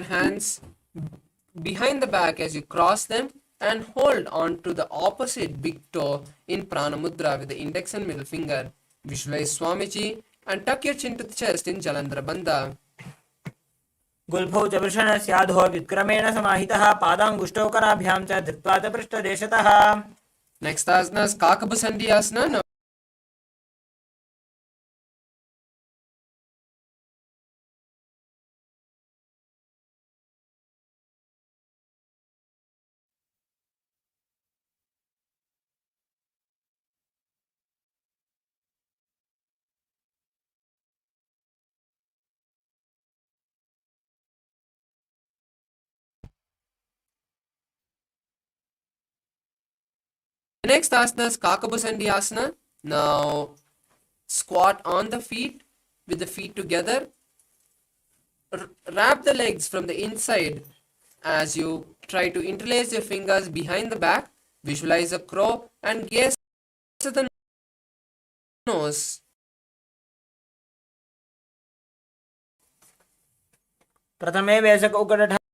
hands behind the back as you cross them and hold on to the opposite big toe in Prana Mudra with the index and middle finger. Visualize Swamiji and tuck your chin to the chest in Jalandhara Bandha. गुल्फौ च वृषणस्याधो व्युत्क्रमेण समाहितः पादाङ्गुष्ठौ कराभ्यां च धृत्वा च पृष्ठदेशतः. Next asana is Kakabusandi asana. Now the next asana is Kakabusandi asana. Now squat on the feet with the feet together. Wrap the legs from the inside as you try to interlace your fingers behind the back. Visualize a crow and gaze at the nose. प्रथमे वेशकौकटठाने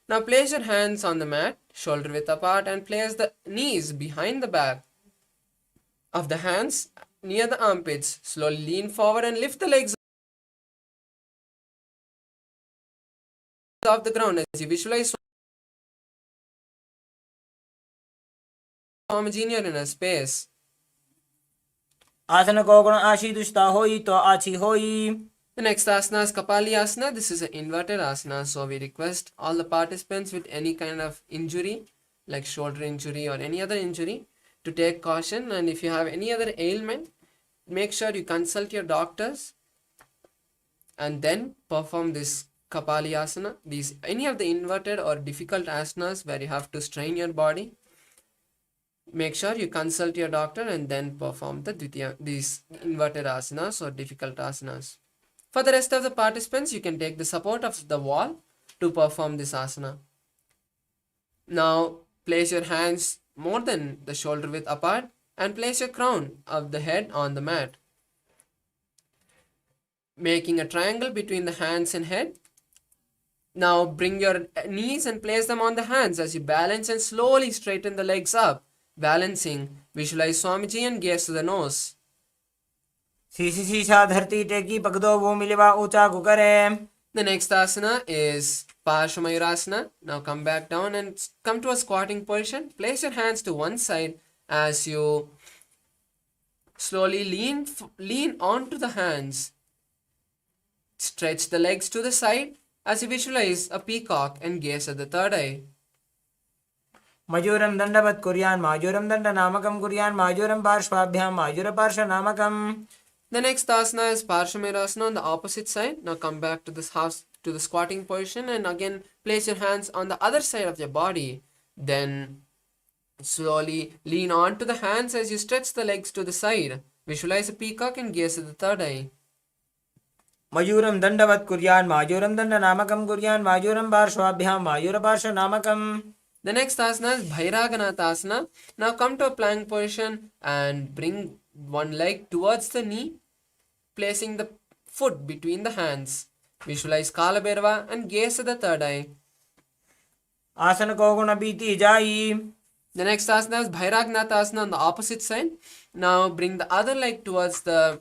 Now place your hands on the mat, shoulder width apart, and place the knees behind the back of the hands near the armpits. Slowly lean forward and lift the legs off the ground as you visualize Swamiji in your inner space. आसन को गुण आशीतुष्टा होई तो आची होई. The next asana is Kapali asana. This is an inverted asana, so we request all the participants with any kind of injury, like shoulder injury or any other injury, to take caution. And if you have any other ailment, make sure you consult your doctors and then perform this Kapali asana. These any of the inverted or difficult asanas where you have to strain your body, make sure you consult your doctor and then perform these inverted asanas or difficult asanas. For the rest of the participants, you can take the support of the wall to perform this asana. Now, place your hands more than the shoulder width apart and place your crown of the head on the mat, making a triangle between the hands and head. Now, bring your knees and place them on the hands as you balance and slowly straighten the legs up. Balancing, visualize Swamiji and gaze to the nose. शीशी शीशा धरती टेकी पगदो वो मिलवा ऊंचा कुकरे. The next asana is Parshamayurasana. Now come back down and come to a squatting position. Place your hands to one side as you slowly lean onto the hands. Stretch the legs to the side as you visualize a peacock and gaze at the third eye. मयूरम दंडवत कुर्यान मायूरम दंड नामकम कुर्यान मायूरम पार्श्वाभ्याम मायूर पार्श्व नामकम. The next asana is Parshamayurasana on the opposite side. Now come back to the squatting position and again place your hands on the other side of your body. Then slowly lean onto the hands as you stretch the legs to the side. Visualize a peacock and gaze at the third eye. मयूरम दंडवत कुर्यान मायूरम दंड नामकम कुर्यान मायूरम पार्श्वाभ्याम मायूर पार्श्व नामकम. The next asana is Bhairaganatha asana. Now come to a plank position and bring one leg towards the knee, placing the foot between the hands. Visualize Akasha Bhairava and gaze at the third eye. आसन को गुण बीती जाई. The next asana is Bhairaganatha asana on the opposite side. Now bring the other leg towards the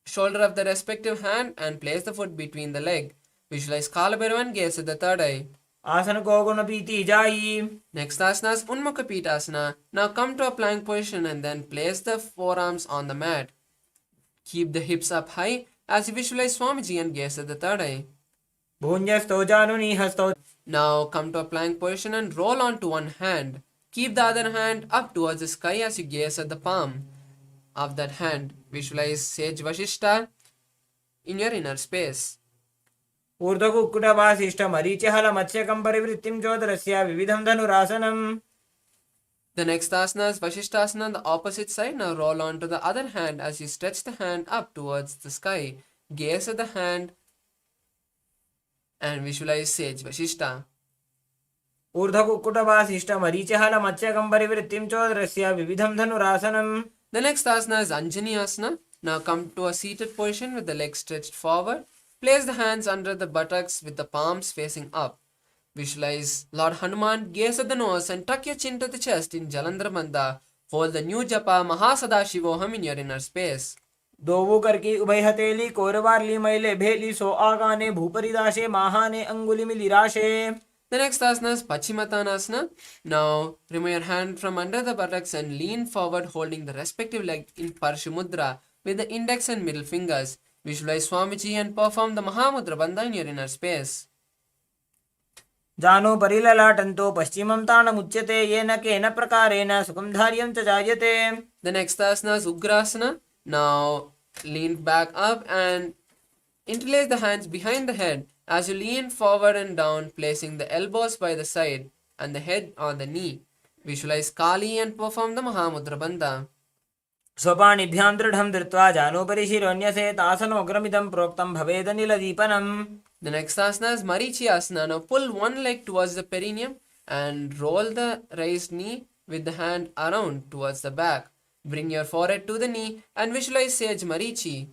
shoulder of the respective hand and place the foot between the leg. Visualize Akasha Bhairava and gaze at the third eye. आसन को गुण बीती जाई. Next asana is Unmukha Pitasana. Now come to a plank position and then place the forearms on the mat. Keep the hips up high as you visualize Swamiji and gaze at the third eye. भुञ्जस्तो जानुनी हस्तो. Now come to a plank position and roll onto one hand. Keep the other hand up towards the sky as you gaze at the palm of that hand. Visualize Sage Vashishta in your inner space. ऊर्ध्वकुक्कुटवासिष्ठ मरीचिहल मत्स्यकं परिवृत्तिं चोदरस्य विविधं धनुरासनम्. The next asana is Vashishtasana on the opposite side. Now roll onto the other hand as you stretch the hand up towards the sky. Gaze at the hand and visualize Sage Vashishta. ऊर्ध्वकुक्कुटवासिष्ठ मरीचिहल मत्स्यकं परिवृत्तिं चोदरस्य विविधं धनुरासनम्. The next asana is Anjani asana. Now come to a seated position with the legs stretched forward. Place the hands under the buttocks with the palms facing up. Visualize Lord Hanuman, gaze at the nose and tuck your chin to the chest in Jalandhar Bandha. Hold the new japa Mahasadaशिवोहम in your inner space. दोवो करके उभय हथेली कोरवारली मैले भेली सो आगाने भूपरिदाशे महाने अंगुली मिलिराशे. The next asana is Pachimatanasana. Now remove your hand from under the buttocks and lean forward holding the respective leg in Parshamudra with the index and middle fingers. Visualize Swamiji and perform the Mahamudra Bandha in your inner space. जानो परिललाटन्तो पश्चिमं ताणमुच्यते येन केन प्रकारेण सुखं धार्यं च जायते. The next asana is Ugrasana. Now lean back up and interlace the hands behind the head as you lean forward and down, placing the elbows by the side and the head on the knee. Visualize Kali and perform the Mahamudra Bandha. स्वपाणिभ्यां दृढं धृत्वा जानोपरि शिरोन्यसेत आसनोग्रमिदं प्रोक्तं भवेद नीलदीपनम्. The next asana is Marichi asana. Now pull one leg towards the perineum and roll the raised knee with the hand around towards the back. Bring your forehead to the knee and visualize Sage Marichi.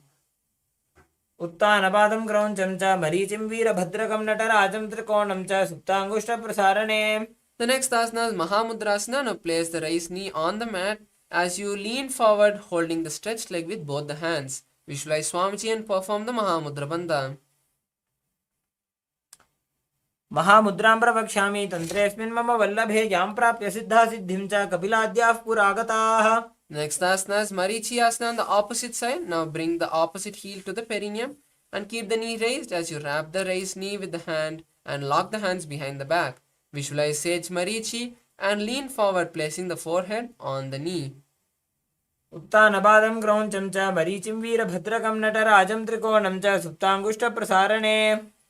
उत्तानपादं क्रौञ्चं च मरीचिं वीरभद्रकं नटराजं त्रिकोणं च सुप्ताङ्गुष्ठप्रसारणे. The next asana is Mahamudrasana. Now place the right knee on the mat as you lean forward, holding the stretched leg with both the hands. Visualize Swamiji and perform the Mahamudra Bandha. महामुद्रां प्रवक्ष्यामि तन्त्रेऽस्मिन् मम वल्लभे यां प्राप्य सिद्धासिद्धिं च कपिलाद्याः पुरागताः. Next asana is Marichi Asana on the opposite side. Now bring the opposite heel to the perineum and keep the knee raised as you wrap the raised knee with the hand and lock the hands behind the back. Visualize Sage Marichi and lean forward, placing the forehead on the knee. उत्तानपादं क्रौञ्चं च मरीचिं वीरभद्रकं नटराजं त्रिकोणं च सुप्ताङ्गुष्ठप्रसारणे.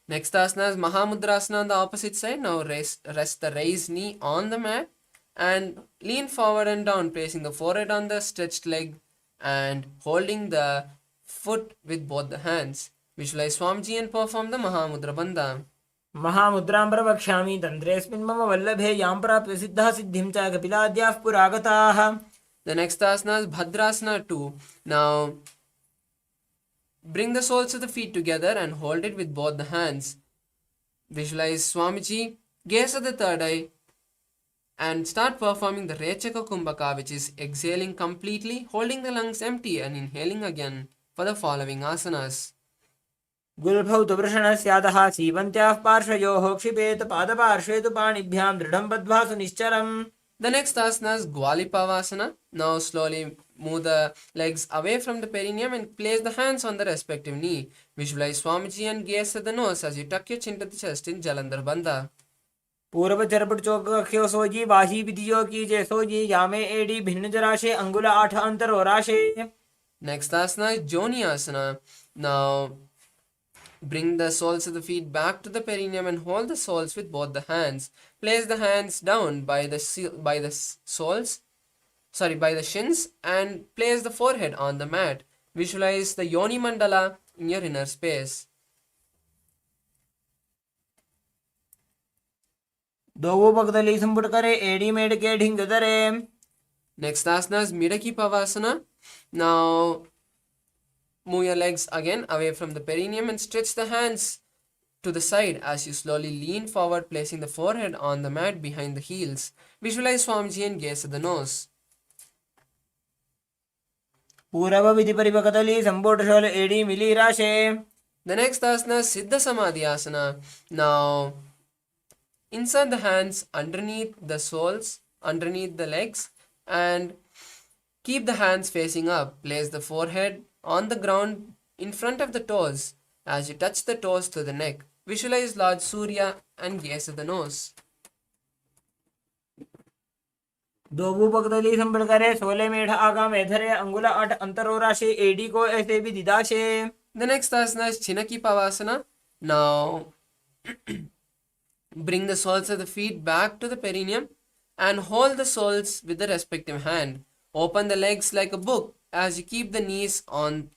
Next asana is Mahamudrasana on the opposite side. Now rest the raised knee on the mat and lean forward and down, placing the forehead on the stretched leg and holding the foot with both the hands. Visualize Swamiji and perform the Mahamudra Bandha. महामुद्रां प्रवक्ष्यामि तन्त्रेऽस्मिन् मम वल्लभे यां प्राप्य सिद्धासिद्धिं च कपिलाद्याः पुरागताः. The next asana is Bhadrasana 2. Now bring the soles of the feet together and hold it with both the hands. Visualize Swamiji, gaze at the third eye, and start performing the Rechaka Kumbhaka, which is exhaling completely, holding the lungs empty and inhaling again for the following asanas. गुल्भौ तु वृषणस्यादः सीवन्त्याः पार्श्वयोः क्षिपेत पादपार्श्वे तु पाणिभ्यां दृढं बद्ध्वा सुनिश्चरम्. The next asana is Gwalipavasana. Now slowly move the legs away from the perineum and place the hands on the respective knee. Visualize Swamiji and gaze at the nose as you tuck your chin to the chest in Jalandhar Bandha. पूर्व चरपट चौकख्यो सोजी वाही विधियो कीजे सोजी यामे AD भिन्न जराशे अंगुल 8 अंतर और राशे. Next asana is Joni Asana. Now bring the soles of the feet back to the perineum and hold the soles with both the hands. Place the hands down by the shins and place the forehead on the mat. Visualize the Yoni Mandala in your inner space. दोवो पगदली संपुट करे AD made के ढिंग दरे. Next asana is Midaki Pavasana. Now move your legs again away from the perineum and stretch the hands to the side as you slowly lean forward, placing the forehead on the mat behind the heels. Visualize Swamiji and gaze at the nose. पूर्व विधि परिपकदली संपुट शोल एडी मिली राशे. The next asana is Siddha Samadhi Asana. Now insert the hands underneath the soles, underneath the legs, and keep the hands facing up. Place the forehead on the ground in front of the toes as you touch the toes to the neck. Visualize Lord Surya and gaze at the nose. दोवो पगदली संपुट करे 16 मेढ़ आगा मेधरे अंगुल 8 अंतर और राशे AD को ऐसे भी दिदाशे. The next asana is Chinaki Pavasana. Now bring the soles of the feet back to the perineum and hold the soles with the respective hand. Open the legs like a book as you keep the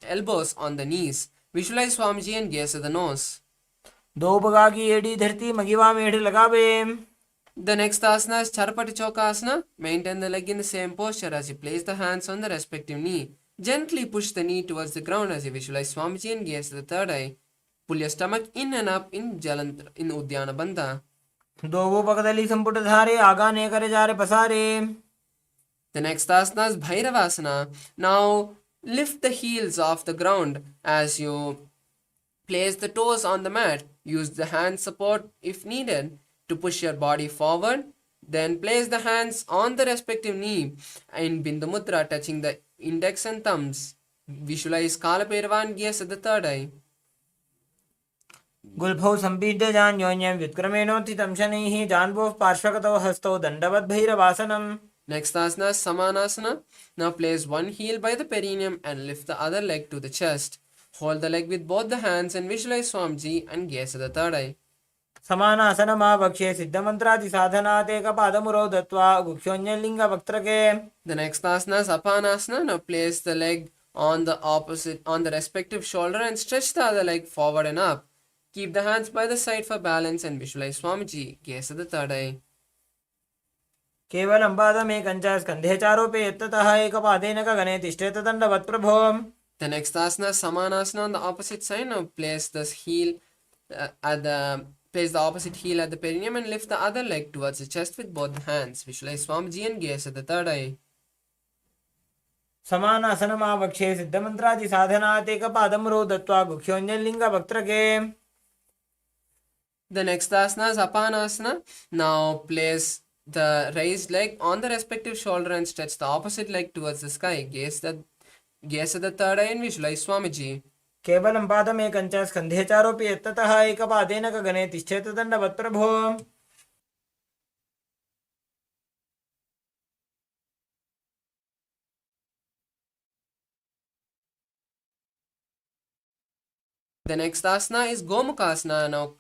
elbows on the knees. Visualize Swamiji and gaze at the nose. दो पगा की AD धरती मगिवा मेढ़ लगावे. The next asana is Charpati Chokasana. Maintain the leg in the same posture as you place the hands on the respective knee. Gently push the knee towards the ground as you visualize Swamiji and gaze at the third eye. Pull your stomach in and up in Udyana Bandha. दोवो पगदली संपुट धारे आगा ने करे जारे पसारे. The next asana is Bhairavasana. Now lift the heels off the ground as you place the toes on the mat. Use the hand support if needed to push your body forward. Then place the hands on the respective knee in Bindu Mudra, touching the index and thumbs. Visualize Kala Bhairava and gaze at the third eye. गुल्भौ संपीड्य जान्योन्यं व्युत्क्रमेणोत्थितं शनैः जान्वोः पार्श्वगतौ हस्तौ दण्डवद् भैरवासनम्. Next asana is Samanasana. Now place one heel by the perineum and lift the other leg to the chest. Hold the leg with both the hands and visualize Swamiji and gaze at the third eye. समानासनमावक्ष्ये सिद्धमन्त्रादि साधनात् एकपादमुरौ दत्वा गुक्षोऽन्यलिङ्गवक्त्रके. The next asana is Apanasana. Now place the leg on the respective shoulder and stretch the other leg forward and up. Keep the hands by the side for balance and visualize Swamiji. Gaze at the third eye. केवलं पादमेकं च स्कन्धे चारोपे यत्ततः एकपादेन गगने तिष्ठेत दण्डवत् प्रभो. The next asana is Samanasana on the opposite side. Now place the heel place the opposite heel at the perineum and lift the other leg towards the chest with both hands. Visualize Swamiji and gaze at the third eye. समानासनमावक्षे सिद्धमन्त्रादि साधनात् एकपादं रोदत्वा गुह्योऽन्यलिङ्गवक्त्रके. The next asana is Apanasana. Now place the raised leg on the respective shoulder and stretch the opposite leg towards the sky. Gaze at the third eye and visualize Swamiji. केवलं पादमेकं च स्कन्धे चारोपि यत्ततः एकपादेन गगने तिष्ठेत दण्डवत् प्रभो. The next asana is Gomukhasana. Now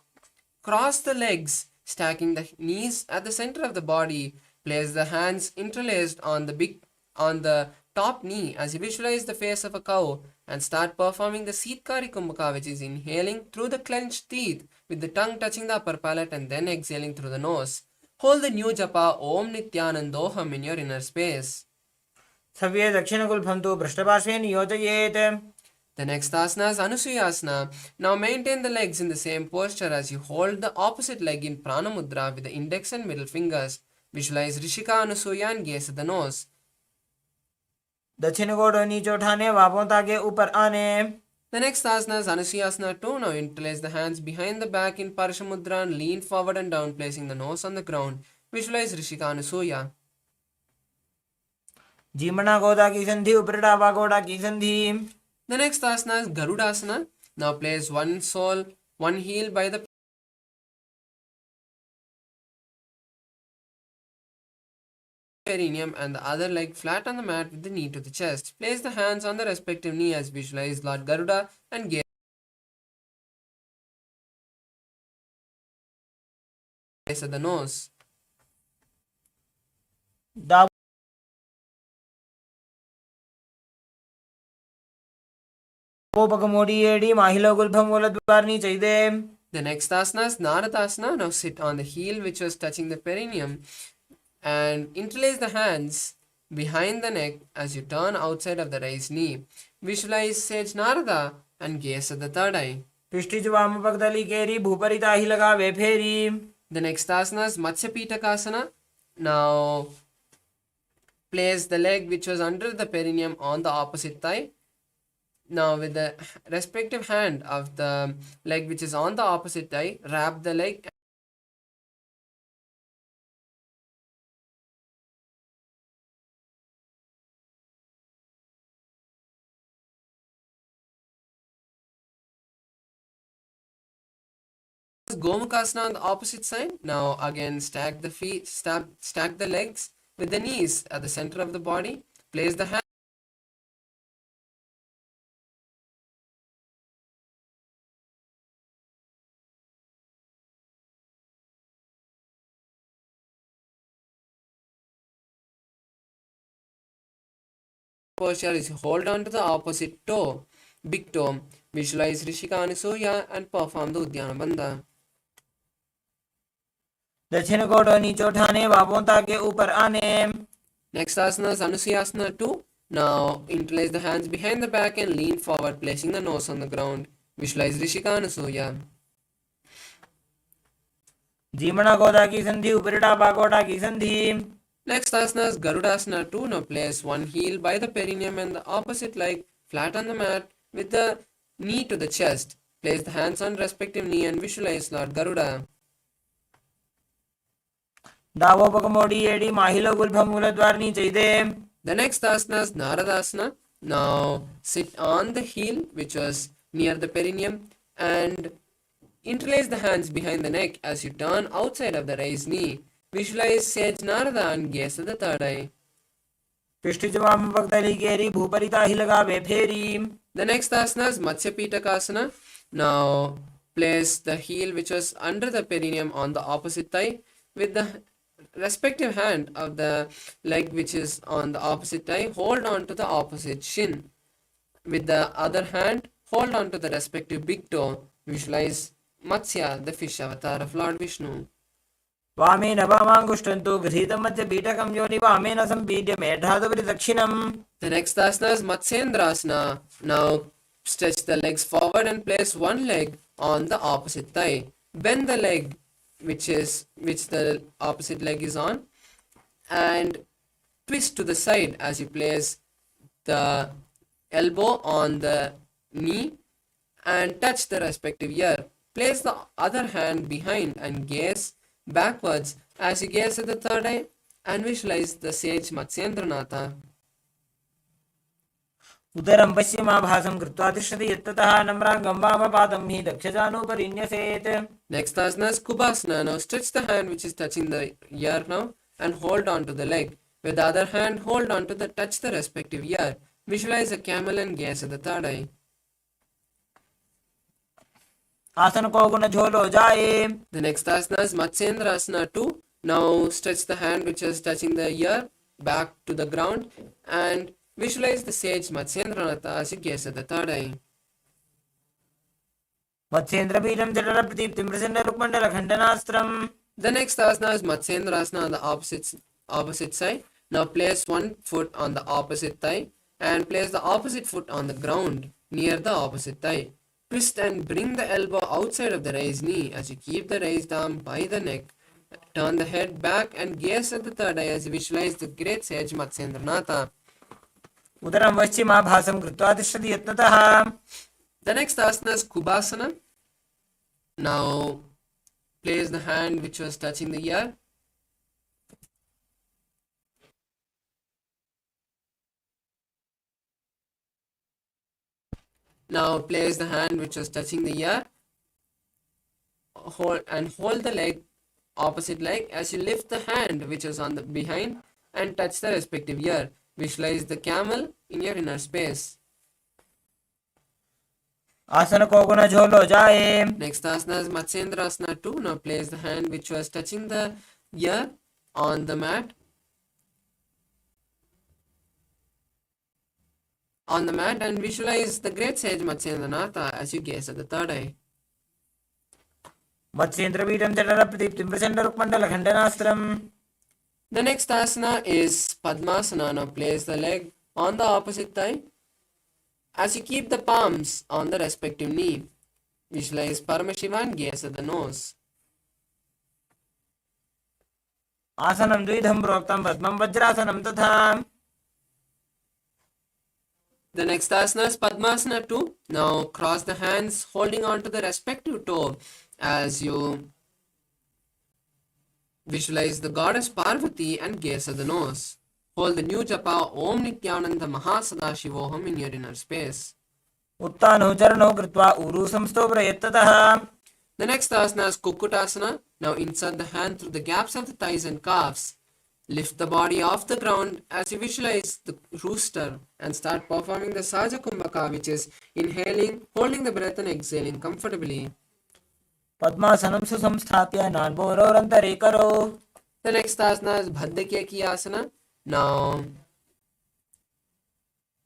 cross the legs, stacking the knees at the center of the body. Place the hands interlaced on the top knee as you visualize the face of a cow and start performing the Sitkari Kumbhaka, which is inhaling through the clenched teeth with the tongue touching the upper palate and then exhaling through the nose. Hold the new japa Om Nithyanandoham in your inner space. सव्ये दक्षिणगुल्फं तु पृष्ठपार्श्वे नियोजयेत्. The next asana is Anusuyasana. Now maintain the legs in the same posture as you hold the opposite leg in Pranamudra with the index and middle fingers. Visualize Rishika Anusuya and gaze at the nose. दक्षिण गोड़ नीचे उठाने बापों ताके ऊपर आने. The next asana is Anusuyasana 2. Now interlace the hands behind the back in Parshamudra and lean forward and down, placing the nose on the ground. Visualize Rishika Anusuya. जीमना गोदा की संधि ऊपर डाबा गोड़ा की संधि. The next asana is Garudasana. Now place one heel by the perineum and the other leg flat on the mat with the knee to the chest. Place the hands on the respective knee as visualize Lord Garuda and gaze at the nose. The next asana is Naradasana. Now sit on the heel which was touching the perineum and interlace the hands behind the neck as you turn outside of the raised knee. Visualize Sage Narada and gaze at the third eye. The next asana is Matsya Pitakasana. Now place the leg which was under the perineum on the opposite thigh. Now with the respective hand of the leg which is on the opposite thigh, wrap the leg Gomukhasana on the opposite side. Now again stack the feet, stack the legs with the knees at the center of the body. Place the hand posture is hold on to the opposite toe, big toe. Visualize Rishika Anusuya and perform the Udyana Bandha. दक्षिण गोड़ नीचे उठाने बापों ताके ऊपर आने. Next asana is Anusuyasana 2. Now interlace the hands behind the back and lean forward, placing the nose on the ground. Visualize Rishika Anusuya. जीमना गोदा की संधि ऊपर डाबा गोड़ा की संधि. Next asana is Garudasana 2. Now place one heel by the perineum and the opposite leg flat on the mat with the knee to the chest. Place the hands on respective knee and visualize Lord Garuda. The next asana is Naradasana. Now sit on the heel which was near the perineum and interlace the hands behind the neck as you turn outside of the raised knee. Visualize Sage Narada and gaze at the third eye. The next asana is Matsya Pitakasana. Now place the heel which was under the perineum on the opposite thigh with the respective hand of the leg which is on the opposite thigh. Hold on to the opposite shin. With the other hand, hold on to the respective big toe. Visualize Matsya, the fish avatar of Lord Vishnu. वामेन वामाङ्गुष्ठन्तु गृहीतं मध्य पीठकं योनि वामेन सम्पीड्य मेढादुपरि दक्षिणम्. The next asana is Matsyendrasana. Now stretch the legs forward and place one leg on the opposite thigh. Bend the leg which the opposite leg is on, and twist to the side as you place the elbow on the knee and touch the respective ear. Place the other hand behind and gaze backwards as you gaze at the third eye and visualize the sage Matsyendranatha. उदरं पश्चिमाभासं कृत्वा तिष्ठति यत्ततः नम्राङ्गं वामपादं हि दक्षजानूपरि न्यसेत्. Next asana is Kubhasana. Now stretch the hand which is touching the ear now and hold on to the leg. With the other hand, hold on to touch the respective ear. Visualize a camel and gaze at the third eye. आसन को गुण झोलो जाए. The next asana is Matsyendrasana 2. Now stretch the hand which is touching the ear back to the ground and visualize the sage Matsyendranatha as you gaze at the third eye. मत्स्येन्द्रबीजं जठरप्रदीप्तिं प्रसन्नरुक्मण्डलखण्डनास्त्रम्. The next asana is Matsyendrasana on the opposite side. Now place one foot on the opposite thigh and place the opposite foot on the ground near the opposite thigh. Twist and bring the elbow outside of the raised knee as you keep the raised arm by the neck. Turn the head back and gaze at the third eye as you visualize the great sage Matsyendranatha. उदरं पश्चिमाभासं कृत्वा तिष्ठति यत्ततः. The next asana is Kubhasana. Now place the hand which was touching the ear. Now place the hand which was touching the ear. Hold the leg, opposite leg, as you lift the hand which is on the behind and touch the respective ear. Visualize the camel in your inner space. आसन को गुण झोलो जाए. Next asana is Matsyendrasana 2. Now place the hand which was touching the ear on the mat. And visualize the great sage Matsyendranatha as you gaze at the third eye. मत्स्येन्द्रबीजं जठरप्रदीप्तिं प्रसन्नरुक्मण्डलखण्डनास्त्रम्. The next asana is Padmasana. Now place the leg on the opposite thigh as you keep the palms on the respective knee. Visualize Paramashivam and gaze at the nose. आसनं द्विधं प्रोक्तं पद्मं वज्रासनं तथा. The next asana is Padmasana 2. Now cross the hands holding on to the respective toe as you visualize the goddess Parvati and gaze at the nose. Hold the new japa Om Nithyananda Mahasadaशिवोहम in your inner space. उत्तानो चरणो कृत्वा ऊरू संस्थो प्रयत्ततः. The next asana is Kukutasana. Now insert the hand through the gaps of the thighs and calves. Lift the body off the ground as you visualize the rooster and start performing the Saja Kumbhaka, which is inhaling, holding the breath and exhaling comfortably. पद्मासनं सुसंस्थाप्य नाड्भोरोरन्तरे करो. The next asana is Bhaddakeki asana. Now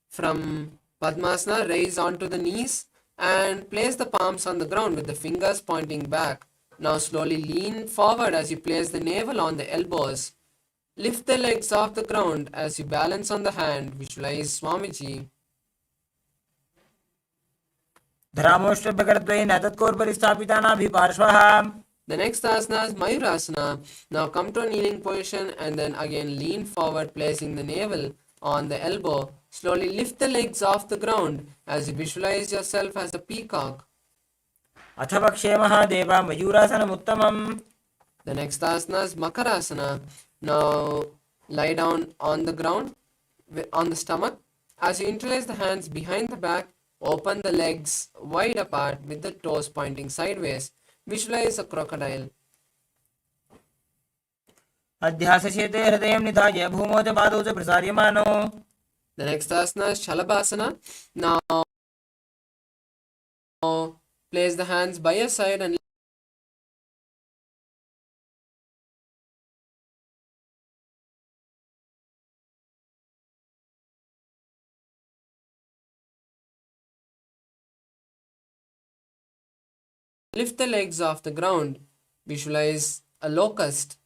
from Padmasana, raise onto the knees and place the palms on the ground with the fingers pointing back. Now slowly lean forward as you place the navel on the elbows. Lift the legs off the ground as you balance on the hand. Visualize Swamiji. धरामोष्टभ्यकरद्वयेन तत्कोर्परि स्थापितानाभिपार्श्वः. The next asana is Mayurasana. Now come to a kneeling position and then again lean forward, placing the navel on the elbow. Slowly lift the legs off the ground as you visualize yourself as a peacock. अथ पक्षे Mahadev मयूरासनमुत्तमम्. The next asana is Makarasana. Now lie down on the ground on the stomach as you interlace the hands behind the back. Open the legs wide apart with the toes pointing sideways. Visualize a crocodile. अध्यासशेते हृदयं निधाय भूमौ च पादौ च प्रसार्यमानो. The next asana is Shalabhasana. Now place the hands by your side and lift the legs off the ground. Visualize a locust.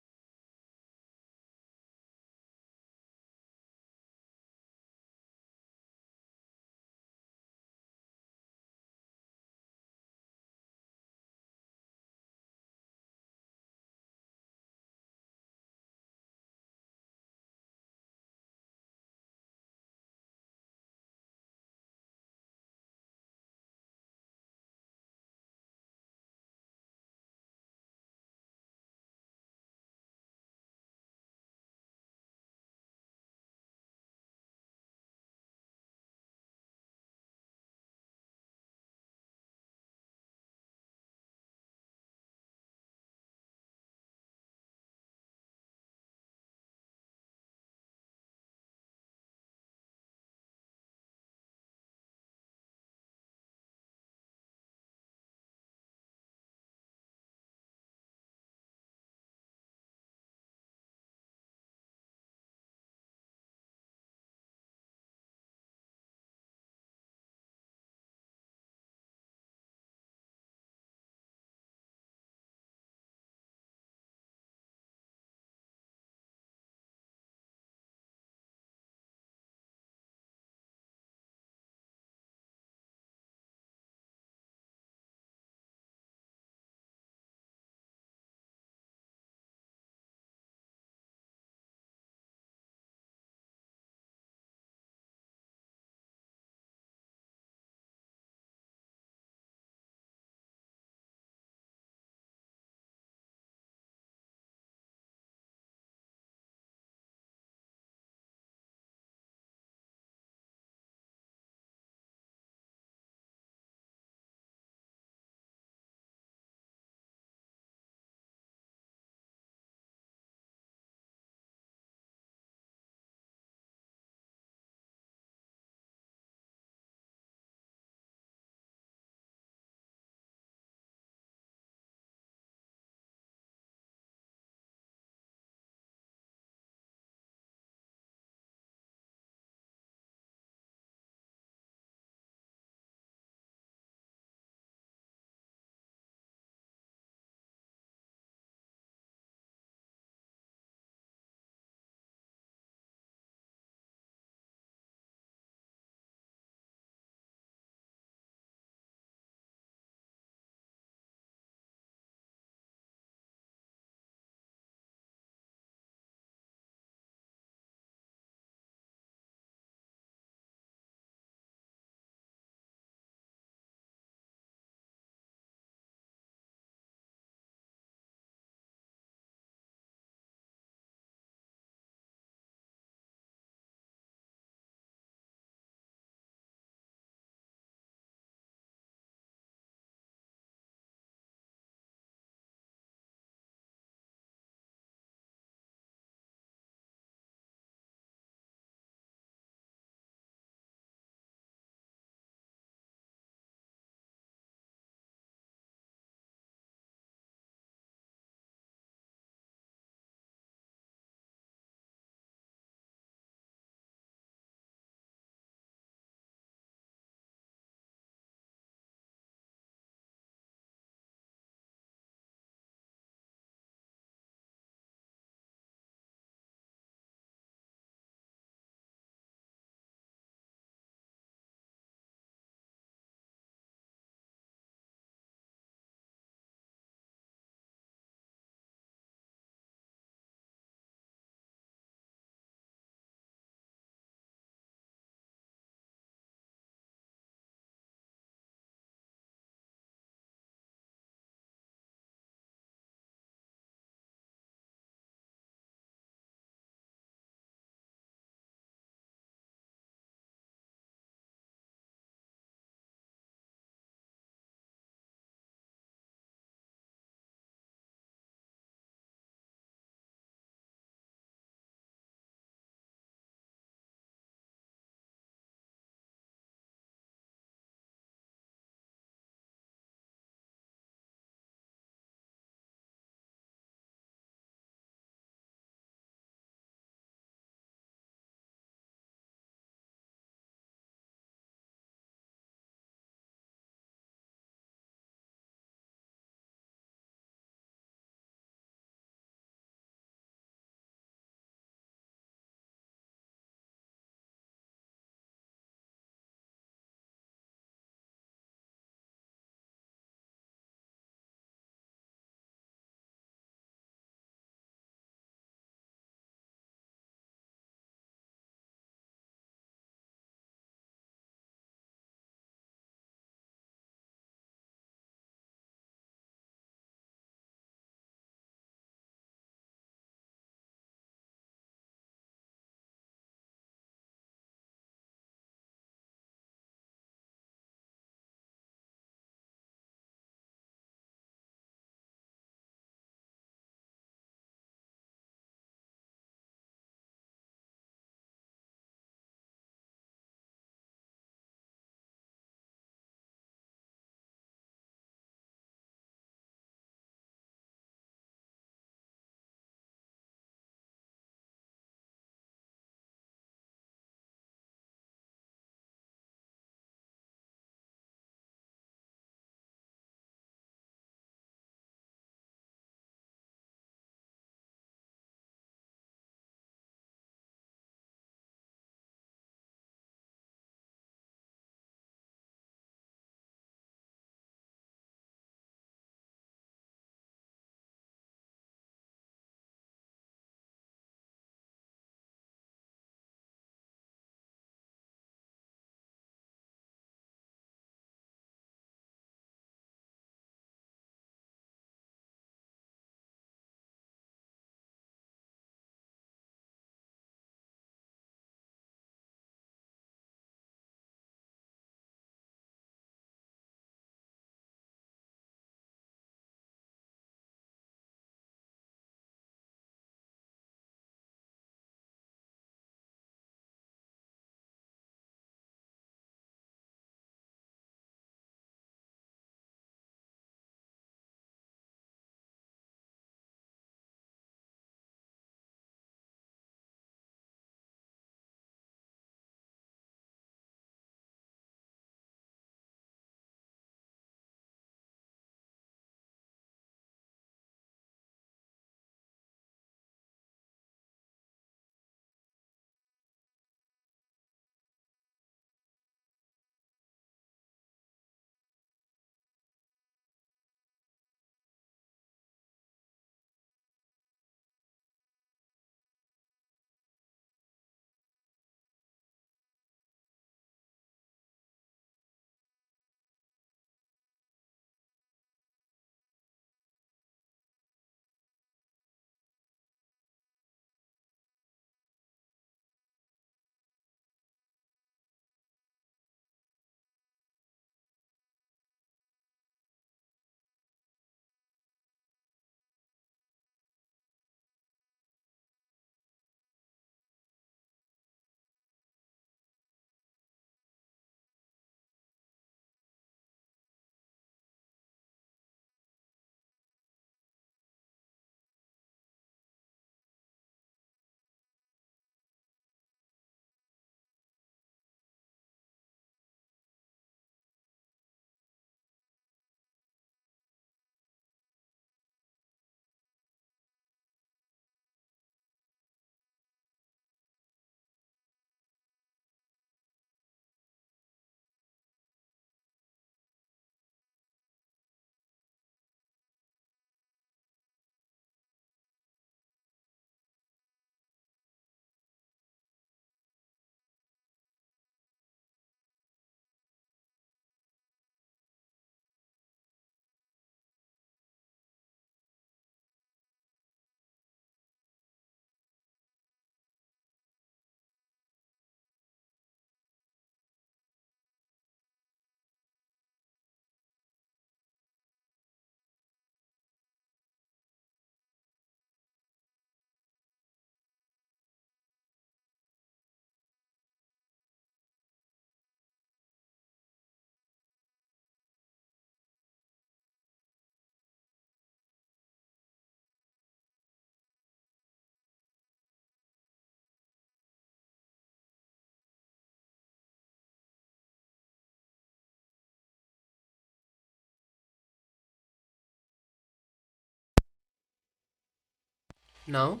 Now,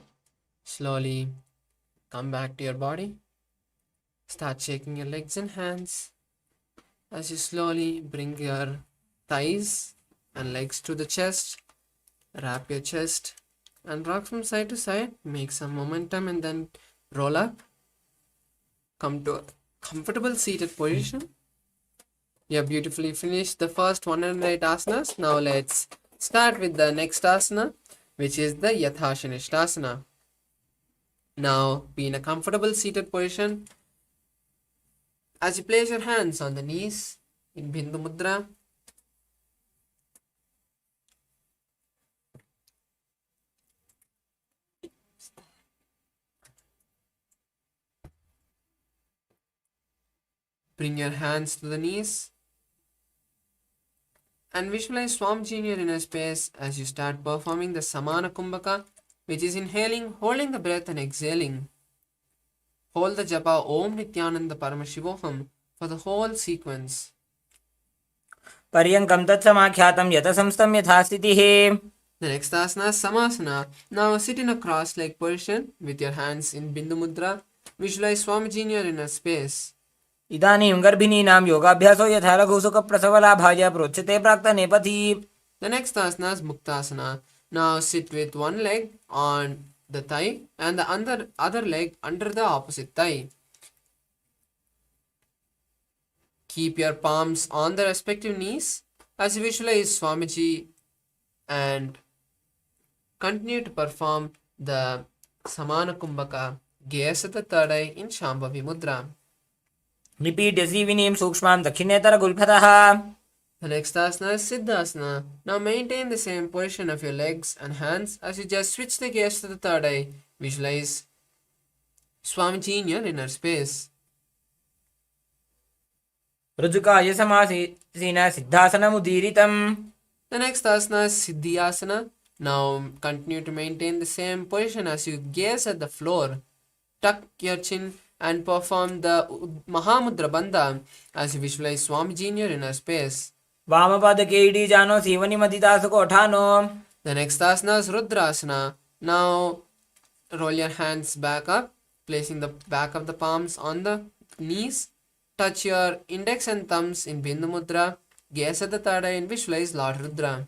slowly come back to your body. Start shaking your legs and hands as you slowly bring your thighs and legs to the chest. Wrap your chest and rock from side to side. Make some momentum and then roll up. Come to a comfortable seated position. You have beautifully finished the first 108 asanas. Now let's start with the next asana, which is the Yathashanishtasana. Now be in a comfortable seated position. As you place your hands on the knees in Bindu Mudra, bring your hands to the knees and visualize Swamiji in your inner space as you start performing the Samana Kumbhaka, which is inhaling, holding the breath and exhaling. Hold the japa Om Nithyananda Paramashivoham for the whole sequence. पर्यङ्कं तत्समाख्यातं यत संस्थं यथा स्थितिः. The next asana is Samasana. Now sit in a cross-legged position with your hands in Bindu Mudra. Visualize Swamiji in your inner space. इदानीं गर्भिणीनां योगाभ्यासो यथा लघुसुखप्रसवलाभाय प्रोच्यते प्राक्तनेपथि. The next asana is Muktasana. Now sit with one leg on the thigh and the other leg under the opposite thigh. Keep your palms on the respective knees as you visualize Swamiji and continue to perform the Samana Kumbhaka, gaze at the third eye in Shambhavi Mudra. निपीड्य सीविनीं सूक्ष्मां दक्षिणेतरगुल्फतः. The next asana is Siddhasana. Now maintain the same position of your legs and hands as you just switch the gaze to the third eye. Visualize Swamiji in your inner space. ऋजुकाय समासीन सिद्धासनमुदीरितम्. The next asana is Siddhyasana. Now continue to maintain the same position as you gaze at the floor. Tuck your chin and perform the Mahamudra Bandha as you visualize Swamiji in your inner space. वामपादके इडीजानो सीवनिमदितासुकोठानो. The next asana is Rudrasana. Now roll your hands back up, placing the back of the palms on the knees. Touch your index and thumbs in Bindu Mudra. Gaze at the third eye and visualize Lord Rudra.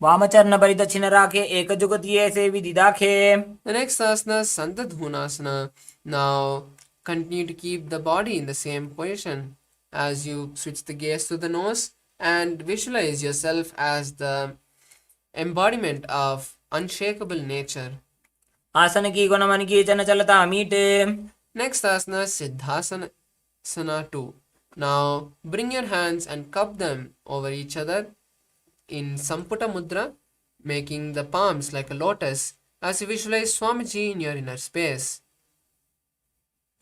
वामचरणपरिदक्षिणराखे एकजुगतीये सेविदिदाखे. The next asana is Santadhunasana. Now continue to keep the body in the same position as you switch the gaze to the nose and visualize yourself as the embodiment of unshakable nature. आसन की गुणमन की चलता मीटे. Next asana is Siddhasana 2. Now bring your hands and cup them over each other in Samputa Mudra, making the palms like a lotus as you visualize Swamiji in your inner space.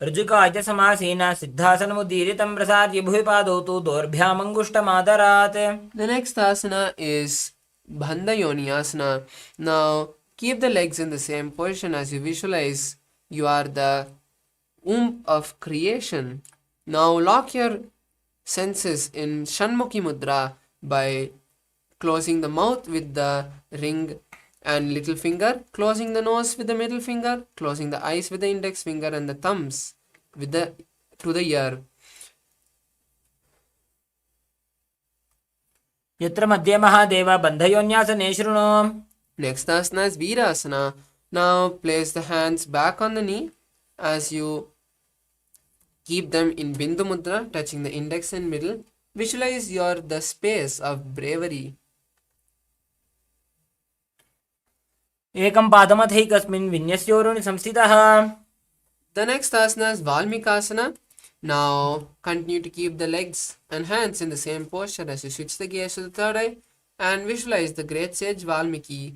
ऋजुकाय समासीन सिद्धासनमुदीरितं प्रसार्य भुविपादौ तु दोर्भ्यामङ्गुष्ठमादरात्. The next asana is Bandha Yoniyasana. Now keep the legs in the same position as you visualize you are the womb of creation. Now lock your senses in Shanmukhi Mudra by closing the mouth with the ring and little finger, closing the nose with the middle finger, closing the eyes with the index finger and the thumbs with the to the ear. यत्र मध्ये महादेव बन्धयोन्यासने शृणु. Next asana is Virasana. Now place the hands back on the knee as you keep them in Bindu Mudra, touching the index and middle. Visualize your the space of bravery. एकं पादमथैकस्मिन् विन्यस्योरुणि संस्थितः. The next asana is Valmikasana. Now continue to keep the legs and hands in the same posture as you switch the gaze to the third eye and visualize the great sage Valmiki.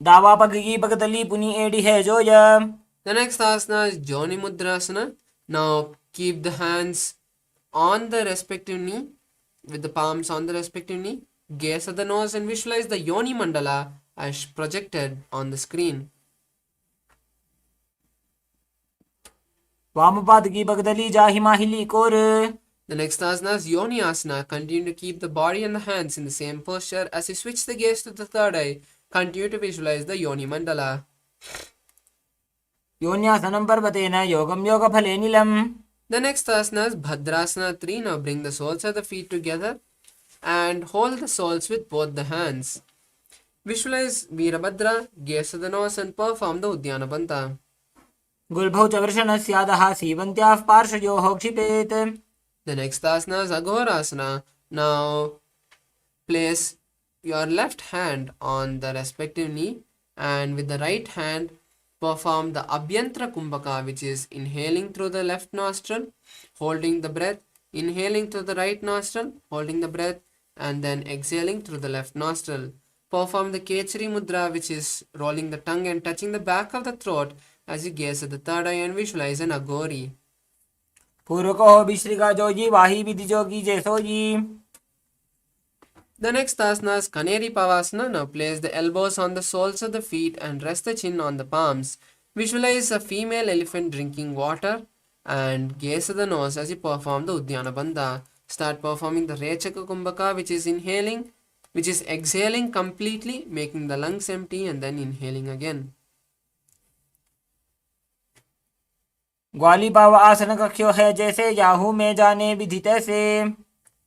दावापगी पगतली पुनि AD है जोय. The next asana is Joni Mudrasana. Now keep the hands on the respective knee with the palms on the respective knee. Gaze at the nose and visualize the Yoni Mandala as projected on the screen. वामपादकी पगतली जाहि माहिली core. The next asana is Yoni asana. Continue to keep the body and the hands in the same posture. As you switch the gaze to the third eye, continue to visualize the Yoni mandala. योन्यासनं पर्वतेन योगं योगफलेनिलम्. The next asana is Bhadrasana 3. Now bring the soles of the feet together and hold the soles with both the hands. Visualize Veerabhadra, gaze to the nose and perform the Uddiyana Banta. गुल्भौ च वृषणस्यादः सीवन्त्याः पार्श्वयोः क्षिपेत्. The next asana is Aghorasana. Now place your left hand on the respective knee and with the right hand perform the Abhyantra Kumbhaka, which is inhaling through the left nostril, holding the breath, inhaling through the right nostril, holding the breath, and then exhaling through the left nostril. Perform the Kechari Mudra, which is rolling the tongue and touching the back of the throat as you gaze at the third eye and visualize an Aghori. पूर्वको विश्रिका जोजी वाही विधि जोगी जैसोजी. The next asana is Kaneri Pavasana. Now place the elbows on the soles of the feet and rest the chin on the palms. Visualize a female elephant drinking water and gaze at the nose as you perform the Uddiyana Bandha. Start performing the Rechaka Kumbhaka, which is inhaling, which is exhaling completely, making the lungs empty and then inhaling again. ग्वाली पाव आसन कक्ष्यो है जैसे Yahoo में जाने विधि तैसे.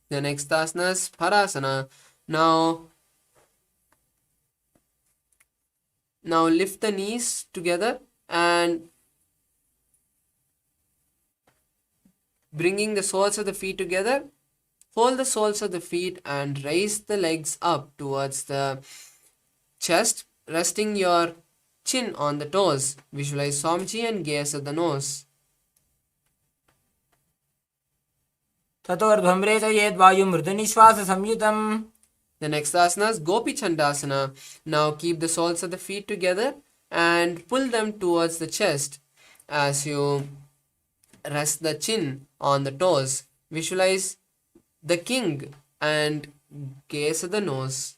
The next asana is Parasana. Now lift the knees together and bringing the soles of the feet together, hold the soles of the feet and raise the legs up towards the chest, resting your chin on the toes. Visualize Swamiji and gaze at the nose. ततोर्ध्वं रेचयेद् वायुं मृदुनिश्वाससंयुतम्. The next asana is Gopi Chandasana. Now keep the soles of the feet together and pull them towards the chest as you rest the chin on the toes. Visualize the king and gaze at the nose.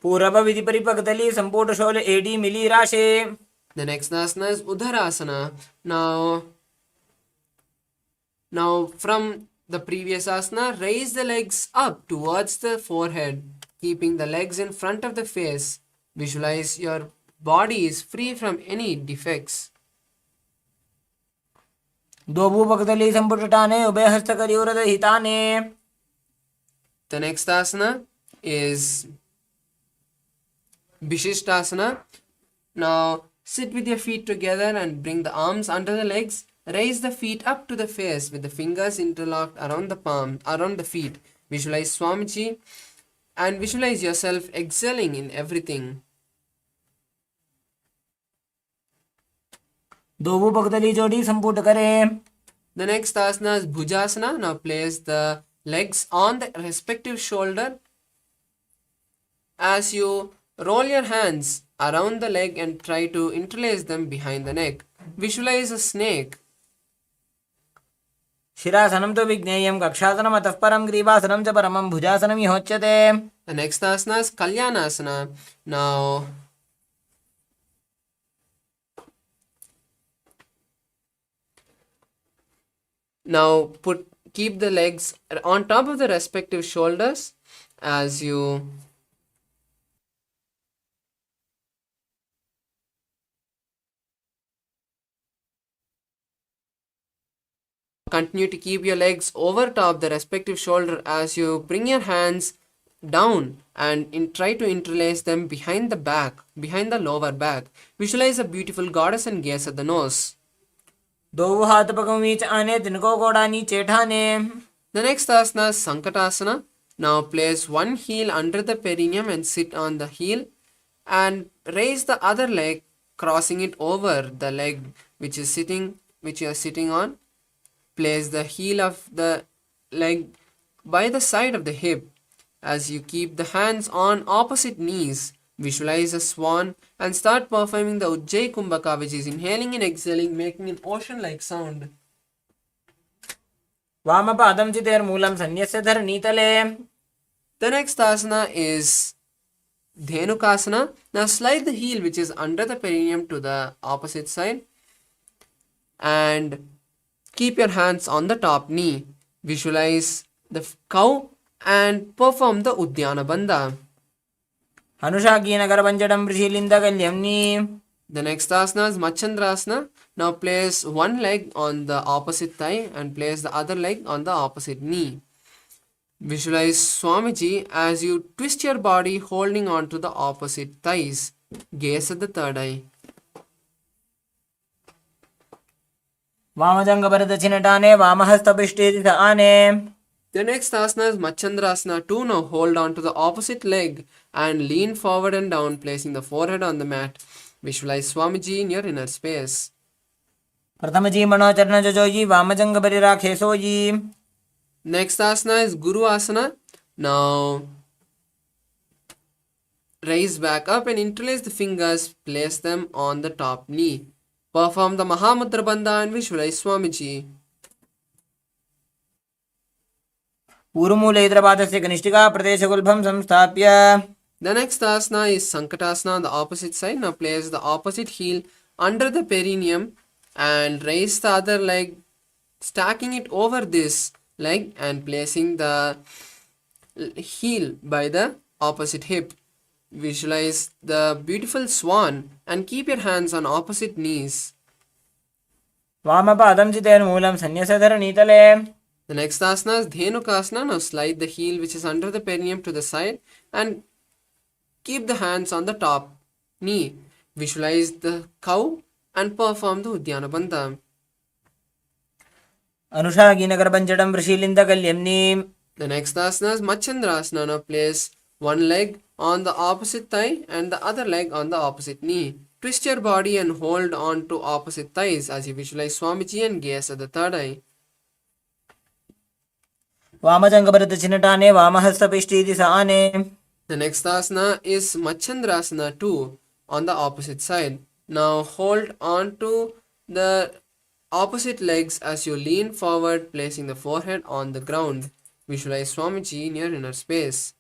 पूरव विधि परिपक्तली संपूर्ण शोल एडी मिली राशे. The next asana is Udharasana. Now from the previous asana, raise the legs up towards the forehead, keeping the legs in front of the face. Visualize your body is free from any defects. दो भूपक्तली संपुटटाने उभय हस्तकर्योरद हिताने. The next asana is Vishishtasana. Now sit with your feet together and bring the arms under the legs. Raise the feet up to the face with the fingers interlocked around the feet. Visualize Swamiji and visualize yourself excelling in everything. दो भूपक्तली जोड़ी संपुट करे. The next asana is Bhujasana. Now place the legs on the respective shoulder as you roll your hands around the leg and try to interlace them behind the neck. Visualize a snake. शिरासनं तो विज्ञेयं कक्षासनम् अतः परं ग्रीवासनं च परमं भुजासनं होच्यते. The next asana is Kalyanasana. Now keep the legs on top of the respective shoulders as you continue to keep your legs over top the respective shoulder as you bring your hands down and try to interlace them behind the lower back. Visualize a beautiful goddess and gaze at the nose. दो हाथ पगों बीच आने तिनको कोड़ा नीचे ठाने. The next asana is Sankatasana. Now place one heel under the perineum and sit on the heel and raise the other leg, crossing it over the leg which you are sitting on. Place the heel of the leg by the side of the hip as you keep the hands on opposite knees. Visualize a swan and start performing the Ujjayi Kumbhaka, which is inhaling and exhaling, making an ocean-like sound. वामपादं चितेर्मूलं सन्न्यस्य धरणीतले. The next asana is Dhenukasana. Now slide the heel which is under the perineum to the opposite side and keep your hands on the top knee. Visualize the cow and perform the Udyana Bandha. अनुशाकीनगरपञ्चडं वृषीलिन्दकल्यं knee. The next asana is Machandrasana. Now place one leg on the opposite thigh and place the other leg on the opposite knee. Visualize Swamiji as you twist your body holding on to the opposite thighs. Gaze at the third eye. वामजङ्गपरदक्षिणटाने वामहस्तपिष्टेति स आने. The next asana is Machandrasana 2. Now hold on to the opposite leg and lean forward and down, placing the forehead on the mat. Visualize Swamiji in your inner space. प्रथमजी मनोचरणजोजी वामजङ्गपरिराखेसोजी. Next asana is Guru Asana. Now raise back up and interlace the fingers, place them on the top knee. Perform the Mahamudra Bandha and visualize Swamiji. ऊरुमूलैत्रपादस्य कनिष्ठिका प्रदेशगुल्भं संस्थाप्य. The next asana is Sankatasana on the opposite side. Now place the opposite heel under the perineum and raise the other leg, stacking it over this leg and placing the heel by the opposite hip. Visualize the beautiful swan and keep your hands on opposite knees. वामपादं चितेन्मूलं सन्न्यसधरणीतले. The next asana is Dhenukasana. Now slide the heel which is under the perineum to the side and keep the hands on the top knee. Visualize the cow and perform the Udyana Bandha. अनुशाकीनगरपञ्चडं वृषीलिन्दकल्यं knee. The next asana is Machandrasana. Now place one leg on the opposite thigh and the other leg on the opposite knee. Twist your body and hold on to opposite thighs as you visualize Swamiji and gaze at the third eye. वामजङ्गपरदक्षिणटाने वामहस्तपिष्टेति स आने. The next asana is Machandrasana 2 on the opposite side. Now hold on to the opposite legs as you lean forward, placing the forehead on the ground. Visualize Swamiji in your inner space.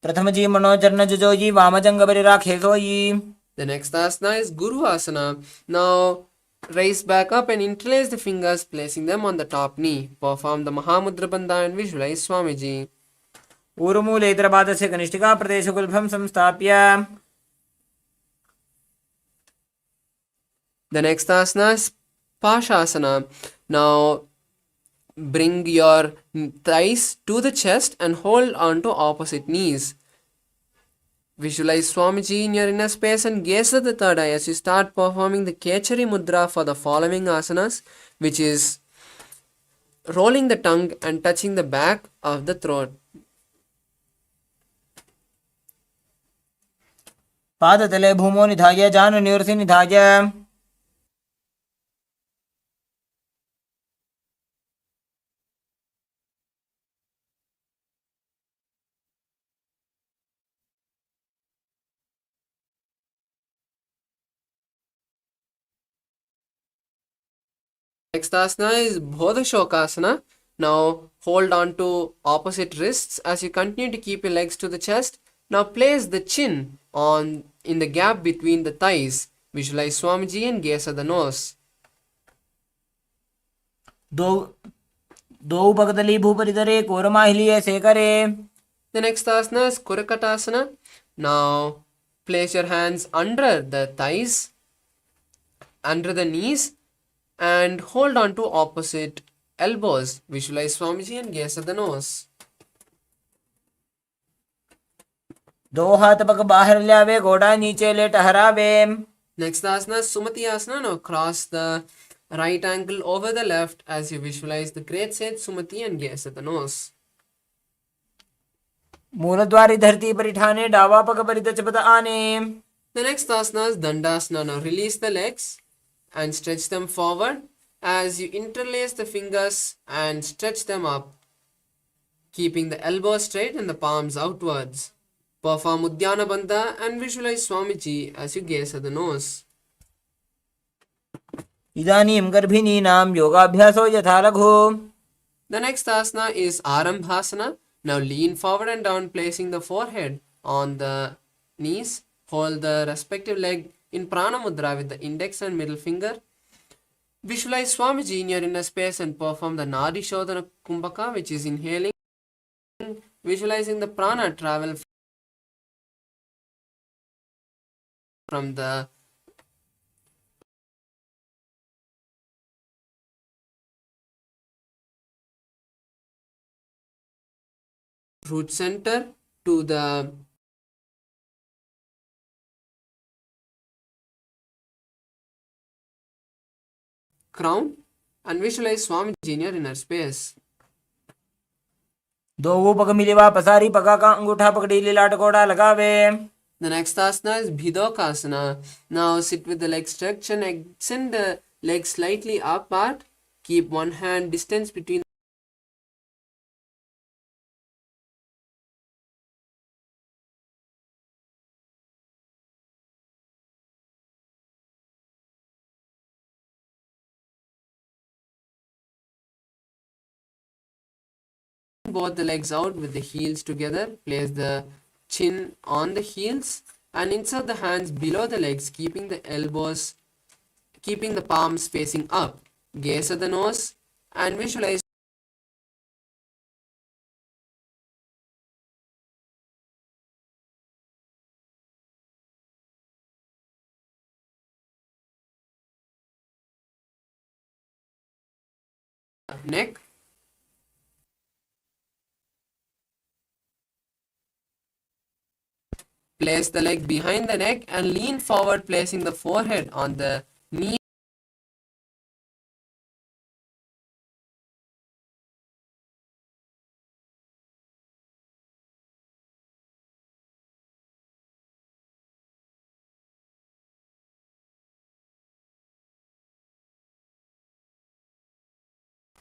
प्रथमजी मनोचरणजोजी वामजङ्गपरिराखेसोजी. The next asana is Guru Asana. Now raise back up and interlace the fingers, placing them on the top knee. Perform the Mahamudra Bandha and visualize Swamiji. ऊरुमूलैत्रपादस्य कनिष्ठिका प्रदेशगुल्भं संस्थाप्य. The next asana is Pashasana. Now bring your thighs to the chest and hold on to opposite knees. Visualize Swamiji in your inner space and gaze at the third eye as you start performing the Kechari Mudra for the following asanas, which is rolling the tongue and touching the back of the throat. पादतले भूमौ निधाय जानुनिवृत्ति निधाय. Next asana is Bodhashokasana. Now hold on to opposite wrists as you continue to keep your legs to the chest. Now place the chin on in the gap between the thighs. Visualize Swamiji and gaze at the nose. द्वौ भगदली भूपरितरे कोरमाहिलीये सेकरे. The next asana is Kurakatasana. Now place your hands under the thighs, under the knees, and hold on to opposite elbows. Visualize Swamiji and gaze at the nose. दो हाथ पग बाहर ल्यावे घोड़ा नीचे ले टहरावे. Next asana is Sumati Asana. Now cross the right ankle over the left as you visualize the great sage Sumati and gaze at the nose. मूलद्वारी धरती परिठाने डावा पग परितचपत आने. The next asana is Dandasana. Now release the legs and stretch them forward as you interlace the fingers and stretch them up, keeping the elbows straight and the palms outwards. Perform Udyana Bandha and visualize Swamiji as you gaze at the nose. इदानीं गर्भिणीनां योगाभ्यासो यथा लघु. The next asana is Arambhasana. Now lean forward and down, placing the forehead on the knees. Hold the respective leg in Prana Mudra with the index and middle finger. Visualize Swamiji in your inner space and perform the Nadi Shodhana Kumbhaka, which is inhaling, visualizing the prana travel from the root center to the crown, and visualize Swamiji in your inner space. दो वो पग मिले वा पसारी पगा का अंगूठा पकड़ी लीला टकोड़ा लगावे. The next asana is Bhidokasana. Now sit with the legs stretched and extend the legs slightly apart. Keep one hand distance between both the legs out with the heels together. Place the chin on the heels and insert the hands below the legs, keeping the palms facing up. Gaze at the nose and visualize neck. Place the leg behind the neck and lean forward, placing the forehead on the knee.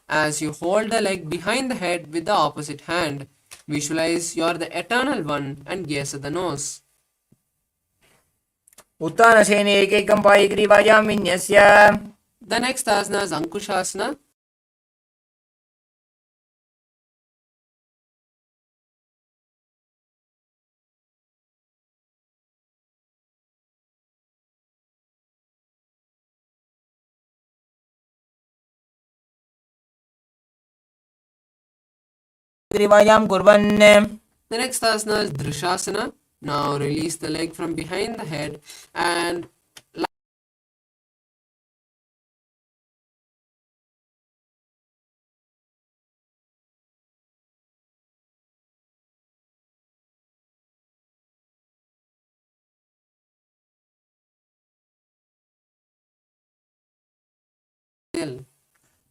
As you hold the leg behind the head with the opposite hand, visualize you are the eternal one and gaze at the nose. उत्तानसेने एकैकं पायिग्रीवायां विन्यस्य. The next asana is Ankushasana. ग्रीवायां कुर्वन्. The next asana is Drishasana. Now release the leg from behind the head and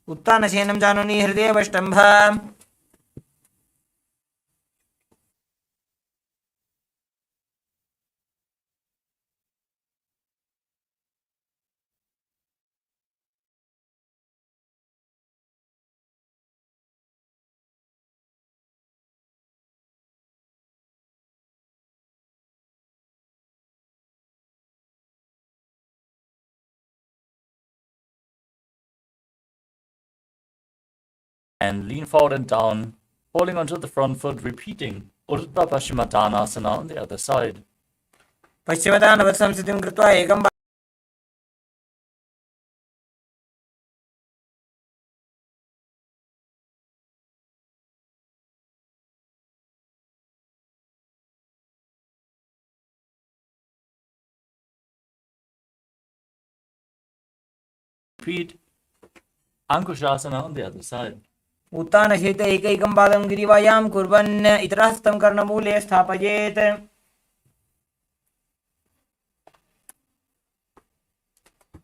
उत्तानसेनं जानुनि हृदयवष्टम्भ. And lean forward and down, holding onto the front foot, repeating Urdhva Paschimottanasana on the other side. पश्चिमतानवत् संस्थितिं कृत्वा एकं Repeat Ankushasana on the other side. उत्तानशीत एकैकं पादं ग्रीवायां कुर्वन् इतरहस्तं कर्णमूले स्थापयेत्.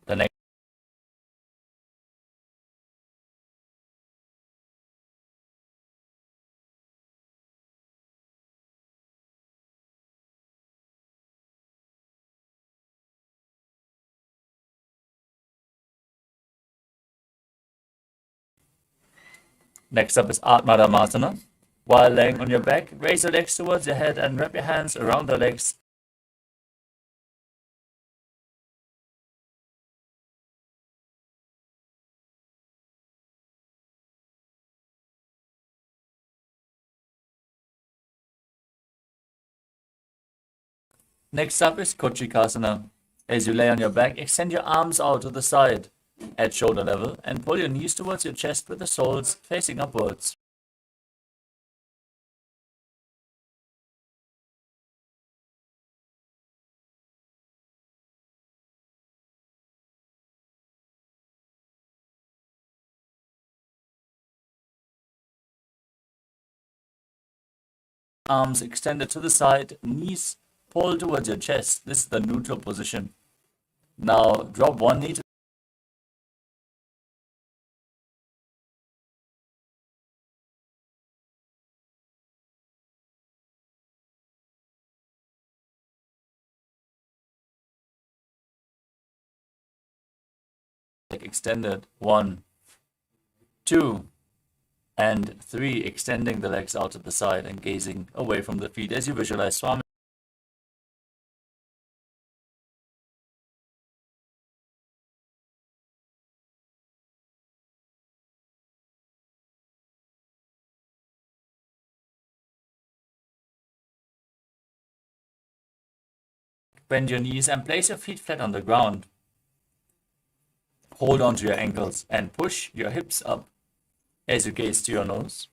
The next Next up is Atmadhammasana. While laying on your back, raise your legs towards your head and wrap your hands around the legs. Next up is Kochikasana. As you lay on your back, extend your arms out to the side. at shoulder level and pull your knees towards your chest with the soles facing upwards. Arms extended to the side, knees pulled towards your chest. This is the neutral position. Now drop one knee to extended. 1, 2, and 3. Extending the legs out to the side and gazing away from the feet as you visualize Swami. Bend your knees and place your feet flat on the ground. Hold on to your ankles and push your hips up as you gaze to your nose.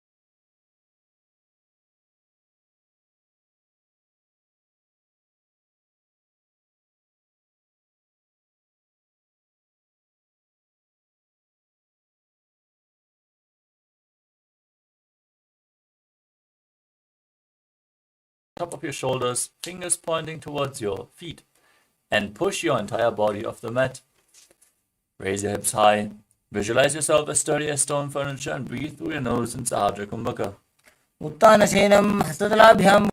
Top of your shoulders, fingers pointing towards your feet, and push your entire body off the mat. Raise your hips high. Visualize yourself as sturdy as stone furniture and breathe through your nose in Sahadra Kumbhaka. उत्तानशयनं हस्ततलाभ्यां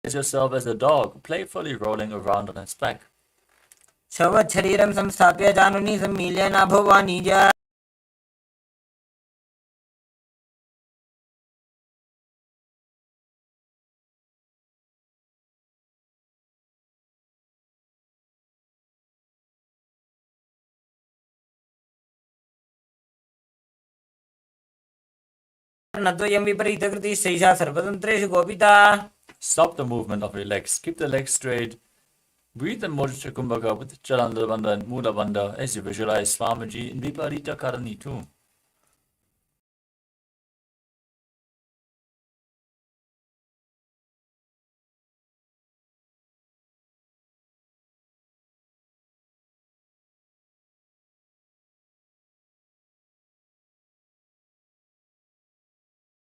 Visualize yourself as a dog, playfully rolling around on its back. शवच्छरीरं संस्थाप्य जानुनी सम्मील्य नाभो वा निजा नद्वयं विपरीतकृतिः सैषा सर्वतन्त्रेषु गोपिता. Stop the movement of your legs. Keep the legs straight. Breathe in Mudra Kumbhaka with Chalandra Bandha and Mula Bandha as you visualize Swamiji in Viparita Karani too.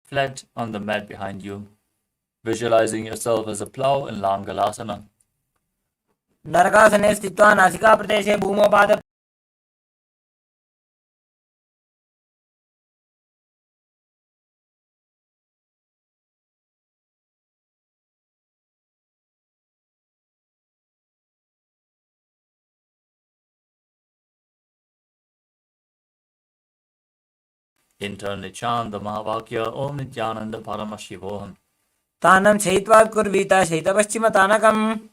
Flat on the mat behind you, visualizing yourself as a plow in Langalasana. नरकासने स्थित्वा नासिकाप्रदेशे भूमौ पाद Internally chant the Mahavakya Om Nithyananda Paramashivoham. तानं शयित्वात् कुर्वीता शयितपश्चिमतानकम्.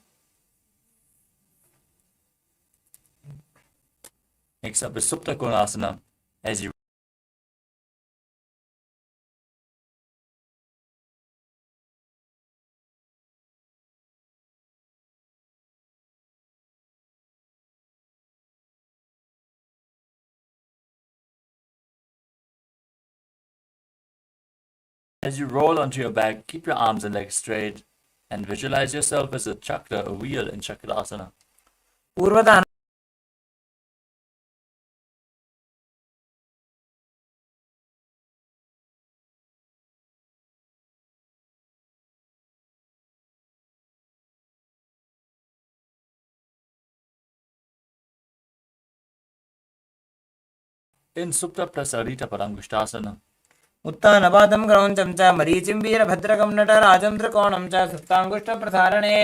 Next up is Supta Konasana as you roll onto your back, keep your arms and legs straight and visualize yourself as a chakra, a wheel in Chakradasana. पूर्वतान In Supta Prasarita Paramgushtasana, उत्तानपादं क्रौञ्चं च मरीचिं वीरभद्रकं नटराजं त्रिकोणं च सुप्ताङ्गुष्ठप्रसारणे.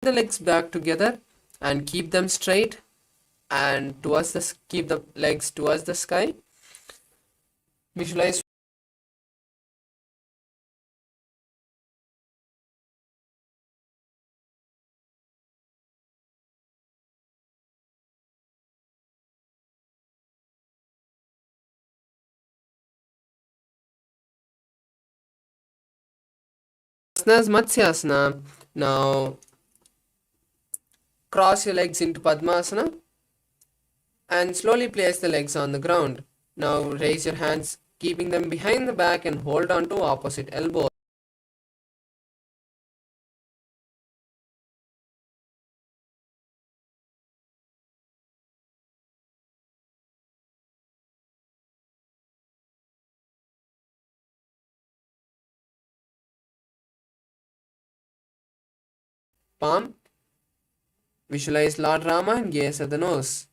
the legs back together and keep them straight and keep the legs towards the sky. Visualize asanas Matsyasana. Now cross your legs into Padmasana and slowly place the legs on the ground. Now raise your hands, keeping them behind the back, and hold on to opposite elbow. Palm. Visualize Lord Rama and gaze at the nose.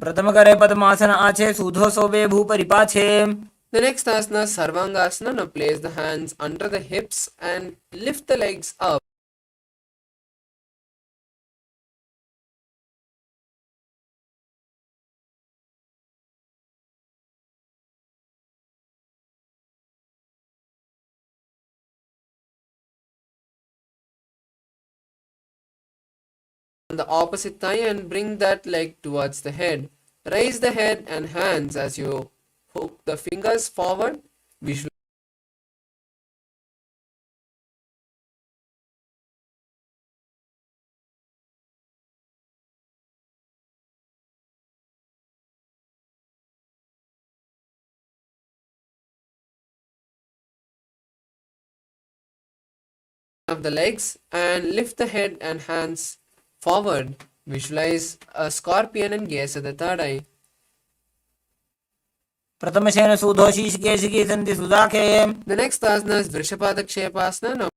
प्रथम करे पद्मासन आछे सूधो सोबे भूपरि पाछे. The next asana, Sarvangasana. Now place the hands under the hips and lift the legs up. On the opposite thigh and bring that leg towards the head. Raise the head and hands as you hook the fingers forward. Visualize of the legs and lift the head and hands forward. Visualize a scorpion and gaze at the third eye. प्रथमशेन सूधो शीर्षकेशिकी सन्ति सुदाखे. The next asana is Vrishabhadakshepasana. Now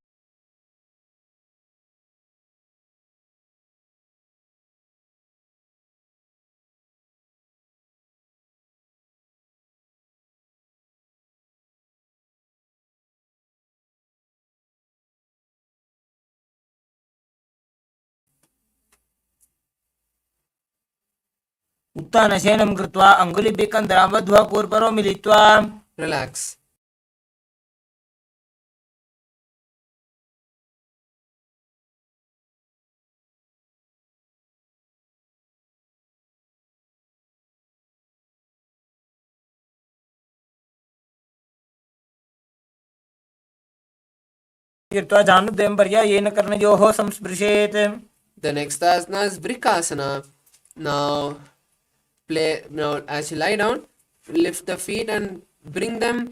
उत्तानशयनं कृत्वा अङ्गुलिभिः कन्धरां बद्ध्वा पूर्वपरो मिलित्वा relax. कृत्वा जानुद्वयं पर्यायेन कर्णयोः संस्पृशेत्. The next asana is Vrikasana. Now as you lie down, lift the feet and bring them,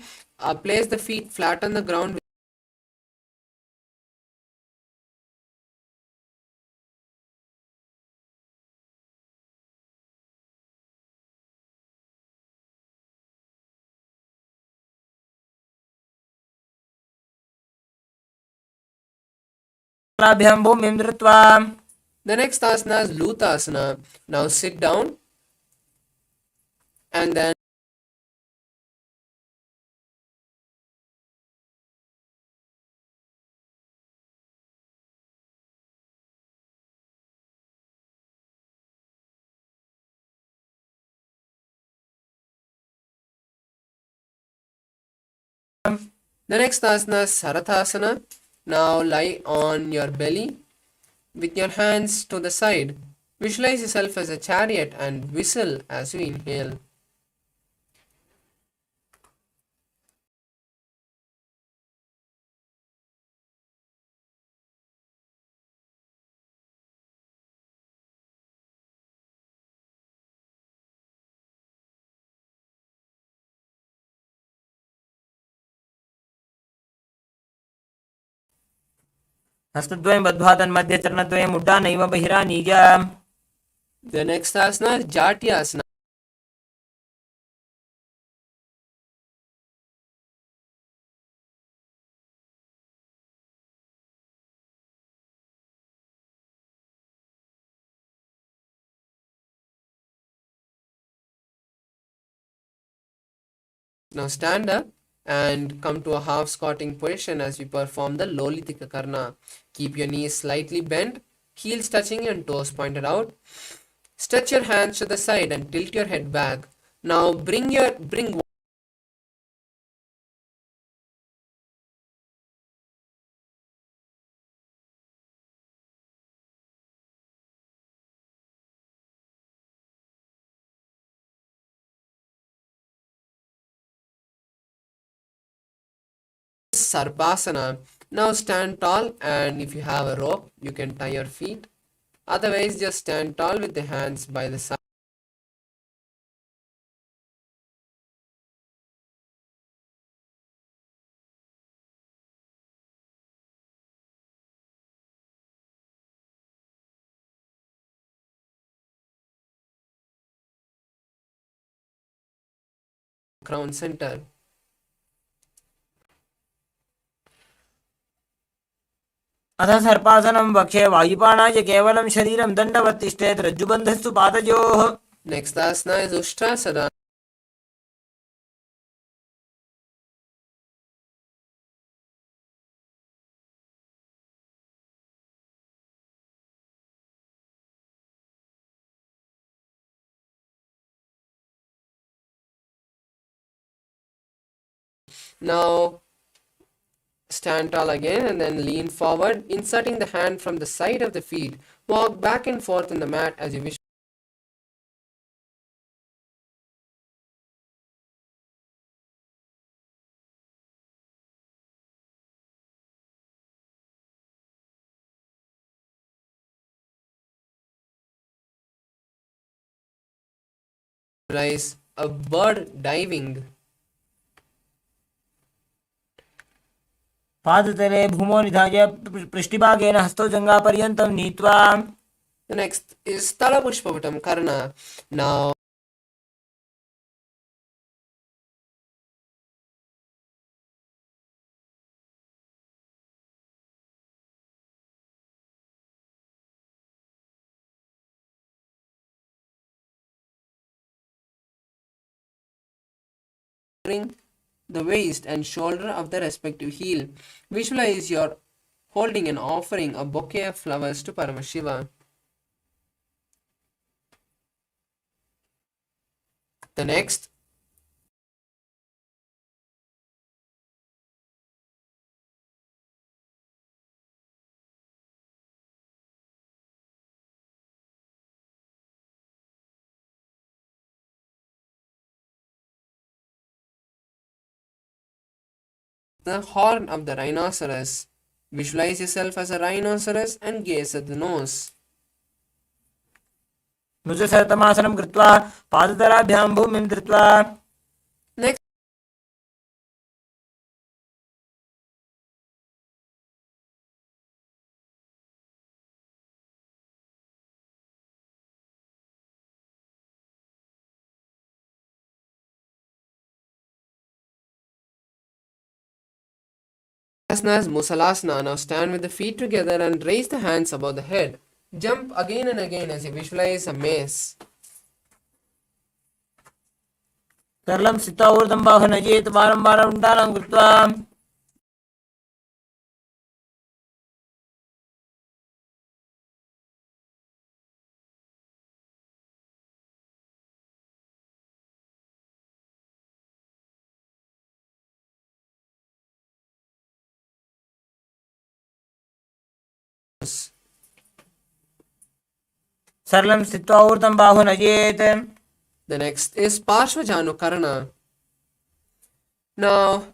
place the feet flat on the ground. लाभ्यां भूमिं धृत्वा. The next asana is Lutasana. Now sit down and then is Sarathasana. Now lie on your belly with your hands to the side. Visualize yourself as a chariot and whistle as you inhale. हस्तद्वयं बद्ध्वा तन्मध्ये चरणद्वयम् उड्डानैव बहिरानीय. The next asana is Jatyasana. Now stand up and come to a half squatting position as we perform the Lolitika Karna. Keep your knees slightly bent heels touching and toes pointed out. Stretch your hands to the side and tilt your head back. Now bring Sarpasana. Now stand tall, and if you have a rope, you can tie your feet. Otherwise, just stand tall with the hands by the side. Crown center. अथ सर्पासनं वक्षे वायुपाणाय केवलं शरीरं दण्डवत् तिष्ठेत् रज्जुबन्धस्तु पादयोः. Next asana is Ustrasana. Now stand tall again and then lean forward, inserting the hand from the side of the feet. Walk back and forth in the mat as you wish. Visualize a bird diving. पादतले भूमौ निधाय पृष्ठभागेन हस्तौ जङ्घापर्यन्तं नीत्वा. The next is Talapushpavatam Karna. Now bring the waist and shoulder of the respective heel. Visualize you're holding and offering a bouquet of flowers to Paramashiva. The next the horn of the rhinoceros. Visualize yourself as a rhinoceros and gaze at the nose. मृदुसरतमासनं कृत्वा पादतलाभ्यां भूमिं धृत्वा. Next, asanas Musalasana. Now stand with the feet together and raise the hands above the head. Jump again and again as you visualize a maze. सरलं स्थित्वा ऊर्ध्वं बाहुं नयेत् वारं वारं उण्डालं कृत्वा. सरलं स्थित्वा ऊर्ध्वं बाहुं नयेत्. The next is Parshvajanukarana. Now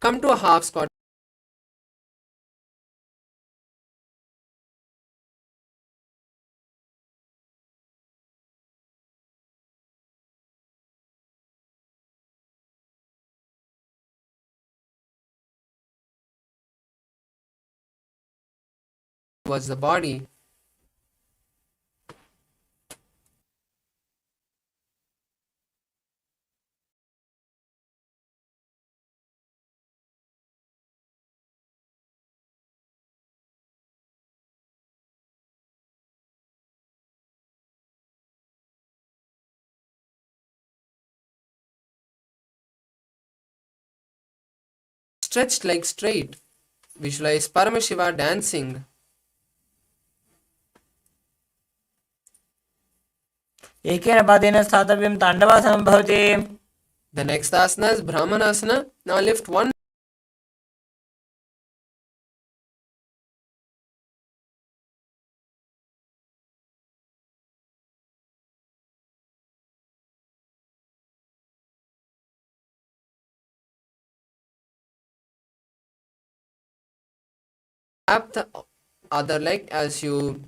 come to a half squat. Towards the body. Stretched legs straight. Visualize Paramashiva dancing. एकेन पादेन स्थातव्यं ताण्डवासनं भवति. The next asana is Brahmanasana. Now lift one tap the other leg as you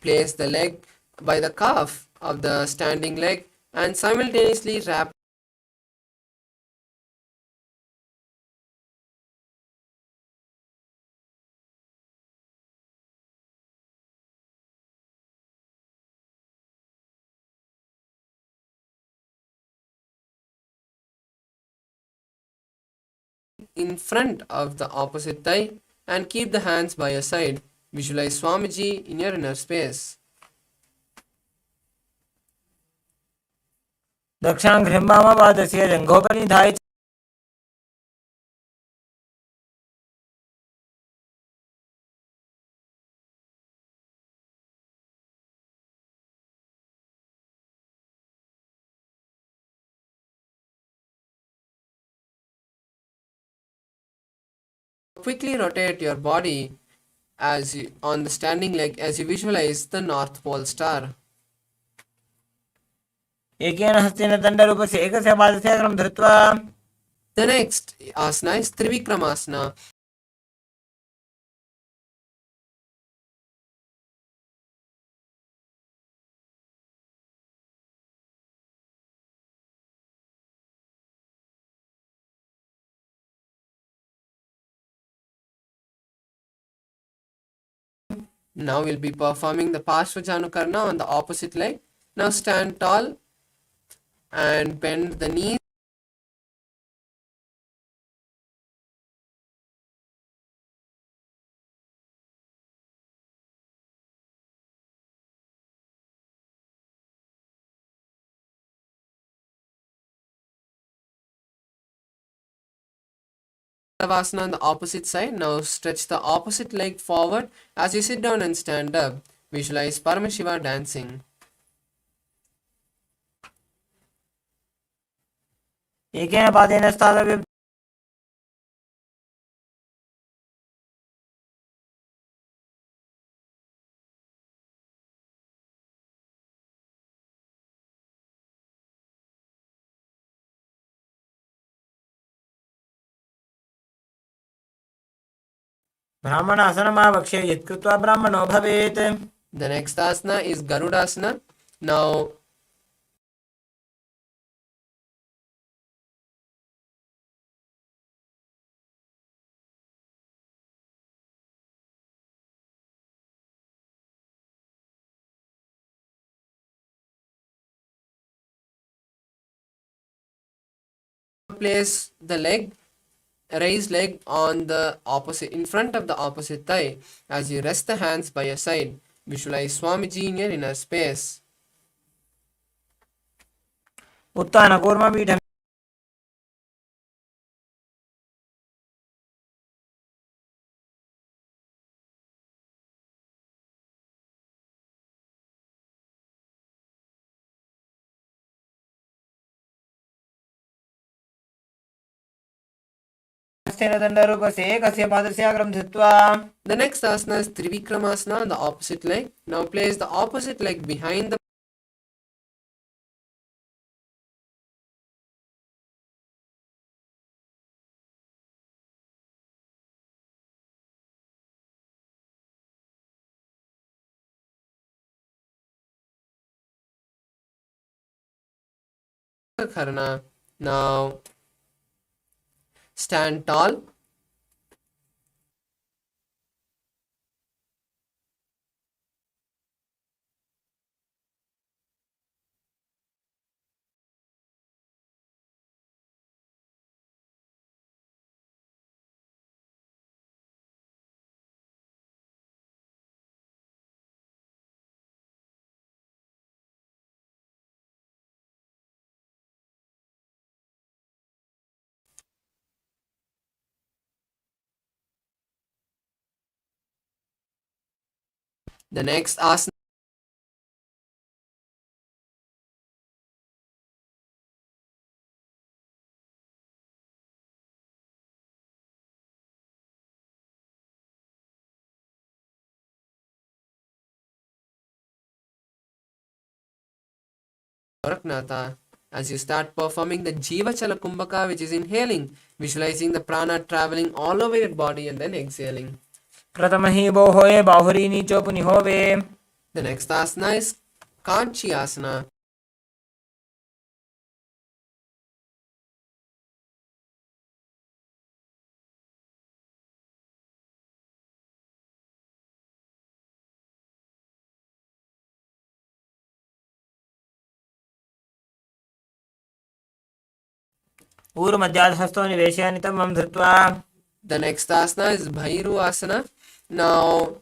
place the leg by the calf of the standing leg and simultaneously wrap in front of the opposite thigh and keep the hands by your side. Visualize Swamiji in your inner space. दक्षाङ्घ्रिं वामपादस्य जङ्घोपनिधाय च Quickly rotate your body on the standing leg as you visualize the North Pole star. एकेन हस्तेन दण्डरूपस्य एकस्य पादस्य अग्रं धृत्वा The next asana is Trivikramasana. Now we'll be performing the Parshvajanukarna on the opposite leg. Now stand tall and bend the knees. Savasana on the opposite side. Now stretch the opposite leg forward as you sit down and stand up. Visualize Paramashiva dancing. एकेन पादेन स्थातव्यं ब्राह्मणासनमावक्ष्य यत्कृत्वा ब्राह्मणो भवेत्. The next asana is Garudasana. Now place the raised leg on the opposite in front of the opposite thigh as you rest the hands by your side. Visualize Swamiji in your inner space. उत्थानकूर्मपीठं हस्तेन दण्डरूपस्य एकस्य पादस्य अग्रं धृत्वा The next asana is Trivikramasana on the opposite leg. Now place the opposite leg behind the Karna. Now stand tall. The next asana Goraknatha. As you start performing the Jiva Chala Kumbhaka, which is inhaling, visualizing the prana traveling all over your body and then exhaling. प्रथमहि बोहोये बाहुरी नीचो पुनिहोवे. The next asana is Kanchi Asana. ऊरुमध्याधहस्तो निवेशय नितमं धृत्वा. The next asana is Bhairu Asana. Now,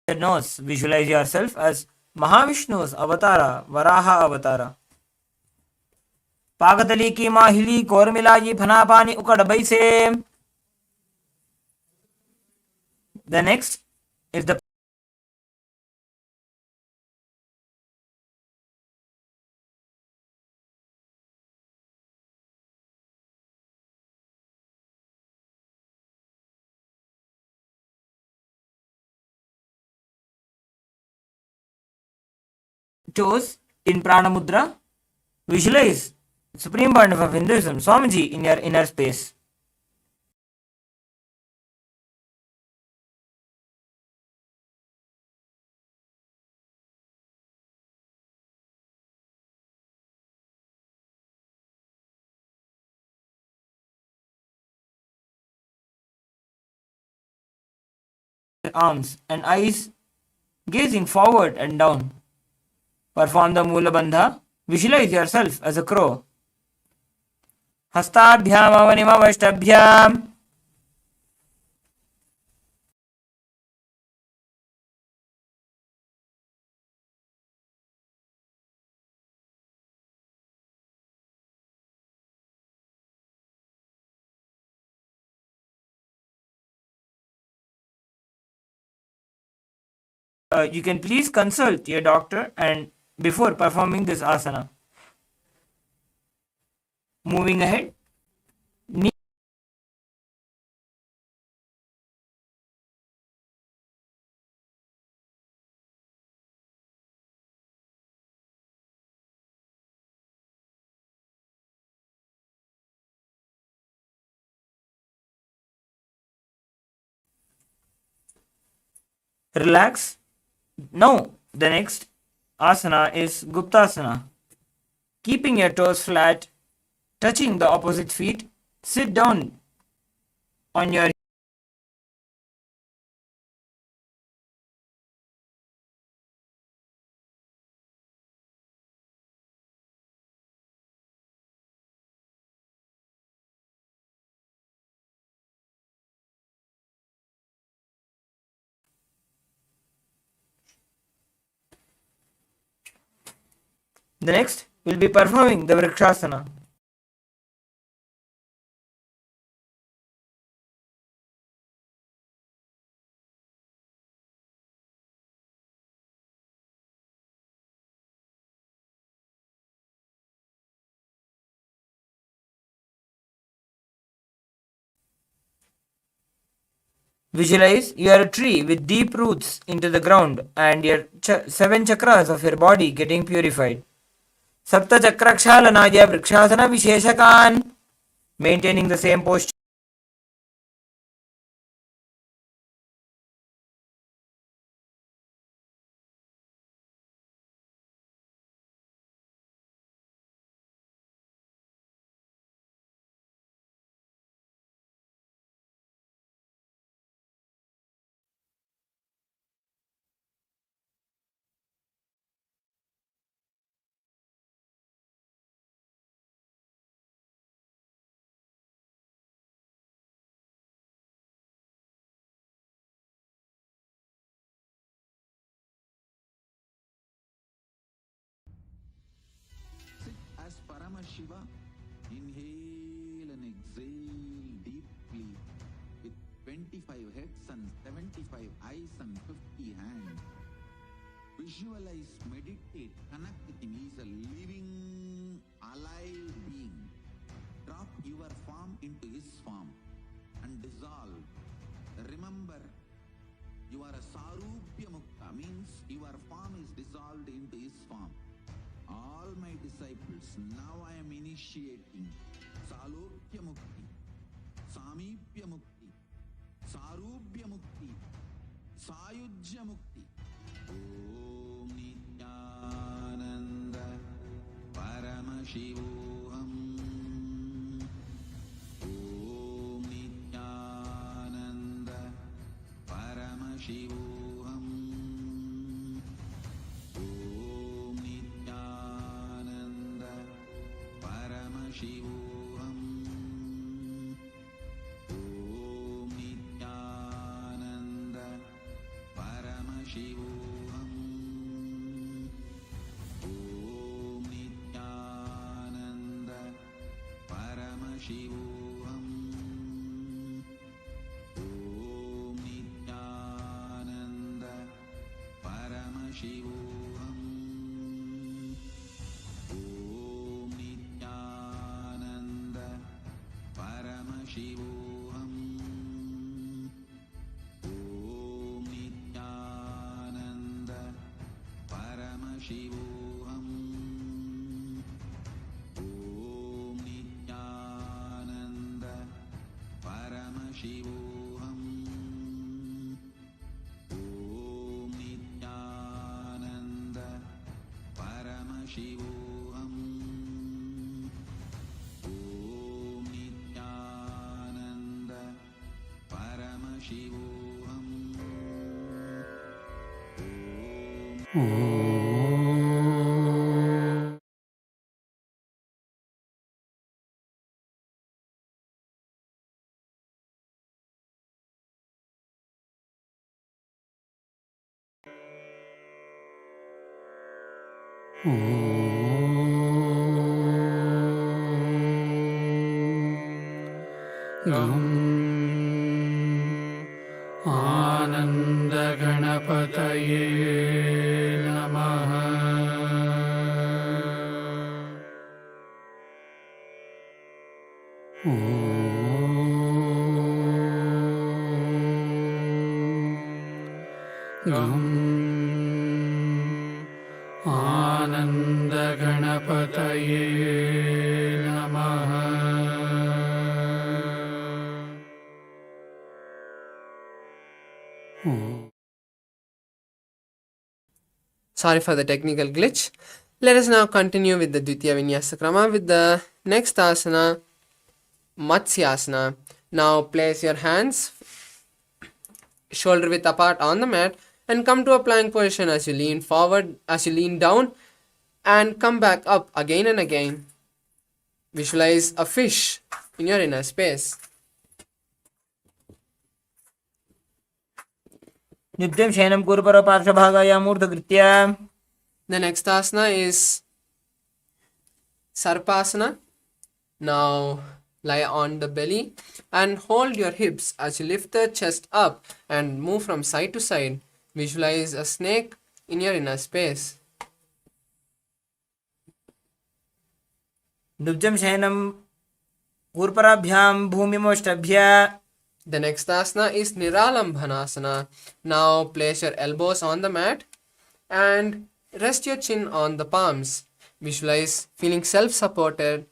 Nose, visualize yourself as Mahavishnu's avatara, Varaha avatara. पागतली की माहिली कोरमिलाई फनापानी ukadabai se. The next is the toes in prana mudra. Visualize Supreme Pontiff of Hinduism, Swamiji, in your inner space. Arms and eyes gazing forward and down. Perform the Mula Bandha. Visualize yourself as a crow. Hastabhyam avanimavashtabhyam. You can please consult your doctor and before performing this asana. Moving ahead. Relax. Now, the next asana is Guptasana. Keeping your toes flat, touching the opposite feet, sit down on your The next will be performing the Vrikshasana. Visualize you are a tree with deep roots into the ground and your 7 chakras of your body getting purified. Sapta chakrakshalanaya vrikshasana visheshakan. Maintaining the same posture. Sit as Paramashiva. Inhale and exhale deeply with 25 heads and 75 eyes and 50 hands. Visualize, meditate, connect with him. He is a living, alive being. Drop your form into his form and dissolve. Remember, you are a Sarupya Mukta, means your form is dissolved into his form. All my disciples, now I am initiating Salokya Mukti, Samipya Mukti, Sarupya Mukti, Sayujya Mukti. Om Nithyananda Paramashivoham. Om Nithyananda Paramashivoham. Om Nithyananda Paramashivoham. Om Nithyananda Paramashivoham. Om Nithyananda Paramashivoham. Om Nithyananda Paramashivoham. Om Nithyananda Paramashivoham. Om Nithyananda Paramashivoham. Om Nithyananda Paramashivoham. Om Nithyananda Paramashivoham. Om Nithyananda Paramashivoham. आनन्दगणपतये नमः। गम् आनन्दगणपतये नमः। Sorry for the technical glitch. Let us now continue with the Dvitiya Vinyasa Krama with the next asana, Matsyasana. Now place your hands shoulder width apart on the mat and come to a plank position as you lean forward, as you lean down and come back up again and again. Visualize a fish in your inner space. Nityam Shayanam Kurupara Parshvabhagaya Murtagritya. The next asana is Sarpasana. Now lie on the belly and hold your hips as you lift the chest up and move from side to side. Visualize a snake in your inner space. Nityam Shayanam Kurparabhyam Bhumimostabhya The next asana is Niralambhanasana. Now place your elbows on the mat and rest your chin on the palms. Visualize feeling self-supported.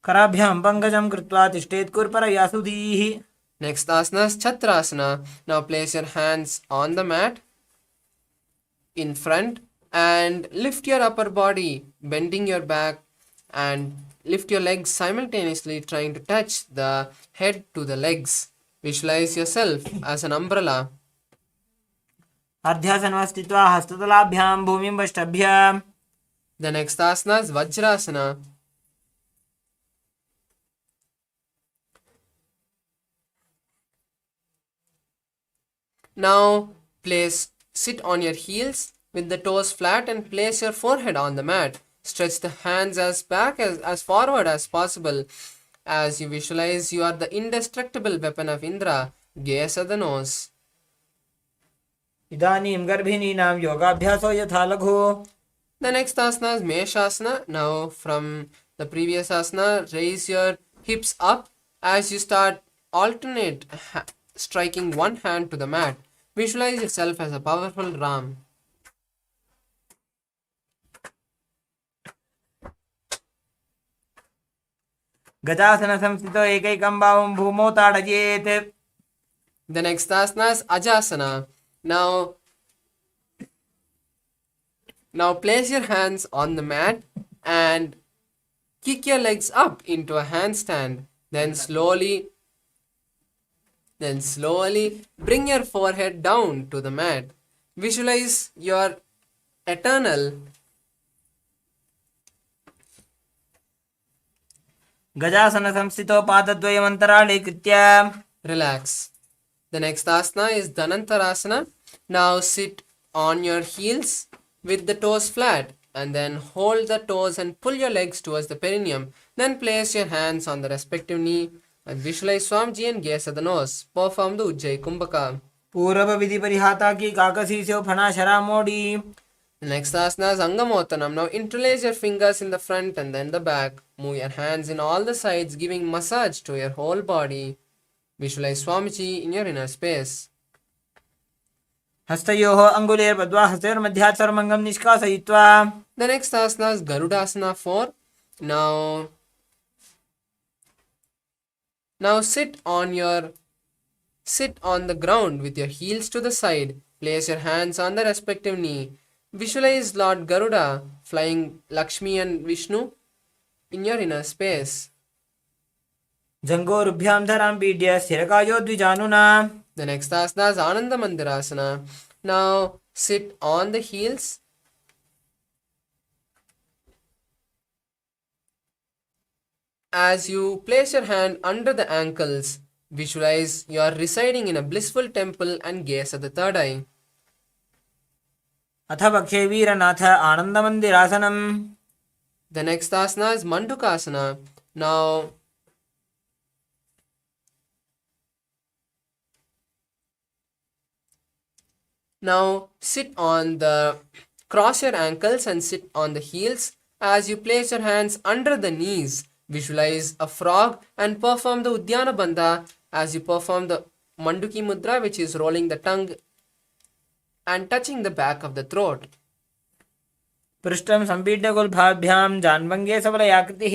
कराभ्यां पङ्कजं कृत्वा तिष्ठेत् कुर्परया सुधीः. Next asana is Chatrasana. Now place your hands on the mat in front and lift your upper body, bending your back and lift your legs simultaneously, trying to touch the head to the legs. Visualize yourself as an umbrella. अर्ध्यासनं स्थित्वा हस्ततलाभ्यां भूमिं वष्टभ्य. The next asana is Vajrasana. Now sit on your heels with the toes flat and place your forehead on the mat. Stretch the hands as forward as possible as you visualize you are the indestructible weapon of Indra. Gaze at the nose. इदानीं गर्भिणीनां योगाभ्यासो यथा लघु. The next asana is Meshasana. Now from the previous asana, raise your hips up as you start striking one hand to the mat. Visualize yourself as a powerful ram. गजासन संस्थितो एकैकं भावं भूमौ ताडयेत्. The next asana is Ajasana. Now place your hands on the mat and kick your legs up into a handstand. Then slowly bring your forehead down to the mat. Visualize your eternal गजासन संस्थितो पादद्वयमन्तराळे कृत्य. relax. The next asana is Dhanantarasana. Now sit on your heels with the toes flat and then hold the toes and pull your legs towards the perineum. Then place your hands on the respective knee and visualize Swamiji and gaze at the nose. Perform the Ujjayi Kumbhaka. पूर्व विधि परिहाता की काकसी से फना शरा मोड़ी. The next asana is Angamotanam. Now interlace your fingers in the front and then the back. Move your hands in all the sides, giving massage to your whole body. Visualize Swamiji in your inner space. हस्तयोः अङ्गुलेर्बद्ध्वा हस्तयोर्मध्यात् सर्वमङ्गं निष्कासयित्वा. The next asana is Garudasana 4. Now sit on the ground with your heels to the side. Place your hands on the respective knee. Visualize Lord Garuda flying Lakshmi and Vishnu in your inner space. जङ्घोरुभ्यां धरां पीड्य स्थिरकायो द्विजानुना. The next asana is Ananda Mandirasana. Now sit on the heels. As you place your hand under the ankles, visualize you are residing in a blissful temple and gaze at the third eye. अथ पक्षे वीरनाथ आनन्दमन्दिरासनम्. The next asana is Mandukasana. Now cross your ankles and sit on the heels. As you place your hands under the knees, visualize a frog and perform the Udyana Bandha as you perform the Manduki Mudra, which is rolling the tongue and touching the back of the throat. पृष्ठं सम्पीड्य गुल्फाभ्यां जान्वङ्गे सबलयाकृतिः.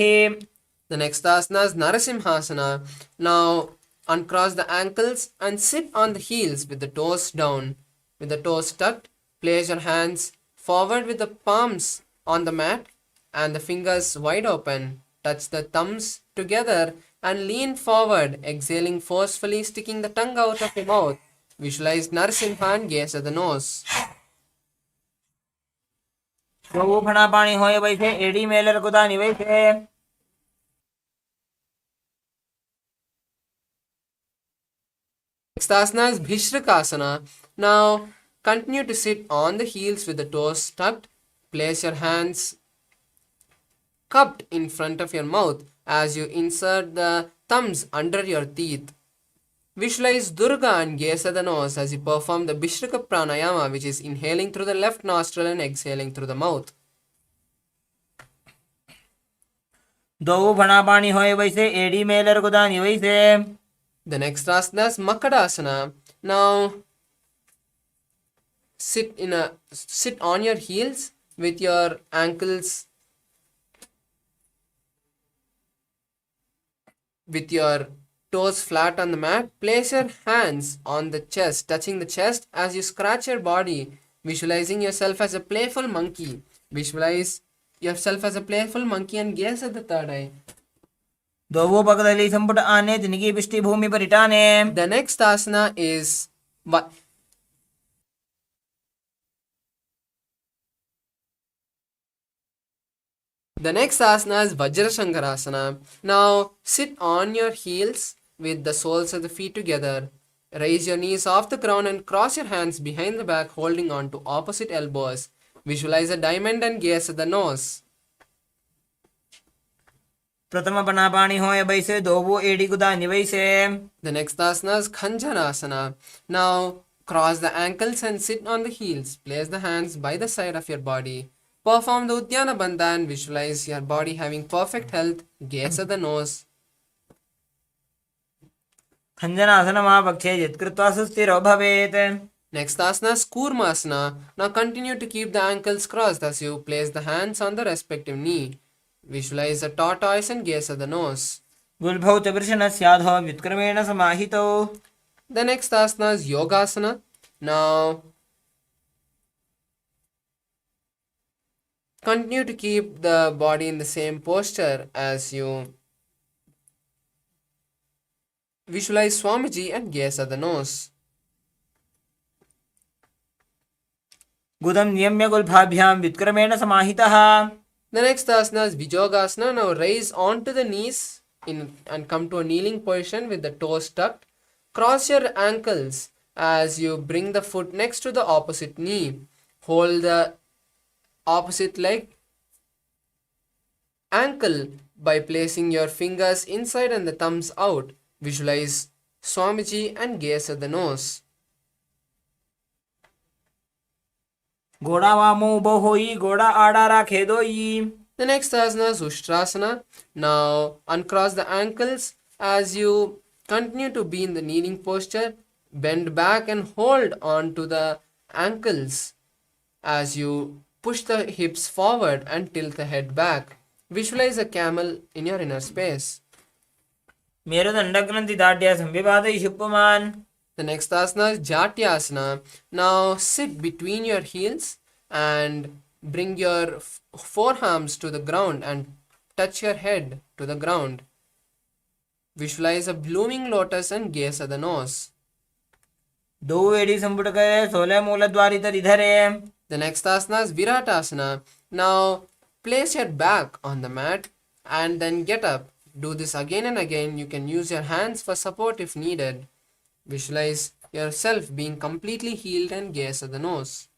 The next asana is Narasimhasana. Now uncross the ankles and sit on the heels with the toes down. With the toes tucked, place your hands forward with the palms on the mat and the fingers wide open. Touch the thumbs together and lean forward, exhaling forcefully, sticking the tongue out of your mouth. Visualize Narasimha and gaze at the nose. जो फणा पाणी होय वैसे एडी मेलर कुदा निवैसे. Next asana is Bhishrikasana. Now continue to sit on the heels with the toes tucked. Place your hands cupped in front of your mouth as you insert the thumbs under your teeth. Visualize Durga and gaze at the nose as you perform the Bhishrika pranayama, which is inhaling through the left nostril and exhaling through the mouth. दो फणा पानी होए वैसे एडी Mailer गुदानी वैसे. The next asana is Makadasana. Now sit on your heels with your ankles with your toes flat on the mat. Place your hands on the chest, touching the chest as you scratch your body, visualizing yourself as a playful monkey. Visualize yourself as a playful monkey and gaze at the third eye. दोवो पगदली संपुट आने तिनकी पिष्टि भूमि पर इटाने. The next asana is Vajrashankarasana. Now sit on your heels with the soles of the feet together. Raise your knees off the ground and cross your hands behind the back, holding on to opposite elbows. Visualize a diamond and gaze at the nose. प्रथम फणा पानी होए वैसे दोवो AD गुदानी वैसे. The next asana is Khanjanasana. Now cross the ankles and sit on the heels. Place the hands by the side of your body. Perform the Uddiyana Bandha and visualize your body having perfect health. Gaze at the nose. खञ्जनासन महापक्षे यत्कृत्वा सुस्थिरो भवेत्. Next asana is Kurmasana. Now continue to keep the ankles crossed as you place the hands on the respective knee. Visualize a tortoise and gaze at the nose. गुल्भौ च वृषणस्याधो व्युत्क्रमेण समाहितौ. The next asana is Yogasana. Now continue to keep the body in the same posture as you visualize Swamiji and gaze at the nose. गुदं नियम्य गुल्फाभ्यां व्युत्क्रमेण समाहितः. The next asana is Vijogasana. Now raise onto the knees and come to a kneeling position with the toes tucked. Cross your ankles as you bring the foot next to the opposite knee. Hold the opposite leg ankle by placing your fingers inside and the thumbs out. Visualize Swamiji and gaze at the nose. घोड़ा वामो उभो होई घोड़ा आड़ा राखे दोई. The next asana is Ushtrasana. Now uncross the ankles as you continue to be in the kneeling posture. Bend back and hold on to the ankles as you push the hips forward and tilt the head back. Visualize a camel in your inner space. मेरुदण्डग्रन्थि दाढ्या संविवादयिषु पुमान्. The next asana is Jatyasana. Now sit between your heels and bring your forearms to the ground and touch your head to the ground. Visualize a blooming lotus and gaze at the nose. दो AD संपुट करे 16 मूलद्वारी तरि धरे. The next asana is Viratasana. Now place your back on the mat and then get up. Do this again and again. You can use your hands for support if needed. Visualize yourself being completely healed and gaze at the nose.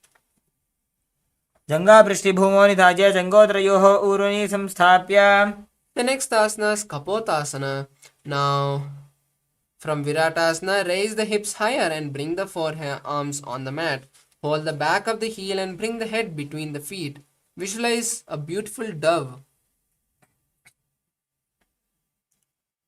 जंगा पृष्ठभूमो निधाज्य जंगोत्रयोः ऊरुनि संस्थाप्य. The next asana is Kapotasana. Now from Viratasana, raise the hips higher and bring the forearms on the mat. Hold the back of the heel and bring the head between the feet. Visualize a beautiful dove.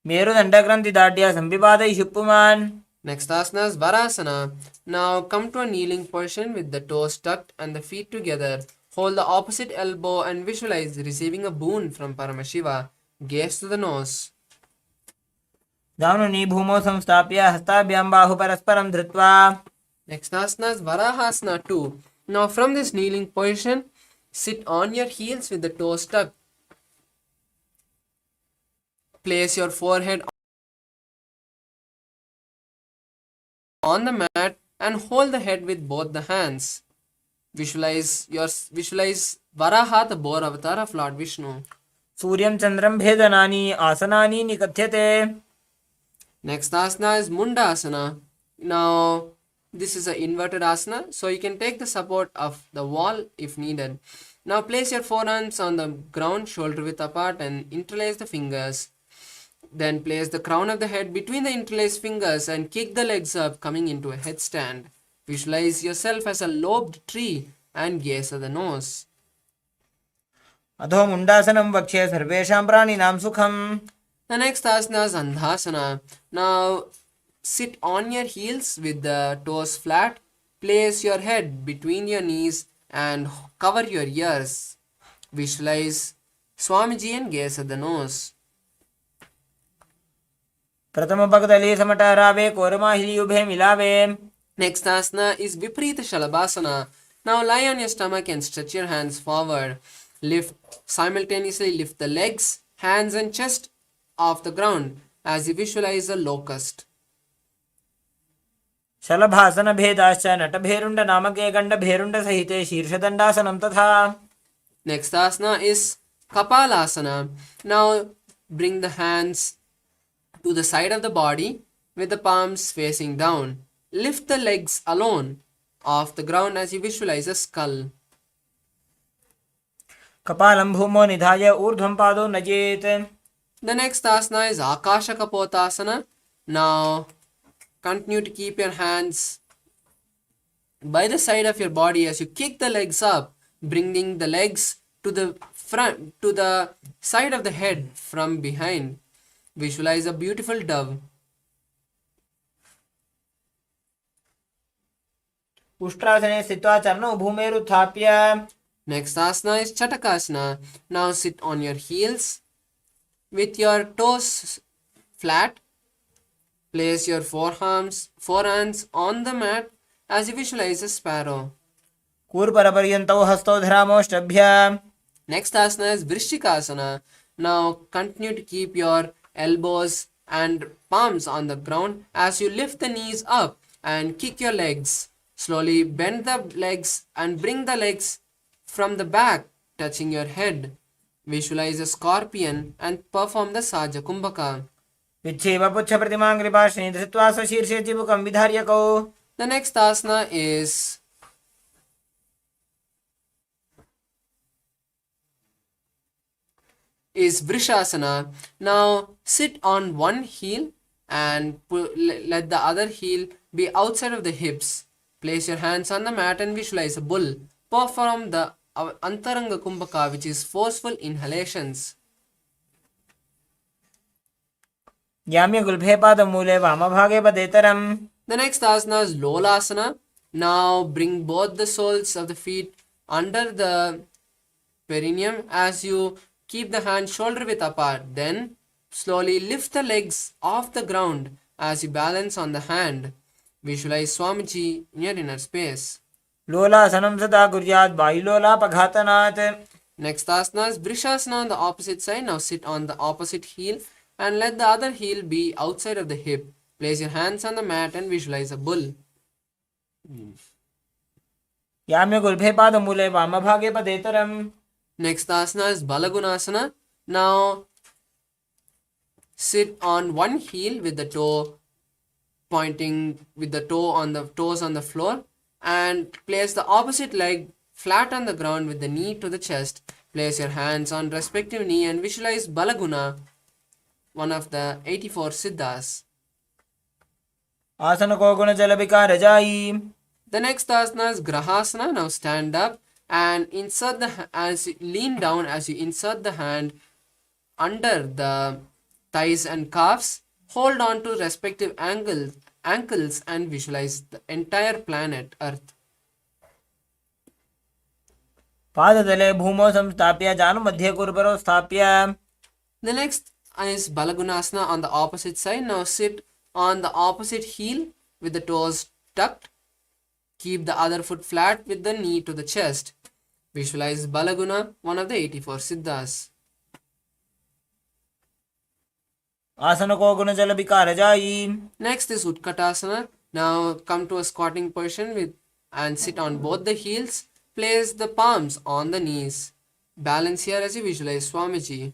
मेरुदण्डग्रन्थि दाढ्या संविवादयिषु पुमान्. Next asana is Varasana. Now come to a kneeling position with the toes tucked and the feet together. Hold the opposite elbow and visualize receiving a boon from Paramashiva. Gaze to the nose. दानुनि भूमौ संस्थाप्य हस्ताभ्यां बाहु परस्परं धृत्वा. Next asana is Varahasana 2. Now from this kneeling position, sit on your heels with the toes tucked. Place your forehead on the mat and hold the head with both the hands. Visualize Varaha, the boar avatar of Lord Vishnu. सूर्यं चन्द्रं भेदनानि आसनानि निकथ्यते. Next asana is Mundasana. Now this is an inverted asana, so you can take the support of the wall if needed. Now place your forearms on the ground, shoulder width apart, and interlace the fingers. Then place the crown of the head between the interlaced fingers and kick the legs up, coming into a headstand. Visualize yourself as a lobed tree and gaze at the nose. अधो मुंडासनं वक्ष्ये सर्वेषां प्राणिनां सुखम्. The next asana is Andhasana. Now sit on your heels with the toes flat. Place your head between your knees and cover your ears. Visualize Swamiji and gaze at the nose. प्रथम पगदली समटहरावे कोरमाहिली उभे मिलावे. Next asana is Viparita Shalabhasana. Now lie on your stomach and stretch your hands forward. Simultaneously lift the legs, hands and chest off the ground as you visualize a locust. शलभासन भेदाश्च नटभेरुण्ड नामके गण्डभेरुण्ड सहिते शीर्षदण्डासनं तथा. Next asana is Kapalasana. Now bring the hands to the side of the body with the palms facing down. Lift the legs alone off the ground as you visualize a skull. कपालं भूमो निधाय ऊर्ध्वं पादो नजेत्. The next asana is Akasha Bhairava. Now continue to keep your hands by the side of your body as you kick the legs up, bringing the legs to the front, to the side of the head from behind. Visualize a beautiful dove. उष्ट्रासने स्थित्वा चरणौ भूमेरुत्थाप्य. Next asana is Chatakasana. Now sit on your heels with your toes flat. Place your forehands on the mat as you visualize a sparrow. कूर्परपर्यन्तौ हस्तौ धरामोष्टभ्य. Next asana is Vrishikasana. Now continue to keep your elbows and palms on the ground as you lift the knees up and kick your legs. Slowly bend the legs and bring the legs from the back, touching your head. Visualize a scorpion and perform the Saja Kumbhaka. विच्छेव पुच्छप्रतिमां कृपाश्रीं धृत्वा स्वशीर्षे चिबुकं विधार्यकौ. The next asana is Vrishasana. Now sit on one heel and let the other heel be outside of the hips. Place your hands on the mat and visualize a bull. Perform the Antaranga Kumbhaka, which is forceful inhalations. याम्य गुल्भे पादमूले वामभागे पदेतरम्. The next asana is Lolasana. Now bring both the soles of the feet under the perineum as you keep the hands shoulder width apart. Then slowly lift the legs off the ground as you balance on the hand. Visualize Swamiji in your inner space. लोलासनं सदा कुर्यात् वायुलोलापघातनात्. Next asana is Vrishasana on the opposite side. Now sit on the opposite heel and let the other heel be outside of the hip. Place your hands on the mat and visualize a bull. याम्य गुल्भे पादमूले वामभागे पदेतरम्. Next asana is Balagunasana. Now sit on one heel with the toe pointing with the toes on the floor and place the opposite leg flat on the ground with the knee to the chest. Place your hands on respective knee and visualize Balaguna, one of the 84 Siddhas. आसन को गुण जल विकार जाई. The next asana is Grahasana. Now stand up and lean down as you insert the hand under the thighs and calves. Hold on to respective ankles and visualize the entire planet Earth. पादतले भूमौ संस्थाप्य जानुमध्ये कुर्परौ स्थाप्य. The next is Balagunasana on the opposite side. Now sit on the opposite heel with the toes tucked. Keep the other foot flat with the knee to the chest. Visualize Balaguna, one of the 84 Siddhas. आसन को गुण जल विकार जाई. Next is Utkatasana. Now come to a squatting position and sit on both the heels. Place the palms on the knees. Balance here as you visualize Swamiji.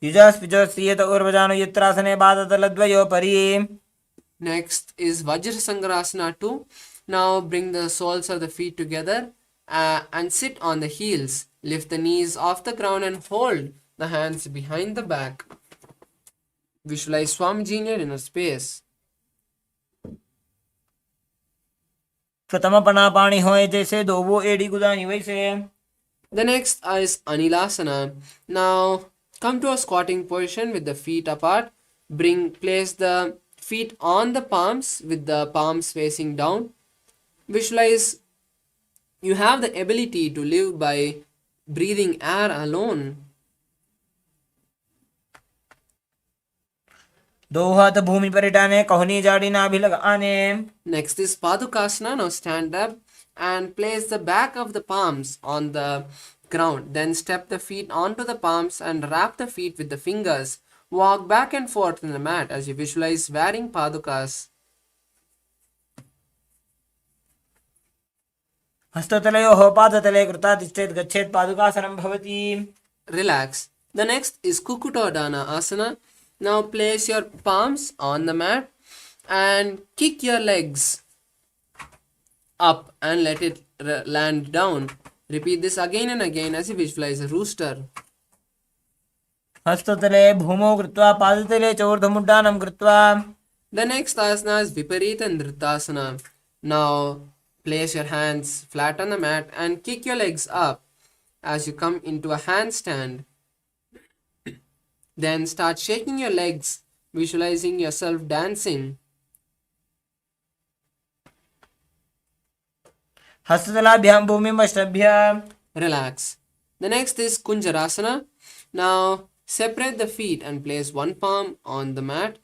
युजास्पिजोस्त्रियत ऊर्वजानु यत्रासने बादतलद्वयो परि. Next is Vajrasangarasana 2. Now bring the soles of the feet together and sit on the heels. Lift the knees off the ground and hold the hands behind the back. Visualize Swamiji in your inner space. प्रथम पना पाणी होए जैसे दो वो एड़ी गुदानी वैसे. The next is Anilasana. Now come to a squatting position with the feet apart. Place the feet on the palms with the palms facing down. Visualize you have the ability to live by breathing air alone. दो हाथ भूमि पर इटाने कहनी जाड़ी नाभि लगाने. Next is Padukasana. Now stand up and place the back of the palms on the ground. Then step the feet onto the palms and wrap the feet with the fingers. Walk back and forth in the mat as you visualize wearing padukas. हस्ततलयोः पादतले कृता तिष्ठेत् गच्छेत् पादुकासनं भवति. Relax. The next is Kukutodana Asana. Now place your palms on the mat and kick your legs up and let it land down. Repeat this again and again as you visualize a rooster. हस्ततले भूमौ कृत्वा पादतले च ऊर्ध्वमुड्डानं कृत्वा. The next asana is Viparita Nritasana. Now place your hands flat on the mat and kick your legs up as you come into a handstand. Then start shaking your legs, visualizing yourself dancing. हस्ततलाभ्यां भूमिमष्टभ्य. Relax. The next is Kunjarasana. Now separate the feet and place one palm on the mat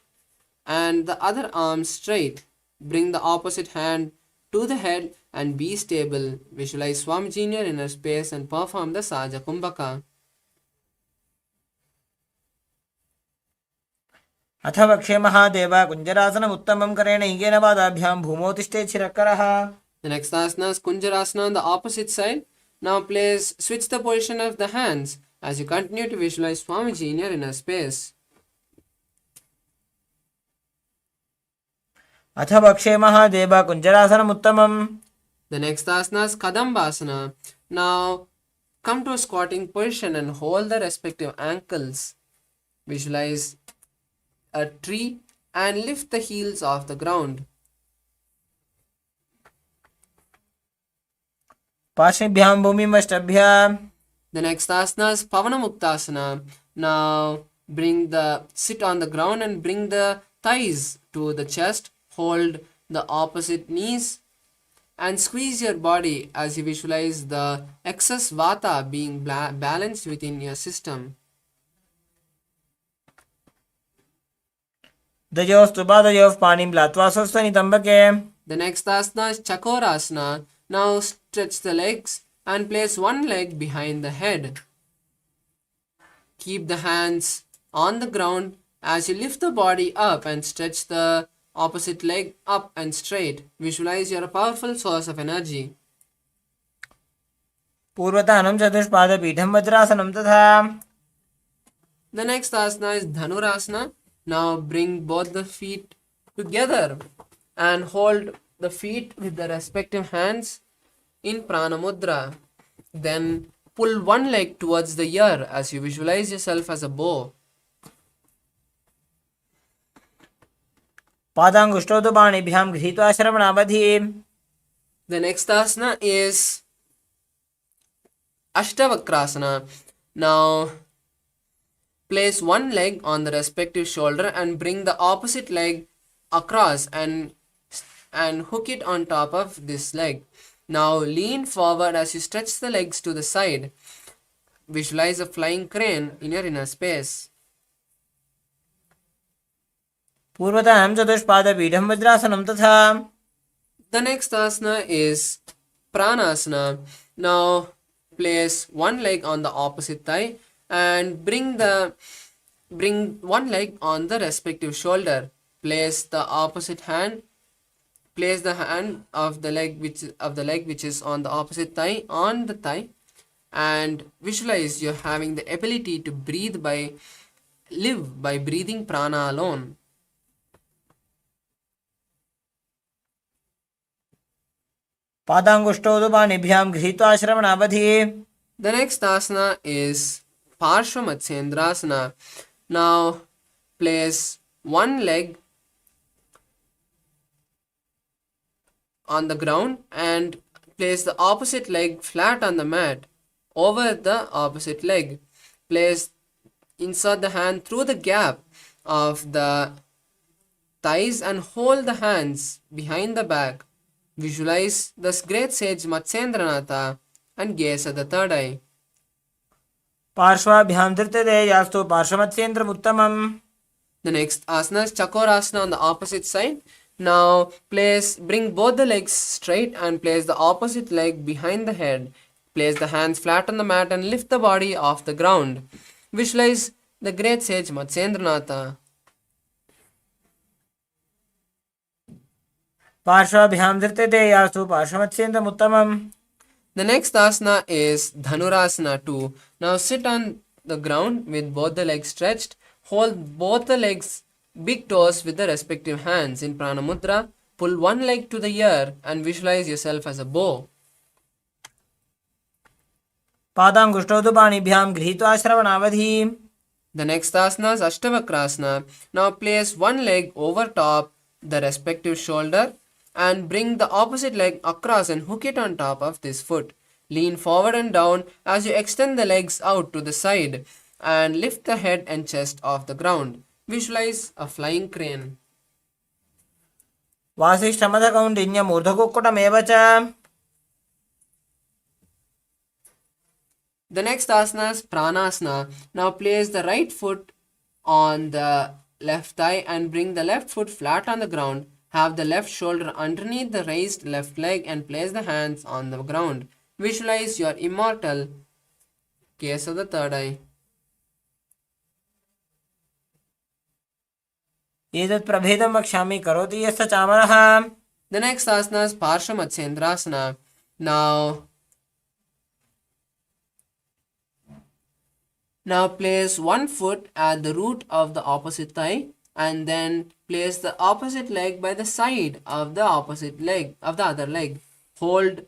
and the other arm straight. Bring the opposite hand to the head and be stable. Visualize Swamiji in your inner space and perform the Saja Kumbhaka. अथ वक्षे महादेव कुञ्जरासनम् उत्तमं करेण हिगेन पादाभ्यां भूमौ तिष्ठेत् शिरःकरः. The next asana is Kunjarasana on the opposite side. Now switch the position of the hands as you continue to visualize Swamiji in your inner space. अथ वक्षे महादेव कुञ्जरासनम् उत्तमम्. The next asana is Kadambasana. Now come to a squatting position and hold the respective ankles. Visualize a tree and lift the heels off the ground. पार्श्वेभ्यां भूमिमष्टभ्य. The next asana is Pavanamuktasana. Now sit on the ground and bring the thighs to the chest. Hold the opposite knees and squeeze your body as you visualize the excess vata being balanced within your system. दयोस्तु पादयोः पाणिं लात्वा स्वस्थनितम्बके. The next asana is Chakorasana. Now stretch the legs and place one leg behind the head. Keep the hands on the ground as you lift the body up and stretch the opposite leg up and straight. Visualize you're a powerful source of energy. पूर्वतानं चतुष्पादपीठं वज्रासनं तथा. The next asana is Dhanurasana. Now bring both the feet together and hold the feet with the respective hands in prana mudra. Then pull one leg towards the ear as you visualize yourself as a bow. पादाङ्गुष्ठौ तु पाणिभ्यां गृहीत्वा श्रवणावधि. The next asana is Ashtavakrasana. Now place one leg on the respective shoulder and bring the opposite leg across and hook it on top of this leg. Now lean forward as you stretch the legs to the side. Visualize a flying crane in your inner space. पूर्वतां चतुष्पादपीठं वज्रासनं तथा. The next asana is Pranasana. Now place one leg on the opposite thigh and bring one leg on the respective shoulder. Place the hand of the leg which is on the opposite thigh on the thigh and visualize you're having the ability to live by breathing prana alone. पादाङ्गुष्ठौ तु पाणिभ्यां गृहीत्वा श्रवणावधि. The next asana is Parshvamatsendrasana. Now place one leg on the ground and place the opposite leg flat on the mat. over the opposite leg. Insert the hand through the gap of the thighs and hold the hands behind the back. Visualize the great sage Matsyendranatha and gaze at the third eye. पार्श्वाभ्यां धृत्यते यास्तु पार्श्वमत्स्येन्द्रमुत्तमम्. The next asana is Chakorasana on the opposite side. Now bring both the legs straight and place the opposite leg behind the head. Place the hands flat on the mat and lift the body off the ground. Visualize the great sage Matsyendranatha. पार्श्वाभ्यां धृत्यते यास्तु पार्श्वमत्स्येन्द्रमुत्तमम्. The next asana is Dhanurasana 2. Now sit on the ground with both the legs stretched. Hold both the legs, big toes with the respective hands in pranamudra. Pull one leg to the ear and visualize yourself as a bow. पादाङ्गुष्ठौ तु पाणिभ्यां गृहीत्वा श्रवणावधि. The next asana is Ashtavakrasana. Now place one leg over top the respective shoulder and bring the opposite leg across and hook it on top of this foot. Lean forward and down as you extend the legs out to the side and lift the head and chest off the ground. Visualize a flying crane. वासिष्ठमथकौण्डिन्यमूर्धकुक्कुटमेव च. The next asana is Pranasana. Now place the right foot on the left thigh and bring the left foot flat on the ground. Have the left shoulder underneath the raised left leg and place the hands on the ground. Visualize your immortal. Gaze of the third eye. एतत् प्रभेदं वक्ष्यामि करोति यस्य चामरः. The next asana is Parshamatsendrasana. Now place one foot at the root of the opposite thigh and then place the opposite leg by the side of the opposite leg of the other leg. Hold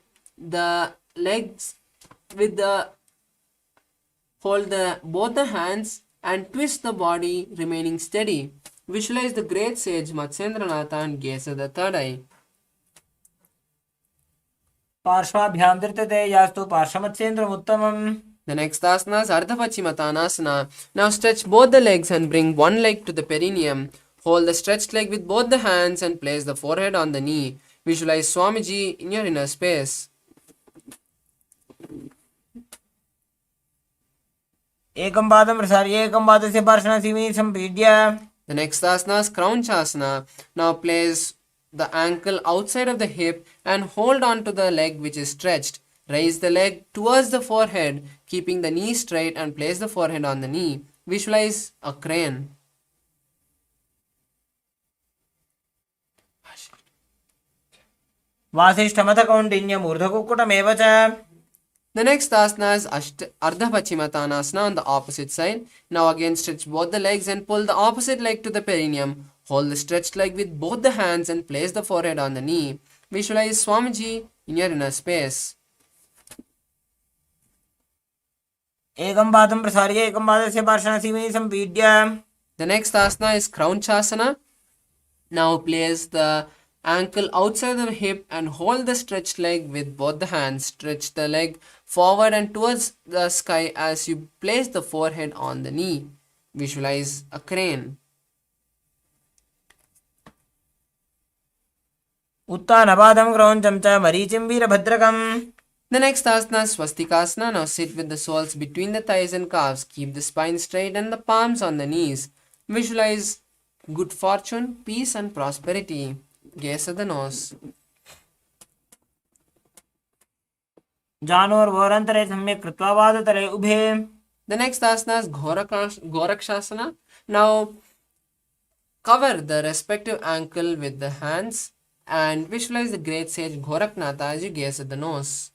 both the hands and twist the body remaining steady. Visualize the great sage Matsyendranatha and gaze at the third eye. पार्श्वाभ्यां धृत्यते यास्तु पार्श्वमत्स्येन्द्रमुत्तमम्. The next asana is Ardhapachimatanasana. Now stretch both the legs and bring one leg to the perineum. Hold the stretched leg with both the hands and place the forehead on the knee. Visualize Swamiji in your inner space. एकं पादं प्रसार्य एकं पादस्य पार्श्वनासीमि सम्पीड्य. The next asana is Kraunchasana. Now place the ankle outside of the hip and hold on to the leg which is stretched. Raise the leg towards the forehead, keeping the knee straight and place the forehead on the knee. Visualize a crane. वासिष्ठमथकौण्डिन्यमूर्धकुक्कुटमेव च. The next asana is Ardhapachimatanasana on the opposite side. Now again stretch both the legs and pull the opposite leg to the perineum. Hold the stretched leg with both the hands and place the forehead on the knee. Visualize Swamiji in your inner space. एकं पादं प्रसार्य एकं पादस्य पार्श्वनासीमि सम्पीड्य. The next asana is Kraunchasana. Now place the ankle outside the hip and hold the stretched leg with both the hands. Stretch the leg forward and towards the sky as you place the forehead on the knee. Visualize a crane. उत्तानपादं क्रौञ्चं च मरीचिं वीरभद्रकम्. The next asana is Swastikasana. Now sit with the soles between the thighs and calves. Keep the spine straight and the palms on the knees. Visualize good fortune, peace and prosperity. Gaze at the nose. जानोर्वोरन्तरे सम्यक् कृत्वा वादतले उभे. The next asana is Gorakshasana. Now cover the respective ankle with the hands and visualize the great sage Goraknatha as you gaze at the nose.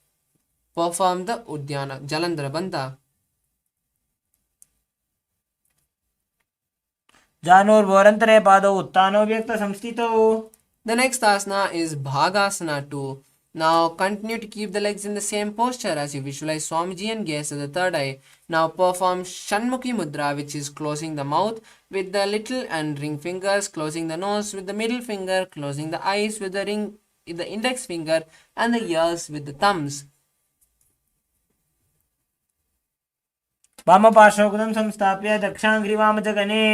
Perform the Udyana Jalandhara Bandha. जानोर्वोरन्तरे पादौ उत्तानो व्यक्तसंस्थितौ. The next asana is Bhagasana 2. Now continue to keep the legs in the same posture as you visualize Swamiji and gaze at the third eye. Now perform Shanmukhi Mudra, which is closing the mouth with the little and ring fingers, closing the nose with the middle finger, closing the eyes with the index finger and the ears with the thumbs. वामपार्श्वकृतं संस्थाप्य दक्षाङ्घ्रिवामजगने.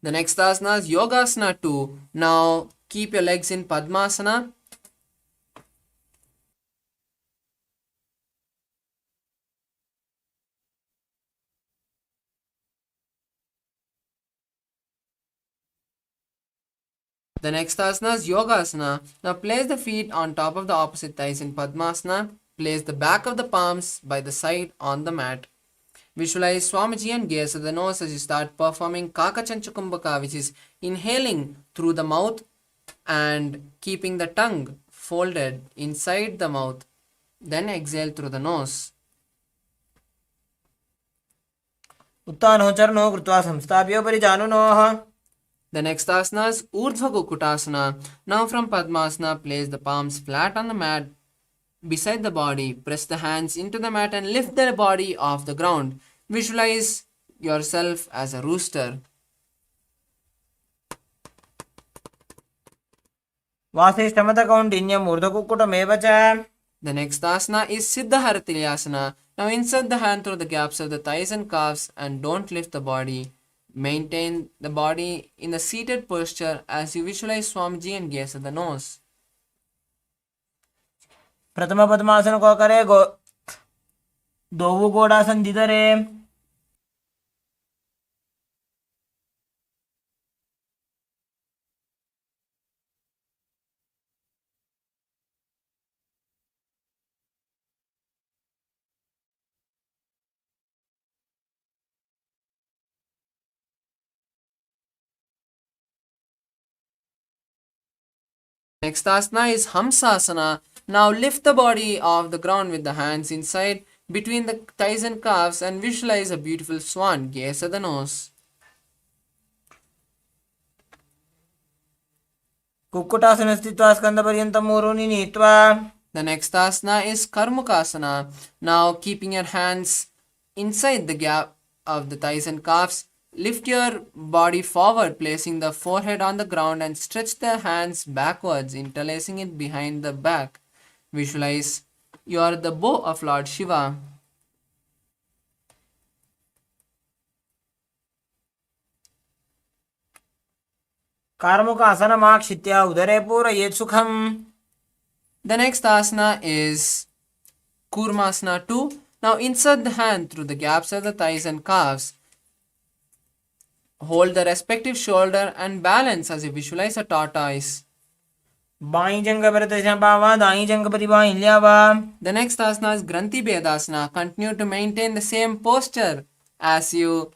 The next asana is Yogasana 2. Now keep your legs in Padmasana. The next asana is Yogasana. Now place the feet on top of the opposite thighs in Padmasana. Place the back of the palms by the side on the mat. Visualize Swamiji and gaze at the nose as you start performing Kakachanchukumbhaka, which is inhaling through the mouth and keeping the tongue folded inside the mouth. Then exhale through the nose. उत्तानो चरणो कृत्वा संस्थाप्योपरि जानुनोः. The next asana is Urdhva Kukutasana. Now from Padmasana, place the palms flat on the mat beside the body. Press the hands into the mat and lift the body off the ground. Visualize yourself as a rooster. वासिष्ठमतकौण्डिन्यम् ऊर्ध्वकुक्कुटमेव च. The next asana is Siddhaharatilyasana. Now insert the hand through the gaps of the thighs and calves and don't lift the body. Maintain the body in the seated posture as you visualize Swamiji and gaze at the nose. प्रथम पद्मासन को करे दोवु गोडासन दिदरे. Next asana is Hamsasana. Now lift the body off the ground with the hands inside between the thighs and calves and visualize a beautiful swan. Gaze at the nose. Kukkutasana स्थित्वा स्कन्धपर्यन्तं ऊरूनि नीत्वा. The next asana is Karmukasana. Now keeping your hands inside the gap of the thighs and calves, lift your body forward, placing the forehead on the ground and stretch the hands backwards, interlacing it behind the back. Visualize you are the bow of Lord Shiva. कार्मुकासनमाक्षित्य उदरे पूरयेत् सुखम्. The next asana is Kurmasana 2. Now insert the hand through the gaps of the thighs and calves. Hold the respective shoulder and balance as you visualize a tortoise. By जंग परितशपावा दाई जंग परिबाई ल्यावा. The next asana is Granthi Bedasana. Continue to maintain the same posture as you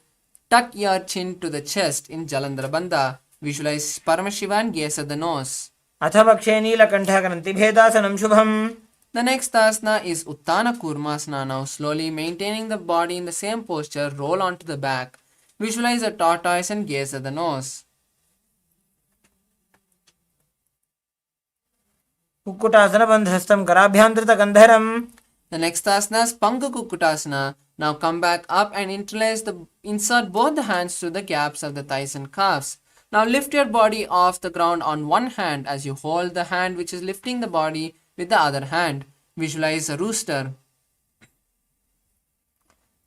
tuck your chin to the chest in Jalandhara Bandha. Visualize Paramashivam and gaze at the nose. अथ पक्षे नीलकण्ठः ग्रन्थिभेदासनं शुभम्. The next asana is Uttana Kurmasana. Now slowly maintaining the body in the same posture, roll onto the back. Visualize a tortoise and gaze at the nose. कुक्कुटासनबन्धस्थं कराभ्यान्तृतकन्धरम्. The next asana is Panga Kukkutasana. Now come back up and insert both the hands through the gaps of the thighs and calves. Now lift your body off the ground on one hand as you hold the hand which is lifting the body with the other hand. Visualize a rooster.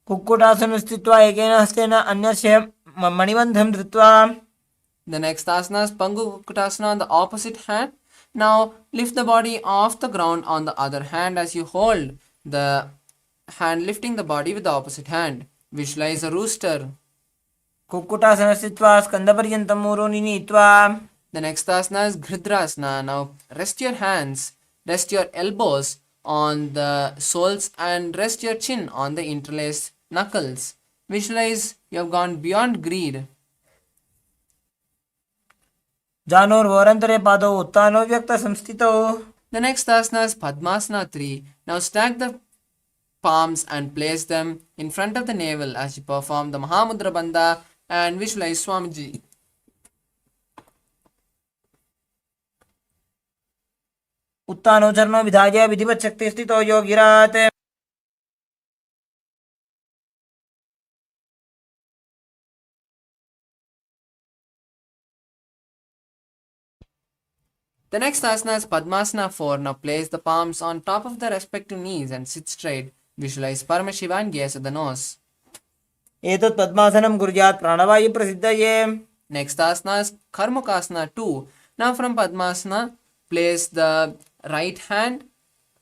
कुक्कुटासनं स्थित्वा एकेन हस्तेन अन्यस्य मणिबन्धं धृत्वा. The next asana is Pangu Kukkutasana on the opposite hand. Now lift the body off the ground on the other hand as you hold the hand lifting the body with the opposite hand. Visualize a rooster. कुक्कुटासनं स्थित्वा स्कन्धपर्यन्तं ऊरूनि नीत्वा. The next asana is Gridhrasana. Now rest your elbows on the soles and rest your chin on the interlaced knuckles. Visualize you have gone beyond greed. जानोर्वोरन्तरे पादौ उत्तानो व्यक्तसंस्थितौ. The next asana is Padmasana 3. Now stack the palms and place them in front of the navel as you perform the Mahamudra Bandha and visualize Swamiji. उत्तानो चरणो विधाय विधिवत् शक्ति स्थितो योगिरात्. The next asana is Padmasana 4. Now place the palms on top of the respective knees and sit straight. Visualize Paramashivam and gaze at the nose. एतत् पद्मासनं कुर्यात् प्राणवायुप्रसिद्धये. Next asana is Karmakasana 2. Now from Padmasana, place the right hand,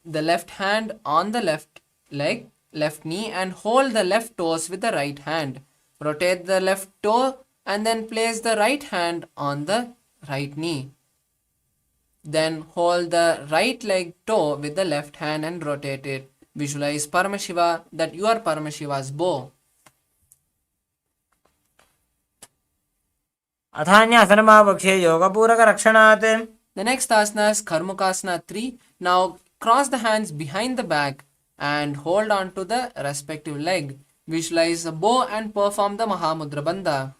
the left hand on the left leg, left knee, and hold the left toes with the right hand. Rotate the left toe and then place the right hand on the right knee. Then hold the right leg toe with the left hand and rotate it. Visualize Paramashiva, that you are Paramashiva's bow. अथान्यासनमावक्षे योगपूरकरक्षणात्. The next asana is Karmakasana 3. Now cross the hands behind the back and hold on to the respective leg. Visualize a bow and perform the Mahamudra Bandha.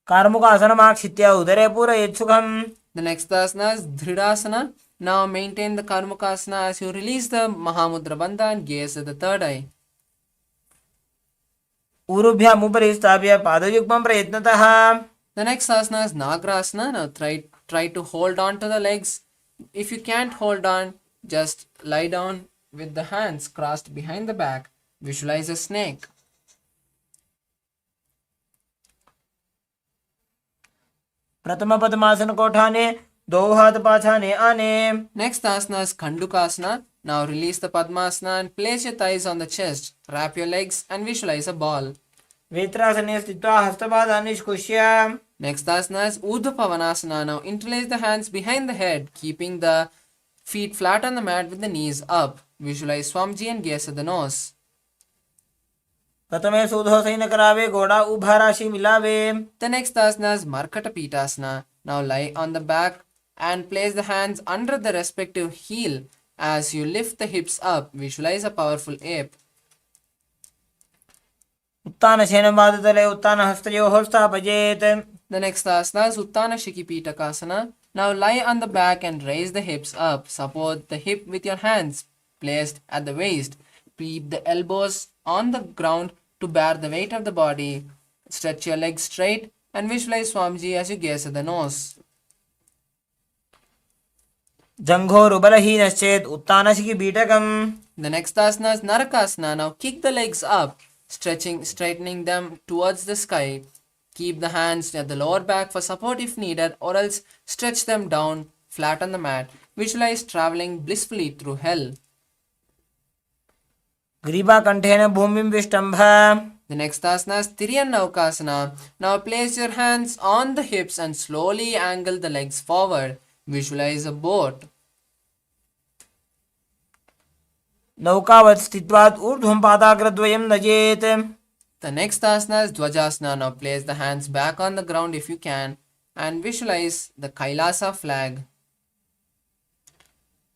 कार्मुकासनमाक्षित्य उदरे पूरयेत् सुखम्. The next asana is Dhridasana. Now maintain the Karmakasana as you release the Mahamudra Bandha and gaze at the third eye. ऊरुभ्याम् उपरि स्थाप्य पादयुग्मं प्रयत्नतः. The next asana is Nagrasana. Now try to hold on to the legs. If you can't hold on, just lie down with the hands crossed behind the back. Visualize a snake. प्रथम पद्मासन कोठाने दो हाथ पाछाने आने. Next asana is Khandukasana. Now release the Padmasana and place your thighs on the chest. Wrap your legs and visualize a ball. वेत्रासने स्थित्वा हस्तपादान् निष्कुष्य. Next asana is Urdhva Pavanasana. Now interlace the hands behind the head, keeping the feet flat on the mat with the knees up. Visualize Swamiji and gaze at the nose. प्रथमे सूधोसैन करावे घोड़ा उभा राशि मिलावे. The next asana is Markata Pitasana. Now lie on the back and place the hands under the respective heel as you lift the hips up. Visualize a powerful ape. उत्तानशयनपादतले उत्तानहस्तयोः स्थापयेत्. The next asana is Uttana Shikipitakasana. Now lie on the back and raise the hips up. Support the hip with your hands placed at the waist. Keep the elbows on the ground to bear the weight of the body. Stretch your legs straight and visualize Swamiji as you gaze at the nose. जङ्घोरुबलहीनश्चेत् उत्तानशिखिपीठकम्. The next asana is Narakasana. Now kick the legs up, straightening them towards the sky. Keep the hands at the lower back for support if needed, or else stretch them down flat on the mat. Visualize traveling blissfully through hell. ग्रीवाकण्ठेन भूमिं विष्टम्भ. The next asana is Tiryanavakasana. Now place your hands on the hips and slowly angle the legs forward. Visualize a boat. नौकावत् स्थित्वात् ऊर्ध्वं पादाग्रद्वयं नजेत्. The next asana is Dvajasana. Now place the hands back on the ground if you can and visualize the Kailasa flag.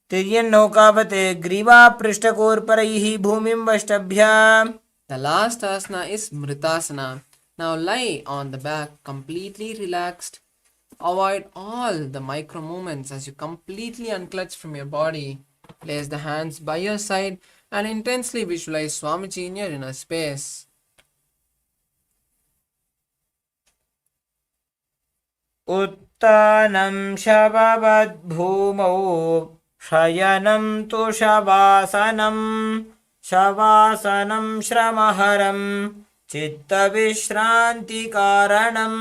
तिर्यन्नौकावत् ग्रीवापृष्ठकोर्परैः भूमिं वष्टभ्य. The last asana is Mritasana. Now lie on the back completely relaxed. Avoid all the micro movements as you completely unclutch from your body. Place the hands by your side and intensely visualize Swamiji in your inner space. उत्तानं शववद्भूमौ शयनं तु शवासनं. शवासनं श्रमहरं चित्तविश्रान्तिकारणम्.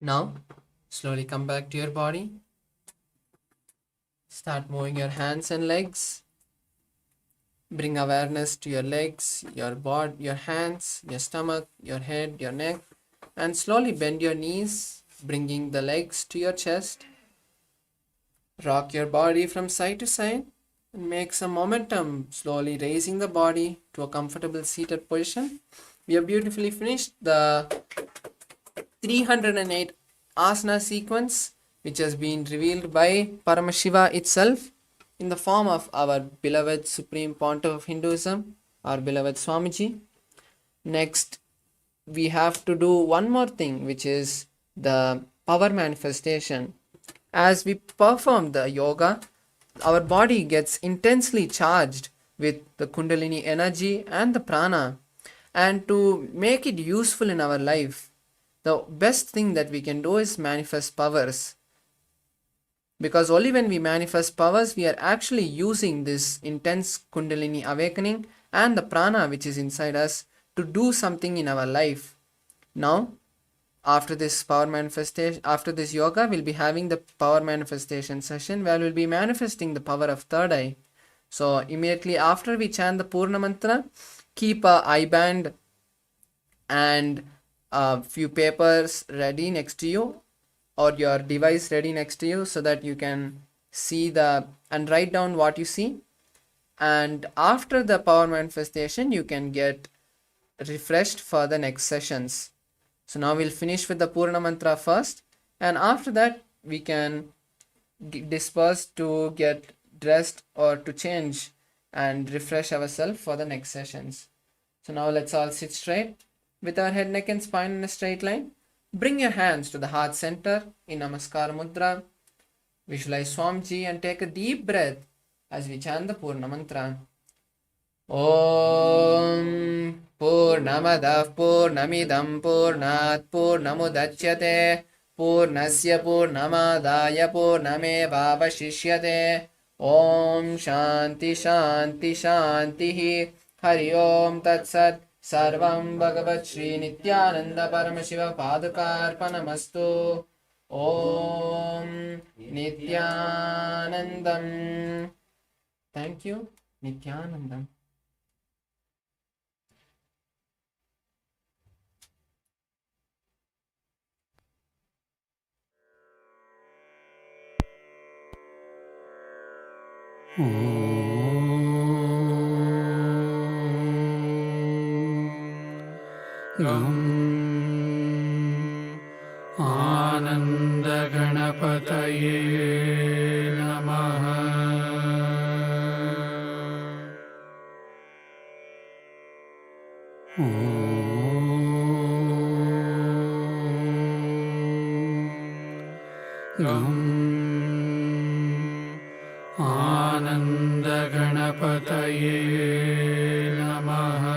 Now, slowly come back to your body. Start moving your hands and legs. Bring awareness to your legs, your body, your hands, your stomach, your head, your neck, and slowly bend your knees, bringing the legs to your chest. Rock your body from side to side and make some momentum, slowly raising the body to a comfortable seated position. We have beautifully finished the 308 asana sequence, which has been revealed by Paramashiva itself in the form of our beloved Supreme Pontiff of Hinduism, our beloved Swamiji. Next, we have to do one more thing, which is the power manifestation. As we perform the yoga, our body gets intensely charged with the Kundalini energy and the prana. And to make it useful in our life, the best thing that we can do is manifest powers. Because only when we manifest powers, we are actually using this intense Kundalini awakening and the prana which is inside us to do something in our life. Now, after this power manifestation, after this yoga, we'll be having the power manifestation session where we'll be manifesting the power of third eye. So immediately after we chant the Purna Mantra, keep a eye band and a few papers ready next to you, or your device ready next to you, so that you can see and write down what you see. And after the power manifestation, you can get refreshed for the next sessions. So now we'll finish with the Purna Mantra first, and after that we can disperse to get dressed or to change and refresh ourselves for the next sessions. So now let's all sit straight with our head, neck and spine in a straight line. Bring your hands to the heart center in Namaskar Mudra. Visualize Swamiji and take a deep breath as we chant the Purna Mantra. Om Purnamadav Purnamidam Purnat Purnamudachyate Purnasya Purnamadaya Purnamevavashishyate. Om Shanti Shanti Shanti Hari Om Tat Sat. Sarvam Bhagavat Shri Nithyananda Paramashiva Padukarpanamastu. Om Nithyanandam. Thank you, Nithyanandam. Gam Ananda Ganapataye Namaha. Gam Ananda Ganapataye Namaha.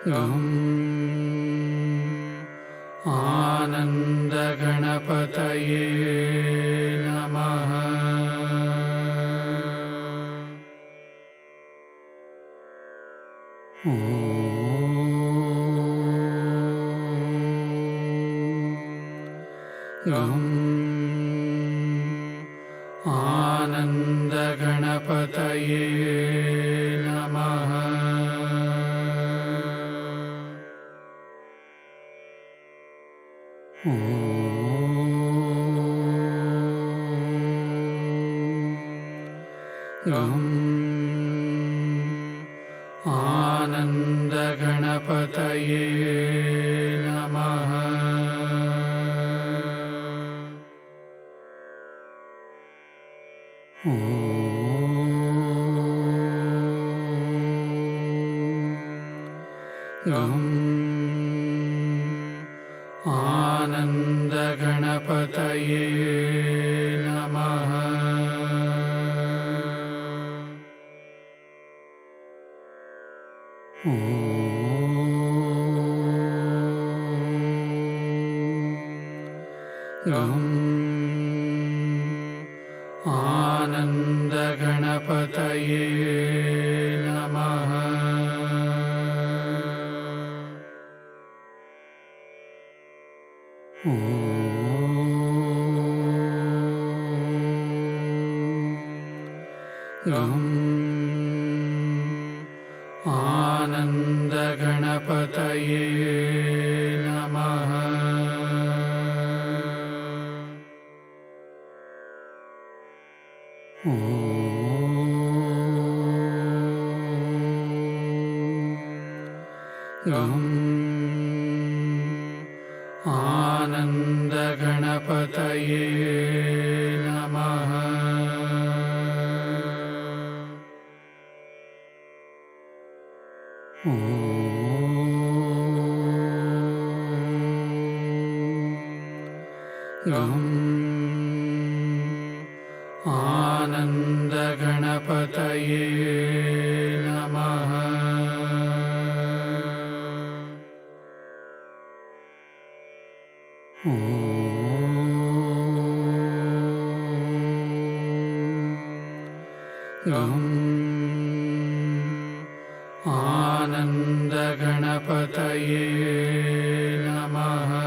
Gam Ananda Ganapataye Namaha. Gam Ananda Ganapataye Namaha. Gam Ananda Ganapataye Namaha. Gam Ananda Ganapataye Namaha. Gam आनन्दगणपतये नमः। गं आनन्दगणपतये नमः। गं आनन्दगणपतये नमः। गं आनन्दगणपतये नमः। गं आनन्दगणपतये नमः। गं आनन्दगणपतये नमः।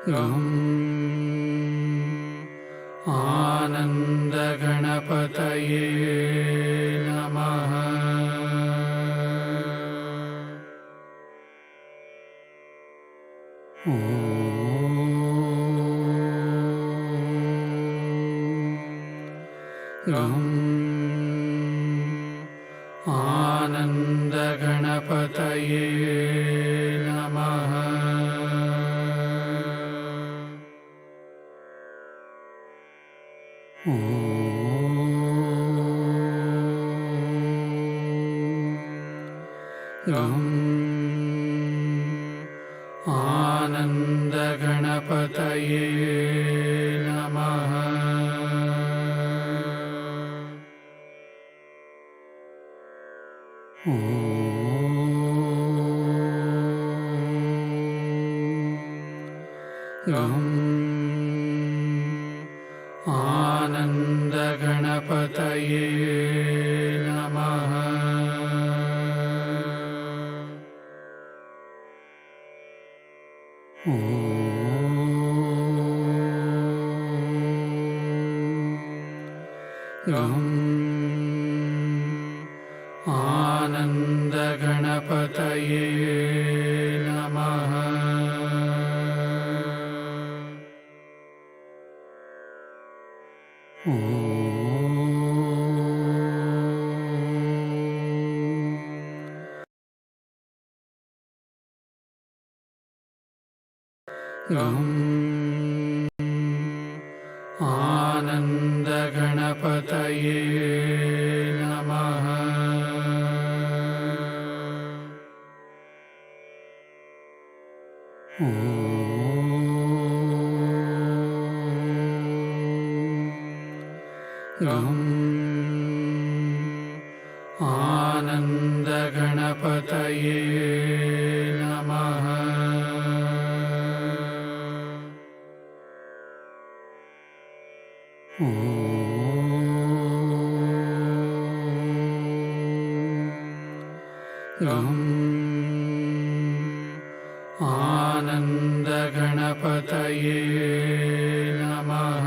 गं आनन्दगणपतये नमः। गं आनन्दगणपतये नमः। गं आनन्दगणपतये नमः। गं आनन्दगणपतये नमः। गं आनन्दगणपतये नमः। गं आनन्दगणपतये नमः। गं आनन्दगणपतये नमः। गं आनन्दगणपतये नमः.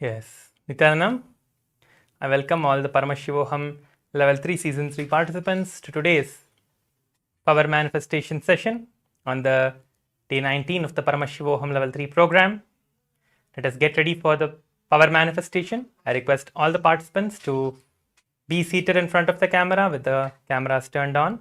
Yes, Nithyananda, I welcome all the Paramashivoham Level 3 Season 3 participants to today's Power Manifestation session on the day 19 of the Paramashivoham Level 3 program. Let us get ready for the Power Manifestation. I request all the participants to be seated in front of the camera with the cameras turned on.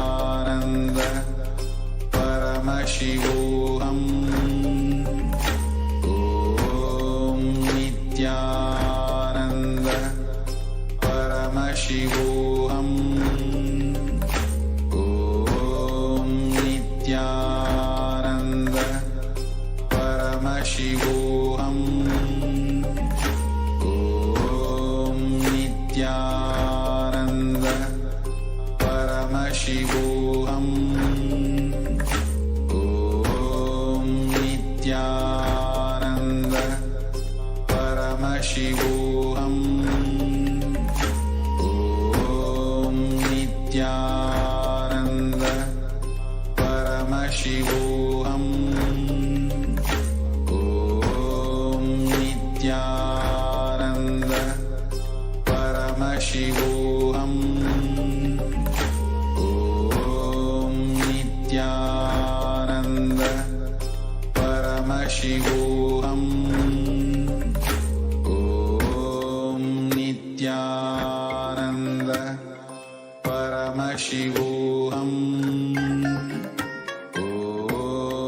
Paramashivoham. Om Nithyananda Paramashivoham. Om Nithyananda Paramashivoham. Om Nithyananda Paramashivoham. Om Nithyananda Paramashivoham. Om Nithyananda Paramashivoham. Om Nithyananda Paramashivoham. Om Nithyananda Paramashivoham.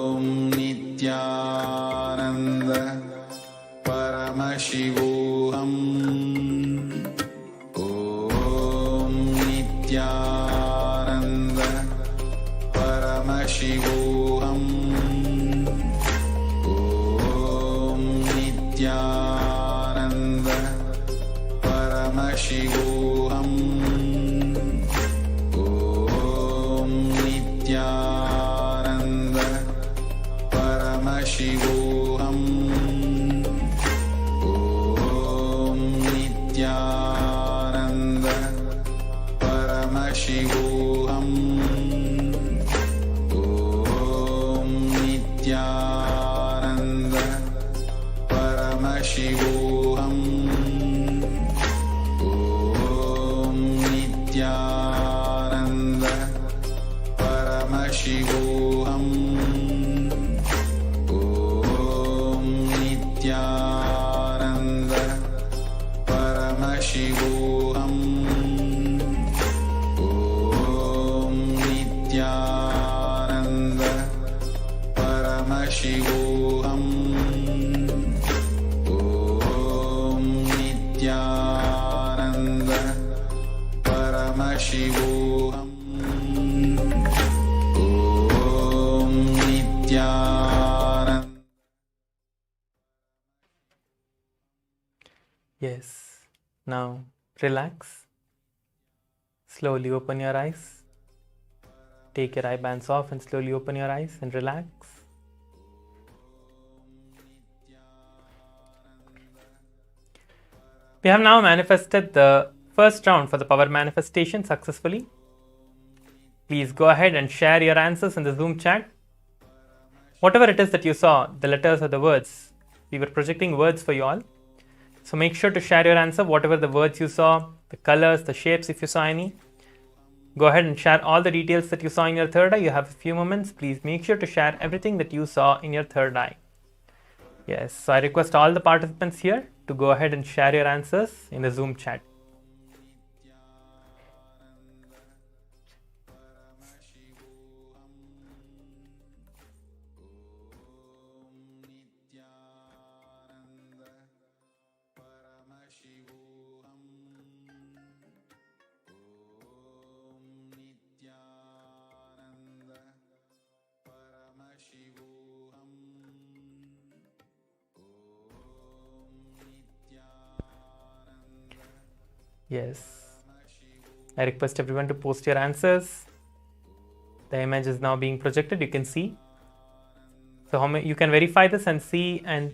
Om Nithyananda Paramashivoham. Om Nithyananda Paramashivoham. Om Nithyananda Paramashivoham. Om Nithyananda Paramashivoham. Om Nithyananda Paramashivoham. Om Nithyananda Paramashivoham. Om Nithyananda Paramashivoham. Om Nithyananda Paramashivoham. Om Nithyananda Paramashivoham. Om Nithyananda Paramashivoham. Om Nithyananda. Yes. Now relax. Slowly open your eyes. Take your eye bands off and slowly open your eyes and relax. We have now manifested the first round for the power manifestation successfully. Please go ahead and share your answers in the Zoom chat. Whatever it is that you saw, the letters or the words, we were projecting words for you all. So make sure to share your answer, whatever the words you saw, the colors, the shapes if you saw any. Go ahead and share all the details that you saw in your third eye. You have a few moments. Please make sure to share everything that you saw in your third eye. Yes, so I request all the participants here to go ahead and share your answers in the Zoom chat. Yes, I request everyone to post your answers. The image is now being projected, you can see. So how many, you can verify this and see, and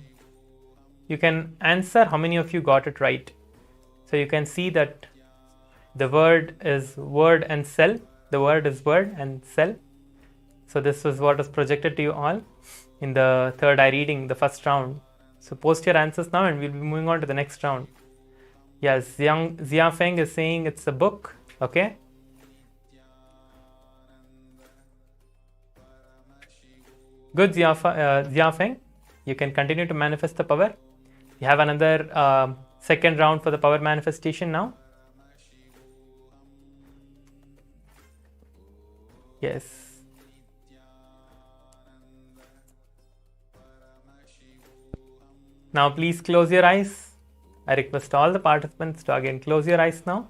you can answer how many of you got it right. So you can see that the word is word and cell. The word is word and cell. So this was what was projected to you all in the third eye reading, the first round. So post your answers now and we'll be moving on to the next round. Yes, Zia Feng is saying it's a book. Okay. Good, Zia Feng. You can continue to manifest the power. You have another second round for the power manifestation now. Yes. Now please close your eyes. I request all the participants to again close your eyes now.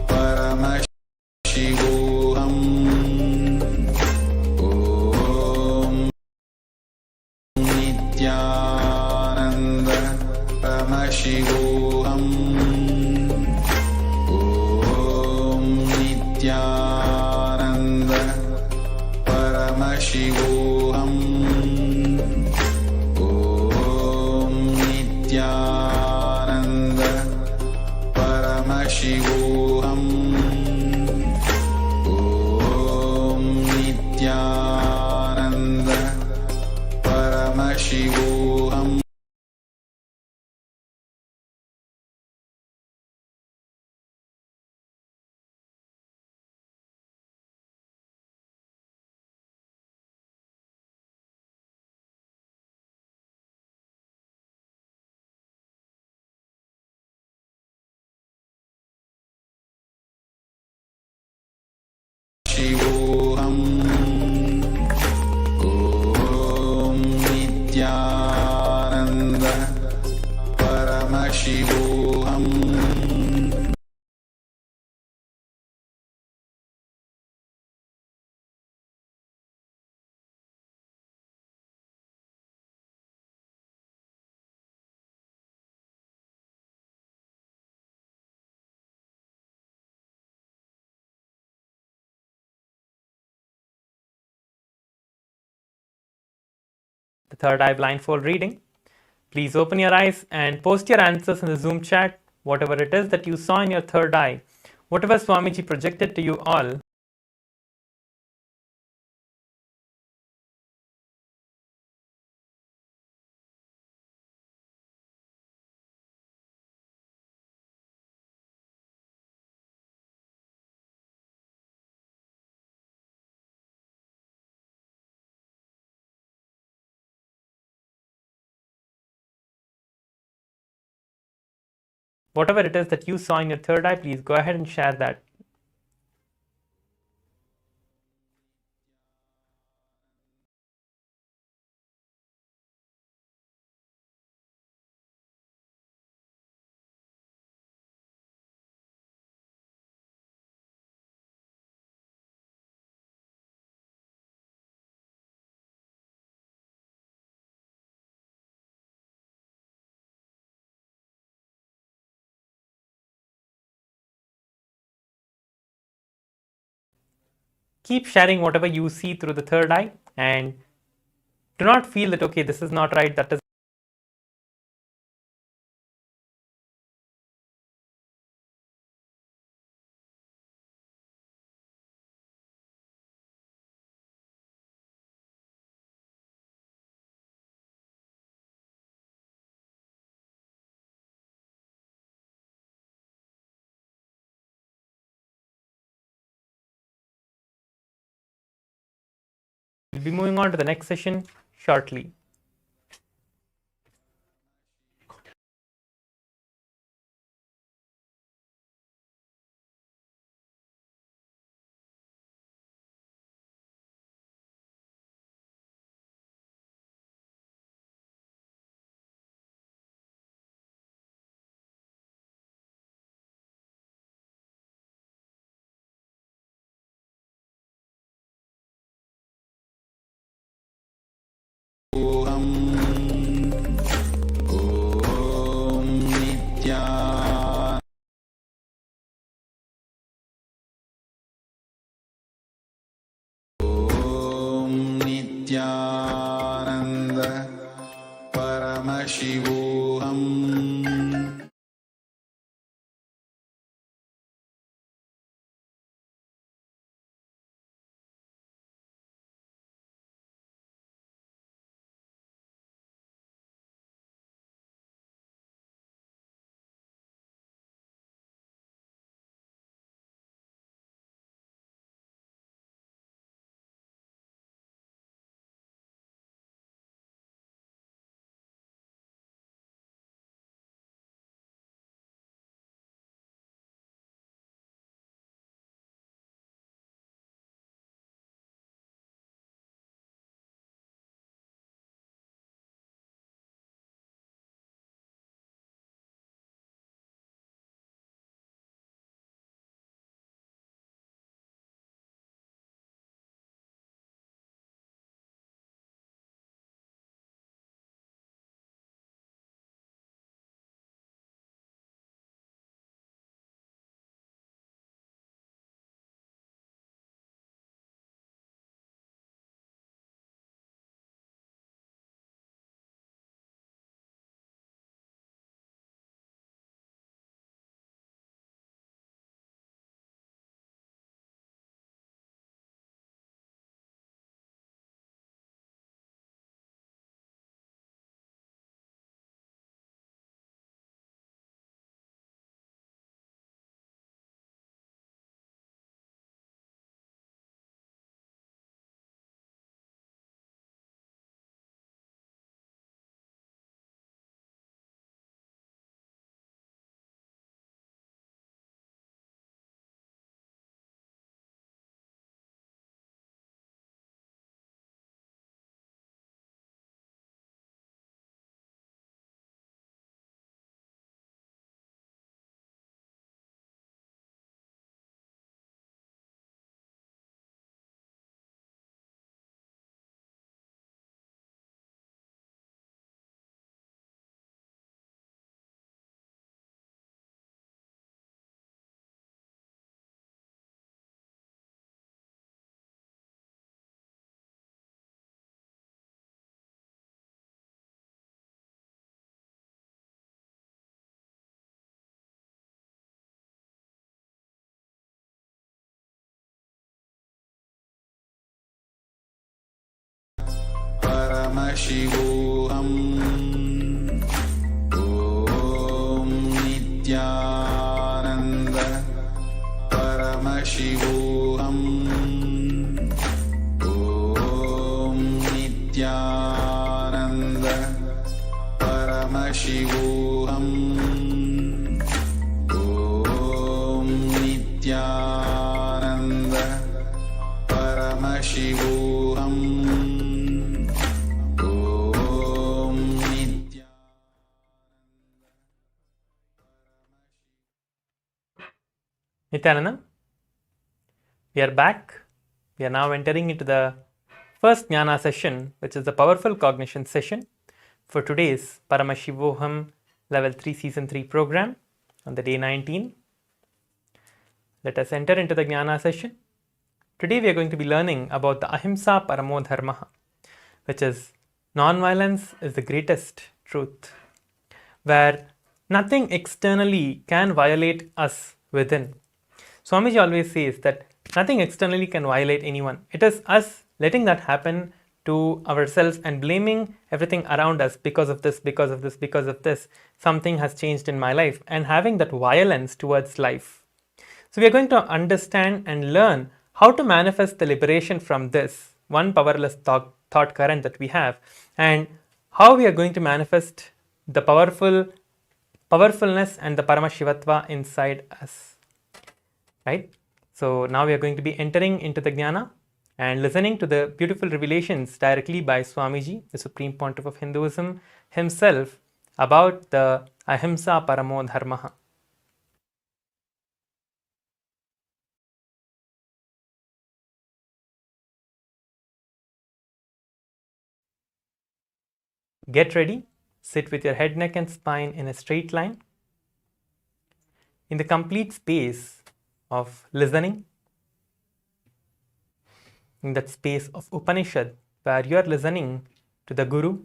Paramashivoham. Om Nithyananda Paramashivoham. Shivoham. Om Nithyananda Paramashivoham. The third eye blindfold reading. Please open your eyes and post your answers in the Zoom chat, whatever it is that you saw in your third eye, whatever Swamiji projected to you all. Whatever it is that you saw in your third eye, please go ahead and share that. Keep sharing whatever you see through the third eye, and do not feel that, okay, this is not right, that is. We'll be moving on to the next session shortly. Paramashivoham. Om Nithyananda Paramashivoham. Om Nithyananda Paramashivoham. Om Nithyananda Paramashivoham. Om Nithyananda. Nithyananda, we are back. We are now entering into the first jnana session, which is the powerful cognition session for today's Paramashivoham Level 3 Season 3 program on the day 19. Let us enter into the jnana session. Today we are going to be learning about the Ahimsa Paramo Dharma, which is non-violence is the greatest truth, where nothing externally can violate us within. Swamiji always says that nothing externally can violate anyone. It is us letting that happen to ourselves and blaming everything around us because of this, because of this, because of this. Something has changed in my life, and having that violence towards life. So we are going to understand and learn how to manifest the liberation from this one powerless thought current that we have, and how we are going to manifest the powerfulness and the Paramashivatva inside us. Right? So now we are going to be entering into the jnana and listening to the beautiful revelations directly by Swamiji, the Supreme Pontiff of Hinduism himself, about the Ahimsa Paramo Dharma. Get ready. Sit with your head, neck and spine in a straight line. In the complete space of listening, in that space of Upanishad, where you are listening to the Guru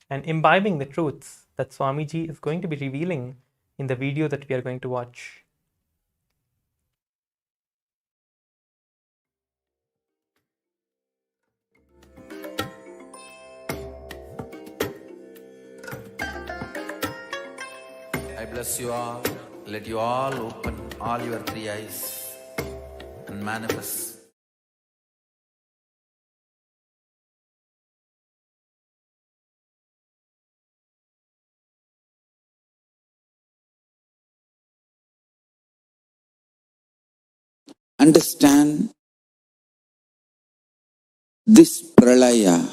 and imbibing the truths that Swamiji is going to be revealing in the video that we are going to watch. I bless you all. Let you all open all your three eyes and manifest. Understand this pralaya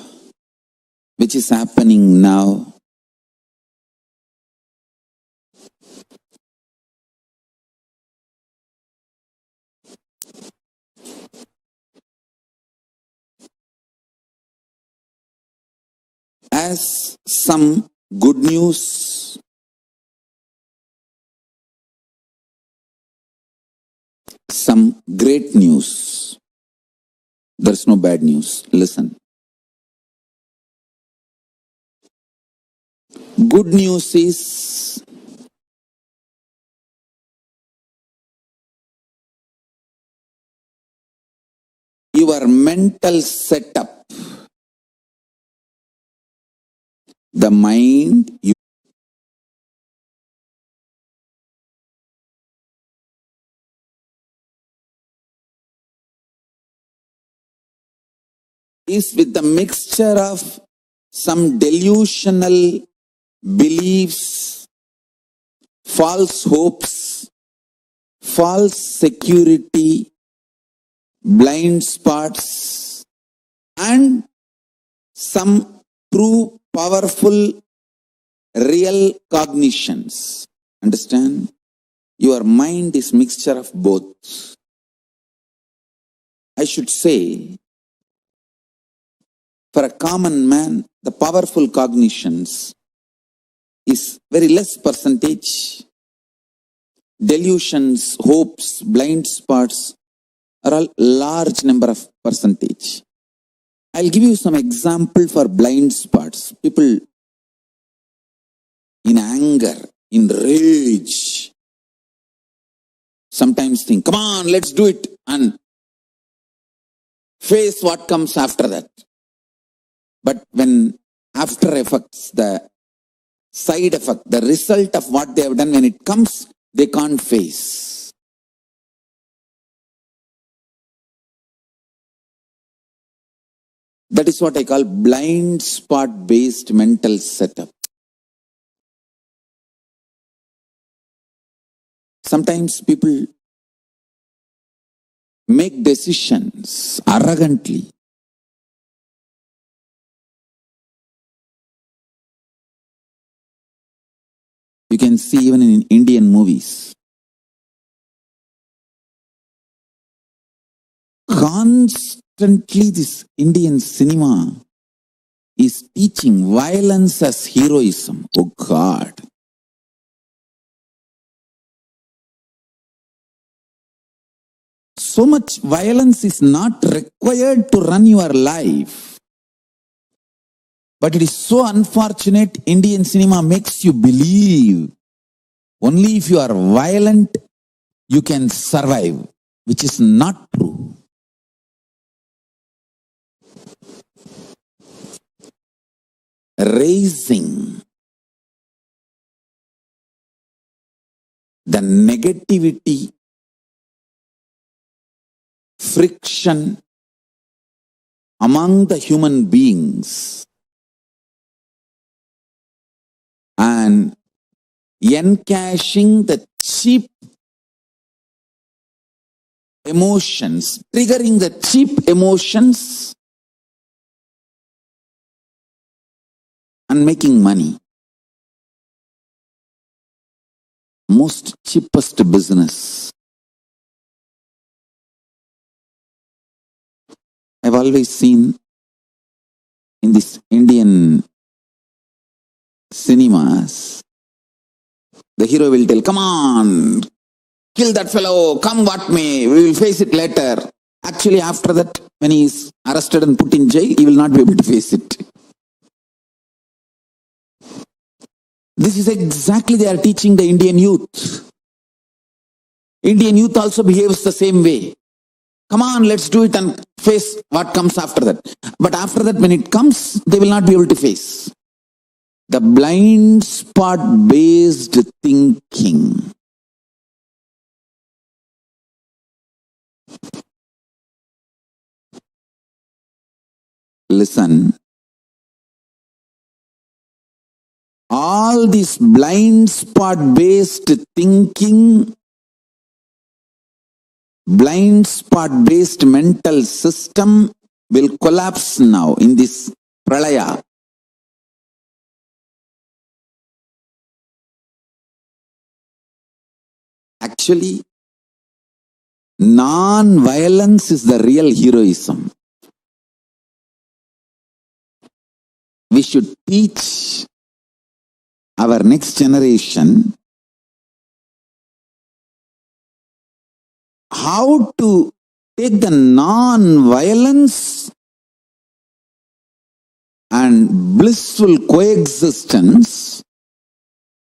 which is happening now. As some good news, some great news. There's no bad news. Listen. Good news is your mental setup, the mind, is with the mixture of some delusional beliefs, false hopes, false security, blind spots, and some true, powerful, real cognitions. Understand? Your mind is mixture of both. I should say, for a common man, the powerful cognitions is very less percentage. Delusions, hopes, blind spots are all large number of percentage. I'll give you some example for blind spots. People in anger, in rage, sometimes think, come on, let's do it, and face what comes after that. But when after effects, the side effect, the result of what they have done, when it comes, they can't face. That is what I call blind spot based mental setup. Sometimes people make decisions arrogantly. You can see even in Indian movies. Constantly this Indian cinema is teaching violence as heroism. Oh God. So much violence is not required to run your life. But it is so unfortunate, Indian cinema makes you believe only if you are violent, you can survive, which is not true. Raising the negativity, friction among the human beings and encashing the cheap emotions, triggering the cheap emotions and making money. Most cheapest business. I've always seen in this Indian cinemas, the hero will tell, come on, kill that fellow, come what may, we will face it later. Actually, after that, when he is arrested and put in jail, he will not be able to face it. This is exactly they are teaching the Indian youth. Indian youth also behaves the same way. Come on, let's do it and face what comes after that. But after that, when it comes, they will not be able to face. The blind spot based thinking. Listen. All this blind spot based thinking, blind spot based mental system will collapse now in this pralaya. Actually, non-violence is the real heroism. We should teach our next generation how to take the non-violence and blissful coexistence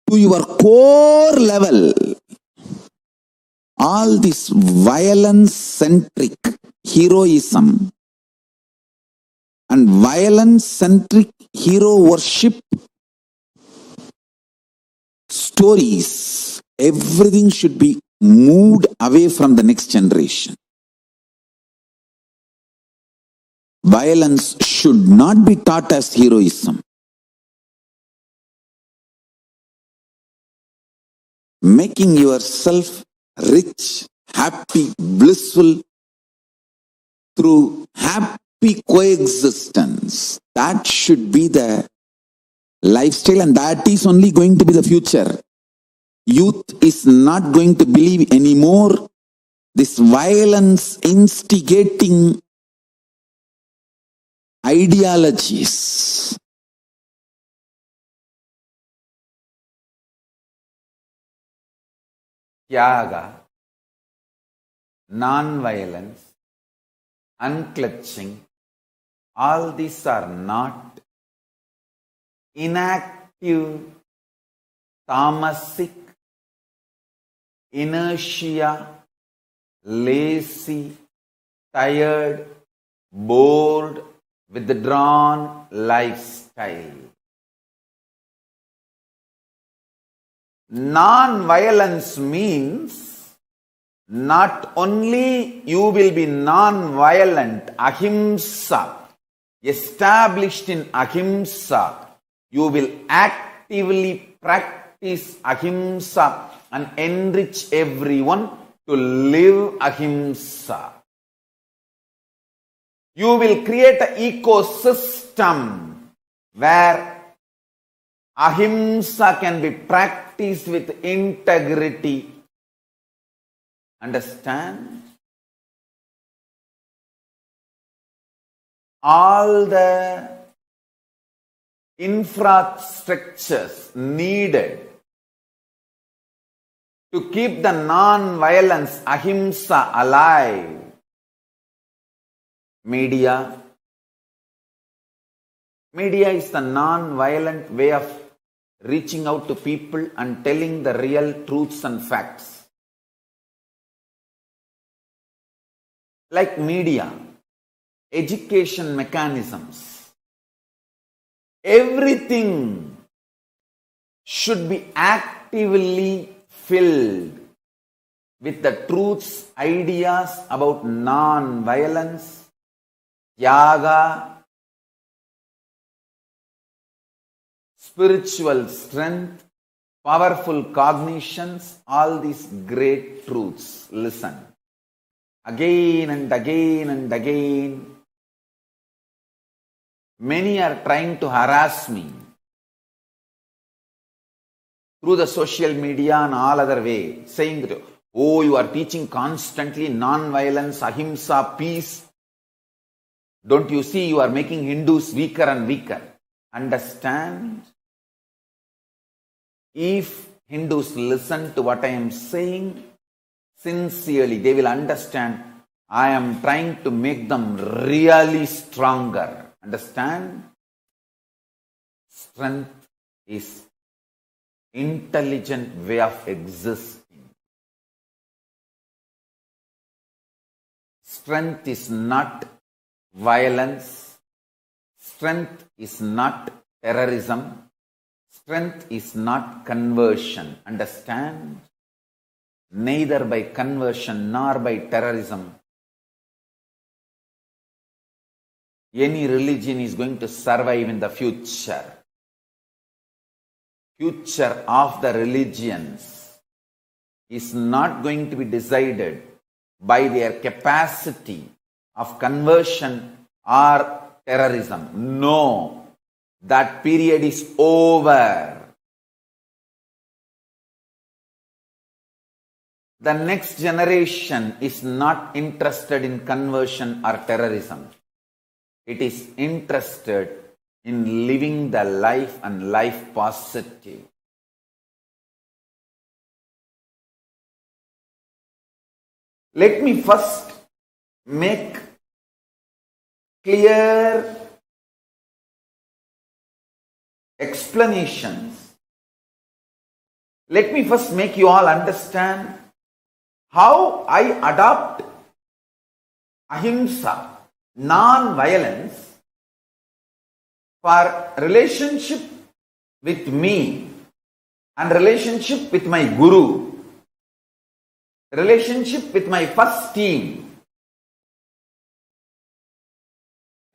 to your core level. All this violence-centric heroism and violence-centric hero worship stories, everything should be moved away from the next generation. Violence should not be taught as heroism. Making yourself rich, happy, blissful through happy coexistence. That should be the lifestyle, and that is only going to be the future. Youth is not going to believe anymore this violence instigating ideologies. Tyaga, non-violence, unclutching, all these are not inactive, tamasic, inertia, lazy, tired, bored, withdrawn lifestyle. Non-violence means not only you will be non-violent, ahimsa, established in ahimsa, you will actively practice ahimsa and enrich everyone to live ahimsa. You will create an ecosystem where ahimsa can be practiced with integrity. Understand? All the infrastructures needed to keep the non-violence ahimsa alive. Media. Media is the non-violent way of reaching out to people and telling the real truths and facts. Like media, education mechanisms, everything should be actively filled with the truths, ideas about non-violence, Yaga, spiritual strength, powerful cognitions, all these great truths. Listen. Again and again and again. Many are trying to harass me through the social media and all other way, saying that, oh, you are teaching constantly non-violence, ahimsa, peace. Don't you see you are making Hindus weaker and weaker? Understand? If Hindus listen to what I am saying sincerely, they will understand I am trying to make them really stronger. Understand? Strength is intelligent way of existing. Strength is not violence. Strength is not terrorism. Strength is not conversion. Understand? Neither by conversion nor by terrorism any religion is going to survive in the future. Future of the religions is not going to be decided by their capacity of conversion or terrorism. No, that period is over. The next generation is not interested in conversion or terrorism. It is interested in living the life and life positive. Let me first make clear explanations. Let me first make you all understand how I adopt ahimsa, non-violence, for relationship with me and relationship with my guru, relationship with my first team,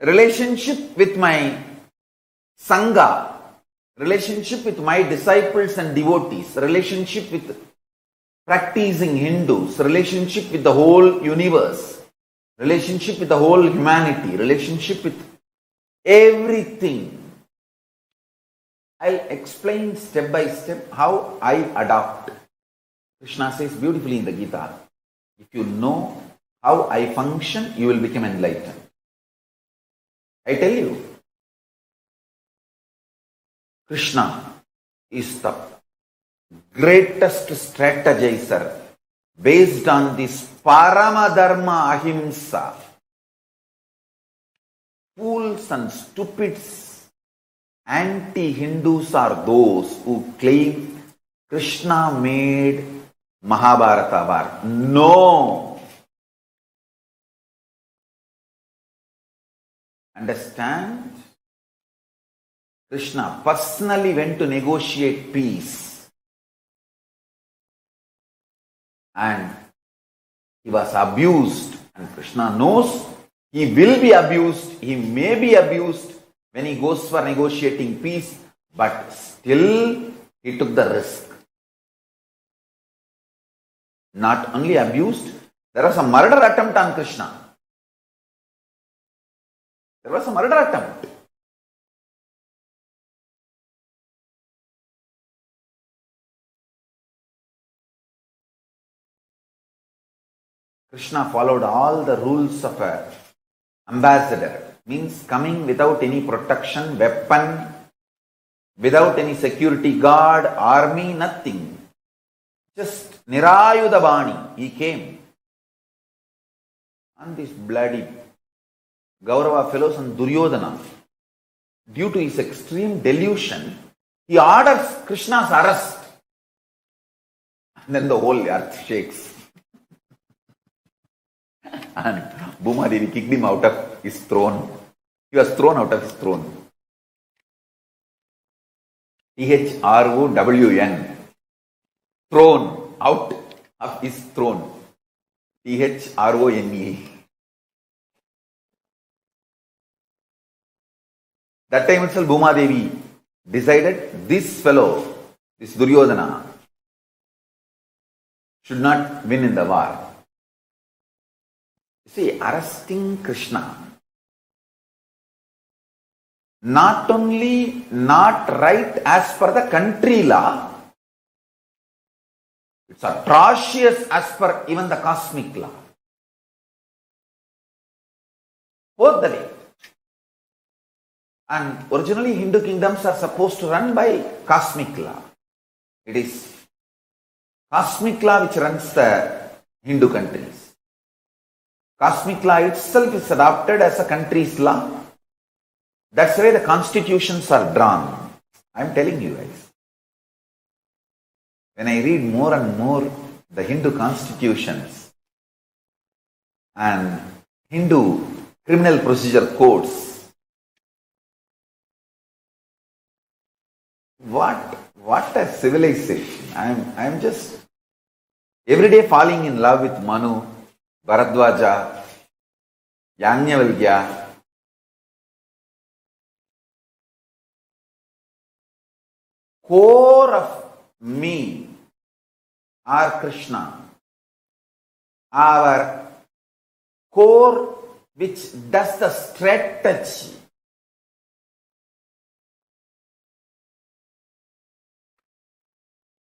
relationship with my sangha, relationship with my disciples and devotees, relationship with practicing Hindus, relationship with the whole universe, relationship with the whole humanity, relationship with everything. I'll explain step by step how I adopt. Krishna says beautifully in the Gita, if you know how I function, you will become enlightened. I tell you, Krishna is the greatest strategizer based on this Paramadharma Ahimsa. Fools and stupids, anti-Hindus are those who claim Krishna made Mahabharata war. No! understand? Krishna personally went to negotiate peace. And he was abused. And Krishna knows he will be abused. He may be abused when he goes for negotiating peace. But still, he took the risk. Not only abused, there was a murder attempt on Krishna. There was a murder attempt. Krishna followed all the rules of an ambassador. Means coming without any protection, weapon, without any security guard, army, nothing. Just Nirayudabani, he came. And these bloody Gaurava fellows and Duryodhana, due to his extreme delusion, he orders Krishna's arrest. And then the whole earth shakes. And Bhumadevi kicked him out of his throne. He was thrown out of his throne. THROWN. Thrown out of his throne. THRONE. That time itself Bhumadevi decided this fellow, this Duryodhana, should not win in the war. See, arresting Krishna, not only not right as per the country law, it's atrocious as per even the cosmic law. Both the way. And originally Hindu kingdoms are supposed to run by cosmic law. It is cosmic law which runs the Hindu countries. Cosmic law itself is adopted as a country's law. That's why the constitutions are drawn. I am telling you guys. When I read more and more the Hindu constitutions and Hindu criminal procedure codes, what a civilization. I am just every day falling in love with Manu, Bharadwaja, Yajnavalkya. Core of me are Krishna. Our core which does the strategy.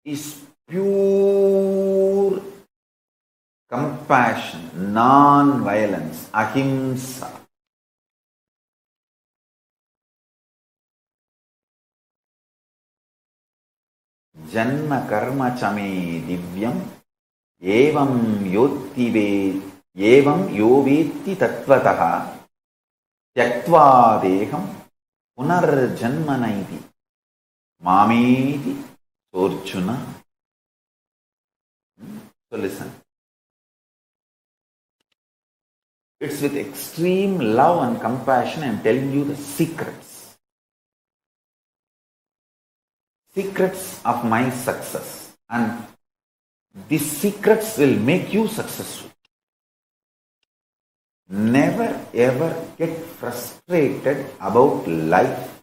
Is pure compassion, non-violence, ahimsa. Janma karma chame divyam evam yovetti tattvataha tyaktva deham punarjanmanaiti mameti Arjuna. So listen. It's with extreme love and compassion I am telling you the secrets. Secrets of my success. And these secrets will make you successful. Never ever get frustrated about life.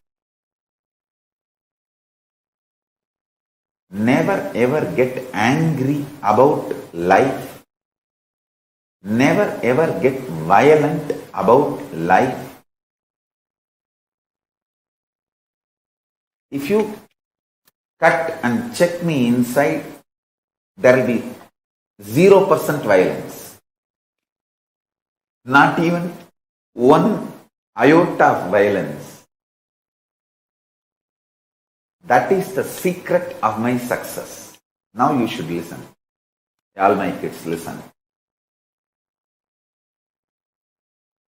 Never ever get angry about life. Never ever get violent about life. If you cut and check me inside, there will be 0% violence. Not even 1 iota of violence. That is the secret of my success. Now you should listen. All my kids, listen.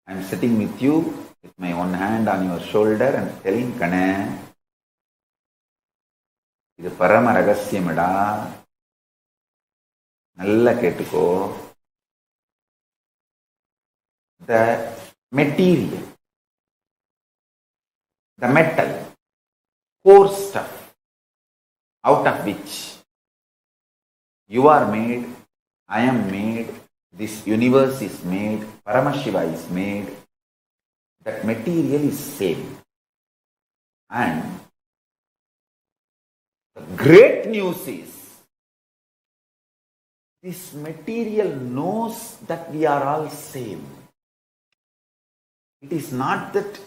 I am sitting with you with my one hand on your shoulder and telling Kana, இது பரம ரகசியமடா, நல்லா கேட்டுக்கோ. The material, the metal, core stuff, out of which you are made, I am made, this universe is made, Paramashiva is made, that material is same. And the great news is, this material knows that we are all same. It is not that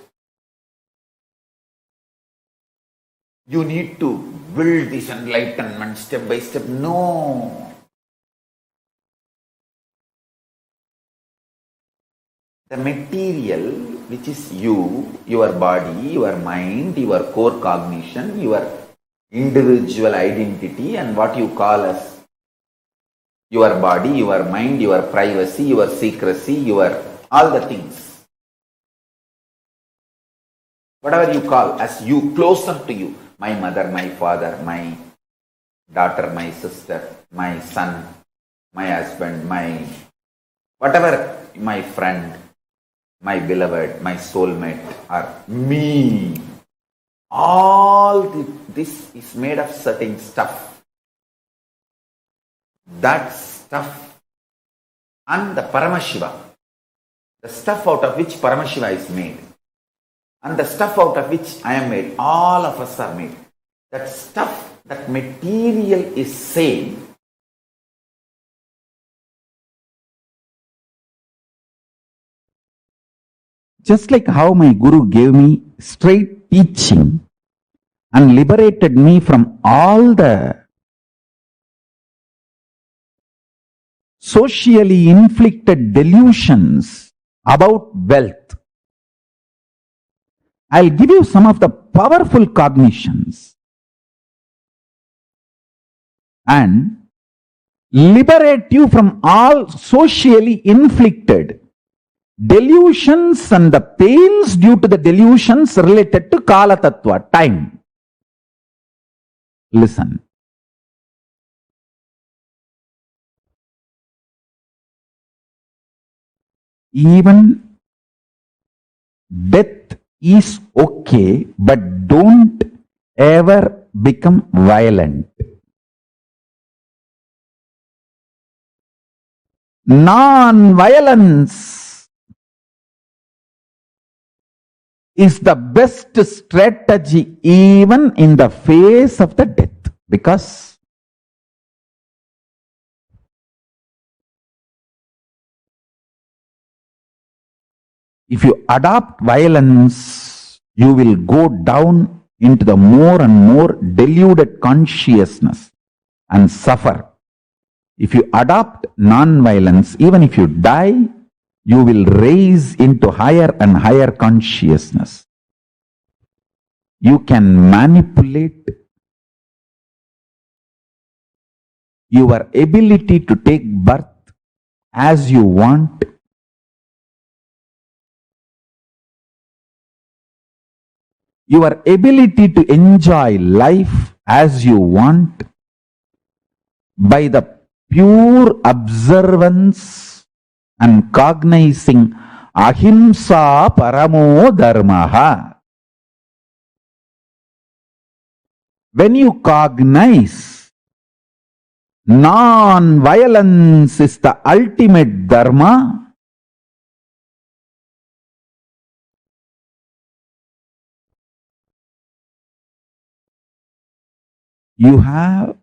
you need to build this enlightenment step by step. No. The material, which is you, your body, your mind, your core cognition, your individual identity, and what you call as your body, your mind, your privacy, your secrecy, your all the things. Whatever you call as you, closer to you. My mother, my father, my daughter, my sister, my son, my husband, my whatever, my friend, my beloved, my soulmate, or me. All this is made of certain stuff. That stuff and the Paramashiva, the stuff out of which Paramashiva is made, and the stuff out of which I am made, all of us are made. That stuff, that material is same. Just like how my Guru gave me straight teaching and liberated me from all the socially inflicted delusions about wealth. I'll give you some of the powerful cognitions and liberate you from all socially inflicted delusions and the pains due to the delusions related to Kala Tattva, time. Listen. Even death is okay, but don't ever become violent. Non-violence is the best strategy even in the face of the death, because if you adopt violence, you will go down into the more and more deluded consciousness and suffer. If you adopt non-violence, even if you die, you will raise into higher and higher consciousness. You can manipulate your ability to take birth as you want. Your ability to enjoy life as you want by the pure observance and cognizing Ahimsa Paramo Dharmaha. When you cognize non-violence is the ultimate dharma, you have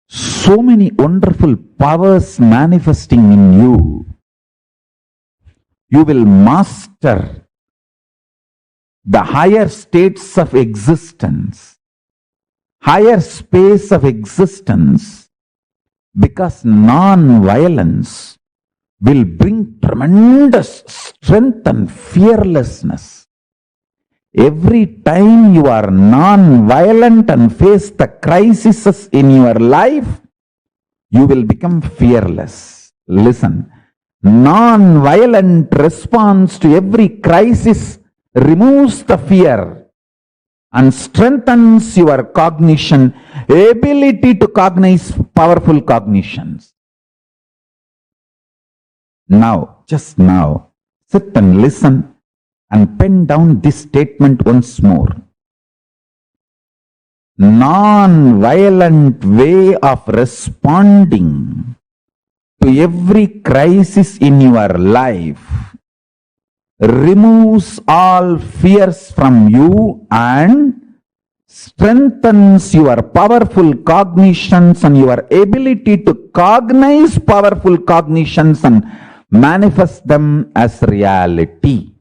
so many wonderful powers manifesting in you. You will master the higher states of existence, higher space of existence, because non-violence will bring tremendous strength and fearlessness. Every time you are non-violent and face the crises in your life, you will become fearless. Listen, non-violent response to every crisis removes the fear and strengthens your cognition, ability to cognize powerful cognitions. Now, just now, sit and listen and pen down this statement once more. Non-violent way of responding to every crisis in your life removes all fears from you and strengthens your powerful cognitions and your ability to cognize powerful cognitions and manifest them as reality.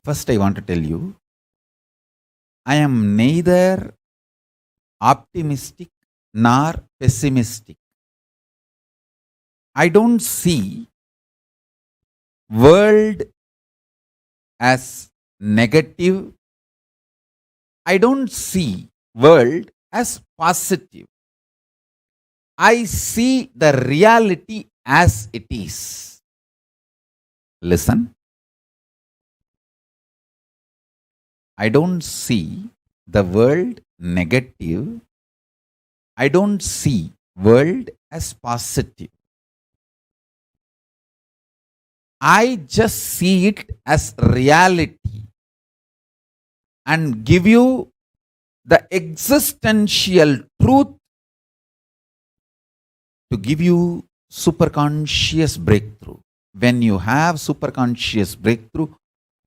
First, I want to tell you, I am neither optimistic nor pessimistic. I don't see world as negative. I don't see world as positive. I see the reality as it is. Listen. I don't see the world negative. I don't see world as positive. I just see it as reality and give you the existential truth to give you superconscious breakthrough. When you have superconscious breakthrough,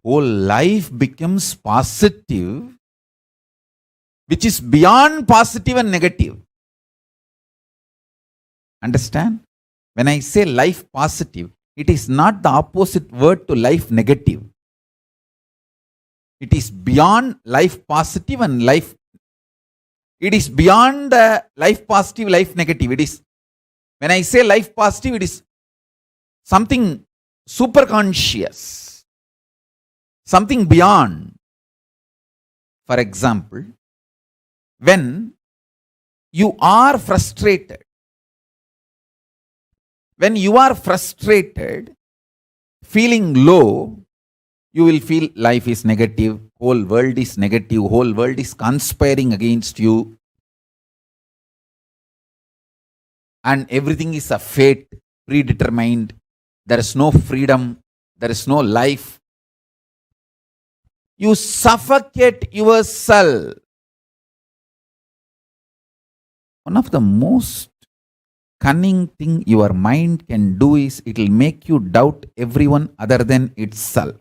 whole life becomes positive, which is beyond positive and negative. Understand? When I say life positive, it is not the opposite word to life negative. It is beyond life positive and life. It is beyond the life positive, life negative. It is, when I say life positive, it is something super conscious, something beyond. For example, when you are frustrated, feeling low, you will feel life is negative, whole world is negative, whole world is conspiring against you, and everything is a fate, predetermined. There is no freedom, there is no life. You suffocate yourself. One of the most cunning thing your mind can do is it will make you doubt everyone other than itself.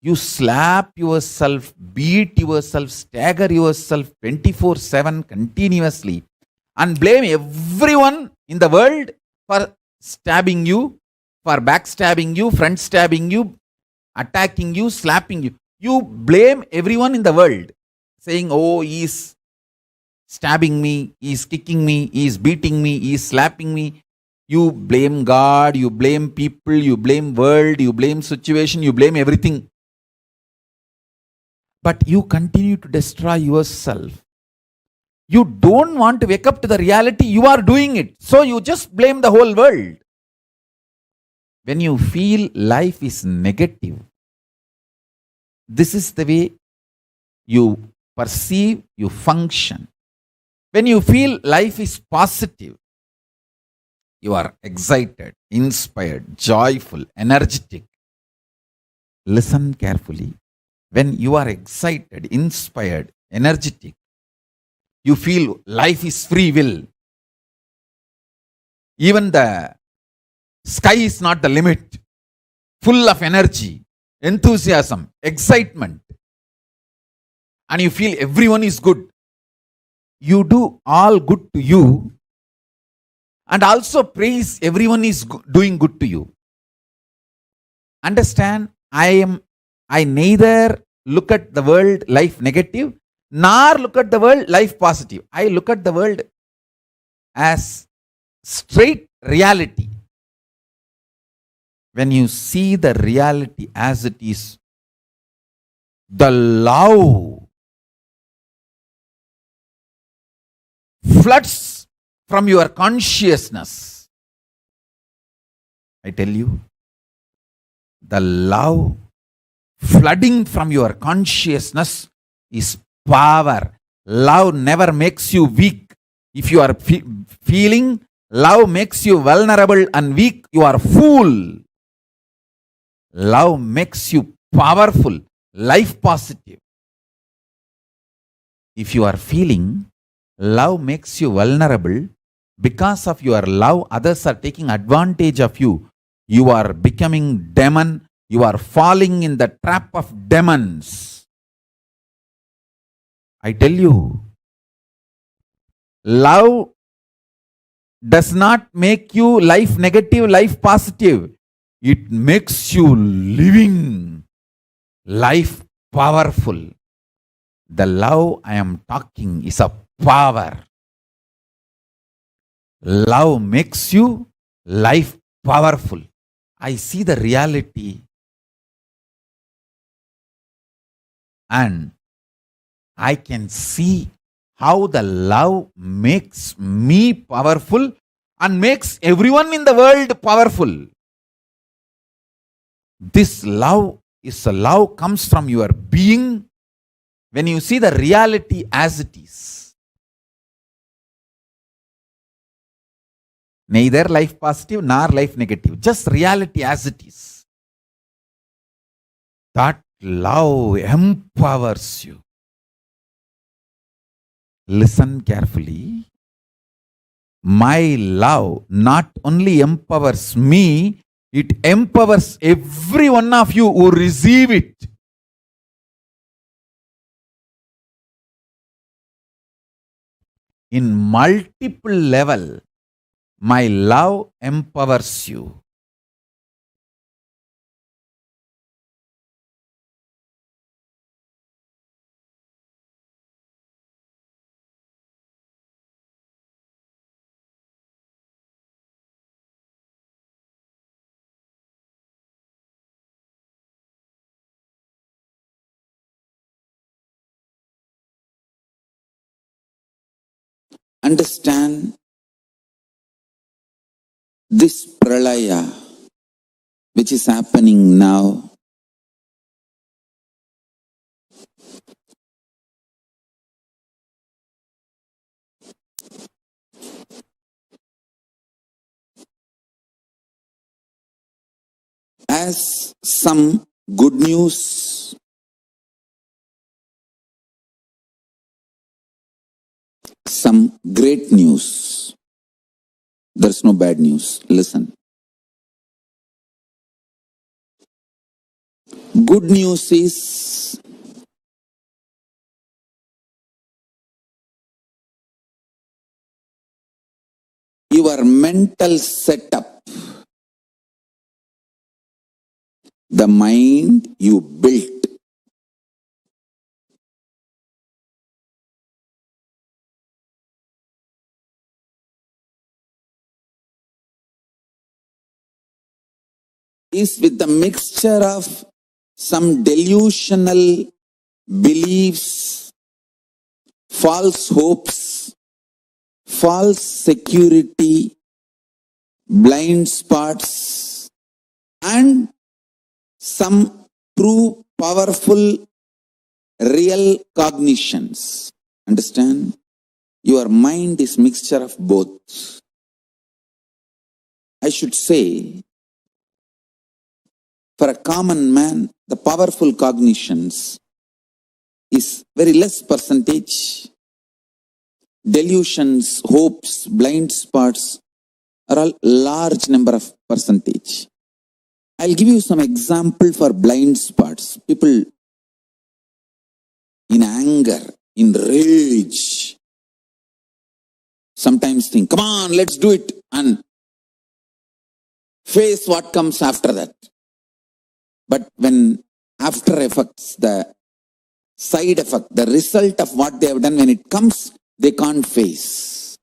You slap yourself, beat yourself, stagger yourself 24/7 continuously and blame everyone in the world for stabbing you, for backstabbing you, front stabbing you, attacking you, slapping you. You blame everyone in the world, saying, oh, he is stabbing me, he is kicking me, he is beating me, he is slapping me. You blame God, you blame people, you blame world, you blame situation, you blame everything. But you continue to destroy yourself. You don't want to wake up to the reality you are doing it. So you just blame the whole world. When you feel life is negative, this is the way you perceive, you function. When you feel life is positive, you are excited, inspired, joyful, energetic. Listen carefully. When you are excited, inspired, energetic, you feel life is free will. Even the sky is not the limit. Full of energy, enthusiasm, excitement. And you feel everyone is good. You do all good to you and also praise everyone is doing good to you. Understand, I neither look at the world life negative nor look at the world life positive. I look at the world as straight reality. When you see the reality as it is, the love floods from your consciousness. I tell you, the love flooding from your consciousness is power. Love never makes you weak. If you are feeling Love makes you vulnerable and weak. You are fool. Love makes you powerful, life positive. If you are feeling love makes you vulnerable, because of your love, others are taking advantage of you. You are becoming demon. You are falling in the trap of demons. I tell you, love does not make you life negative, life positive. It makes you living life powerful. The love I am talking is a power. Love makes you life powerful. I see the reality and I can see how the love makes me powerful and makes everyone in the world powerful. This love is a love comes from your being when you see the reality as it is. Neither life positive nor life negative, just reality as it is. That love empowers you. Listen carefully. My love not only empowers me, it empowers every one of you who receive it. In multiple level, my love empowers you. Understand this pralaya which is happening now. As some good news, some great news. There's no bad news. Listen. Good news is your mental setup, the mind you built, is with the mixture of some delusional beliefs, false hopes, false security, blind spots, and some true, powerful, real cognitions. Understand? Your mind is mixture of both. I should say, for a common man, the powerful cognitions is very less percentage. Delusions, hopes, blind spots are all large number of percentage. I'll give you some example for blind spots. People in anger, in rage, sometimes think, come on, let's do it, and face what comes after that. But when after effects, the side effect, the result of what they have done, when it comes, they can't face.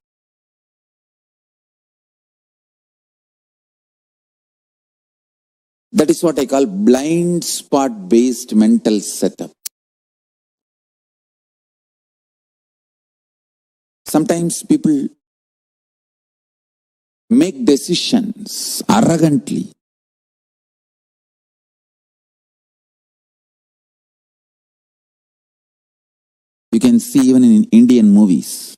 That is what I call blind spot based mental setup. Sometimes people make decisions arrogantly. You can see even in Indian movies.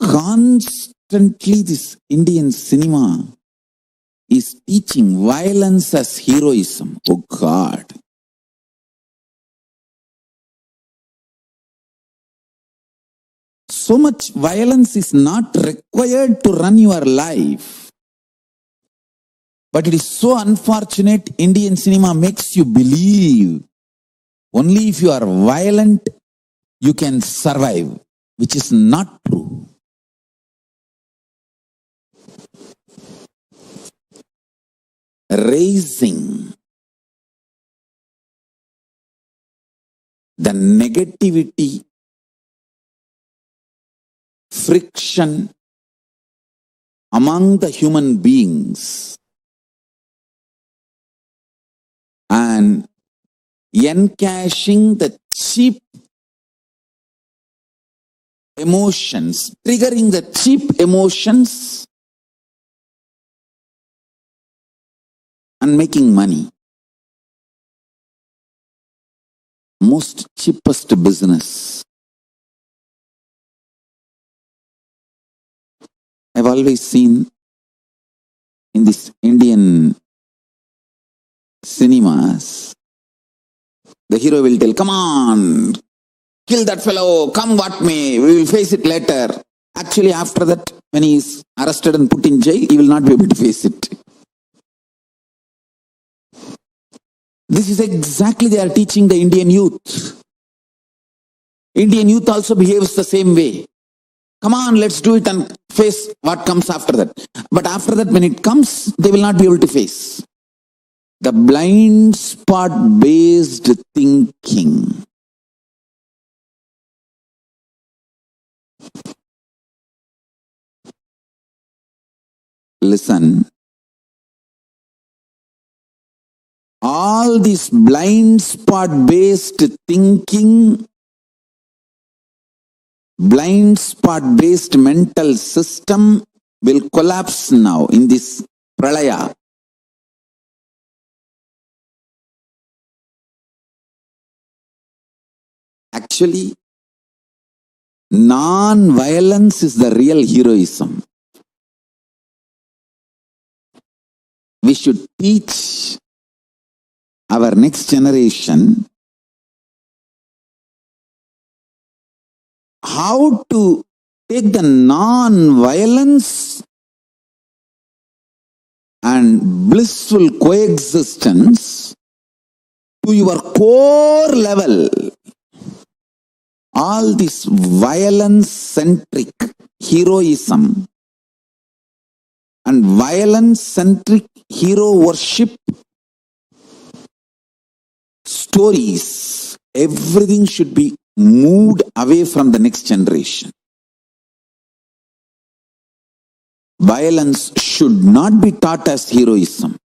constantly this Indian cinema is teaching violence as heroism. Oh God. So much violence is not required to run your life. But it is so unfortunate, Indian cinema makes you believe only if you are violent, you can survive, which is not true. Raising the negativity, friction among the human beings and encashing the cheap emotions, triggering the cheap emotions and making money. Most cheapest business. I've always seen in this Indian cinemas, the hero will tell, come on, kill that fellow, come what may, we will face it later. Actually, after that, when he is arrested and put in jail, he will not be able to face it. This is exactly they are teaching the Indian youth. Indian youth also behaves the same way. Come on, let's do it and face what comes after that. But after that, when it comes, they will not be able to face. The blind spot based thinking. Listen. All this blind spot based thinking, blind spot based mental system will collapse now in this pralaya. Actually, non-violence is the real heroism. We should teach our next generation how to take the non-violence and blissful coexistence to your core level. All this violence-centric heroism and violence-centric hero worship stories, everything should be moved away from the next generation. Violence should not be taught as heroism.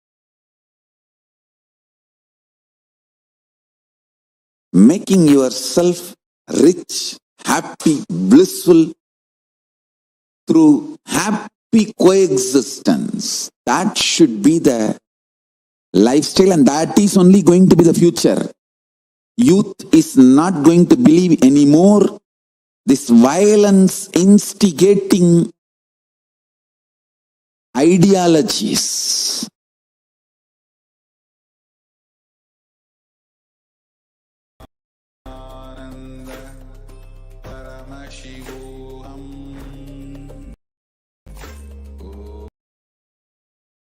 Making yourself rich, happy, blissful through happy coexistence. That should be the lifestyle, and that is only going to be the future. Youth is not going to believe anymore this violence instigating ideologies. Paramashivoham.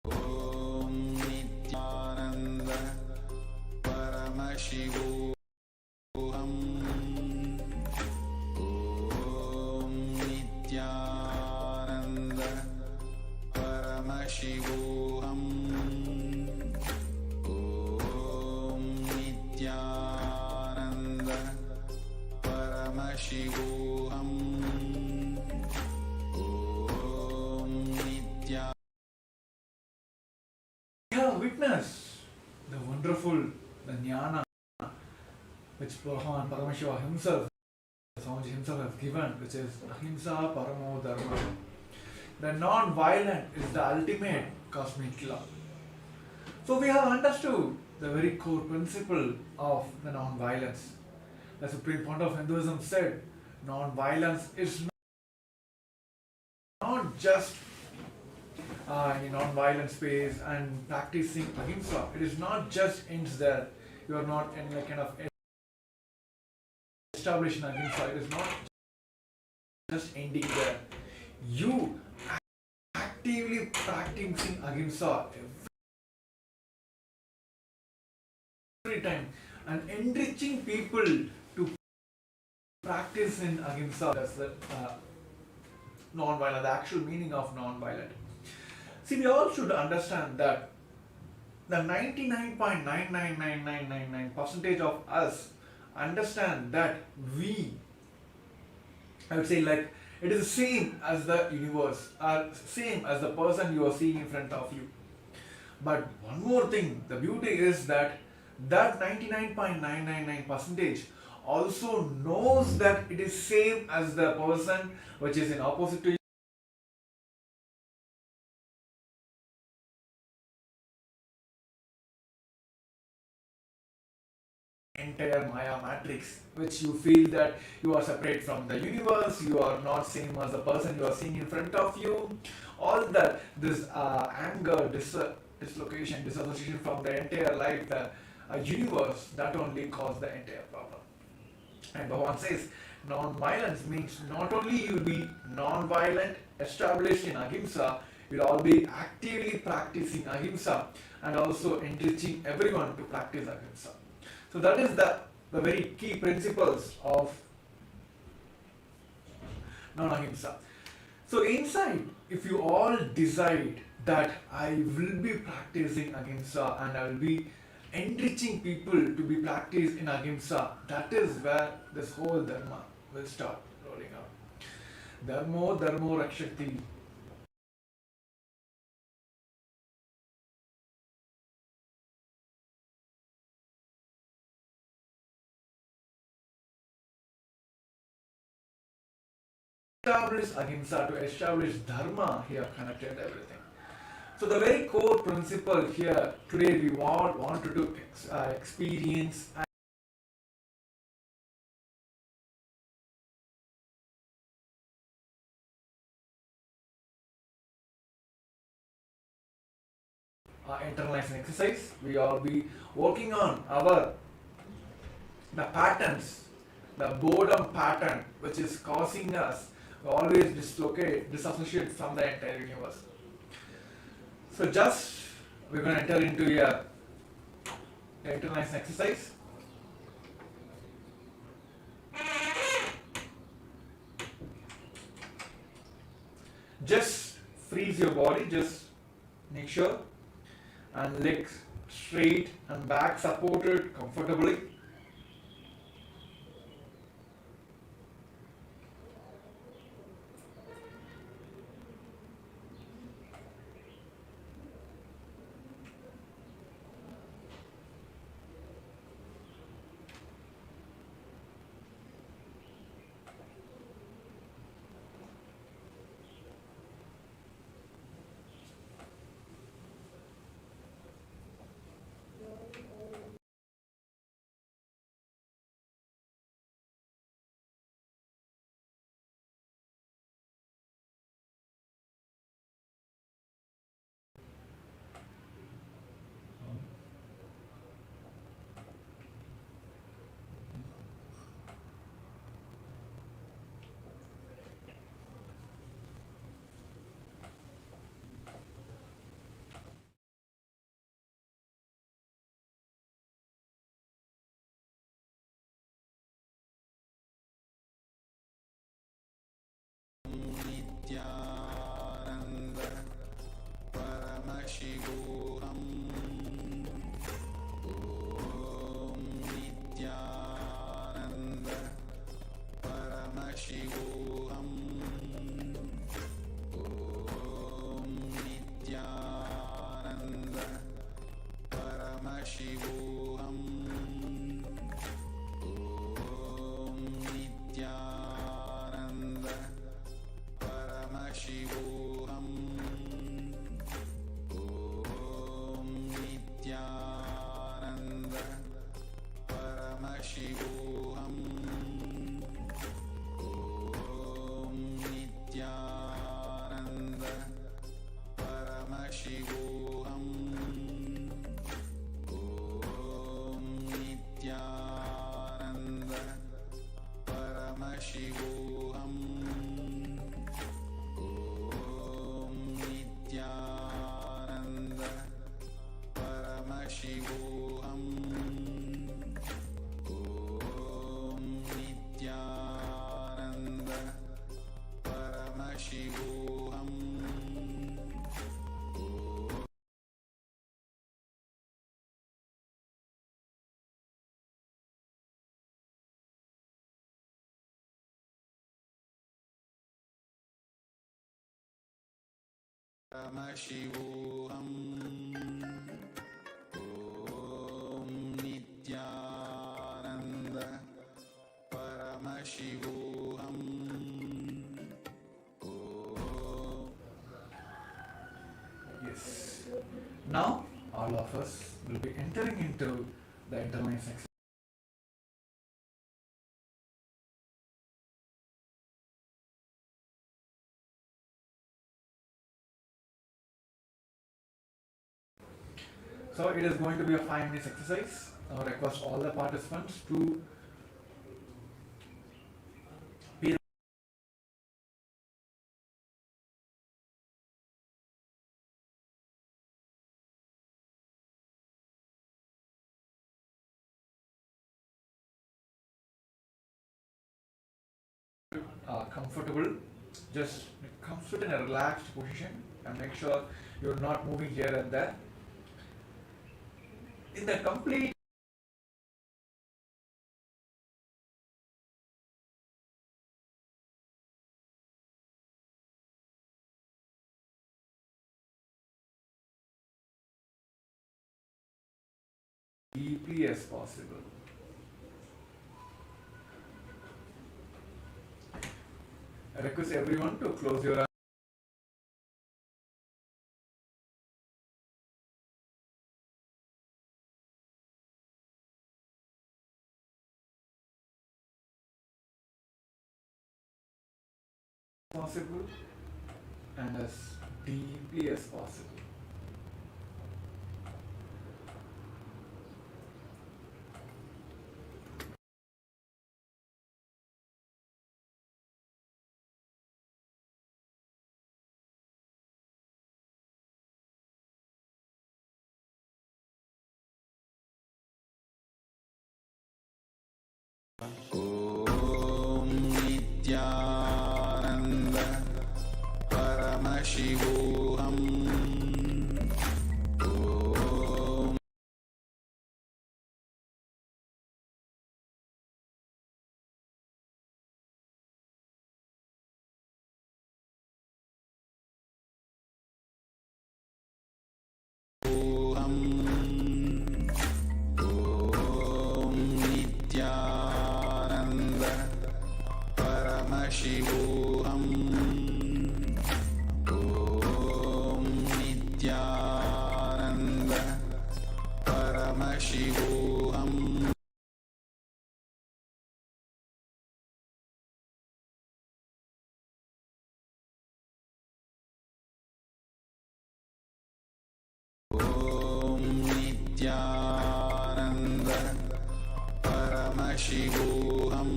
Om Nithyananda Paramashivoham. Om Nithyananda Paramashivoham. Om Nithyananda Paramashivoham. Om Nithyananda. We have witnessed the wonderful, the jnana, which Bhagavan Paramashivam himself, Swamiji himself has given, which is Ahimsa Paramo Dharma. The non-violent is the ultimate cosmic law. So we have understood the very core principle of the non-violence. The Supreme Pontiff of Hinduism said, non-violence is just in non-violent space and practicing ahimsa. It is not just ends there. You are not in like kind of established in ahimsa. It is not just ending there. You actively practicing ahimsa every time and enriching people to practice in ahimsa. That's the non-violent, the actual meaning of non-violent. See, we all should understand that the 99.99999% of us understand that I would say, like, it is the same as the universe, or same as the person you are seeing in front of you. But one more thing, the beauty is that 99.999% also knows that it is same as the person which is in opposite to you. Entire Maya matrix, which you feel that you are separate from the universe, you are not same as the person you are seeing in front of you. All that, this anger, dislocation, disassociation from the entire life, the universe, that only caused the entire problem. And Bhagavan says, non-violence means not only you will be non-violent, established in ahimsa, you will all be actively practicing ahimsa and also encouraging everyone to practice ahimsa. So that is the very key principles of non-ahimsa. So inside, if you all decide that I will be practicing ahimsa and I will be enriching people to be practiced in ahimsa, that is where this whole dharma will start rolling out. Dharmo dharmo rakshati. Establish ahimsa, to establish dharma, he have connected everything. So the very core principle here today we all wanted to experience internalizing exercise. We all be working on the patterns, the boredom pattern which is causing us to always disassociate from the entire universe. So just we're going to enter into a internalizing exercise. Just freeze your body, just make sure, and legs straight and back supported comfortably. Paramashivoham. Om Nithyananda. Paramashivoham. Yes. Now, all of us will be entering into the intermittent exercise. So it is going to be a 5 minutes exercise. I request all the participants to be comfortable. Just sit in a relaxed position and make sure you're not moving here and there. In the complete deeply as possible. I request everyone to close your eyes. Possible and as deeply as possible. Om Nithyananda. Paramashivoham. Om Om Nithyananda. Paramashivoham. Om Nithyananda. Paramashivoham. Om Nithyananda. Paramashivoham.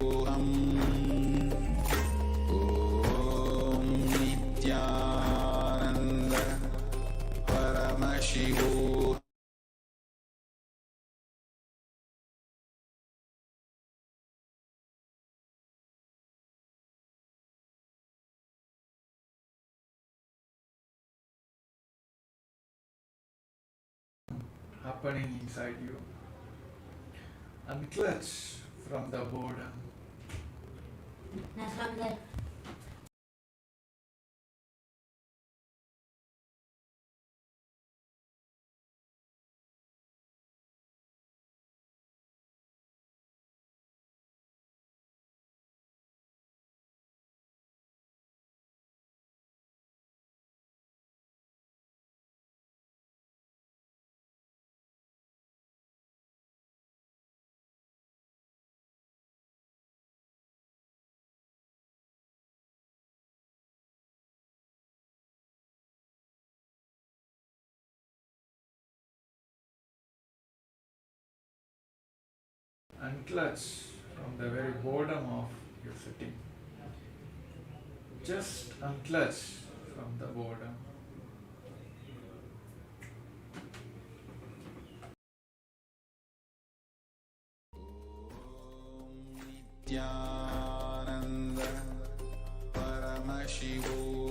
Om Nithyananda. Paramashivoham. Happening inside you. Unclutch from the boredom. Unclutch from the very boredom of your sitting. Just unclutch from the boredom. Nithyananda. Paramashivoham.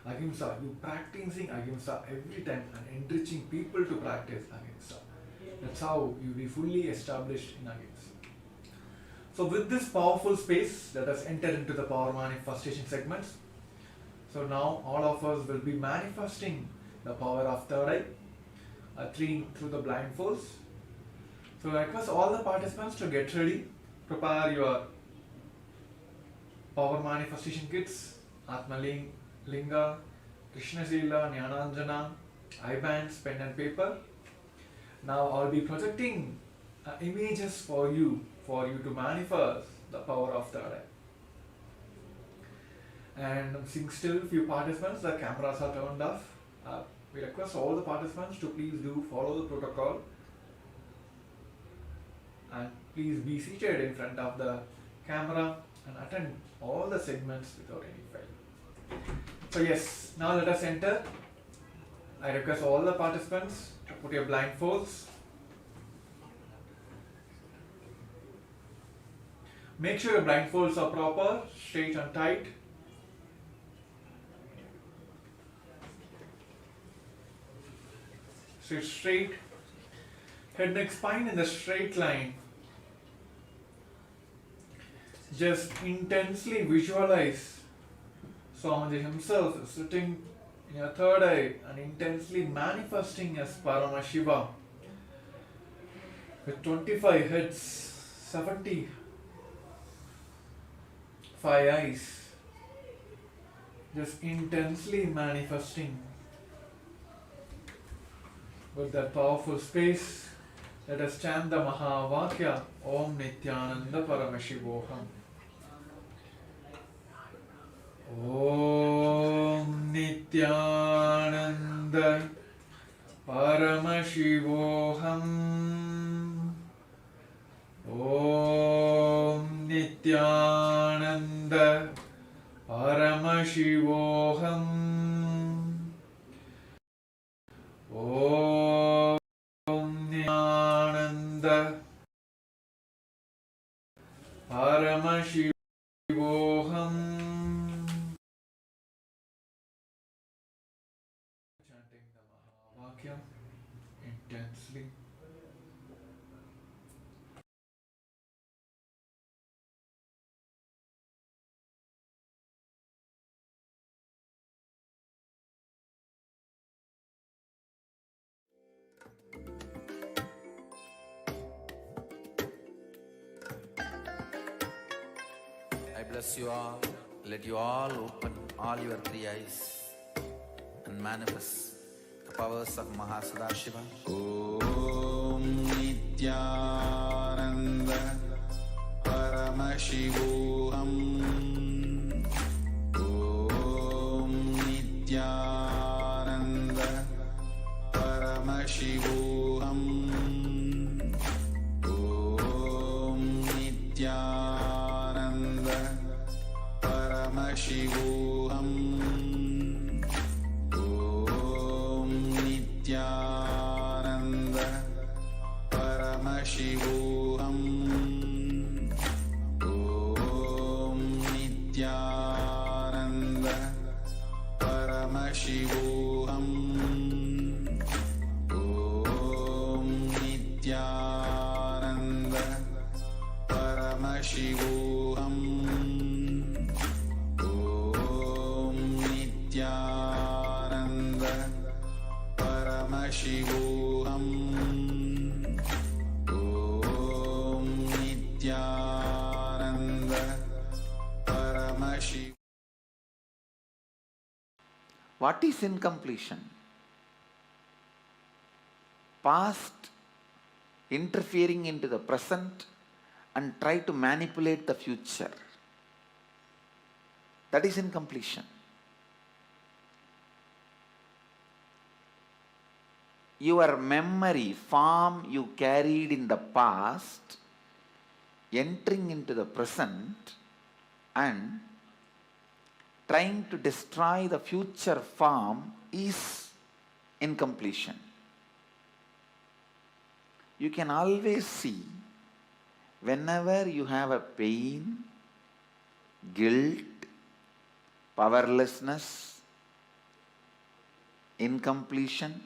Ahimsa, you practicing Ahimsa every time and enriching people to practice Ahimsa. That's how you be fully established in Ahimsa. So with this powerful space, let us enter into the power manifestation segments. So now all of us will be manifesting the power of third eye, through the blindfolds. So I request all the participants to get ready, prepare your power manifestation kits, Linga, Krishna Sila, Jnananjana, eye bands, pen and paper. Now I'll be projecting images for you to manifest the power of third eye. And sing still, few participants, the cameras are turned off. We request all the participants to please do follow the protocol and please be seated in front of the camera and attend all the segments without any fail. So yes, now let us enter. I request all the participants to put your blindfolds. Make sure your blindfolds are proper, straight and tight. Sit straight, head, neck, spine in the straight line. Just intensely visualize Swamiji himself is sitting in your third eye and intensely manifesting as Paramashiva with 25 heads, 75 eyes, just intensely manifesting with that powerful space. Let us chant the Mahavakya Om Nithyananda Paramashivoham. Om Nithyananda Paramashivoham. Om Nithyananda Paramashivoham. Om Nithyananda Paramashivoham. Chanting the Mahavakya intensely. I bless you all. Let you all open all your three eyes and manifest the powers of Mahasadashiva. Om Nithyananda Paramashivoham. Om Nithyananda Paramashivoham. Om Nithyananda Paramashivoham. Om Nithyananda Paramashivoham. Om Nithyananda Paramashivoham. Om Nithyananda Paramashivoham. Om Nithyananda Paramashivoham. Om Nithyananda Paramashivoham. What is incompletion? Past interfering into the present and try to manipulate the future. That is incompletion. Your memory, form you carried in the past, entering into the present and trying to destroy the future form is incompletion. You can always see whenever you have a pain, guilt, powerlessness, incompletion,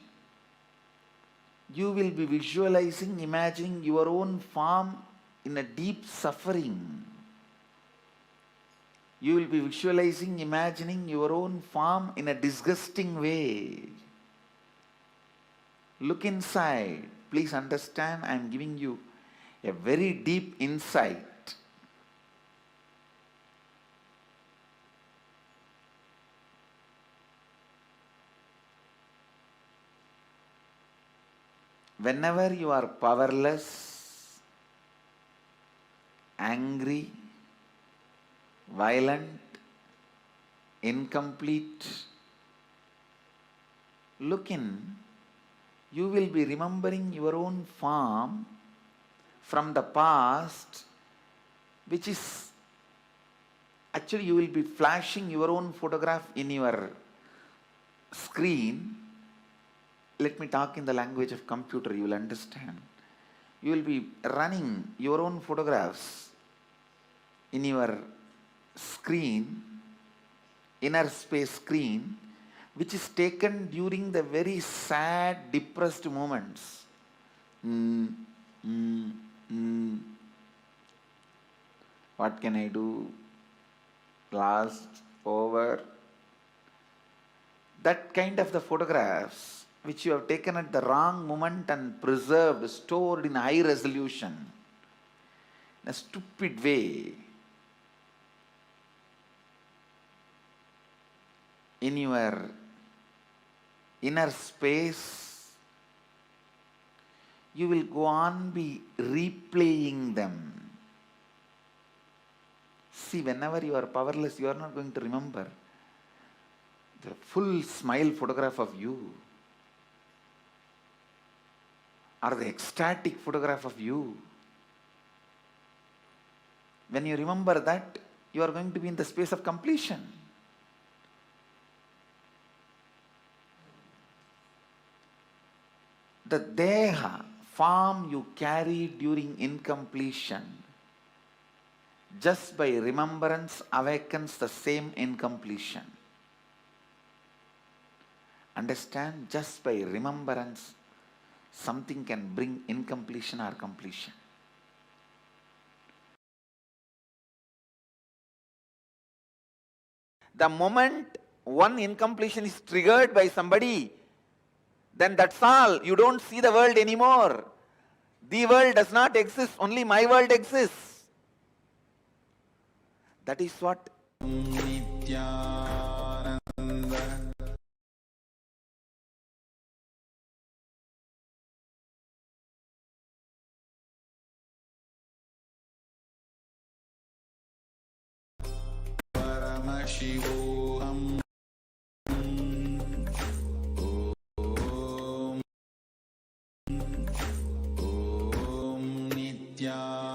you will be visualizing, imagining your own form in a deep suffering. You will be visualizing, imagining your own form in a disgusting way. Look inside. Please understand, I am giving you a very deep insight. Whenever you are powerless, angry, violent, incomplete, look in, you will be remembering your own form from the past, which is actually you will be flashing your own photograph in your screen. Let me talk in the language of computer, you will understand. You will be running your own photographs in your screen, inner space screen, which is taken during the very sad, depressed moments. What can I do? Lost, over. That kind of the photographs which you have taken at the wrong moment and preserved, stored in high resolution, in a stupid way, in your inner space, you will go on be replaying them. See, whenever you are powerless, you are not going to remember the full smile photograph of you, or the ecstatic photograph of you. When you remember that, you are going to be in the space of completion. The deha, form you carry during incompletion, just by remembrance awakens the same incompletion. Understand? Just by remembrance, something can bring incompletion or completion. The moment one incompletion is triggered by somebody, then that's all. You don't see the world anymore. The world does not exist, only my world exists. That is what Nithyananda Paramashivoham. Om Nithyananda.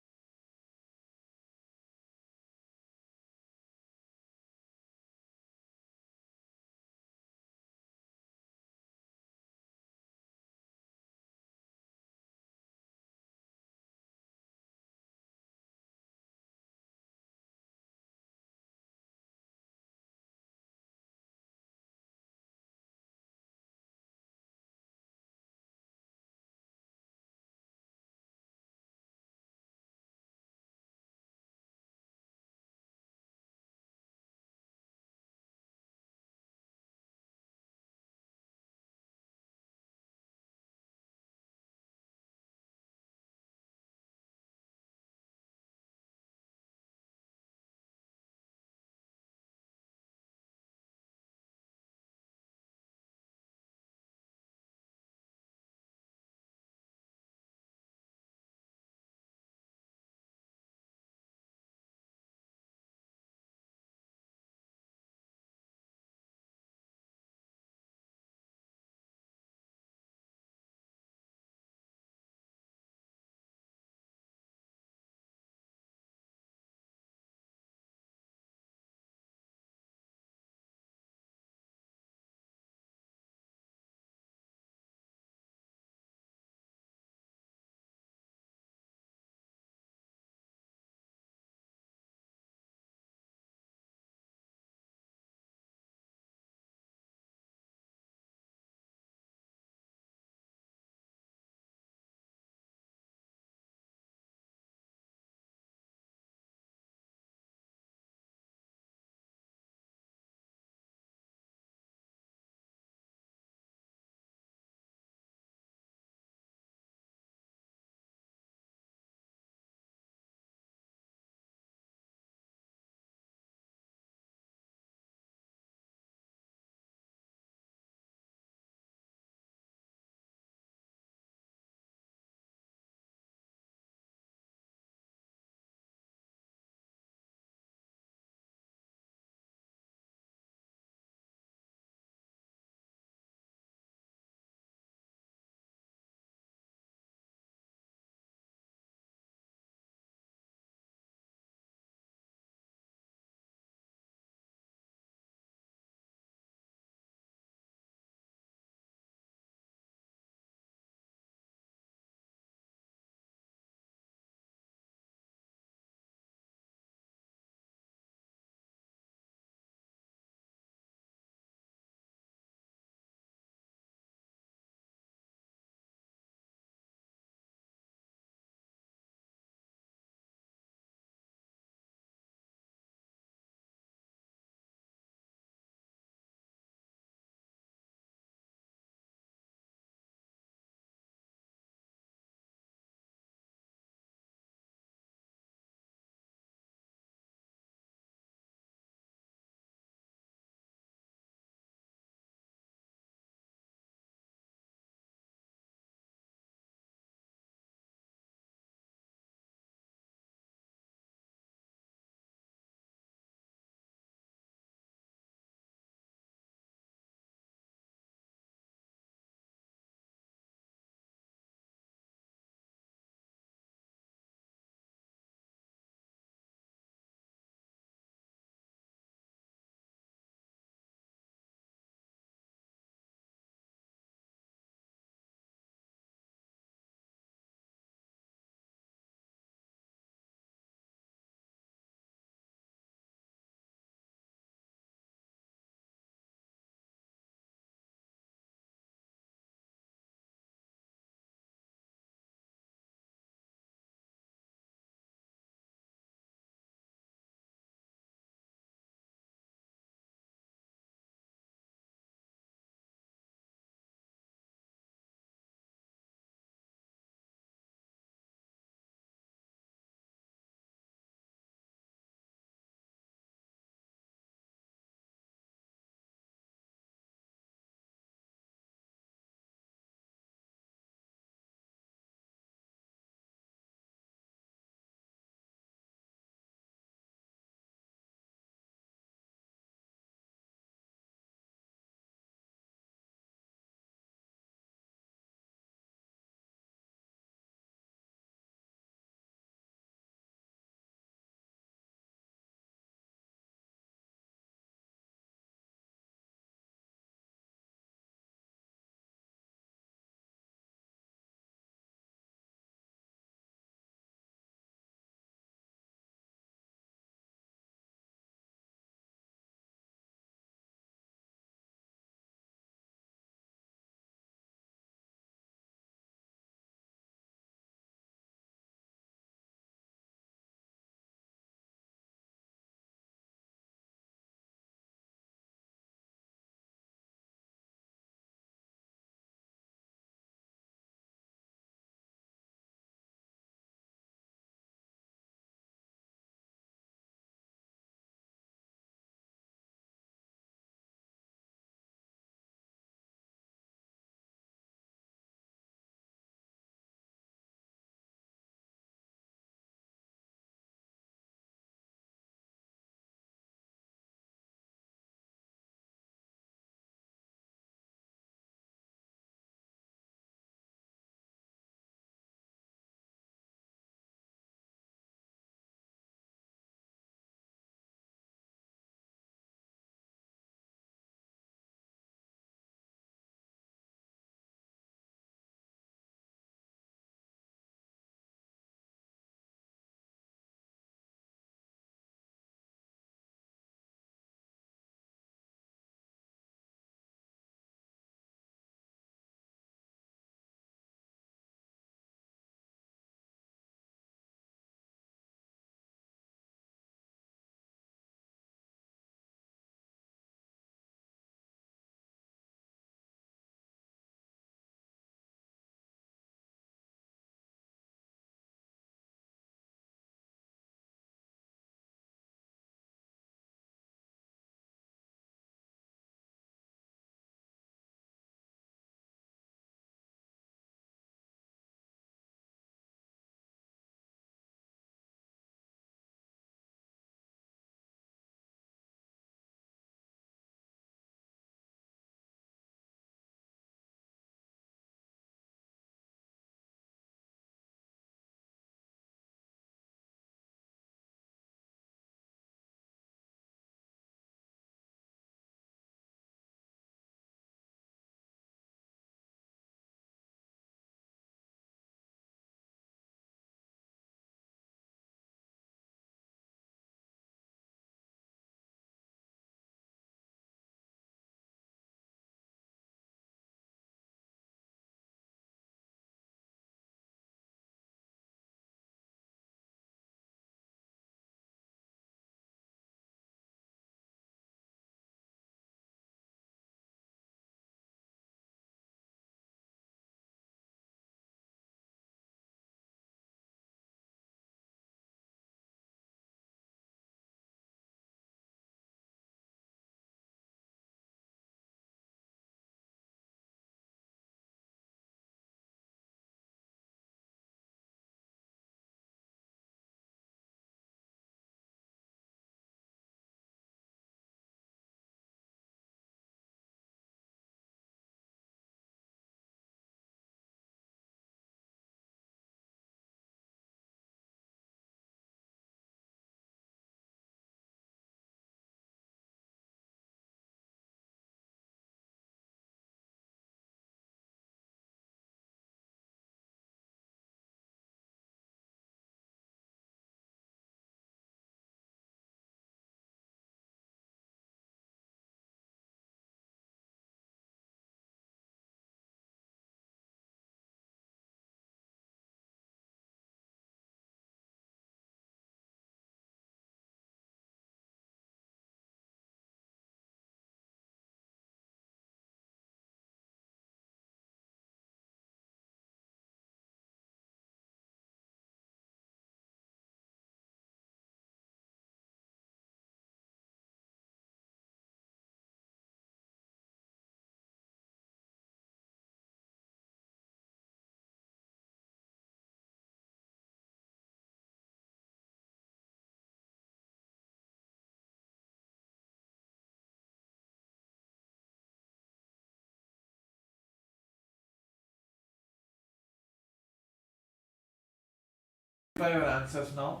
verify your answers now.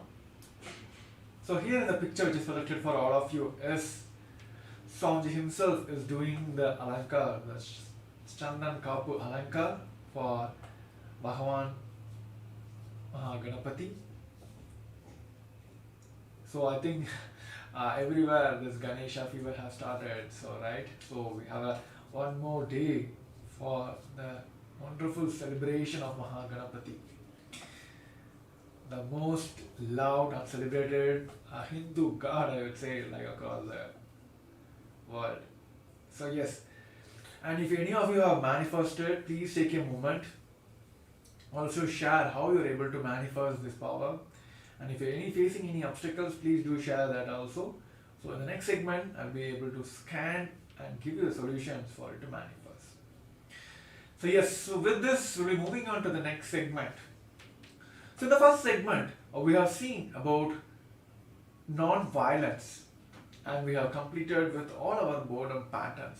So here in the picture which is selected for all of you is Swamiji himself is doing the alankar, the Chandan Kapu alankar for Bhagavan Ganapati. So I think everywhere this Ganesha fever has started, so right? So we have one more day for the wonderful celebration of Mahaganapati, the most loved and celebrated Hindu god, I would say, like across the world. So yes, and if any of you have manifested, please take a moment. Also share how you're able to manifest this power. And if you're facing any obstacles, please do share that also. So in the next segment, I'll be able to scan and give you the solutions for it to manifest. So yes, so with this, we'll be moving on to the next segment. So in the first segment, we have seen about non-violence, and we have completed with all our boredom patterns.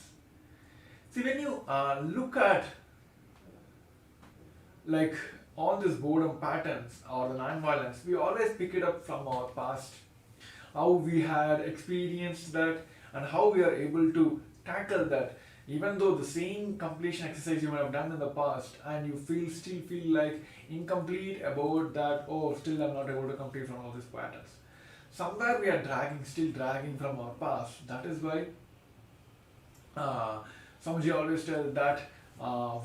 See, when you look at like all these boredom patterns or the non-violence, we always pick it up from our past, how we had experienced that and how we are able to tackle that. Even though the same completion exercise you might have done in the past and you still feel like incomplete about that, oh, still I'm not able to complete from all these patterns. Somewhere we are still dragging from our past. That is why Swamiji always tells that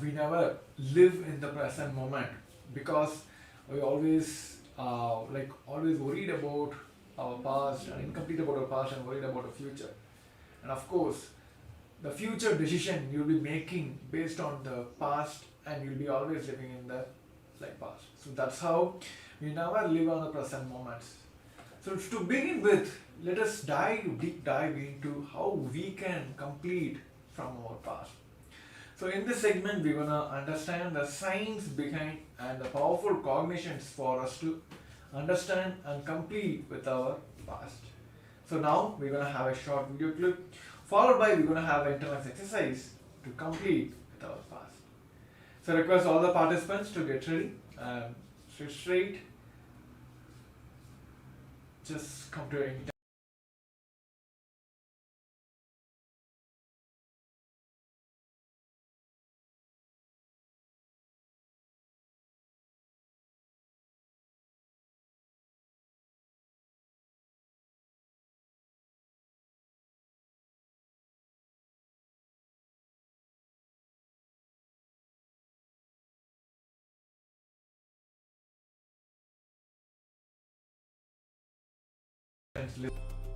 we never live in the present moment, because we always always worried about our past and incomplete about our past and worried about the future. And of course, the future decision you'll be making based on the past, and you'll be always living in the past. So that's how we never live on the present moments. So to begin with, let us deep dive into how we can complete from our past. So in this segment, we're gonna understand the science behind and the powerful cognitions for us to understand and complete with our past. So now we're gonna have a short video clip, followed by we're gonna have an internet exercise to complete with our past. So I request all the participants to get ready and sit straight. Just come to your intent.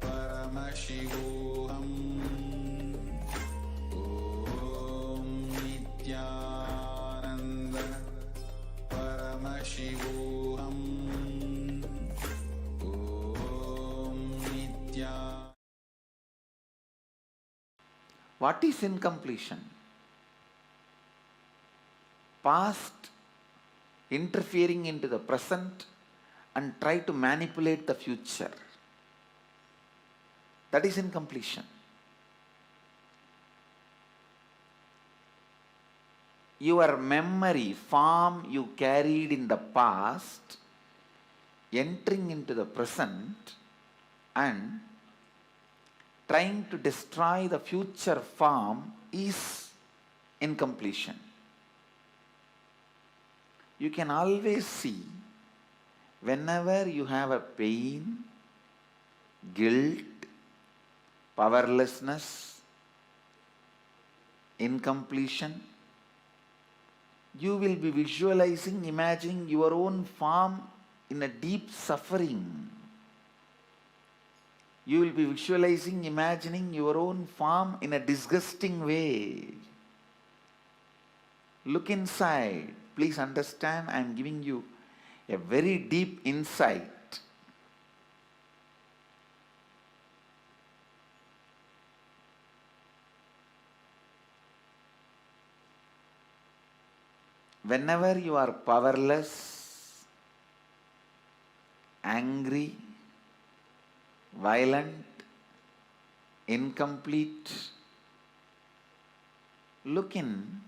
Paramashivoham. Om Nithyananda. Paramashivoham. Om Nithyananda. What is incompletion? Past interfering into the present and try to manipulate the future. That is incompletion. Your memory, form you carried in the past, entering into the present and trying to destroy the future form is incompletion. You can always see whenever you have a pain, guilt, powerlessness, incompletion, you will be visualizing, imagining your own form in a deep suffering. You will be visualizing, imagining your own form in a disgusting way. Look inside. Please understand, I am giving you a very deep insight. Whenever you are powerless, angry, violent, incomplete, look in,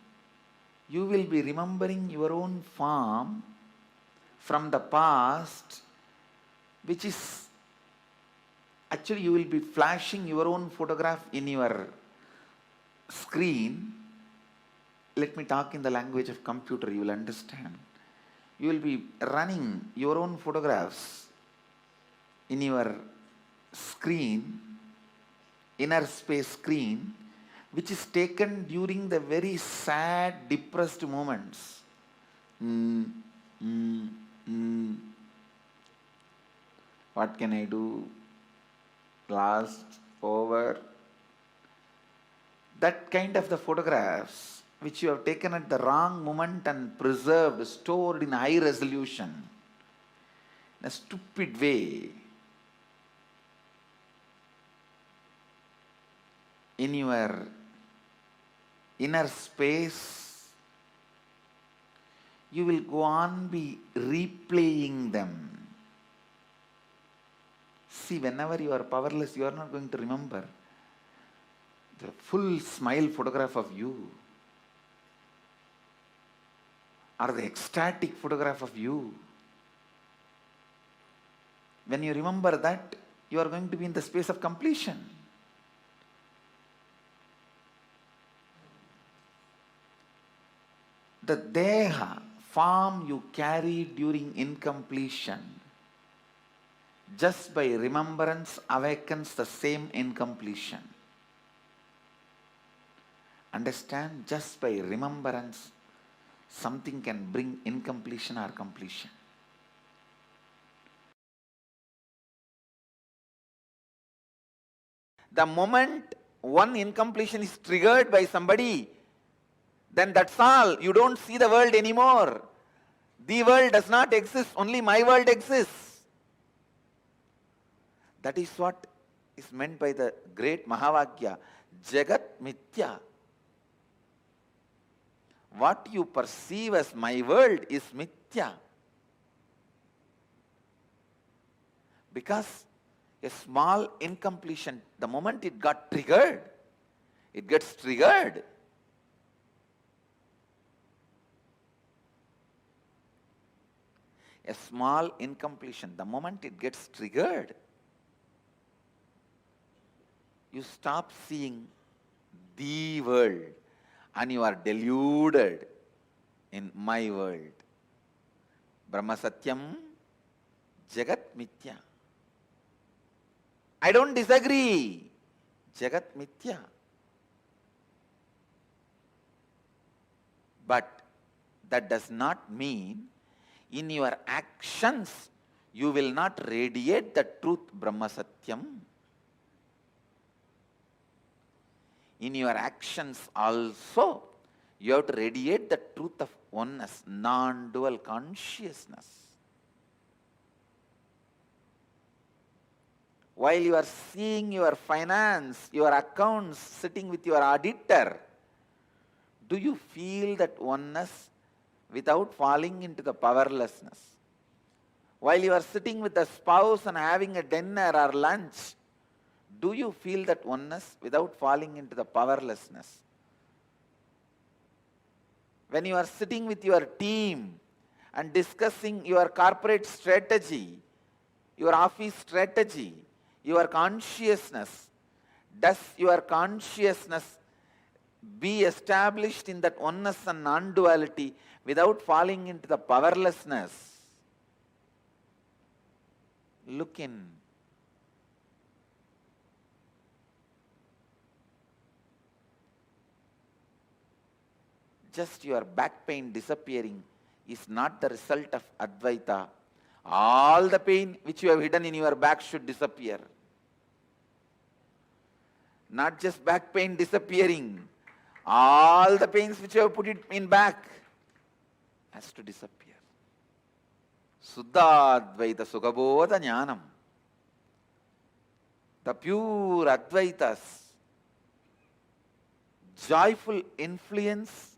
you will be remembering your own form from the past which is actually you will be flashing your own photograph in your screen. Let me talk in the language of computer, you will understand. You will be running your own photographs in your screen, inner space screen, which is taken during the very sad, depressed moments. What can I do? Lost, over. That kind of the photographs which you have taken at the wrong moment and preserved, stored in high resolution, in a stupid way, in your inner space, you will go on be replaying them. See, whenever you are powerless, you are not going to remember the full smile photograph of you or the ecstatic photograph of you. When you remember that, you are going to be in the space of completion. The deha, form you carry during incompletion, just by remembrance awakens the same incompletion. Understand? Just by remembrance, something can bring incompletion or completion. The moment one incompletion is triggered by somebody, then that's all. You don't see the world anymore. The world does not exist, only my world exists. That is what is meant by the great Mahavakya, Jagat Mithya. What you perceive as my world is Mithya. Because a small incompletion, the moment it got triggered, it gets triggered. A small incompletion, the moment it gets triggered, you stop seeing the world and you are deluded in my world. Brahma Satyam, Jagat Mithya. I don't disagree. Jagat Mithya. But that does not mean in your actions you will not radiate the truth Brahma Satyam. In your actions also, you have to radiate the truth of oneness, non-dual consciousness. While you are seeing your finance, your accounts, sitting with your auditor, do you feel that oneness without falling into the powerlessness? While you are sitting with a spouse and having a dinner or lunch, do you feel that oneness without falling into the powerlessness? When you are sitting with your team and discussing your corporate strategy, your office strategy, your consciousness, does your consciousness be established in that oneness and non-duality without falling into the powerlessness? Look in. Just your back pain disappearing is not the result of Advaita. All the pain which you have hidden in your back should disappear. Not just back pain disappearing. All the pains which you have put it in back has to disappear. Suddha Advaita Sugabodha Jnanam. The pure Advaitas, joyful influence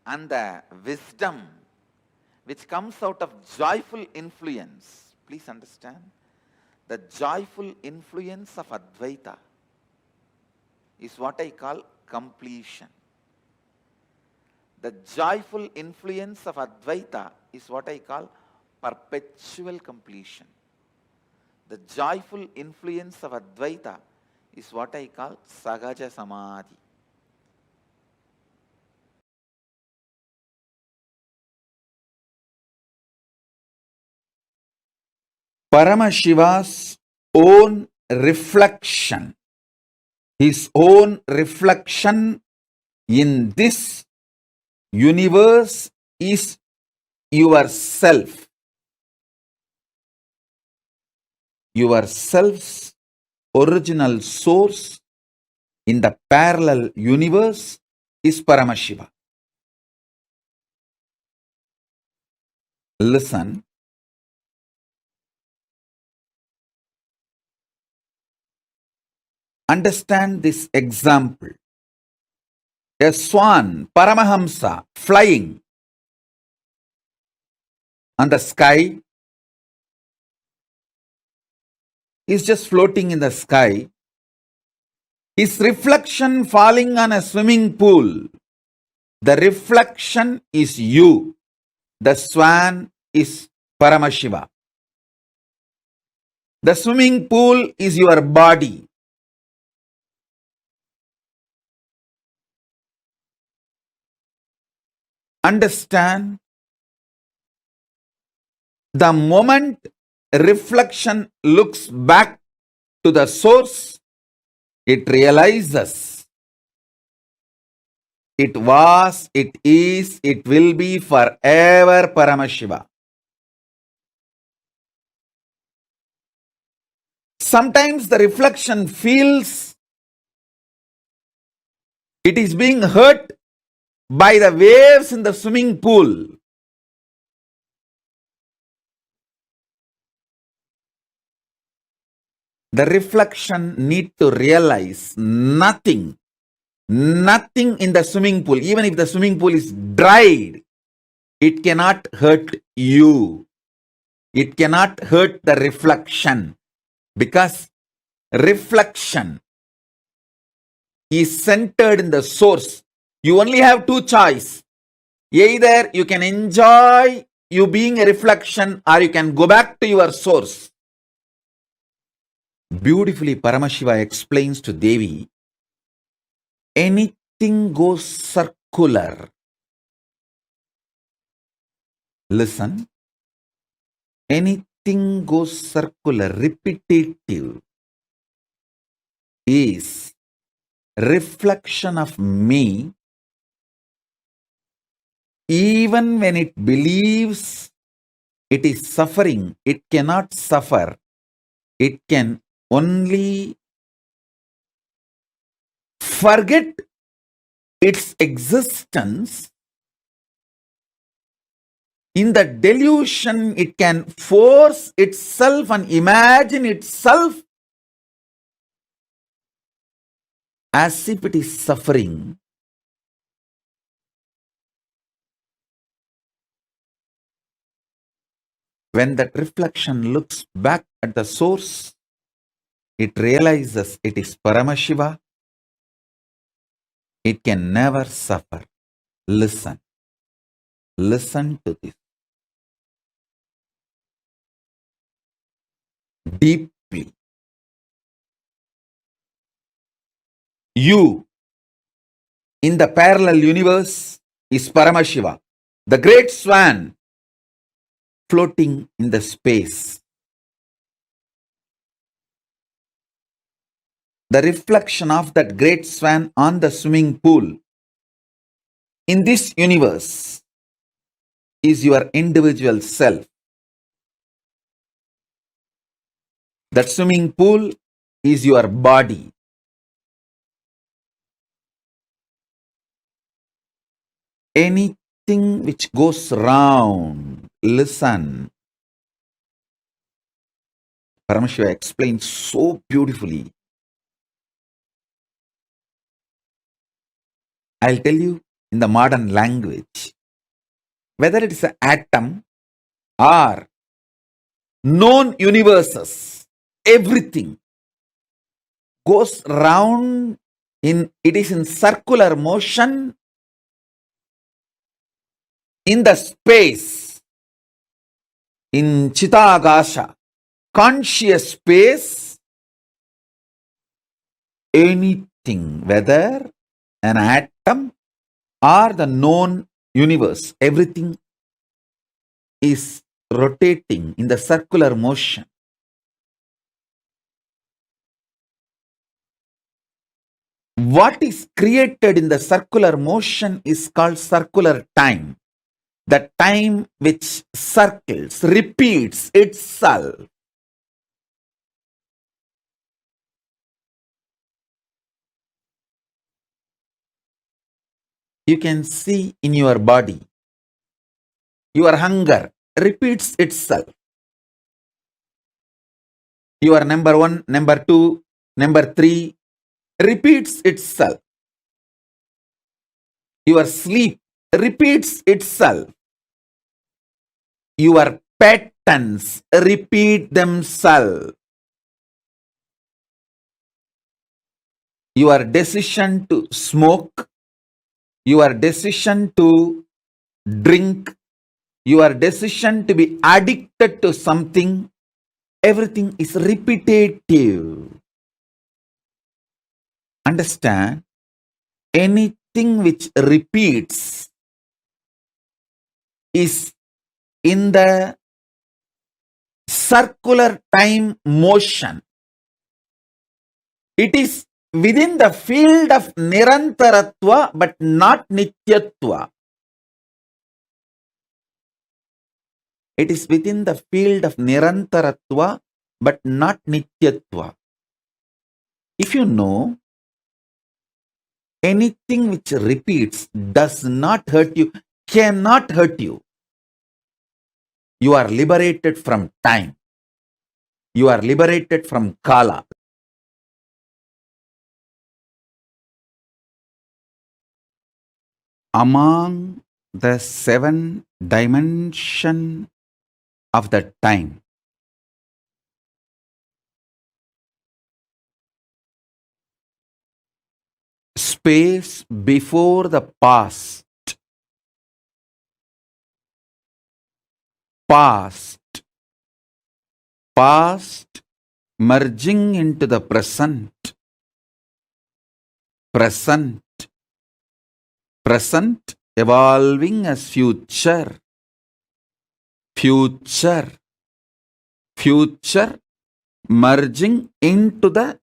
and the wisdom which comes out of joyful influence. Please understand, the joyful influence of Advaita is what I call completion. The joyful influence of Advaita is what I call perpetual completion. The joyful influence of Advaita is what I call Sahaja Samadhi. Paramashiva's own reflection, his own reflection in this universe is yourself. Yourself's original source in the parallel universe is Paramashiva. Listen. Understand this example. A swan, Paramahamsa, flying on the sky, is just floating in the sky. His reflection falling on a swimming pool. The reflection is you. The swan is Paramashiva. The swimming pool is your body. Understand, the moment reflection looks back to the source, it realizes it was, it is, it will be forever Paramashiva. Sometimes the reflection feels it is being hurt by the waves in the swimming pool. The reflection need to realize nothing in the swimming pool, even if the swimming pool is dried, it cannot hurt you. It cannot hurt the reflection, because reflection is centered in the source. You only have two choices. Either you can enjoy you being a reflection, or you can go back to your source. Beautifully, Paramashiva explains to Devi, anything goes circular. Listen, anything goes circular, repetitive, is reflection of me. Even when it believes it is suffering, it cannot suffer. It can only forget its existence. In the delusion, it can force itself and imagine itself as if it is suffering. When that reflection looks back at the source, it realizes it is Paramashiva. It can never suffer. Listen. Listen to this deeply. You in the parallel universe is Paramashiva, the great swan floating in the space. The reflection of that great swan on the swimming pool in this universe is your individual self. That swimming pool is your body. Anything which goes round, listen. Paramashiva explains so beautifully. I'll tell you in the modern language, whether it is an atom or known universes, everything goes round it is in circular motion in the space. in Chitagasa, conscious space, anything, whether an atom or the known universe, everything is rotating in the circular motion. What is created in the circular motion is called circular time. The time which circles, repeats itself. You can see in your body, your hunger repeats itself. Your number 1, number 2, number 3 repeats itself. Your sleep repeats itself. Your patterns repeat themselves. Your decision to smoke, your decision to drink, your decision to be addicted to something, everything is repetitive. Understand? Anything which repeats is in the circular time motion. It is within the field of Nirantaratva but not Nityatva. It is within the field of Nirantaratva but not Nityatva. If you know, anything which repeats does not hurt you, cannot hurt you. You are liberated from time. You are liberated from Kala. Among the 7 dimensions of the time, space before the past, past merging into the present, present evolving as future, future merging into the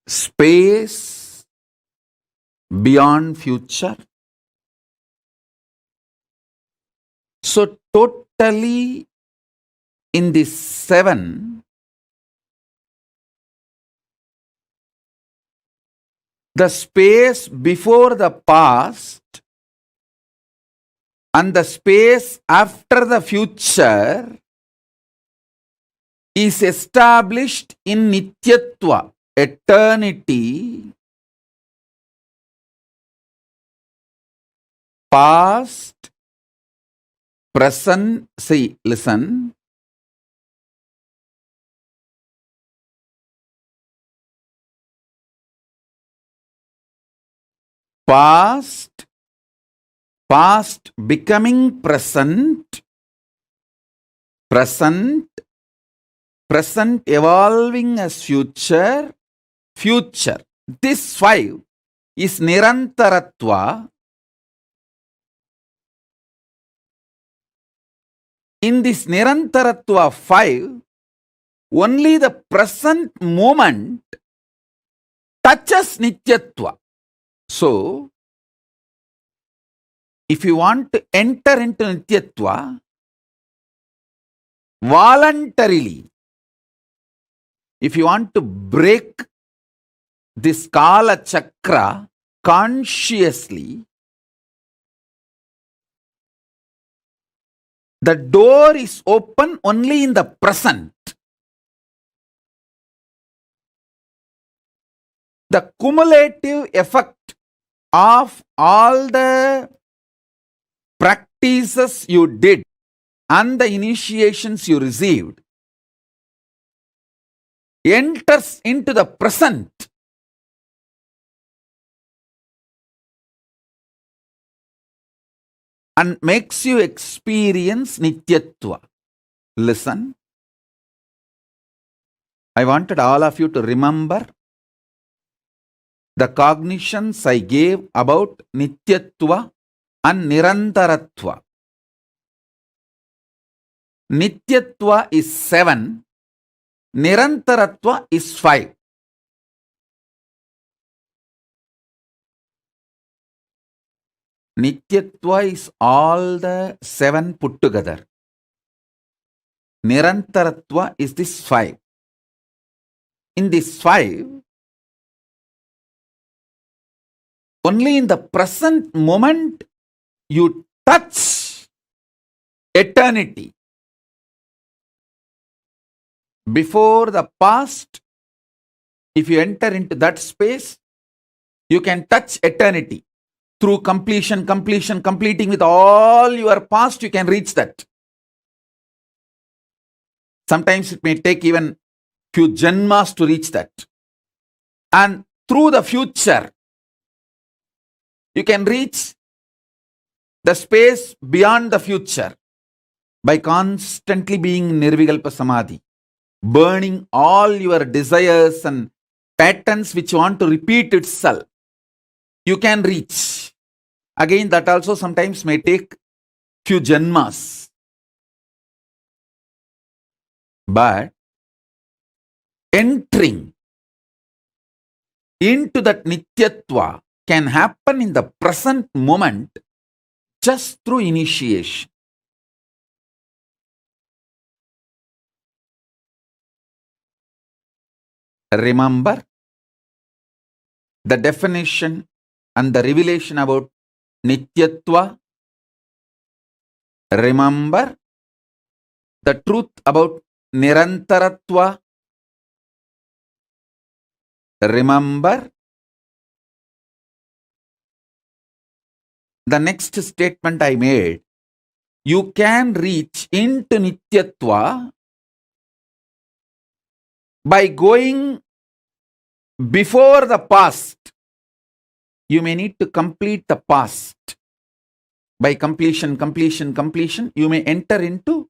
space beyond future. So totally in these 7, the space before the past and the space after the future is established in Nityatva, eternity. Past, present, see, listen. Past becoming present, present evolving as future, future. This 5 is Nirantaratva. In this Nirantaratva 5, only the present moment touches Nityatva. So, if you want to enter into Nityatva, voluntarily, if you want to break this Kala Chakra consciously, the door is open only in the present. The cumulative effect of all the practices you did and the initiations you received enters into the present. And makes you experience Nityatva. listen. I wanted all of you to remember the cognitions I gave about Nityatva and Nirantaratva. Nityatva is 7, Nirantaratva is 5. Nityatva is all the 7 put together. Nirantaratva is this 5. In this 5, only in the present moment you touch eternity. Before the past, if you enter into that space, you can touch eternity. Through completing with all your past, you can reach that. Sometimes it may take even few janmas to reach that. And through the future, you can reach the space beyond the future by constantly being nirvikalpa samadhi, burning all your desires and patterns which want to repeat itself. You can reach. Again, that also sometimes may take few janmas. But entering into that Nityatva can happen in the present moment just through initiation. Remember the definition and the revelation about Nityatva. Remember the truth about Nirantaratva. Remember the next statement I made. You can reach into Nityatva by going before the past. You may need to complete the past. By completion, you may enter into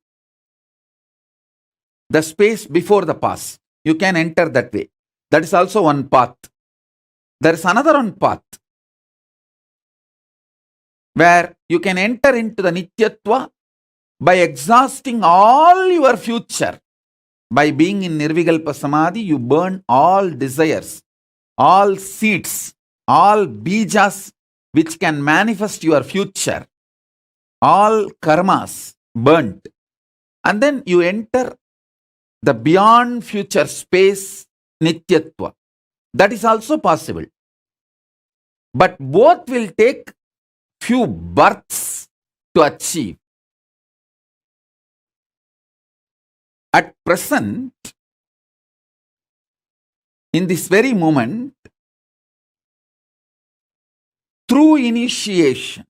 the space before the past. You can enter that way. That is also one path. There is another one path where you can enter into the Nityatva by exhausting all your future. By being in Nirvikalpa Samadhi, you burn all desires, all seeds, all bijas which can manifest your future, all karmas burnt. And then you enter the beyond future space, Nityatva. That is also possible. But both will take few births to achieve. At present, in this very moment, through initiation,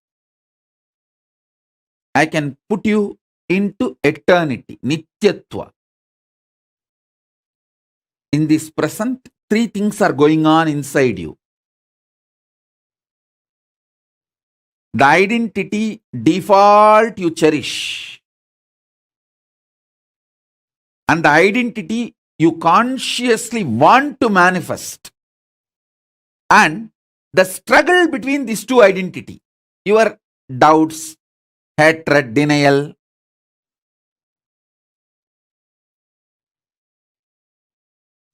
I can put you into eternity, Nityatva. In this present, 3 things are going on inside you. The identity default you cherish. And the identity you consciously want to manifest. And the struggle between these two identities, your doubts, hatred, denial.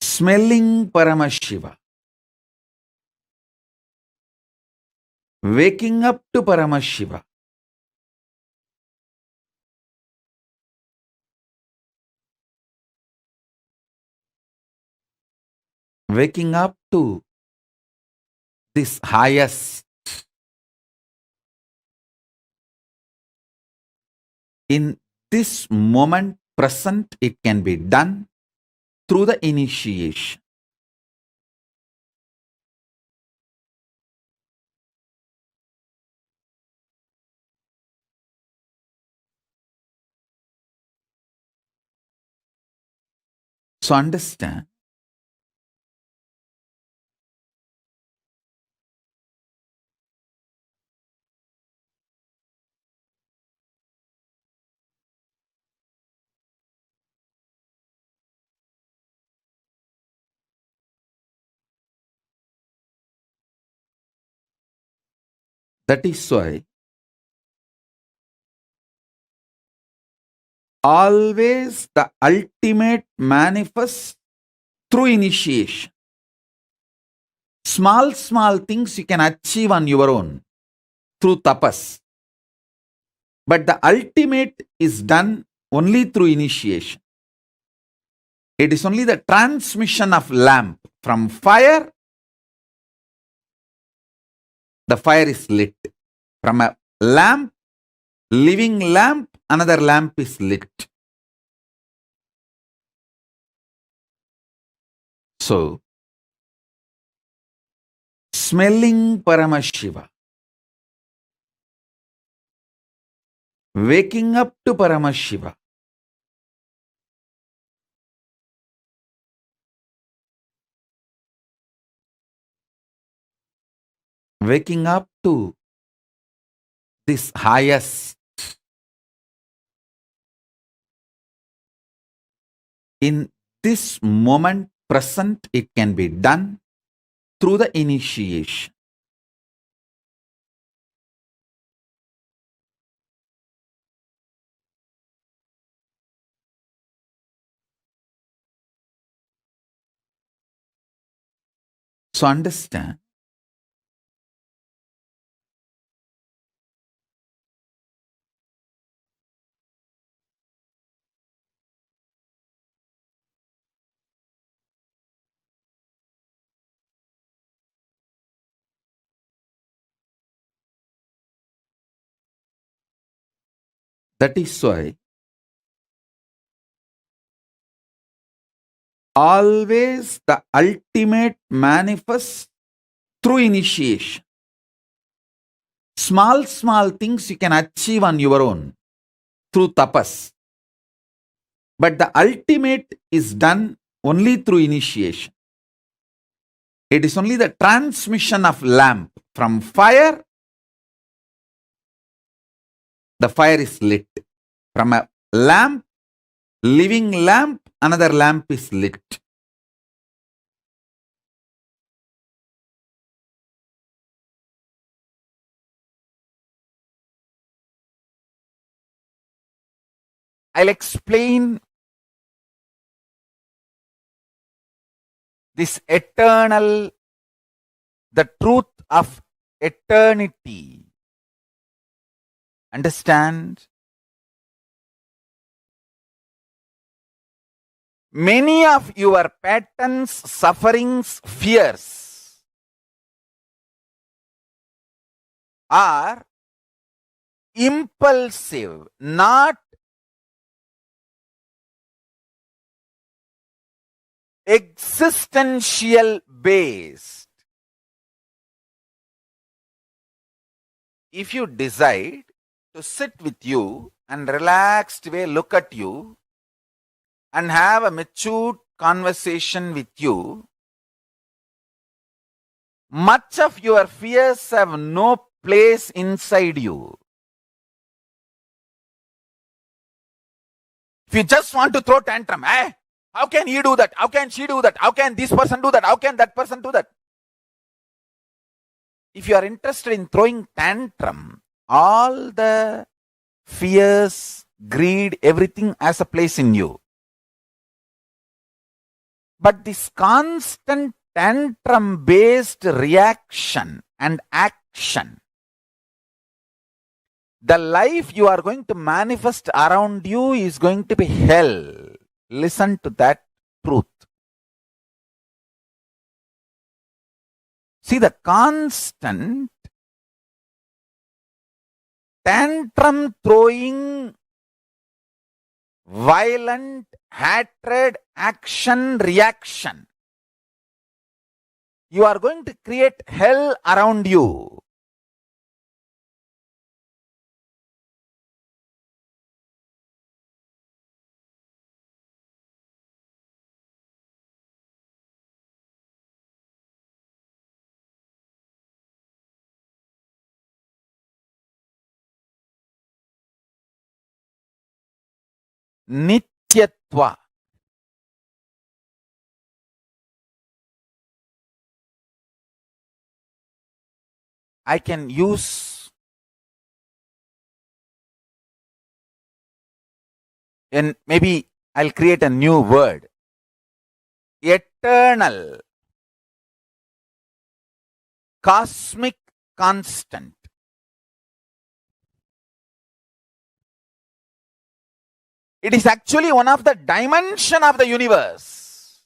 Smelling Paramashiva. Waking up to Paramashiva. Waking up to this highest. In this moment present, it can be done through the initiation. So understand, That is why always the ultimate manifests through initiation. Small things you can achieve on your own through tapas. But the ultimate is done only through initiation. It is only the transmission of lamp from fire. The fire is lit. From a lamp, living lamp, another lamp is lit. So, smelling Paramashiva, waking up to Paramashiva, waking up to this highest, in this moment present, it can be done through the initiation. So understand, that is why always the ultimate manifests through initiation. Small things you can achieve on your own through tapas. But the ultimate is done only through initiation. It is only the transmission of lamp from fire. The fire is lit. From a lamp, living lamp, another lamp is lit. I'll explain this eternal, the truth of eternity. Understand? Many of your patterns, sufferings, fears are impulsive, not existential based. If you decide to sit with you and relaxed way look at you and have a matured conversation with you, much of your fears have no place inside you. If you just want to throw tantrum, how can he do that? How can she do that? How can this person do that? How can that person do that? If you are interested in throwing tantrum, all the fears, greed, everything has a place in you. But this constant tantrum-based reaction and action, the life you are going to manifest around you is going to be hell. Listen to that truth. See, the constant tantrum throwing, violent hatred, action, reaction, you are going to create hell around you. Nityatva. I can use and maybe I'll create a new word. Eternal, cosmic constant. It is actually one of the dimension of the universe.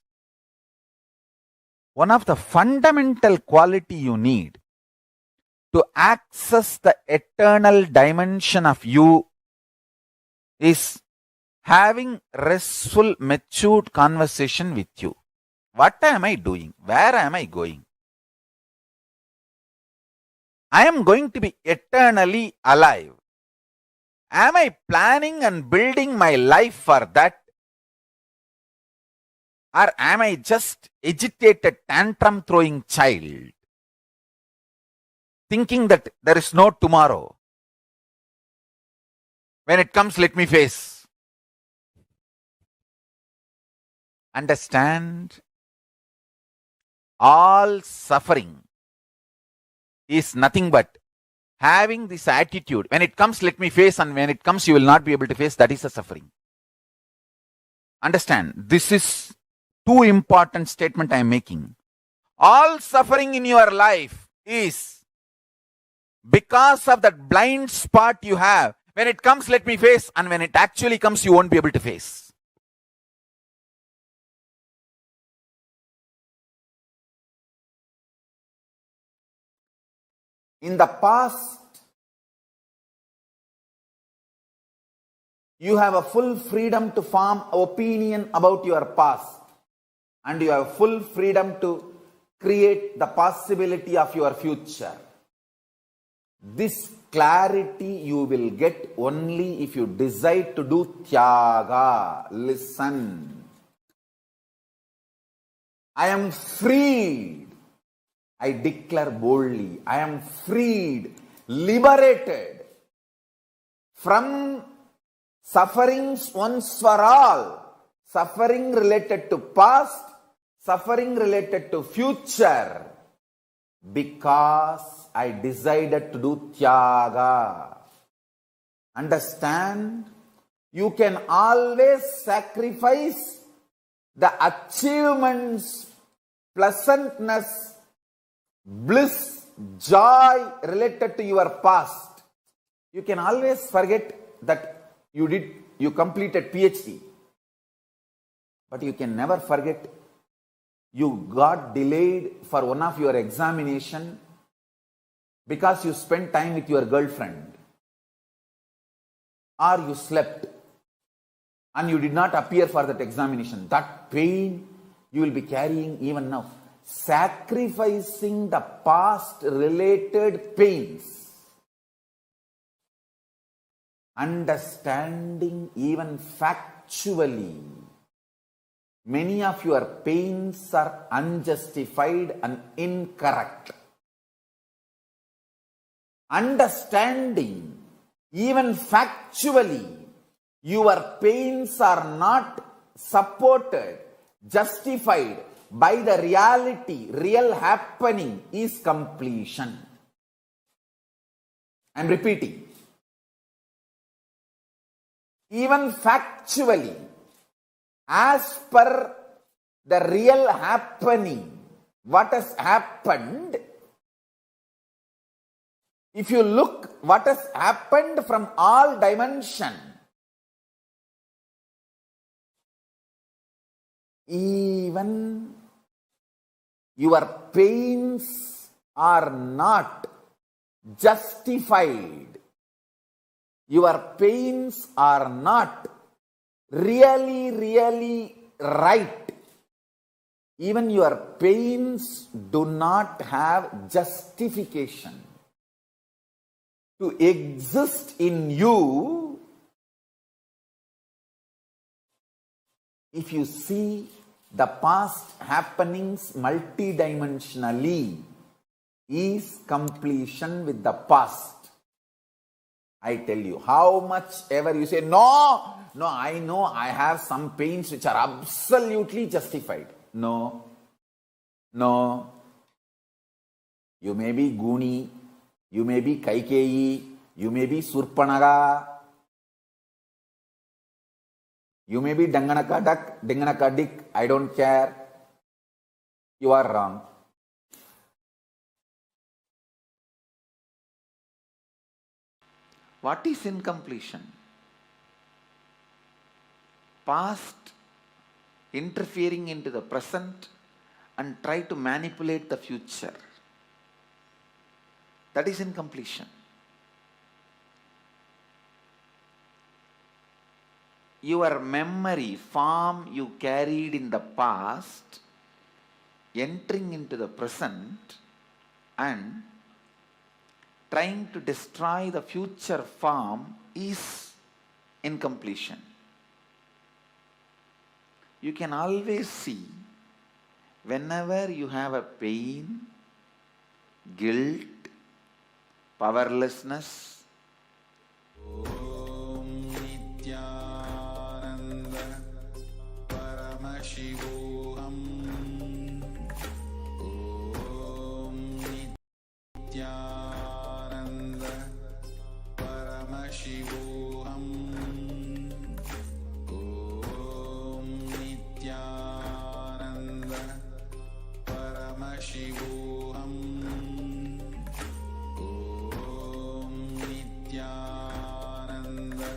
One of the fundamental quality you need to access the eternal dimension of you is having restful, matured conversation with you. What am I doing? Where am I going? I am going to be eternally alive. Am I planning and building my life for that? Or am I just agitated, tantrum throwing child, thinking that there is no tomorrow? When it comes, let me face. Understand, all suffering is nothing but having this attitude. When it comes, let me face, and when it comes, you will not be able to face. That is the suffering. Understand, this is two important statement I am making. All suffering in your life is because of that blind spot you have. When it comes, let me face, and when it actually comes, you won't be able to face. In the past, you have a full freedom to form opinion about your past, and you have full freedom to create the possibility of your future. This clarity you will get only if you decide to do tyaga. Listen. I am freed. I declare boldly, I am freed, liberated from sufferings once for all. Suffering related to past, suffering related to future. Because I decided to do tyaga. Understand? You can always sacrifice the achievements, pleasantness, bliss, joy related to your past. You can always forget that you completed PhD. But you can never forget you got delayed for one of your examination because you spent time with your girlfriend, or you slept and you did not appear for that examination. That pain you will be carrying even now. Sacrificing the past related pains, understanding even factually, many of your pains are unjustified and incorrect. Understanding even factually, your pains are not supported, justified by the reality, real happening is completion. I am repeating. Even factually, as per the real happening, what has happened, if you look what has happened from all dimensions, even your pains are not justified. Your pains are not really right. Even your pains do not have justification to exist in you. If you see the past happenings multidimensionally, is completion with the past. I tell you, how much ever you say, no, I know I have some pains which are absolutely justified. No. You may be Guni, you may be Kaikeyi, you may be Surpanaga. You may be Danganaka duck, Dinganaka dick, I don't care. You are wrong. What is incompletion? Past interfering into the present and try to manipulate the future. That is incompletion. Your memory, form you carried in the past, entering into the present and trying to destroy the future form is incompletion. You can always see whenever you have a pain, guilt, powerlessness, Nithyananda Paramashivoham Nithyananda Paramashivoham Nithyananda Paramashivoham Nithyananda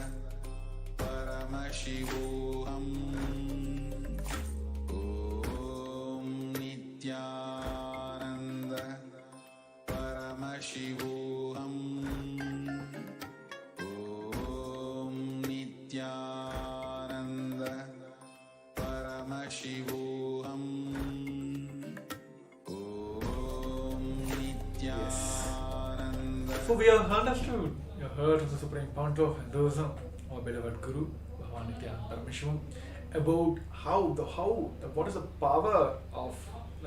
Paramashivoham Nithyananda Paramashivoham Nithyananda Paramashivoham Nithyananda. So we have understood, you heard of the Supreme Pontiff of Hinduism, our beloved Guru, Bhagavan Paramashivam, about what is the power of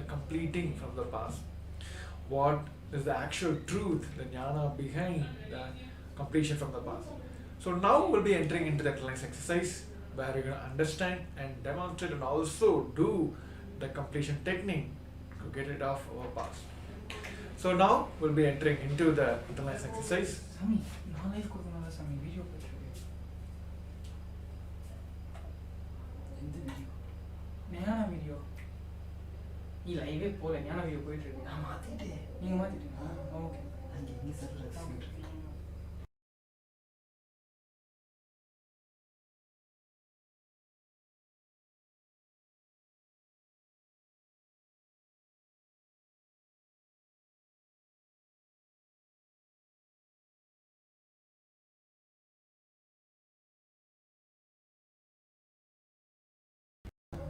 completing from the past. What is the actual truth, the jnana behind the completion from the past. So now we'll be entering into the Reclining exercise where you're going to understand and demonstrate and also do the completion technique to get rid of our past. So now we'll be entering into the Reclining exercise. Sami, நான் life கொடுக்கணும்ல சாமி video போட்டுருக்கு எந்த video ஞான video நீ லைவே போல ஞான video போயிட்டு இருக்கு நான் மாத்திட்டேன் நீங்க மாத்திட்டீங்களா ஓகே அங்கே எங்கே சார் ரெஸ்ட்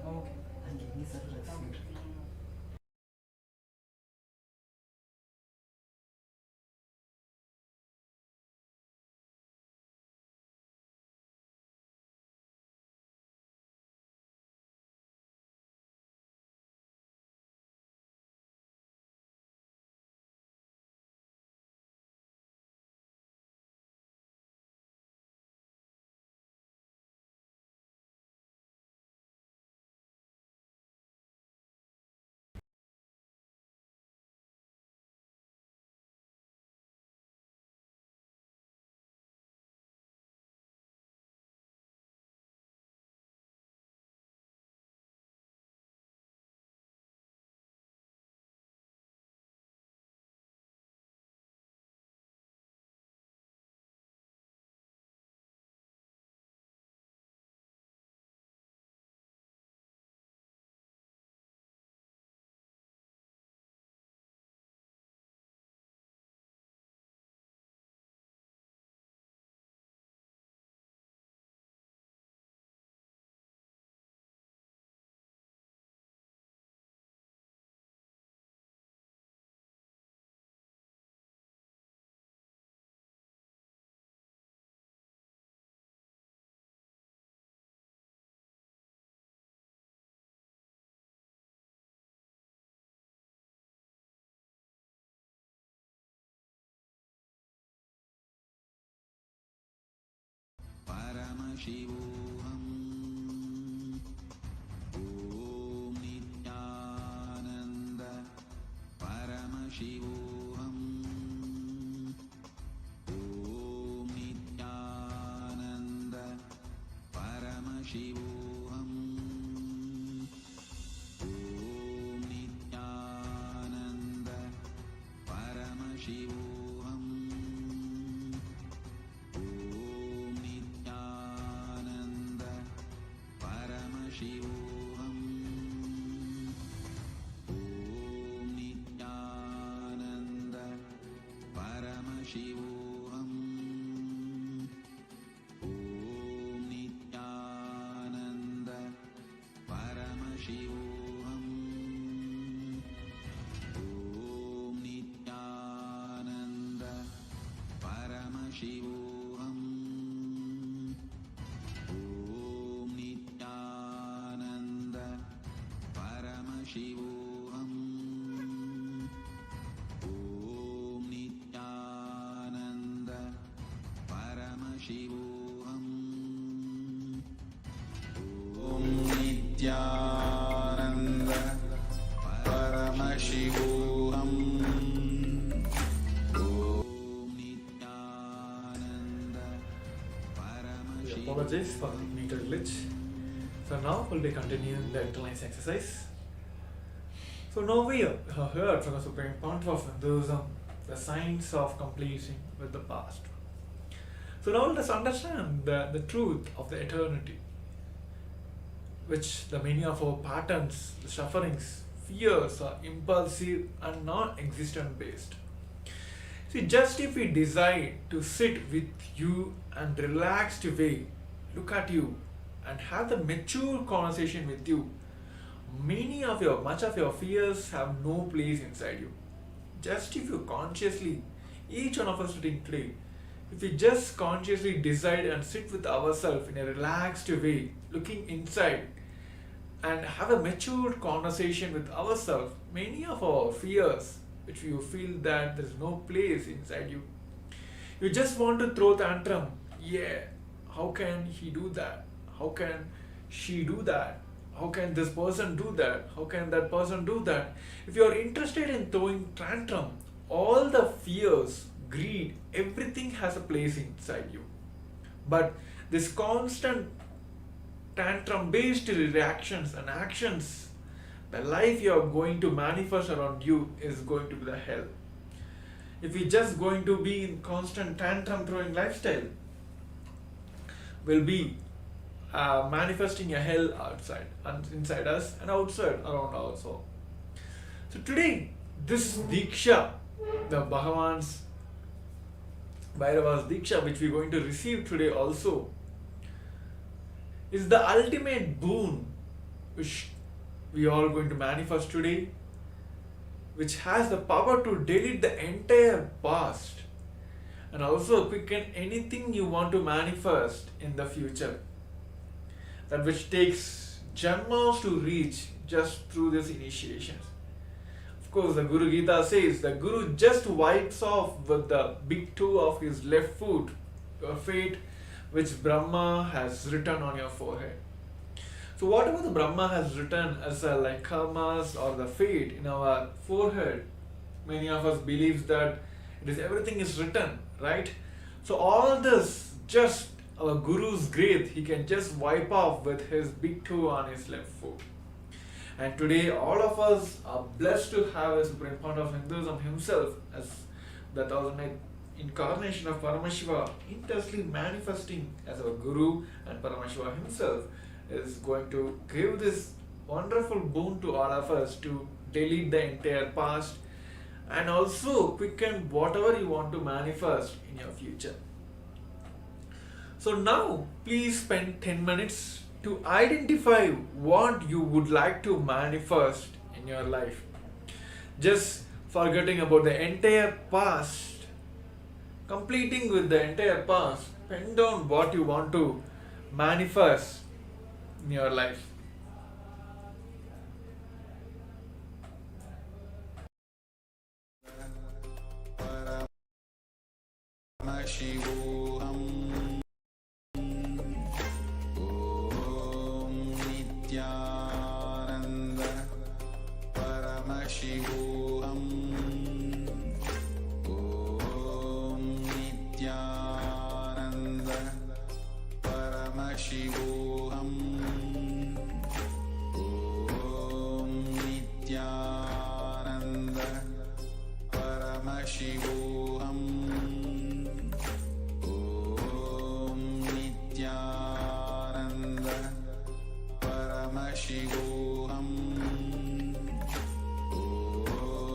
ஓகே அங்கே எங்கே sir rest Paramashivoham Om Nithyananda Paramashivoham Om Nithyananda Paramashivoham Paramashivoham. Om Nithyananda Paramashivoham. Om Nithyananda Paramashivoham. Om Nithyananda Paramashivoham. Om Nithyananda Paramashivoham. Om Nithyananda Paramashivoham. Om Nithyananda Paramashivoham. Apologize for the meter glitch. So now we'll be continuing the exercise exercise. So now we have heard from the Supreme Pontiff of Hinduism the science of completing with the past. So now let us understand the truth of the eternity, which the many of our patterns, the sufferings, fears are impulsive and non-existent based. See, just if we decide to sit with you and relaxed way, look at you and have the mature conversation with you, much of your fears have no place inside you. Just if you consciously, each one of us sitting today, if we just consciously decide and sit with ourselves in a relaxed way, looking inside and have a mature conversation with ourselves, many of our fears, which you feel that there's no place inside you, you just want to throw tantrum. Yeah, how can he do that? How can she do that? How can this person do that? How can that person do that? If you are interested in throwing tantrum, all the fears, greed, everything has a place inside you. But this constant tantrum based reactions and actions, the life you are going to manifest around you is going to be the hell. If you're just going to be in constant tantrum throwing lifestyle, will be manifesting a hell outside and inside us and outside around also. So today, this Diksha, the Bhagavan's Bhairava's Diksha, which we're going to receive today also, is the ultimate boon which we are all going to manifest today, which has the power to delete the entire past and also quicken anything you want to manifest in the future. That which takes janmas to reach just through this initiation. Of course, the Guru Gita says the Guru just wipes off with the big toe of his left foot your fate which Brahma has written on your forehead. So whatever the Brahma has written as like karmas or the fate in our forehead, many of us believe that everything is written, right? So all this, just our Guru's grace, he can just wipe off with his big toe on his left foot. And today all of us are blessed to have a Supreme Pontiff of Hinduism himself as the 1008th incarnation of Paramashiva, intensely manifesting as our Guru, and Paramashiva himself is going to give this wonderful boon to all of us to delete the entire past and also quicken whatever you want to manifest in your future. So now please spend 10 minutes to identify what you would like to manifest in your life. Just forgetting about the entire past, completing with the entire past, pen down what you want to manifest in your life. Paramashivoham. Om Nithyananda Paramashivoham. Om Nithyananda Paramashivoham. Om Nithyananda Paramashivoham. Om Nithyananda Paramashivoham. Om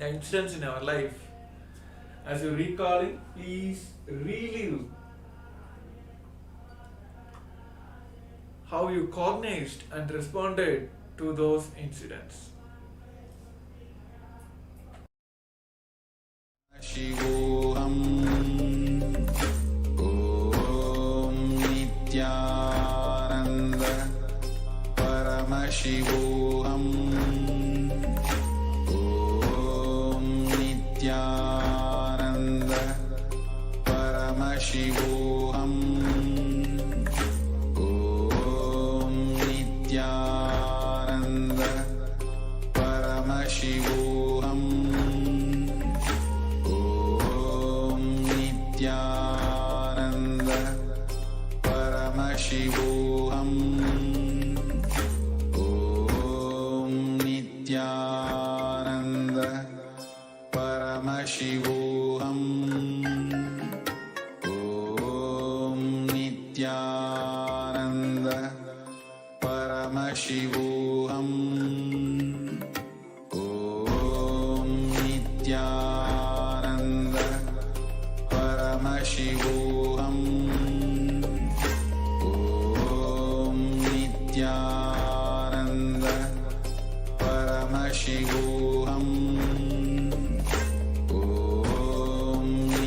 the incidents in our life, as you recalling, please relive how you cognized and responded to those incidents. Shivoham Om Nithyananda Paramashivoham Om Nithyananda Paramashivoham Om Nithyananda Paramashivoham Nithyananda Paramashivoham Om Nithyananda Paramashivoham Om Nithyananda Paramashivoham Om Nithyananda Paramashivoham Om Nithyananda Paramashivoham Om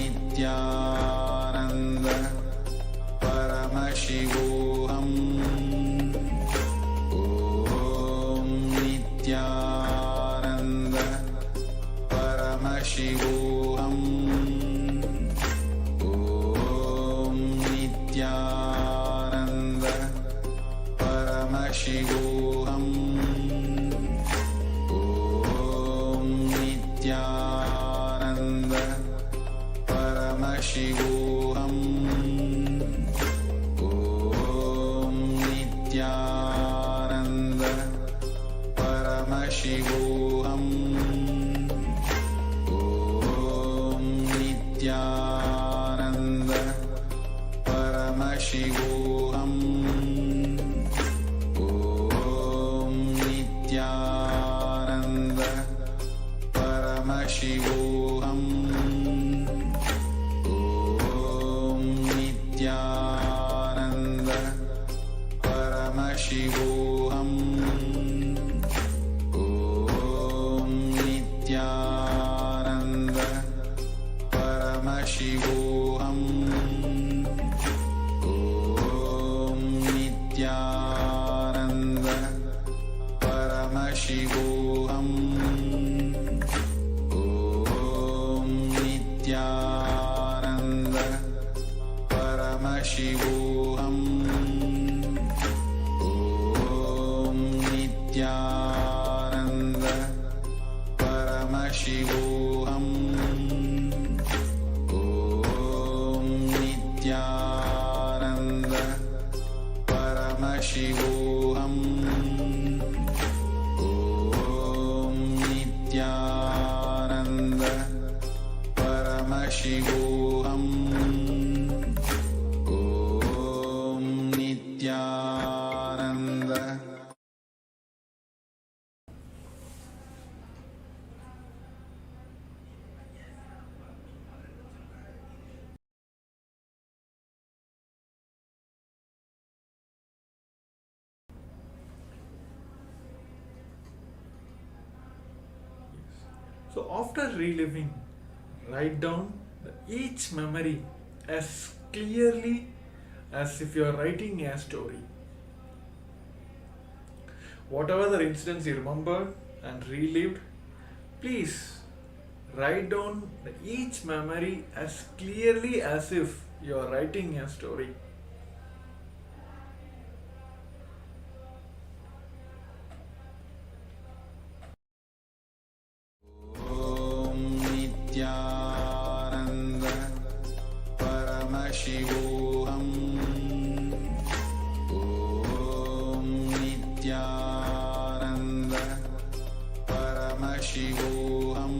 Nithyananda Paramashivoham Om Nithyananda Paramashivoham Om Nithyananda Paramashivoham Om Nithyananda Paramashivoham Om Nithyananda Paramashivoham Om Nithyananda Paramashivoham Om Nithyananda Paramashivoham Om Nithyananda Paramashivoham Om Nithyananda Paramashivoham Om Nithyananda Paramashivoham Om Nithyananda Paramashivoham Om Nithyananda Paramashivoham Om Nithyananda Paramashivoham Om Nithyananda Paramashivoham Om Nithyananda. So after reliving, write down each memory as clearly as if you are writing a story. Whatever the incidents you remembered and relived, please write down each memory as clearly as if you are writing a story. Om Nithyananda Paramashivoham Om Nithyananda Paramashivoham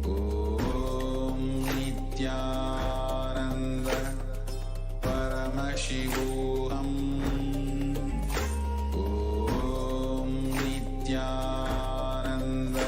Om Nithyananda Paramashivoham Om Nithyananda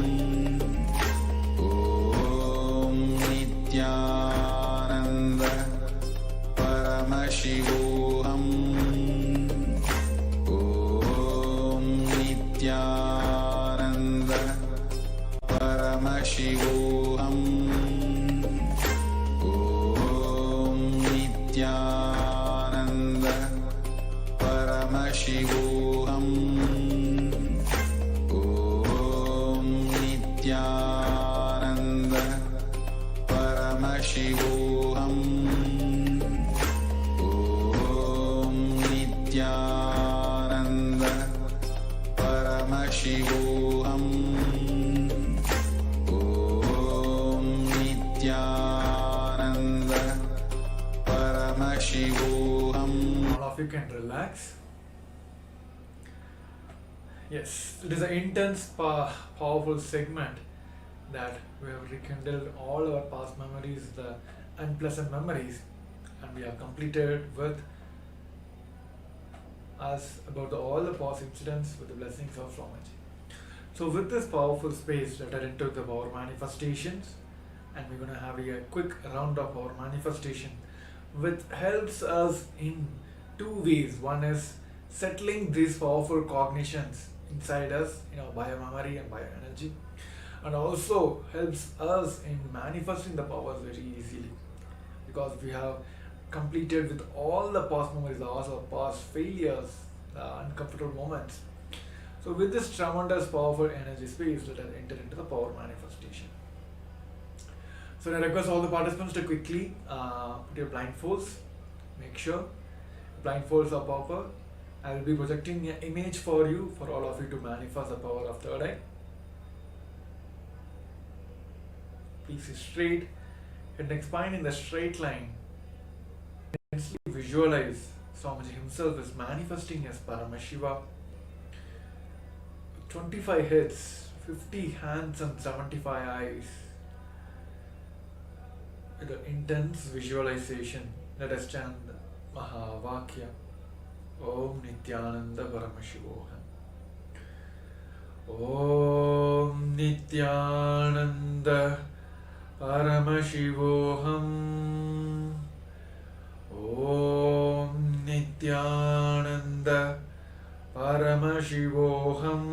Paramashivoham. Om Nithyananda Paramashivoham. Om Nithyananda Paramashivoham. Om Nithyananda Paramashivoham. Om Nithyananda Paramashivoham. All of you can relax. Yes, it is an intense, powerful segment that we have rekindled all our past memories, the unpleasant memories, and we have completed with us about all the past incidents with the blessings of Swamiji. So with this powerful space, let us enter the power manifestations, and we're going to have a quick round of our manifestation, which helps us in two ways. One is settling these powerful cognitions inside us, bio-memory and bio-energy, and also helps us in manifesting the powers very easily, because we have completed with all the past memories, all the past failures, uncomfortable moments. So with this tremendous powerful energy space, let us enter into the power manifestation. So I request all the participants to quickly put your blindfolds. Make sure blindfolds are proper. I will be projecting an image for you, for all of you to manifest the power of third eye. Please sit straight, head neck spine in the straight line. Visualize Swamiji himself is manifesting as Paramashiva. 25 heads, 50 hands and 75 eyes. With an intense visualization, let us chant Mahavakya. Om Nithyananda Paramashivoham. Om Nithyananda Paramashivoham. Om Nithyananda Paramashivoham.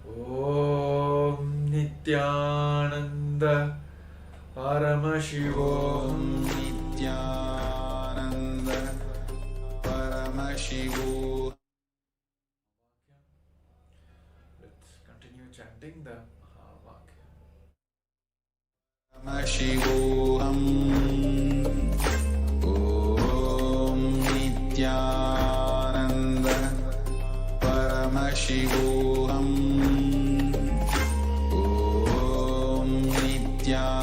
Om Nithyananda Paramashivoham. Nithyananda Paramashivoham. Let's continue chanting the Mahavakya. Paramashivoham. Om Nithyananda Paramashivoham. Om Nithyananda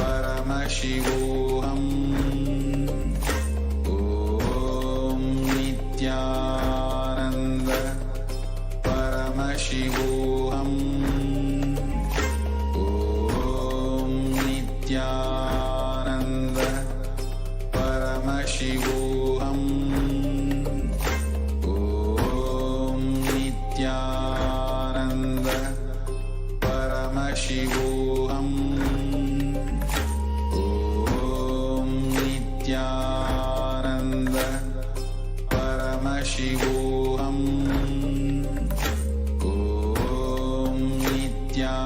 Paramashivoham. Om Nithyananda Paramashivoham. Om Nithyananda Paramashivoham. Om Nithyananda Paramashivoham. Om Nithyananda Paramashivoham. Om Nithyananda Paramashivoham. Om Nithyananda Paramashivoham. Om Nithyananda Paramashivoham. Om Nithyananda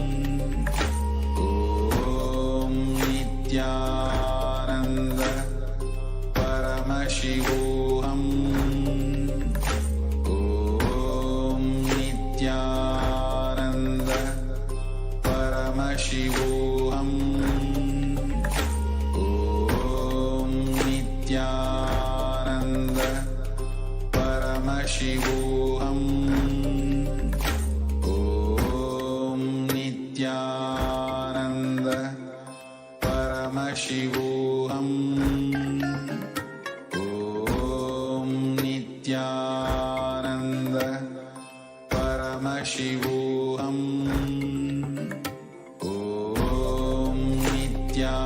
Paramashivoham. Om Nithyananda Paramashivoham. Om Nithyananda Paramashivoham. Om Nithyananda Paramashivoham. Om Nithyananda Paramashivoham. Om Nithyananda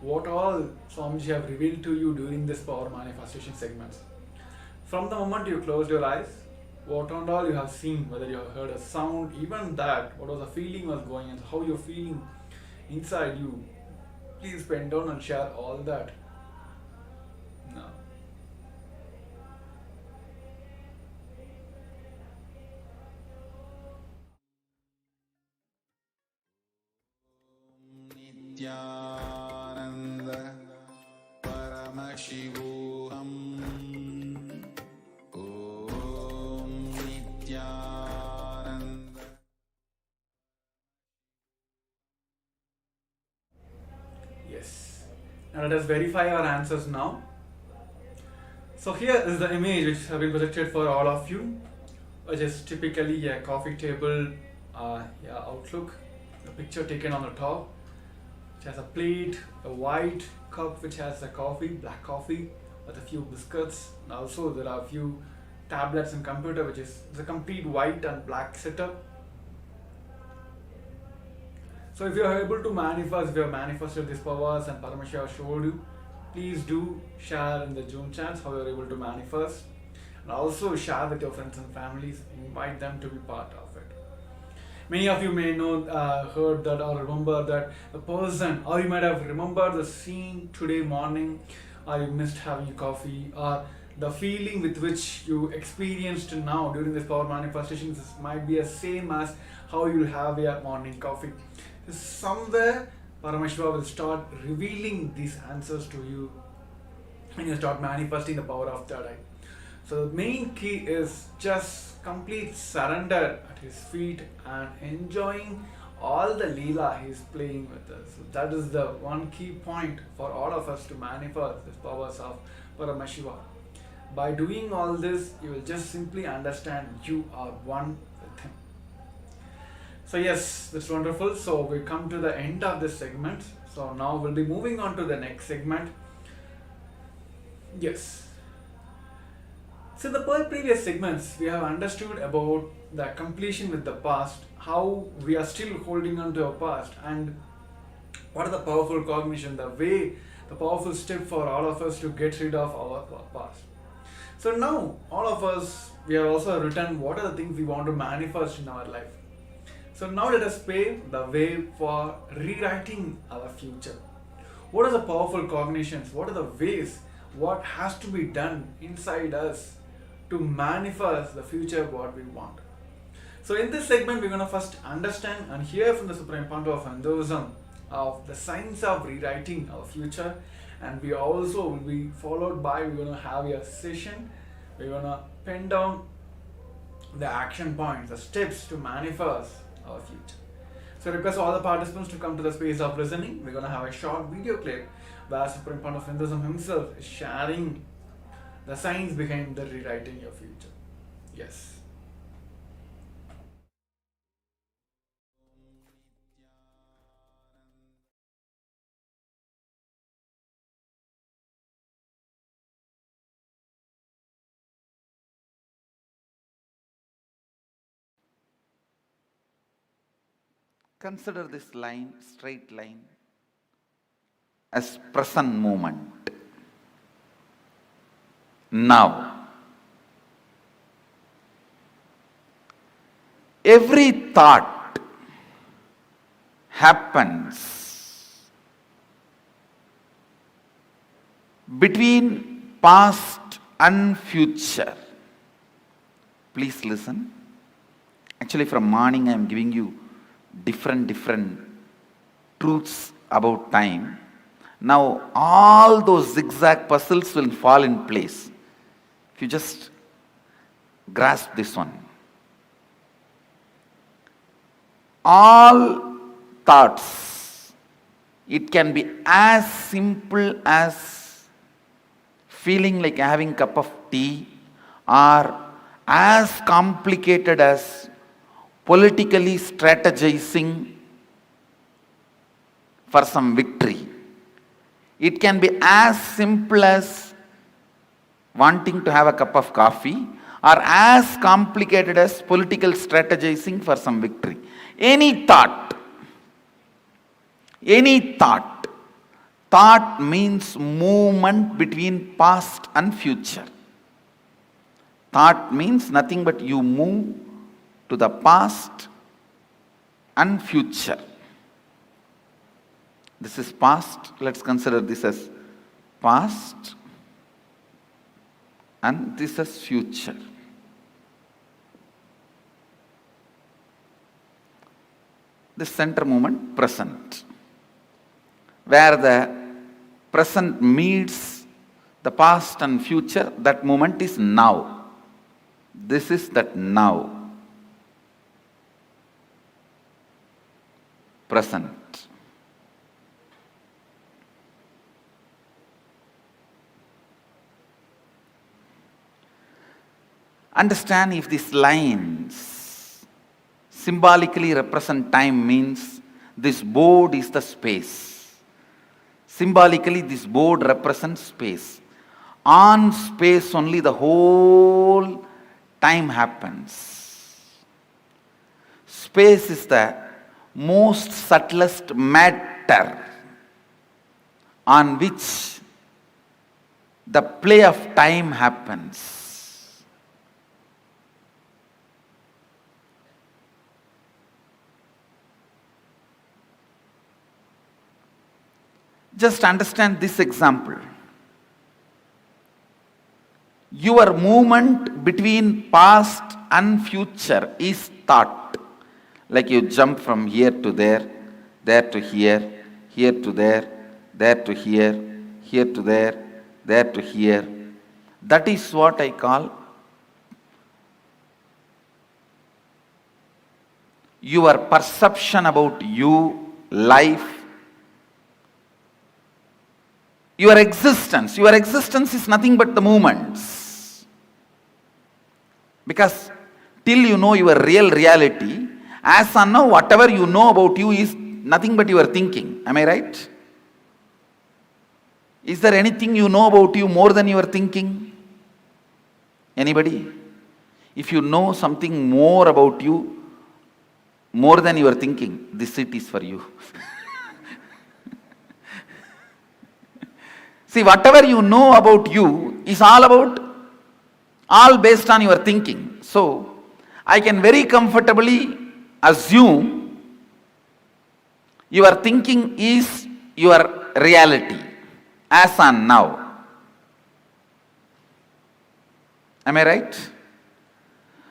what all Swamiji have revealed to you during this power manifestation segments. From the moment you closed your eyes, what and all you have seen, whether you have heard a sound, even that, what was the feeling was going and how you're feeling inside you. Please pen down and share all that. Now. Nithyananda Paramashivoham. Om Nithyananda. Yes. Now let us verify our answers now. So here is the image which has been projected for all of you, which is typically a coffee table outlook. The picture taken on the top, which has a plate, a white cup which has a coffee, black coffee, with a few biscuits. And also there are a few tablets and computer, which is the complete white and black setup. So if you are able to manifest, if you have manifested these powers and Paramashiva showed you, please do share in the Zoom chats how you are able to manifest, and also share with your friends and families. Invite them to be part of it. Many of you may know, heard that or remember that the person, or you might have remembered the scene today morning, or you missed having coffee, or the feeling with which you experienced now during this power manifestations might be the same as how you have your morning coffee. Somewhere Paramashiva will start revealing these answers to you and you start manifesting the power of third eye. So the main key is just complete surrender at his feet and enjoying all the Leela he is playing with us. So that is the one key point for all of us to manifest these powers of Paramashiva. By doing all this, you will just simply understand you are one with him. So yes, that's wonderful. So we come to the end of this segment. So now we'll be moving on to the next segment. Yes. So in the previous segments, we have understood about the completion with the past, how we are still holding on to our past, and what are the powerful cognition, the way, the powerful step for all of us to get rid of our past. So now, all of us, we have also written what are the things we want to manifest in our life. So now let us pave the way for rewriting our future. What are the powerful cognitions? What are the ways? What has to be done inside us to manifest the future what we want? So in this segment, we're going to first understand and hear from the Supreme Pontiff of Hinduism of the science of rewriting our future. And we also will be followed by, we're going to have a session. We're going to pen down the action points, the steps to manifest our future. So I request all the participants to come to the space of listening. We're going to have a short video clip where Supreme Pontiff of Hinduism himself is sharing the science behind the rewriting your future. Yes. Consider this line, straight line, as present moment. Now, every thought happens between past and future. Please listen. Actually, from morning I am giving you different truths about time. Now all those zigzag puzzles will fall in place if you just grasp this one. All thoughts, it can be as simple as feeling like having a cup of tea, or as complicated as politically strategizing for some victory. It can be as simple as wanting to have a cup of coffee, or as complicated as political strategizing for some victory. Any thought Thought means movement between past and future. Thought means nothing but you move to the past and future. This is past. Let's consider this as past and this as future. The center moment, present. Where the present meets the past and future, that moment is now. This is that now. Present. Understand, if these lines symbolically represent time, means this board is the space. Symbolically, this board represents space. On space only the whole time happens. Space is the most subtlest matter on which the play of time happens. Just understand this example. Your movement between past and future is thought. Like you jump from here to there to here, here to there to here, here to there to here. That is what I call your perception about you, life, your existence. Your existence is nothing but the movements. Because till you know your real reality, as of now, whatever you know about you is nothing but your thinking. Am I right? Is there anything you know about you more than your thinking? Anybody? If you know something more about you, more than your thinking, this seat is for you. See, whatever you know about you is all based on your thinking. So, I can very comfortably assume your thinking is your reality, as on now. Am I right?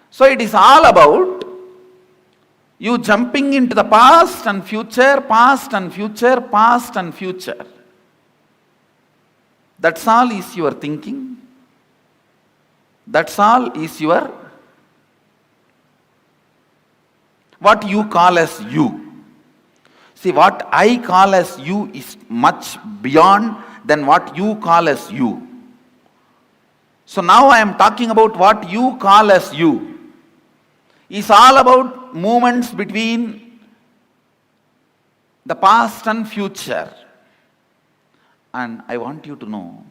So, it is all about you jumping into the past and future, past and future, past and future. That's all is your thinking. That's all is your, what you call as you. See, what I call as you is much beyond than what you call as you. So now I am talking about what you call as you. It's all about movements between the past and future. And I want you to know,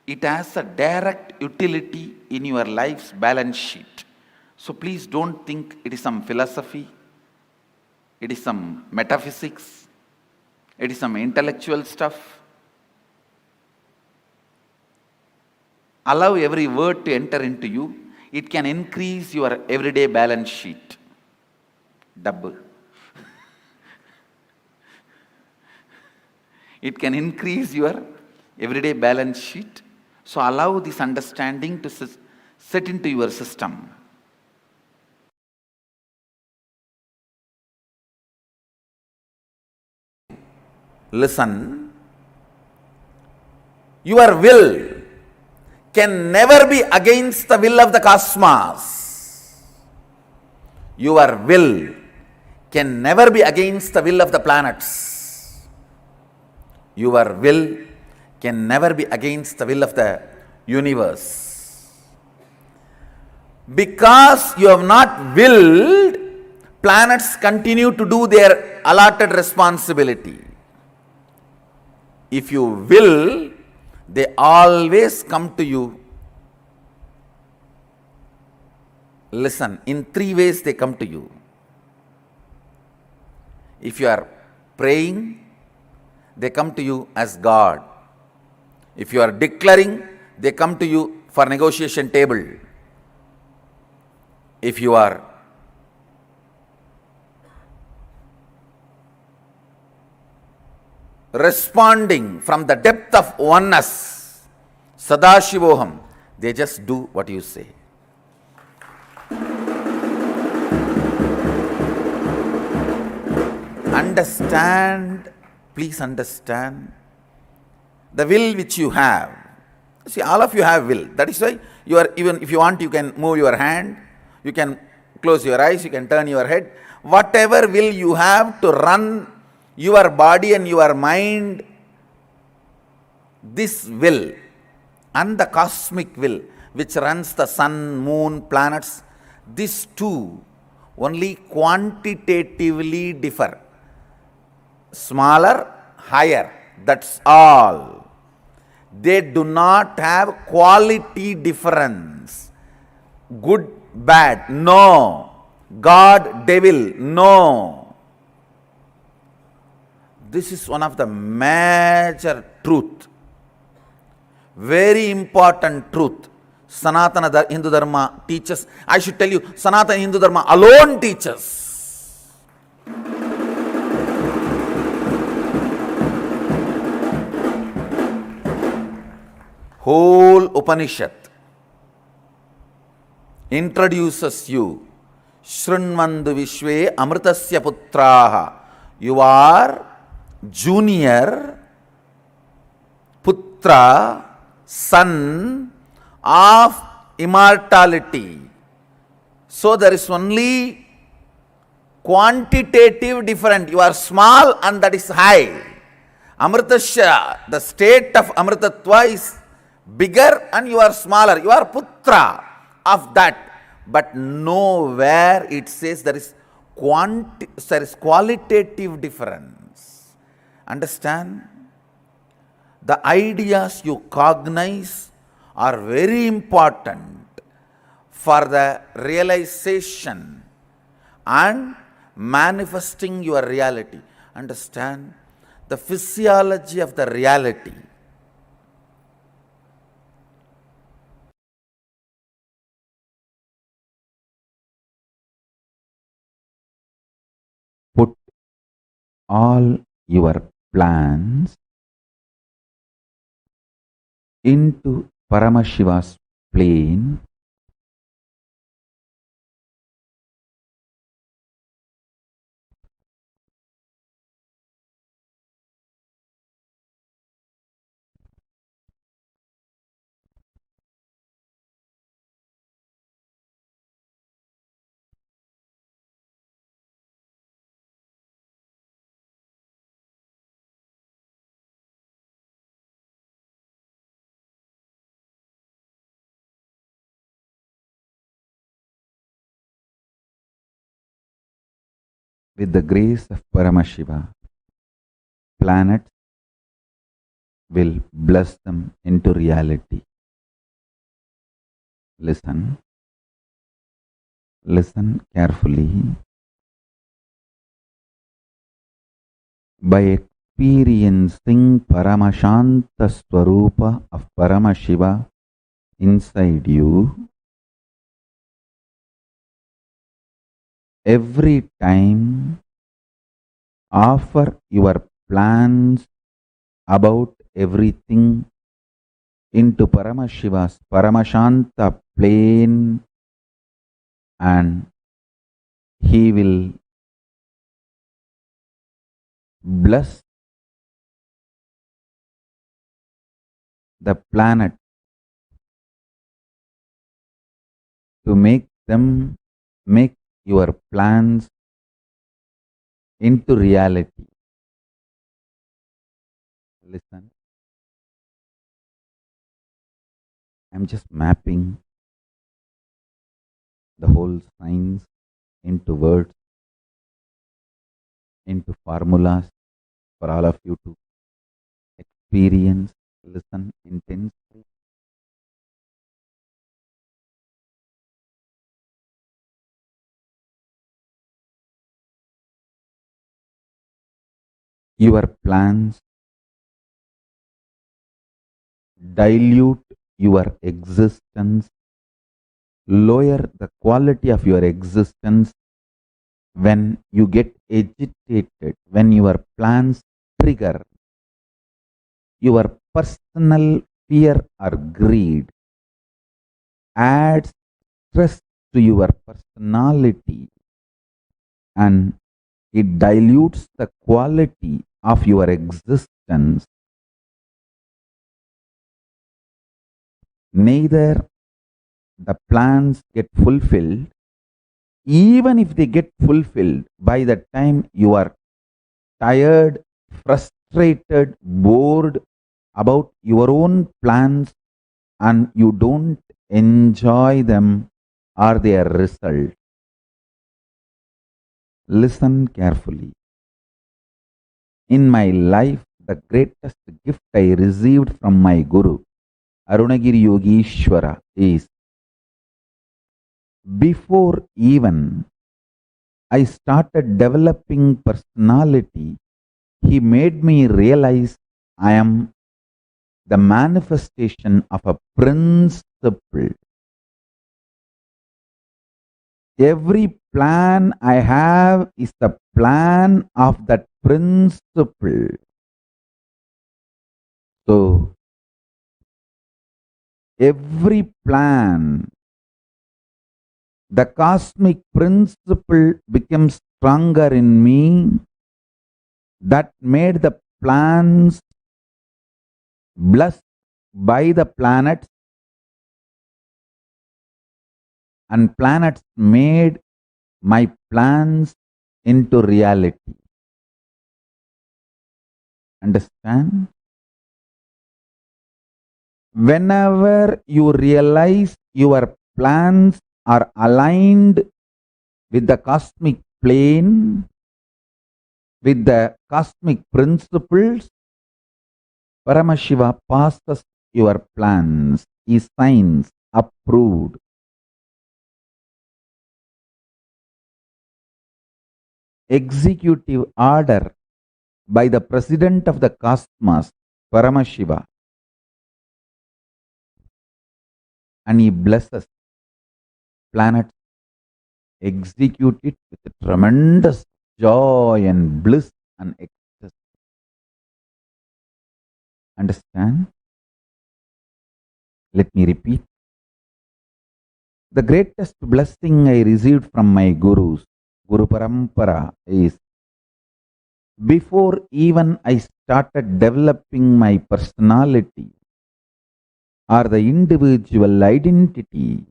it has a direct utility in your life's balance sheet. So please don't think it is some philosophy, it is some metaphysics, it is some intellectual stuff. Allow every word to enter into you. It can increase your everyday balance sheet. Double. It can increase your everyday balance sheet. So allow this understanding to set into your system. Listen. Your will can never be against the will of the cosmos. Your will can never be against the will of the planets. Your will can never be against the will of the universe. Because you have not willed, planets continue to do their allotted responsibility. If you will, they always come to you. Listen, in 3 ways they come to you. If you are praying, they come to you as God. If you are declaring, they come to you for negotiation table. If you are responding from the depth of oneness, Sadashivoham, they just do what you say. Understand, please understand the will which you have. See, all of you have will. That is why you are, even if you want, you can move your hand, you can close your eyes, you can turn your head. Whatever will you have to run your body and your mind, this will and the cosmic will which runs the sun, moon, planets, these two only quantitatively differ. Smaller, higher, that's all. They do not have quality difference. Good, bad, no. God, devil, no. This is one of the major truth. Very important truth. Sanatana Hindu Dharma teaches. I should tell you, Sanatana Hindu Dharma alone teaches. Whole Upanishad introduces you. Shrunvandu Vishve Amritasya Putraha. You are junior Putra, son of immortality. So there is only quantitative difference. You are small and that is high. Amritasya, the state of Amritatva is bigger and you are smaller. You are Putra of that. But nowhere it says there is qualitative difference. Understand? The ideas you cognize are very important for the realization and manifesting your reality. Understand? The physiology of the reality. Put all your plans into Paramashiva's plane with the grace of Paramashiva. Planets will bless them into reality. Listen. Listen carefully. By experiencing Paramashanta Swarupa of Paramashiva inside you, every time offer your plans about everything into Paramashiva's Paramashanta plane, and he will bless the planet to make your plans into reality. Listen. I'm just mapping the whole science into words, into formulas for all of you to experience. Listen intensely. Your plans dilute your existence, lower the quality of your existence when you get agitated, when your plans trigger your personal fear or greed, adds stress to your personality, and it dilutes the quality of your existence. Neither the plans get fulfilled, even if they get fulfilled, by the time you are tired, frustrated, bored about your own plans and you don't enjoy them or their result. Listen carefully. In my life, the greatest gift I received from my Guru, Arunagiri Yogishwara, is before even I started developing personality, he made me realize I am the manifestation of a principle. Every plan I have is the plan of that principle. So, every plan, the cosmic principle becomes stronger in me, that made the plans blessed by the planets, and planets made my plans into reality. Understand? Whenever you realize your plans are aligned with the cosmic plane, with the cosmic principles, Paramashiva passes your plans, he signs, approved. Executive order by the President of the Cosmos, Paramashiva, and he blesses planets, execute it with tremendous joy and bliss and ecstasy. Understand? Let me repeat. The greatest blessing I received from my Gurus, Guru Parampara, is before even I started developing my personality or the individual identity,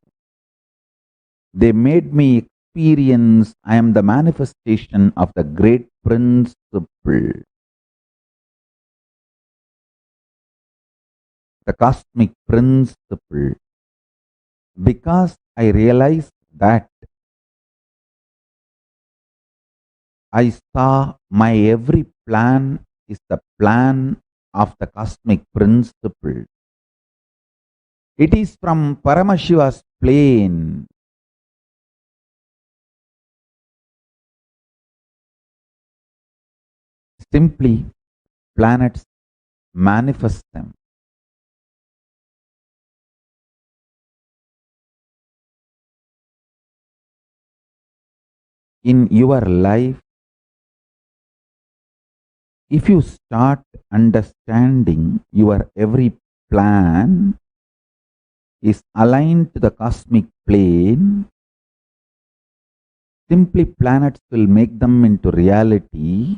they made me experience I am the manifestation of the great principle, the cosmic principle. Because I realized that, I saw my every plan is the plan of the cosmic principle. It is from Paramashiva's plane. Simply, planets manifest them. In your life, if you start understanding your every plan is aligned to the cosmic plane, simply planets will make them into reality.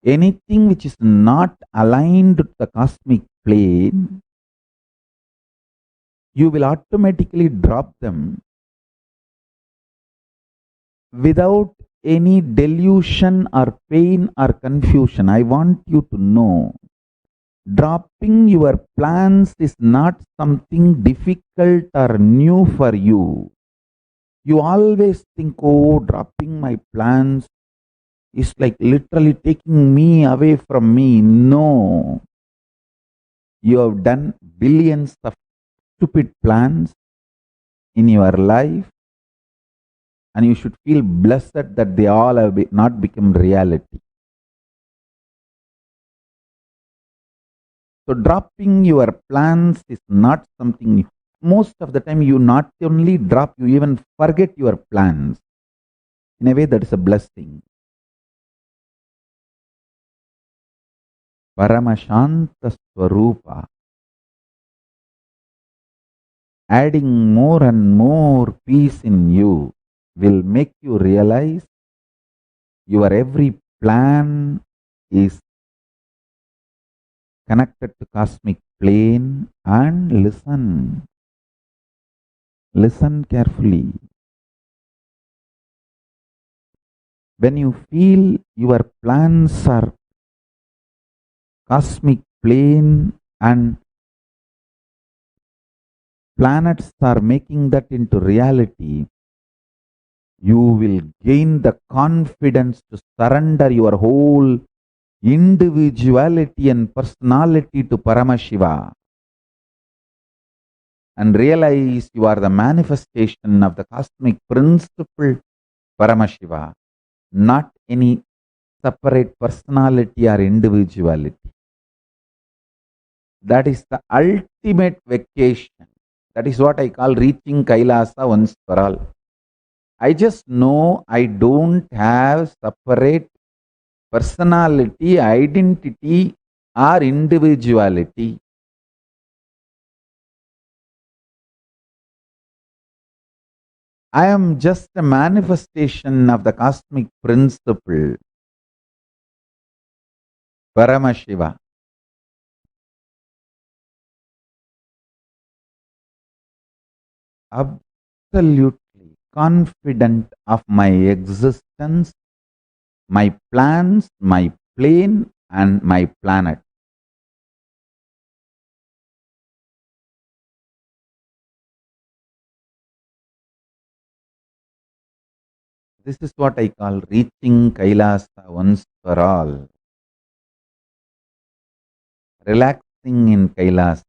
Anything which is not aligned to the cosmic plane, you will automatically drop them without any delusion or pain or confusion. I want you to know, dropping your plans is not something difficult or new for you. You always think, oh, dropping my plans is like literally taking me away from me. No. You have done billions of stupid plans in your life, and you should feel blessed that they all have not become reality. So dropping your plans is not something new. Most of the time you not only drop, you even forget your plans. In a way, that is a blessing. Paramashanta Swarupa. Adding more and more peace in you will make you realize your every plan is connected to cosmic plane, and listen. Listen carefully. When you feel your plans are cosmic plane and planets are making that into reality, you will gain the confidence to surrender your whole individuality and personality to Paramashiva and realize you are the manifestation of the cosmic principle Paramashiva, not any separate personality or individuality. That is the ultimate vacation. That is what I call reaching Kailasa once for all. I just know I don't have separate personality, identity, or individuality. I am just a manifestation of the cosmic principle, Paramashiva. Absolutely confident of my existence, my plans, my plane, and my planet. This is what I call reaching Kailasa once for all. Relaxing in Kailasa.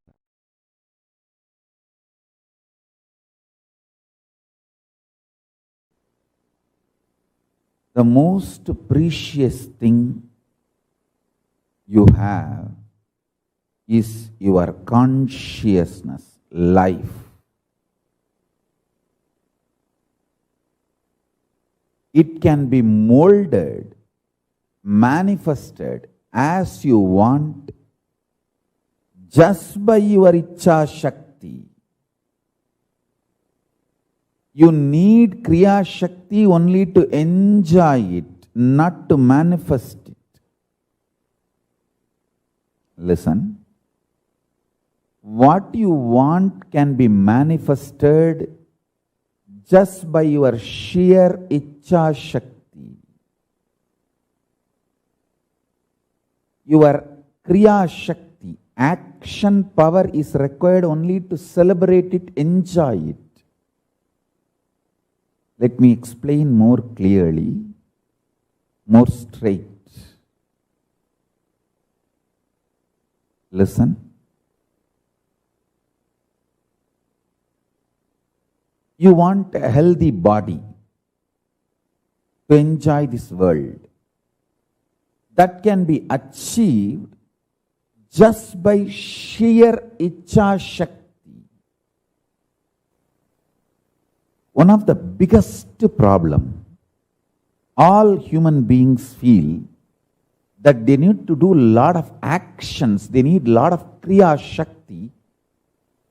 The most precious thing you have is your consciousness, life. It can be molded, manifested as you want just by your Ichha Shakti. You need Kriya Shakti only to enjoy it, not to manifest it. Listen. What you want can be manifested just by your sheer Ichha Shakti. Your Kriya Shakti, action power is required only to celebrate it, enjoy it. Let me explain more clearly, more straight. Listen. You want a healthy body to enjoy this world. That can be achieved just by sheer Ichha Shakti. One of the biggest problem all human beings feel that they need to do a lot of actions, they need a lot of Kriya Shakti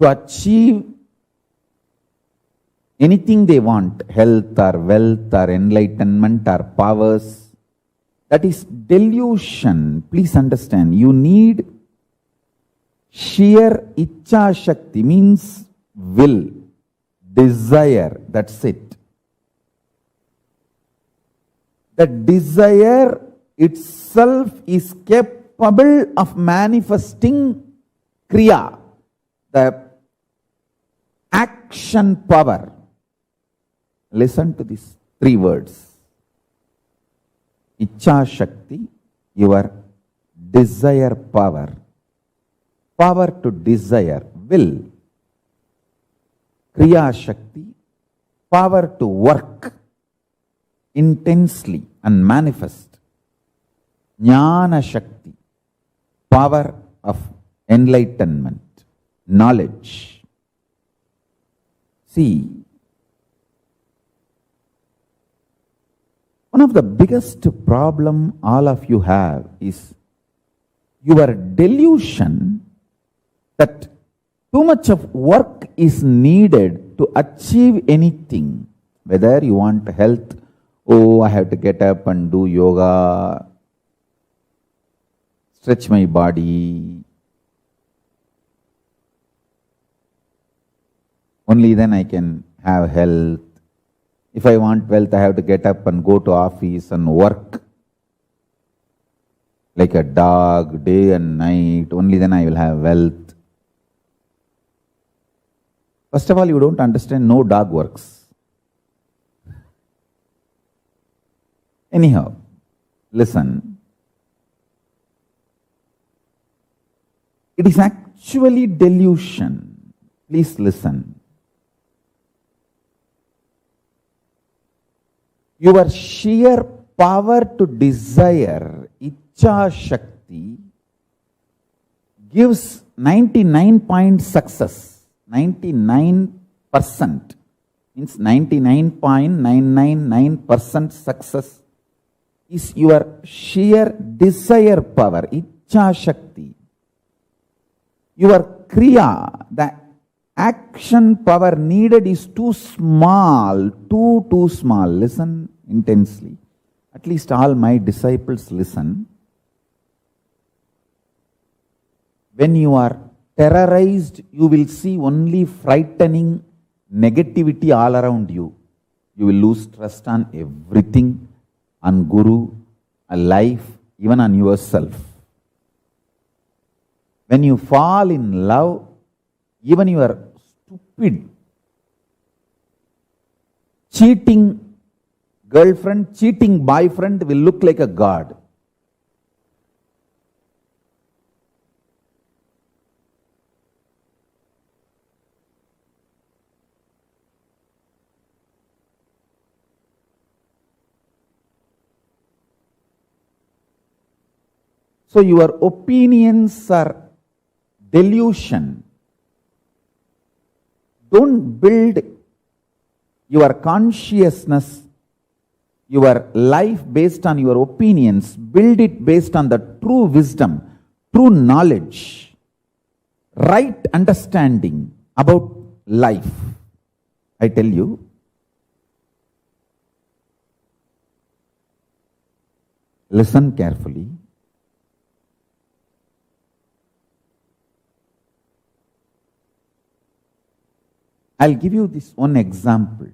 to achieve anything they want, health or wealth or enlightenment or powers. That is delusion. Please understand, you need sheer Ichha Shakti, means will, desire, that's it. The desire itself is capable of manifesting Kriya, the action power. Listen to these three words. Ichha Shakti, your desire power. Power to desire, will. Kriya Shakti, power to work intensely and manifest. Jnana Shakti, power of enlightenment, knowledge. See, one of the biggest problem all of you have is your delusion that too much of work is needed to achieve anything. Whether you want health, oh, I have to get up and do yoga, stretch my body. Only then I can have health. If I want wealth, I have to get up and go to office and work like a dog, day and night. Only then I will have wealth. First of all, you don't understand, no dog works. Anyhow, listen. It is actually delusion. Please listen. Your sheer power to desire, Icha Shakti, gives 99% success. 99% means 99.999% success is your sheer desire power, Icha Shakti. Your Kriya, the action power needed is too small, too small. Listen intensely. At least all my disciples listen. When you are terrorized, you will see only frightening negativity all around you. You will lose trust on everything, on Guru, on life, even on yourself. When you fall in love, even your stupid, cheating girlfriend, cheating boyfriend will look like a god. So your opinions are delusion. Don't build your consciousness, your life based on your opinions. Build it based on the true wisdom, true knowledge, right understanding about life. I tell you, listen carefully. I'll give you this one example.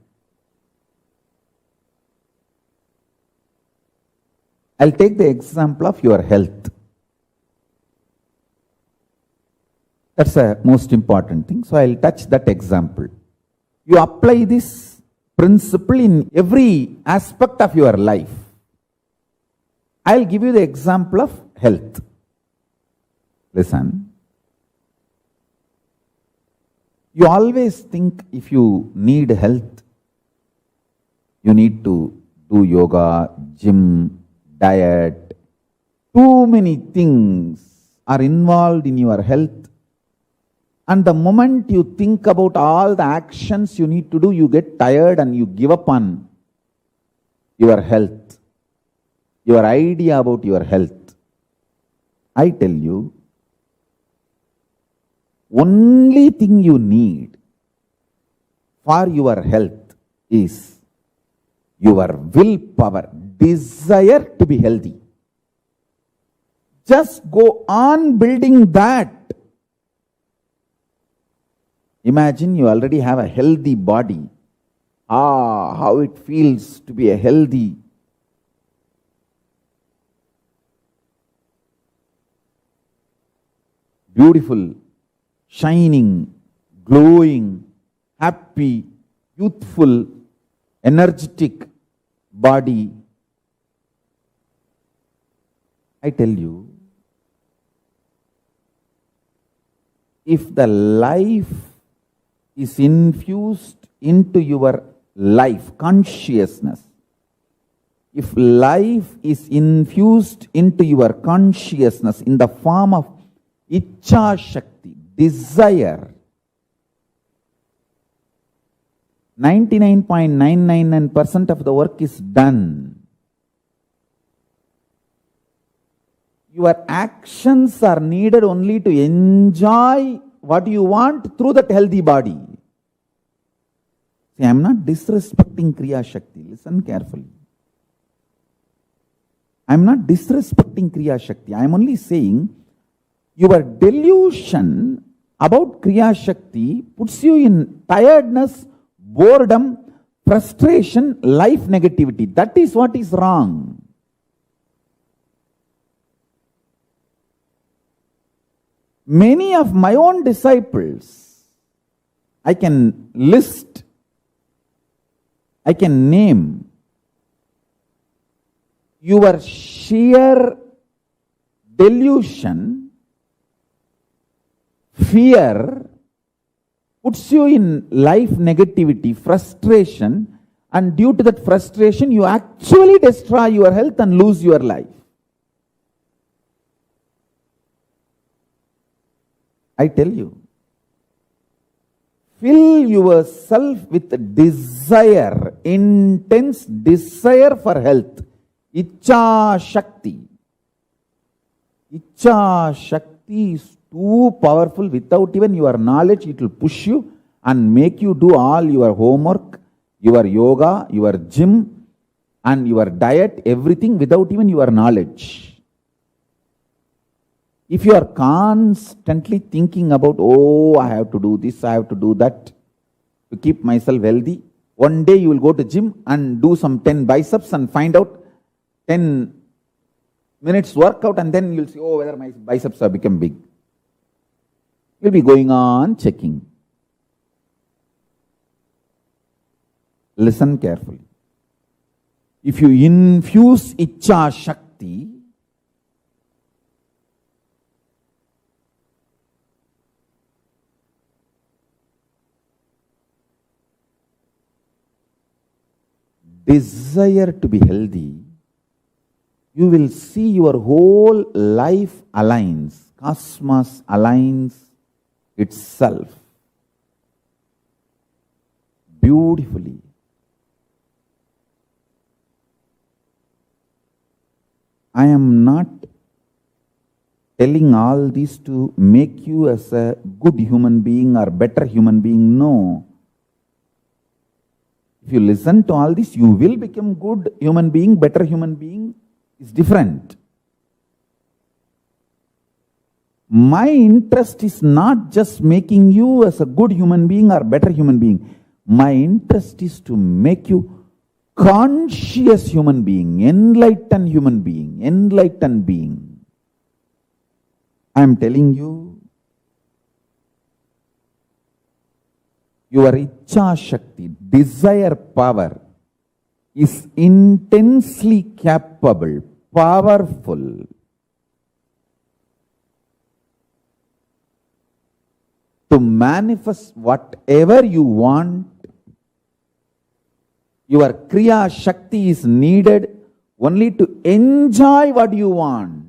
I'll take the example of your health. That's the most important thing. So I'll touch that example. You apply this principle in every aspect of your life. I'll give you the example of health. Listen. You always think if you need health, you need to do yoga, gym, diet. Too many things are involved in your health. And the moment you think about all the actions you need to do, you get tired and you give up on your health, your idea about your health. I tell you, only thing you need for your health is your willpower, desire to be healthy. Just go on building that. Imagine you already have a healthy body. How it feels to be a healthy. Beautiful, shining, glowing, happy, youthful, energetic body. I tell you, if the life is infused into your life, consciousness, if life is infused into your consciousness in the form of Icha Shakti, desire. 99.999% of the work is done. Your actions are needed only to enjoy what you want through that healthy body. See, I am not disrespecting Kriya Shakti. Listen carefully. I am not disrespecting Kriya Shakti. I am only saying your delusion about Kriya Shakti puts you in tiredness, boredom, frustration, life negativity. That is what is wrong. Many of my own disciples, I can list, I can name, your sheer delusion, fear, puts you in life negativity, frustration, and due to that frustration, you actually destroy your health and lose your life. I tell you, fill yourself with desire, intense desire for health. Icha Shakti. Icha Shakti is too powerful. Without even your knowledge, it will push you and make you do all your homework, your yoga, your gym, and your diet, everything without even your knowledge. If you are constantly thinking about, oh, I have to do this, I have to do that, to keep myself healthy, one day you will go to gym and do some 10 biceps and find out 10 minutes workout, and then you will see, oh, whether my biceps have become big. You will be going on checking. Listen carefully. If you infuse Icha Shakti, desire to be healthy, you will see your whole life aligns, cosmos aligns itself beautifully. I am not telling all this to make you as a good human being or better human being. No. If you listen to all this, you will become good human being, better human being. Is different. My interest is not just making you as a good human being or better human being. My interest is to make you conscious human being, enlightened human being, enlightened being. I am telling you, your Icha Shakti, desire power, is intensely capable, powerful to manifest whatever you want. Your Kriya Shakti is needed only to enjoy what you want.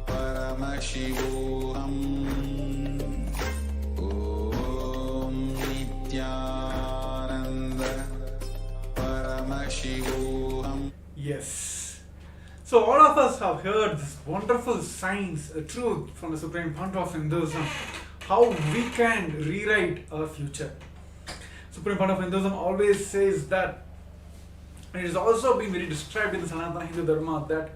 Paramashivoham. Om Nithyananda. Paramashivoham. Yes. So all of us have heard this wonderful science, a truth from the Supreme Pontiff of Hinduism, how we can rewrite our future. Supreme Pontiff of Hinduism always says that, and it has also been very described in the Sanatana Hindu Dharma, that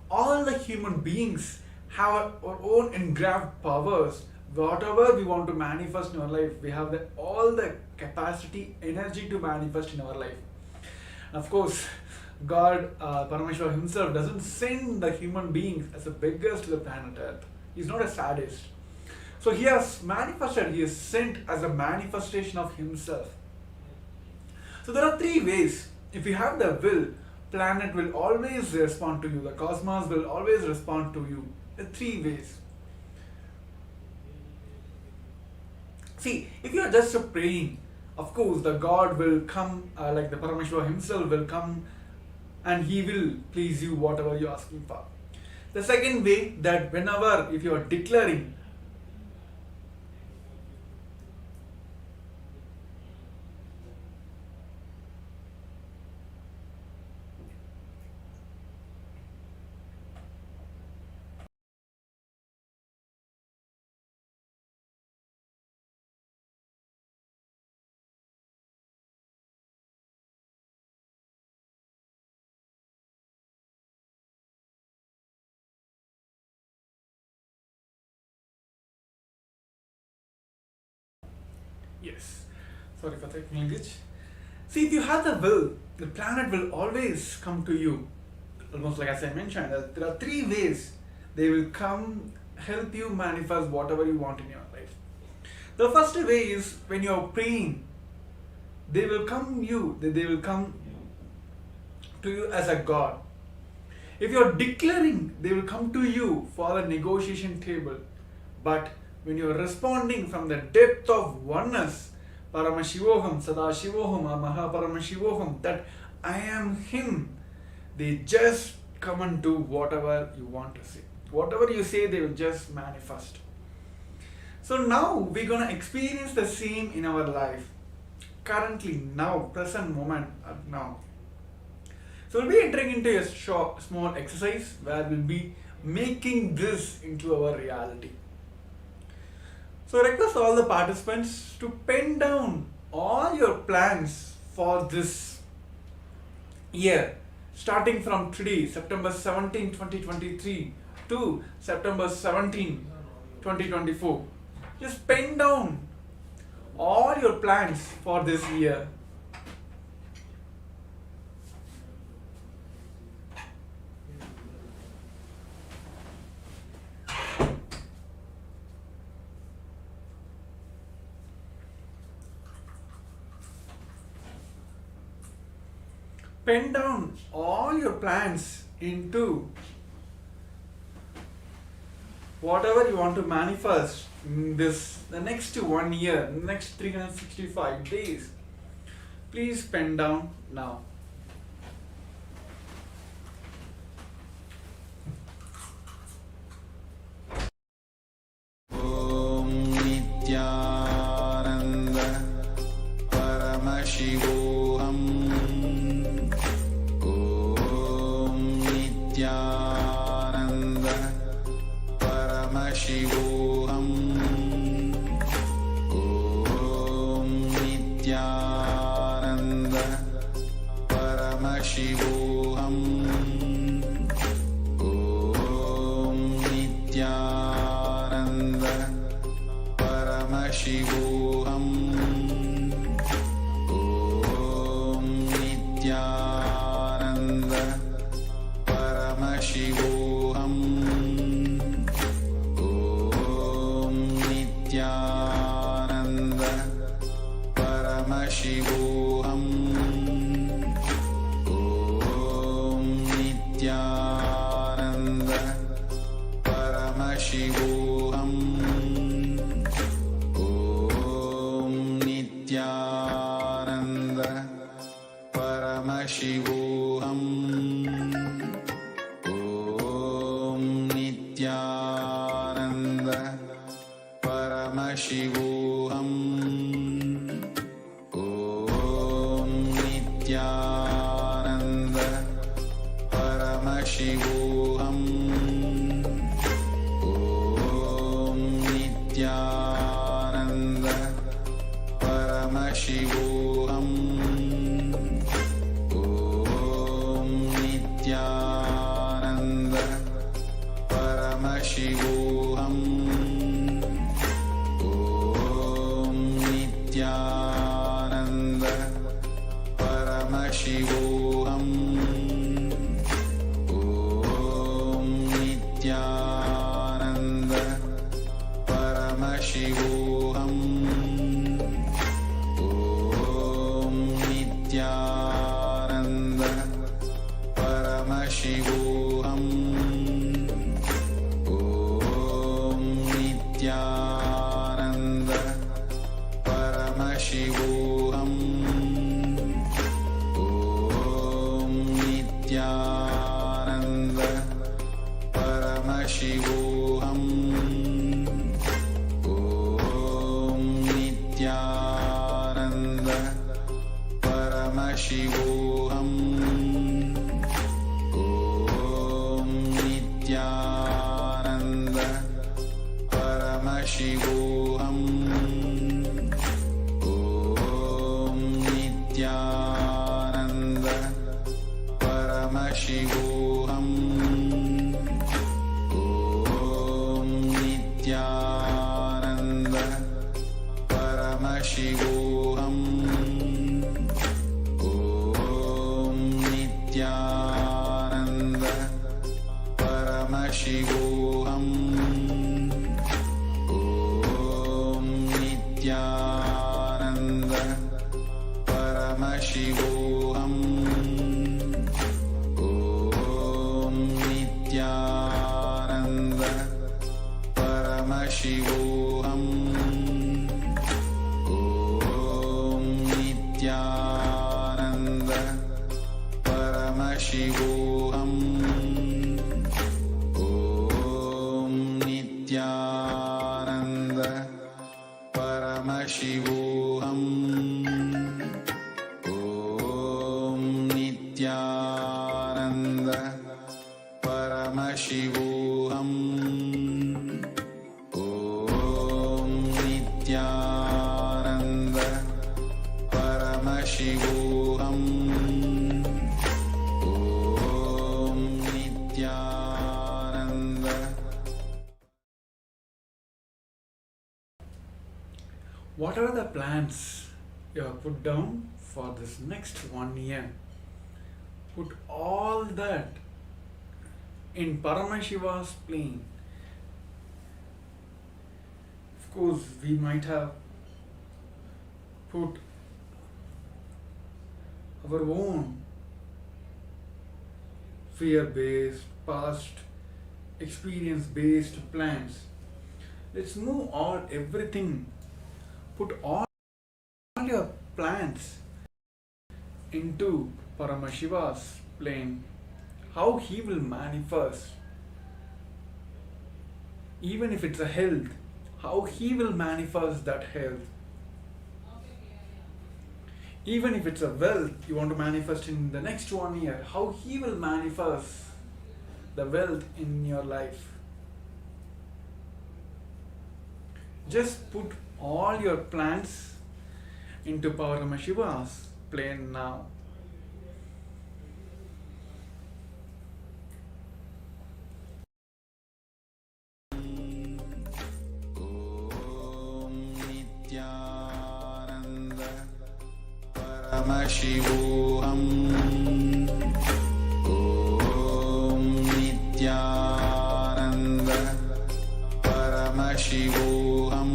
all the human beings have our own engraved powers. Whatever we want to manifest in our life, we have all the capacity, energy to manifest in our life. And of course, God, Paramashivoham himself, doesn't send the human beings as the beggars to the planet Earth. He's not a sadist. So he has manifested, he is sent as a manifestation of himself. So there are three ways. If we have the will, planet will always respond to you, the cosmos will always respond to you in three ways. See, if you are just praying, of course the God will come, like the Paramashiva himself will come and he will please you whatever you are asking for. The second way, that whenever if you are declaring, yes, sorry for technical glitch. See, if you have the will, the planet will always come to you. Almost like as I mentioned, there are three ways they will come help you manifest whatever you want in your life. The first way is when you are praying, they will come to you as a God. If you are declaring, they will come to you for the negotiation table. But when you are responding from the depth of oneness, Paramashivoham, Sadashivoham, or Mahaparamashivoham, that I am Him, they just come and do whatever you want to say. Whatever you say, they will just manifest. So now we're going to experience the same in our life. Currently, now, present moment, now. So we'll be entering into a short, small exercise where we'll be making this into our reality. So I request all the participants to pen down all your plans for this year, starting from today, September 17, 2023 to September 17, 2024. Just pen down all your plans for this year. Pen down all your plans into whatever you want to manifest in the next 1 year, the next 365 days. Please pen down now. Om Nithyananda Paramashivoham. Om Nithyananda Paramashivoham. Om Nithyananda Paramashivoham. Om Nithyananda Paramashivoham. Om Nithyananda Paramashivoham. Om Nithyananda Paramashivoham. Om Nithyananda Paramashivoham. Om Nithyananda Paramashivoham. Om Nithyananda Paramashivoham. Om Nithyananda Paramashivoham. Om Nithyananda Paramashivoham. Om Nithyananda Paramashivoham. Om Nithyananda Paramashivoham. Om Nithyananda Paramashivoham. Om Nithyananda Paramashivoham. Om Nithyananda Paramashivoham. Om Nithyananda Paramashivoham. Om Nithyananda Paramashivoham. Om Nithyananda Paramashivoham. Om Nithyananda Paramashivoham. Om Nithyananda Paramashivoham. Om Nithyananda Paramashivoham. Om Nithyananda Paramashivoham. Om Nithyananda Paramashivoham. Om Nithyananda Paramashivoham. Om Nithyananda Paramashivoham. Om Nithyananda Paramashivoham. Om Nithyananda Paramashivoham. Om Nithyananda. What are the plans you have put down for this next 1 year? Put all that in Paramashiva's plane. Of course, we might have put our own fear-based, past experience-based plans. Let's move everything. Put all your plans into Paramashiva's plane. How he will manifest. Even if it's a health, how he will manifest that health. Even if it's a wealth you want to manifest in the next 1 year, how he will manifest the wealth in your life. Just put all your plans into Paramashiva's plane now. Om Nithyananda Paramashivoham. Om Nithyananda Paramashivoham.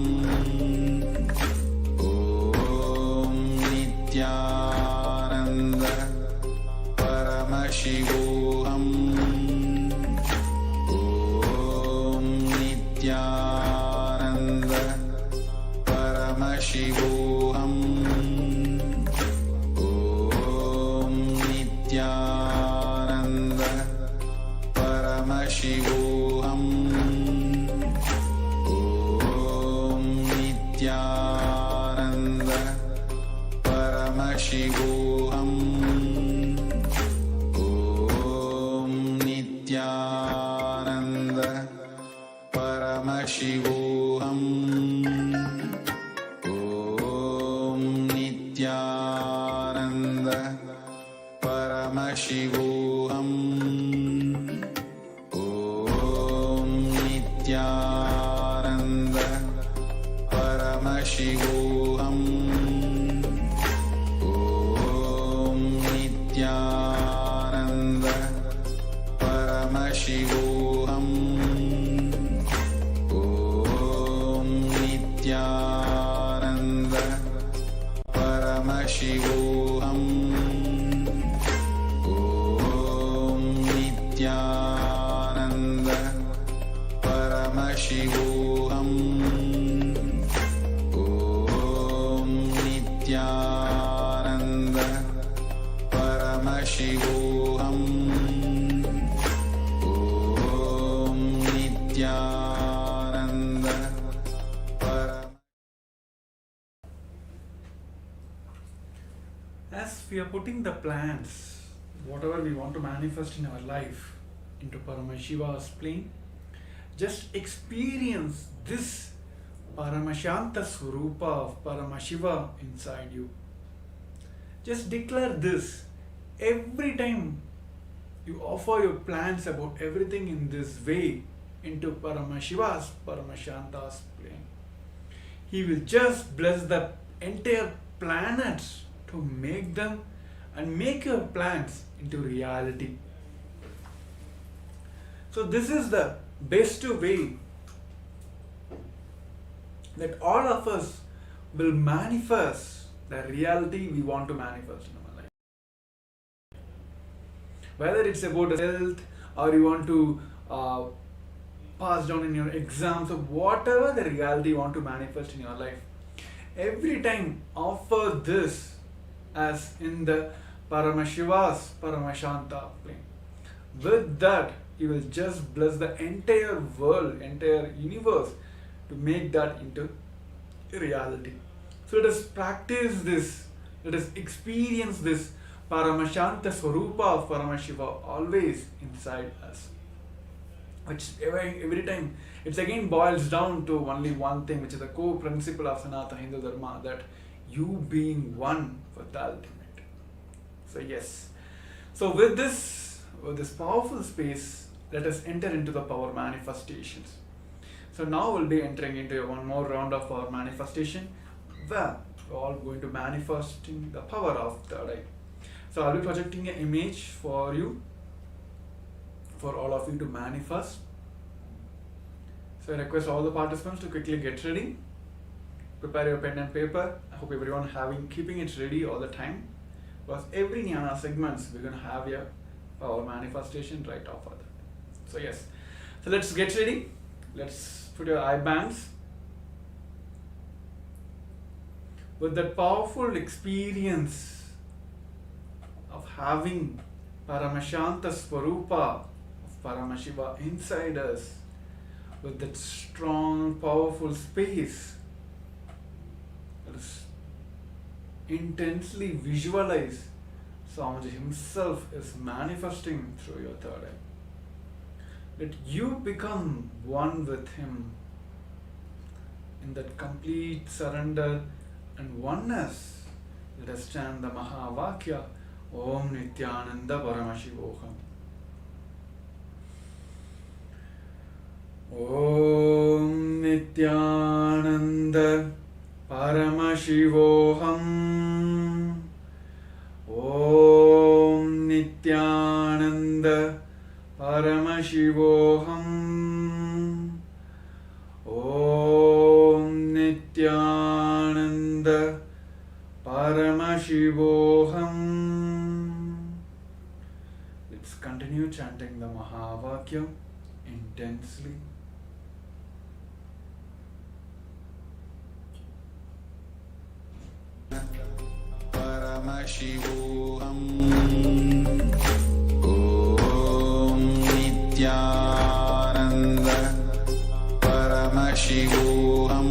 Om Nithyananda Paramashivoham. Om Nithyananda Paramashivoham. Om Nithyananda Paramashivoham. Om Nithyananda Paramashivoham. Om Nithyananda Paramashivoham. Om Nithyananda Paramashivoham. Om Nithyananda Paramashivoham. Om Nithyananda Paramashivoham. Om Nithyananda Paramashivoham. Om Nithyananda Paramashivoham. Om Nithyananda Paramashivoham. Om Nithyananda As we are putting the plans, whatever we want to manifest in our life, into Paramashiva's plane, just experience this Paramashanta Swarupa of Paramashiva inside you. Just declare this every time you offer your plans about everything in this way into Paramashiva's, Paramashanta's plane. He will just bless the entire planets to make them and make your plans into reality. So this is the best way that all of us will manifest the reality we want to manifest in our life. Whether it's about health or you want to pass down in your exams or whatever the reality you want to manifest in your life, every time offer this as in the Paramashiva's Paramashanta plane. With that, you will just bless the entire world, entire universe to make that into reality. So let us practice this, let us experience this Paramashanta Swarupa of Paramashiva always inside us. Which every time, it again boils down to only one thing, which is the core principle of Sanatana Hindu Dharma, that you being one with the ultimate. So yes. So with this powerful space, let us enter into the power manifestations. So now we'll be entering into one more round of our manifestation, where we're all going to manifesting the power of third eye. So I'll be projecting an image for you, for all of you to manifest. So I request all the participants to quickly get ready. Prepare your pen and paper. I hope everyone keeping it ready all the time. Because every jnana segments we're going to have here our manifestation right off of that. So yes. So let's get ready. Let's put your eye bands. With that powerful experience of having Paramashanta Swarupa of Paramashiva inside us, with that strong, powerful space, let us intensely visualize Swamiji himself is manifesting through your third eye. Let you become one with him in that complete surrender and oneness. Let us chant the Mahavakya, Om Nithyananda Paramashivoham. Om Nithyananda Paramashivoham. Om Nithyananda Paramashivoham. Om Nithyananda Paramashivoham. Let's continue chanting the Mahavakya intensely. Paramashivoham. Om Nithyananda Paramashivoham.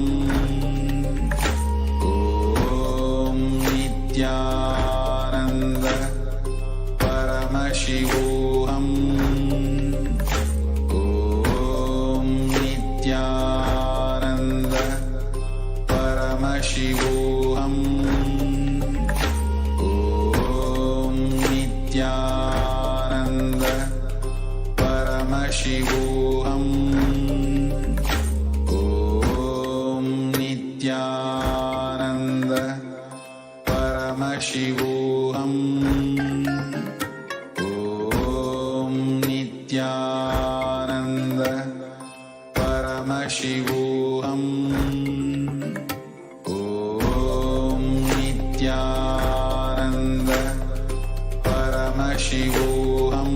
Om Nithyananda Paramashivoham. Om Nithyananda Paramashivoham. Nithyananda Paramashivoham. Om Nithyananda Paramashivoham. Om Nithyananda Paramashivoham. Om Nithyananda Paramashivoham.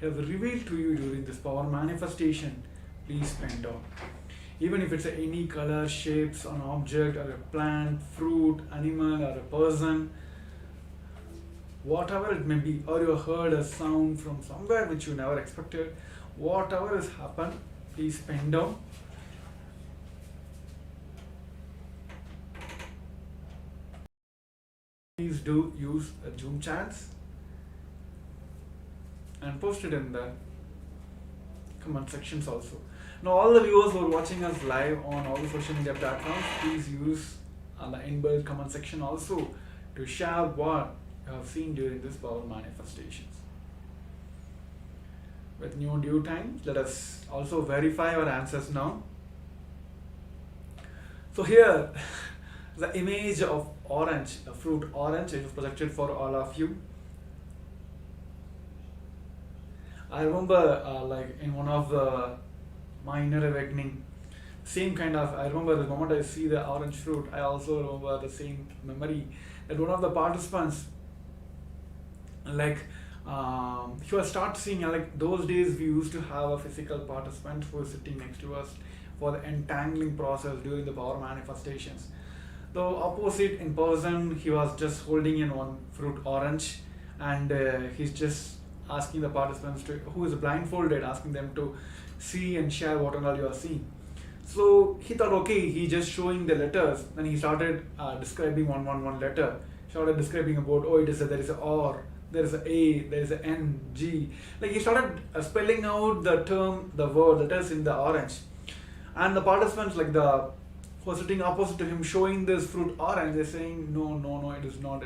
has revealed to you during this power manifestation, please pen down. Even if it's any color, shapes, an object, or a plant, fruit, animal, or a person, whatever it may be, or you heard a sound from somewhere which you never expected, whatever has happened, please pen down. Please do use Zoom chats and post it in the comment sections also. Now all the viewers who are watching us live on all the social media platforms, please use the inbuilt comment section also to share what you have seen during this power manifestations. With new due time, let us also verify our answers now. So here, the image of orange, the fruit orange, is projected for all of you. I remember like in one of the minor awakening, same kind of, I remember the moment I see the orange fruit, I also remember the same memory that one of the participants, like he was start seeing, like those days we used to have a physical participant who was sitting next to us for the entangling process during the power manifestations. The opposite in person, he was just holding in one fruit orange, and he's just asking the participants to, who is blindfolded, asking them to see and share what and all you are seeing. So he thought, okay, he just showing the letters, and he started describing one letter. Started describing about, oh, it is there is a R, there is a, there is a N, G. Like he started spelling out the term, the word, letters in the orange. And the participants, like the who are sitting opposite to him, showing this fruit orange, they're saying, no, it is not.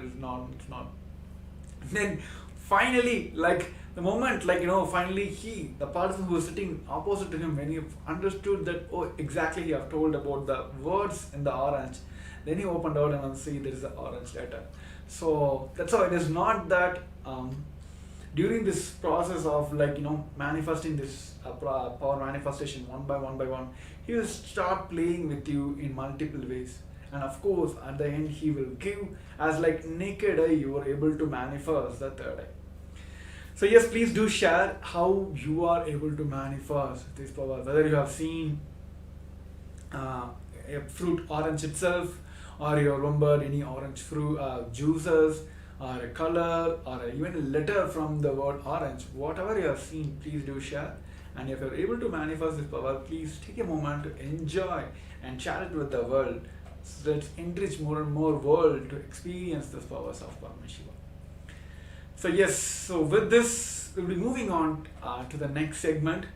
Then finally, like the moment, like, finally the participant who was sitting opposite to him, when he understood that, oh, exactly, he have told about the words in the orange, then he opened out and see there is an orange letter. So that's how it is. Not that during this process of, like, manifesting this power manifestation one by one, he will start playing with you in multiple ways, and of course at the end he will give as like naked eye you are able to manifest the third eye. So yes, please do share how you are able to manifest this power, whether you have seen a fruit orange itself, or you remembered any orange fruit juices, or a color, or even a letter from the word orange. Whatever you have seen, please do share. And if you're able to manifest this power, please take a moment to enjoy and share it with the world. So let's enrich more and more world to experience the powers of Paramashiva. So yes, so with this, we'll be moving on to the next segment.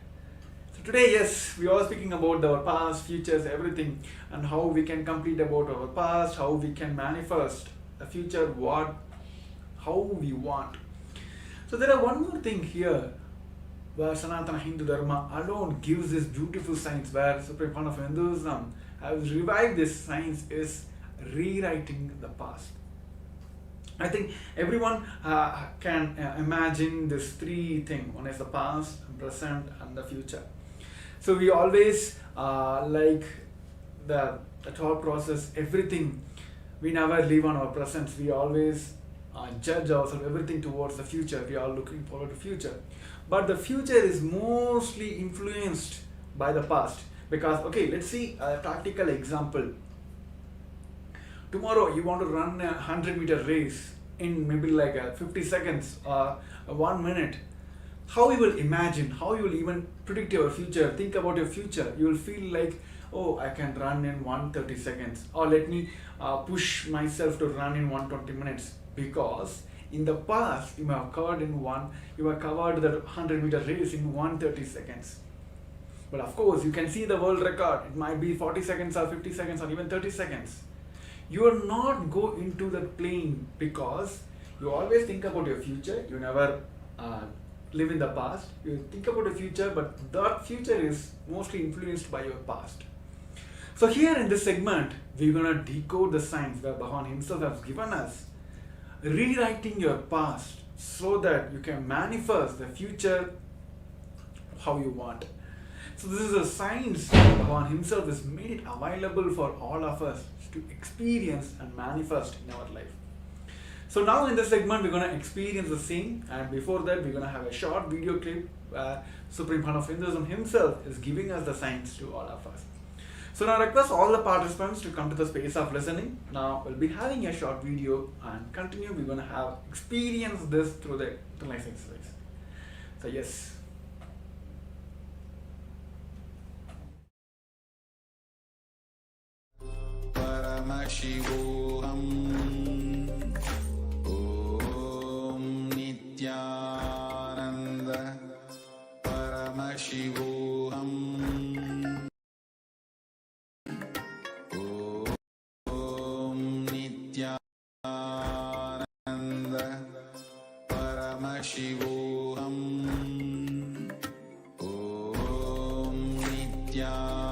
So today, yes, we are speaking about our past, futures, everything, and how we can complete about our past, how we can manifest the future, how we want. So there are one more thing here, where Sanatana Hindu Dharma alone gives this beautiful science, where Supreme Pontiff of Hinduism has revived this science, is rewriting the past. I think everyone can imagine this three things. One is the past, present, and the future. So we always like the thought process, everything. We never live on our presence. We always judge ourselves, everything towards the future. We are looking forward to future. But the future is mostly influenced by the past. Because, okay, let's see a practical example. Tomorrow you want to run a 100-meter race in maybe like 50 seconds or 1 minute. How you will imagine, how you will even predict your future, think about your future. You will feel like, oh, I can run in 130 seconds, or let me push myself to run in 120 minutes. Because in the past, you have covered the 100-meter race in 130 seconds. But of course, you can see the world record. It might be 40 seconds or 50 seconds or even 30 seconds. You will not go into that plane because you always think about your future. You never live in the past. You think about the future, but that future is mostly influenced by your past. So here in this segment, we're going to decode the science where Bhagavan himself has given us, rewriting your past so that you can manifest the future how you want. So this is a science Bhagavan himself has made it available for all of us to experience and manifest in our life. So now in this segment we're going to experience the same, and before that we're going to have a short video clip where Supreme Pontiff of Hinduism himself is giving us the signs to all of us. So now I request all the participants to come to the space of listening. Now we'll be having a short video and continue. We're going to have experience this through the nice exercise. So yes. Paramashivoham. Om Nithyananda. Paramashivoham. Om Nithyananda. Paramashivoham. Om Nithyananda.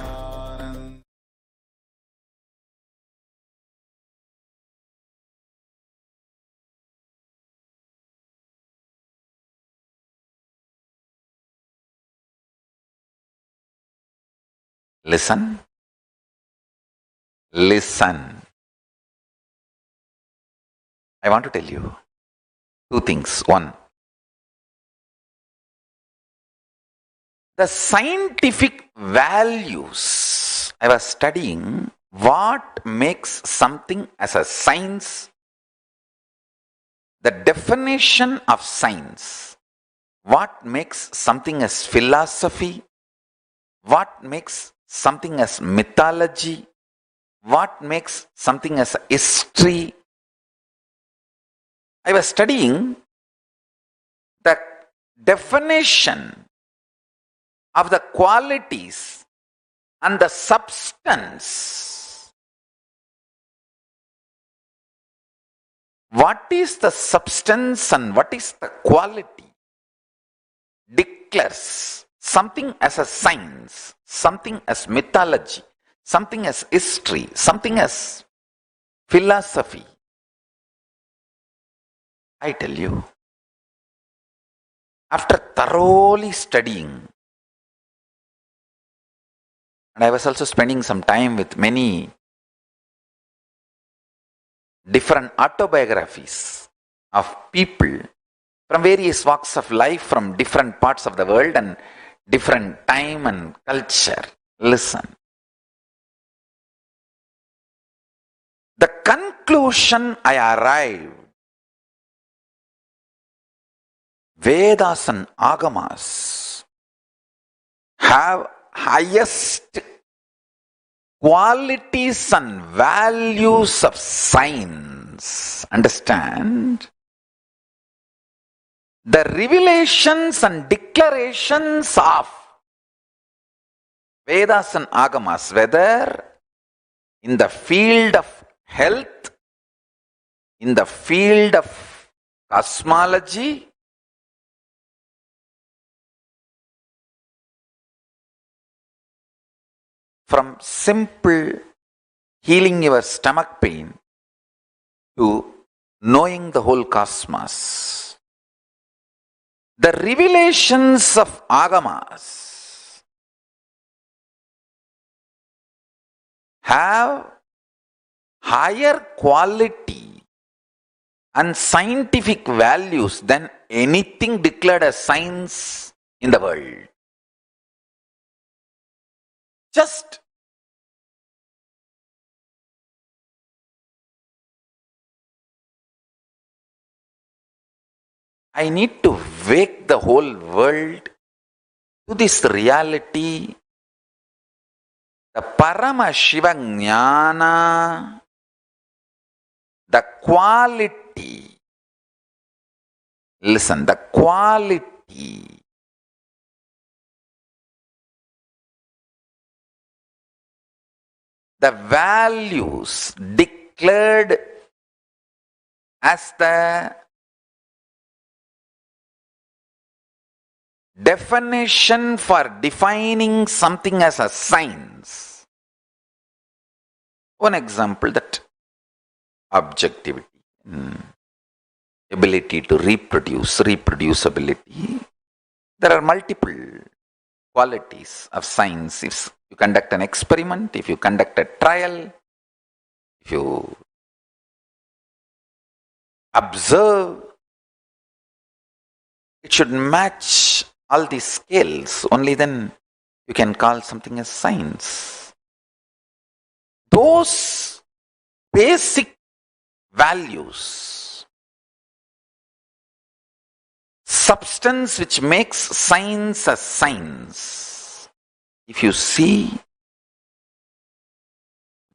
Listen. Listen. I want to tell you two things. One, the scientific values. I was studying what makes something as a science, the definition of science, what makes something as philosophy, what makes something as mythology, what makes something as history. I was studying the definition of the qualities and the substance. What is the substance and what is the quality declares something as a science, something as mythology, something as history, something as philosophy. I tell you, after thoroughly studying, and I was also spending some time with many different autobiographies of people from various walks of life, from different parts of the world and different time and culture. Listen. The conclusion I arrived, Vedas and Agamas have highest qualities and values of science. Understand? The revelations and declarations of Vedas and Agamas, whether in the field of health, in the field of cosmology, from simple healing your stomach pain to knowing the whole cosmos. The revelations of Agamas have higher quality and scientific values than anything declared as science in the world. Just I need to wake the whole world to this reality. The Paramashiva Jnana, the quality, listen, the quality the values declared as the definition for defining something as a science. One example, that objectivity, ability to reproduce, reproducibility. There are multiple qualities of science. If you conduct an experiment, if you conduct a trial, if you observe, it should match all these scales. Only then you can call something as science. Those basic values, substance which makes science a science. If you see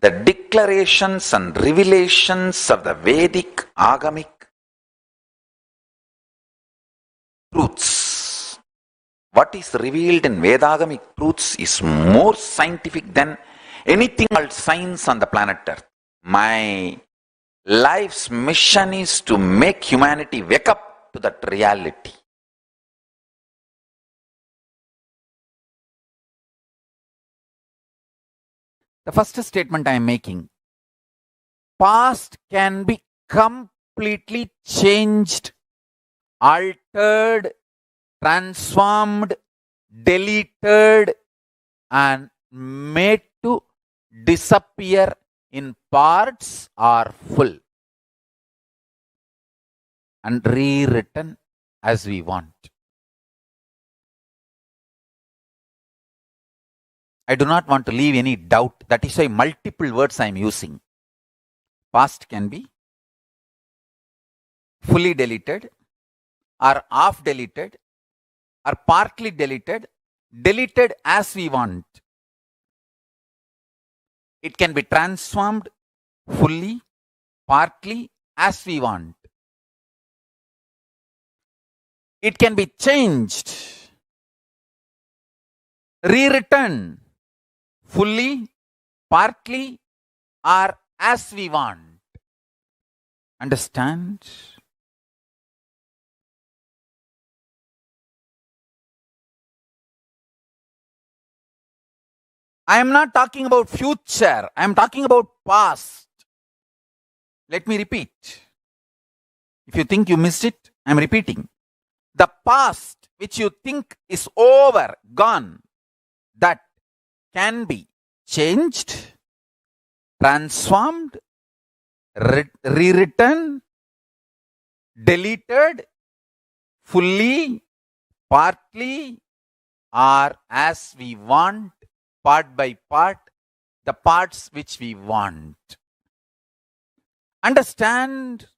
the declarations and revelations of the Vedic agamic truths, what is revealed in Vedagamic truths is more scientific than anything called science on the planet Earth. My life's mission is to make humanity wake up to that reality. The first statement I am making, past can be completely changed, altered, transformed, deleted, and made to disappear in parts or full, and rewritten as we want. I do not want to leave any doubt. That is why multiple words I am using. Past can be fully deleted, or half deleted, or partly deleted, deleted as we want. It can be transformed fully, partly, as we want. It can be changed, rewritten, fully, partly, or as we want. Understand? I am not talking about future. I am talking about past. Let me repeat. If you think you missed it, I am repeating. The past which you think is over, gone, that can be changed, transformed, rewritten, deleted, fully, partly, or as we want, part by part, the parts which we want. Understand?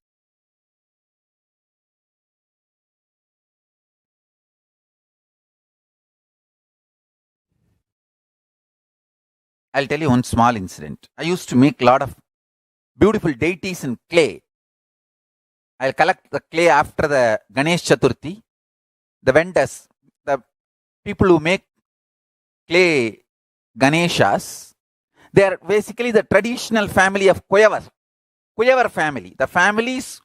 I'll tell you one small incident. I used to make a lot of beautiful deities in clay. I'll collect the clay after the Ganesh Chaturthi. The vendors, the people who make clay Ganeshas, they are basically the traditional family of Kuyavar family. The families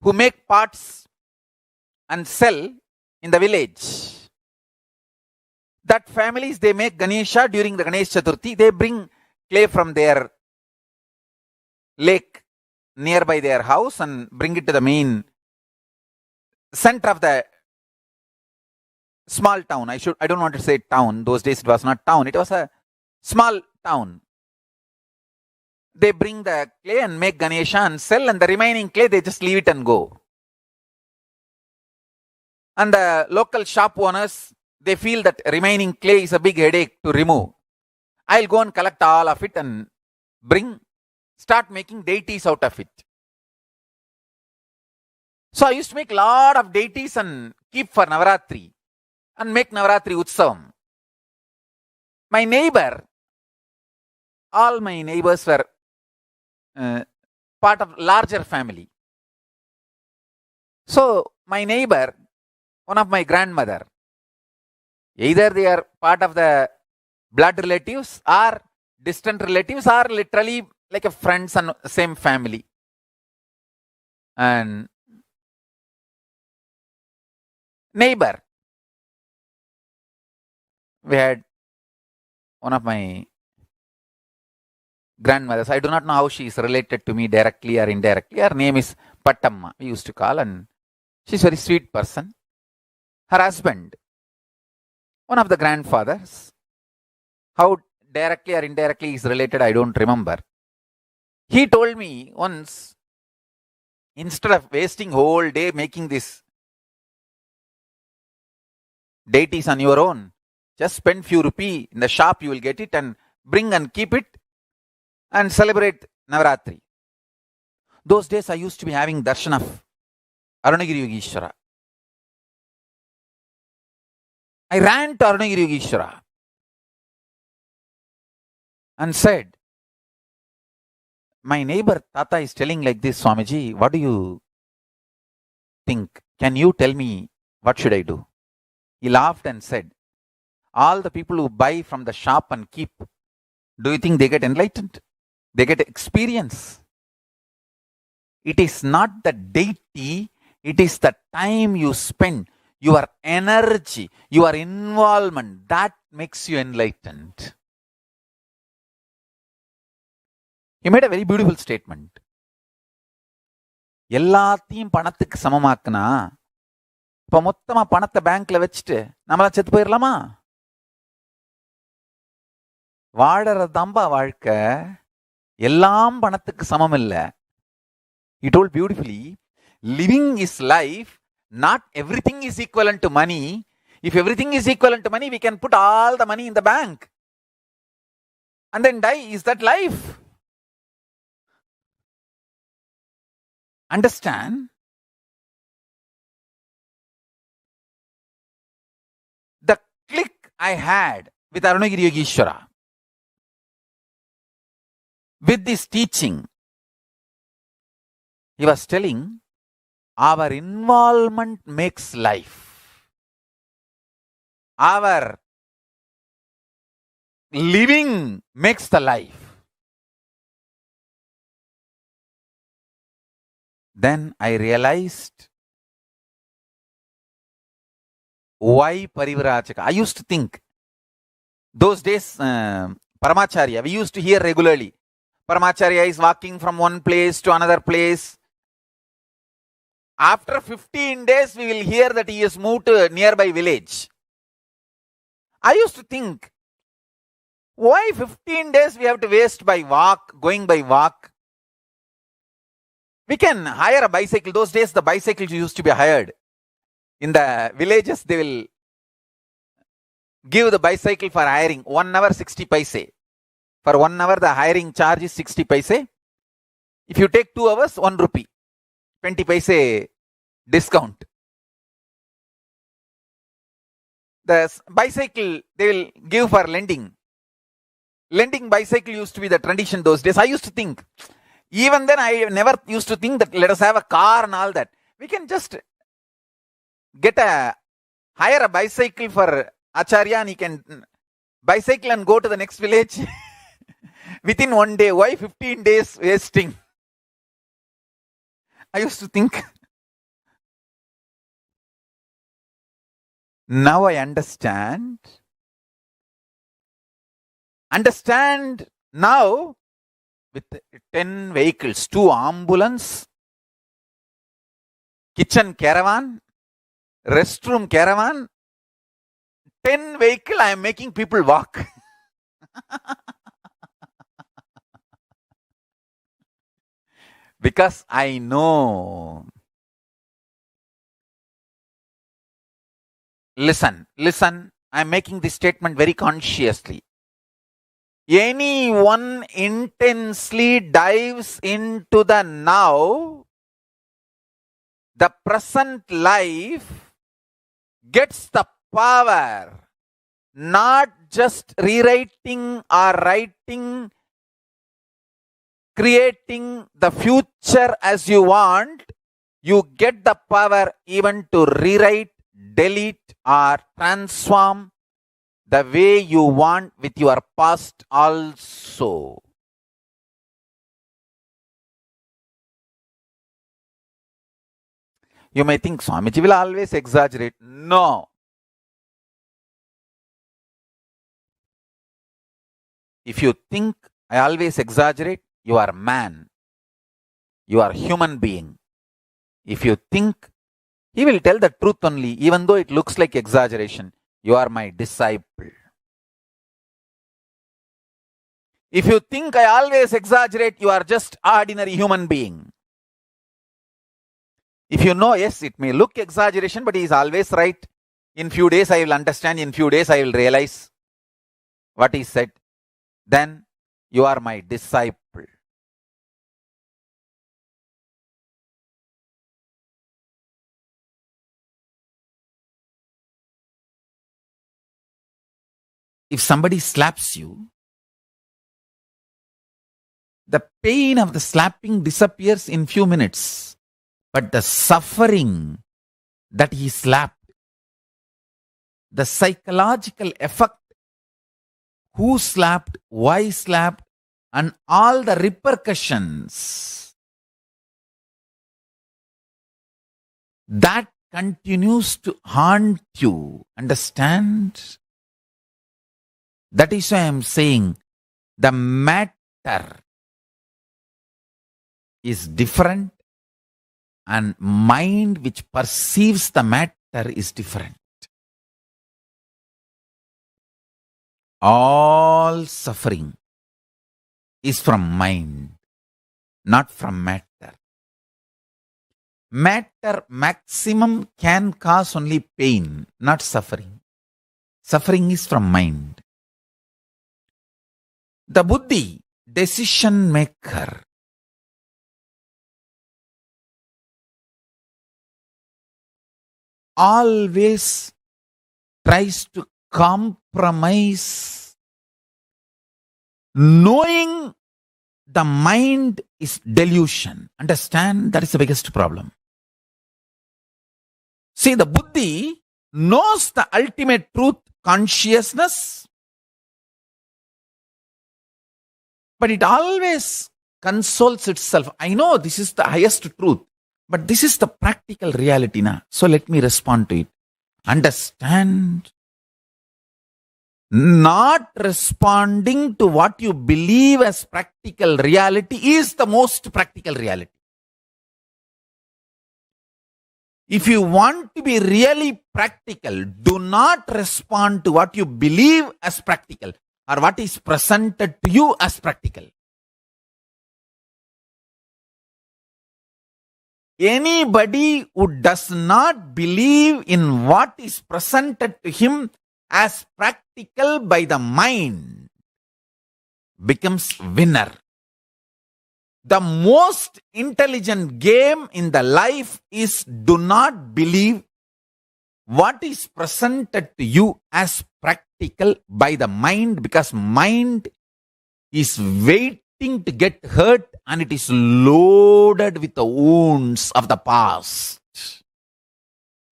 who make parts and sell in the village. That families, they make Ganesha during the Ganesh Chaturthi. They bring clay from their lake nearby their house and bring it to the main center of the small town. I don't want to say town. Those days it was not town. It was a small town. They bring the clay and make Ganesha and sell, and the remaining clay they just leave it and go. And the local shop owners, they feel that remaining clay is a big headache to remove. I'll go and collect all of it and start making deities out of it. So I used to make a lot of deities and keep for Navaratri and make Navaratri Utsavam. My neighbor, all my neighbors were part of larger family. So my neighbor, one of my grandmother, either they are part of the blood relatives or distant relatives or literally like a friends and same family. And neighbor, we had one of my grandmothers. I do not know how she is related to me directly or indirectly. Her name is Pattamma, we used to call, and she's a very sweet person. Her husband, one of the grandfathers, how directly or indirectly is related, I don't remember. He told me once, Instead of wasting whole day making this deities on your own, just spend few rupee in the shop, you will get it and bring and keep it and celebrate Navaratri. Those days I used to be having darshan of Arunagiri Yogeshwara. I ran to Arunagiri Yogeshwara and said, my neighbor Tata is telling like this, Swamiji, what do you think? Can you tell me what should I do? He laughed and said, all the people who buy from the shop and keep, do you think they get enlightened? They get experience. It is not the deity, it is the time you spend, your energy, your involvement, that makes you enlightened. He made a very beautiful statement. எல்லாத்தையும் பணத்துக்கு சமமாக்குனா இப்ப மொத்தமா பணத்தை பேங்க்ல வச்சுட்டு நம்மளா செத்து போயிடலாமா? வாழறதாம்பா வாழ்க்கை, எல்லாம் பணத்துக்கு சமம் இல்லை. He told beautifully, living is life, not everything is equivalent to money. If everything is equivalent to money, we can put all the money in the bank and then die. Is that life? Understand? The click I had with Arunagiri Yogeshwara, with this teaching, he was telling, our involvement makes life. Our living makes the life. Then I realized why Parivrajaka. I used to think, those days, Paramacharya, we used to hear regularly, Paramacharya is walking from one place to another place. After 15 days, we will hear that he has moved to a nearby village. I used to think, why 15 days we have to waste by walk, going by walk? We can hire a bicycle. Those days, the bicycles used to be hired. In the villages, they will give the bicycle for hiring. 1 hour, 60 paise. For 1 hour, the hiring charge is 60 paise. If you take 2 hours, 1 rupee. 20 paise discount. The bicycle, they will give for lending. Lending bicycle used to be the tradition those days. I used to think, even then I never used to think that let us have a car and all that. We can just hire a bicycle for Acharya and he can bicycle and go to the next village within 1 day. Why 15 days wasting? I used to think. Now I understand. Understand now with 10 vehicles, 2 ambulance, kitchen caravan, restroom caravan, 10 vehicle, I am making people walk. Because I know. Listen, I am making this statement very consciously. Anyone intensely dives into the now, the present life, gets the power, not just rewriting or writing, creating the future as you want. You get the power even to rewrite, delete or transform the way you want with your past also. You may think Swamiji will always exaggerate. No. If you think I always exaggerate, you are man. You are human being. If you think he will tell the truth only, even though it looks like exaggeration, you are my disciple. If you think I always exaggerate, you are just ordinary human being. If you know, yes, it may look exaggeration, but he is always right. In few days I will understand, in few days I will realize what he said. Then you are my disciple. If somebody slaps you, the pain of the slapping disappears in few minutes. But the suffering that he slapped, the psychological effect, who slapped, why slapped, and all the repercussions, that continues to haunt you. Understand? That is why I am saying the matter is different and mind which perceives the matter is different. All suffering is from mind, not from matter. Matter maximum can cause only pain, not suffering. Suffering is from mind. The buddhi, decision maker, always tries to compromise, knowing the mind is delusion. Understand? That is the biggest problem. See, the buddhi knows the ultimate truth, consciousness, but it always consoles itself. I know this is the highest truth, but this is the practical reality now. So let me respond to it. Understand? Not responding to what you believe as practical reality is the most practical reality. If you want to be really practical, do not respond to what you believe as practical or what is presented to you as practical. Anybody who does not believe in what is presented to him as practical by the mind becomes winner. The most intelligent game in the life is do not believe what is presented to you as practical by the mind, because mind is waiting to get hurt and it is loaded with the wounds of the past.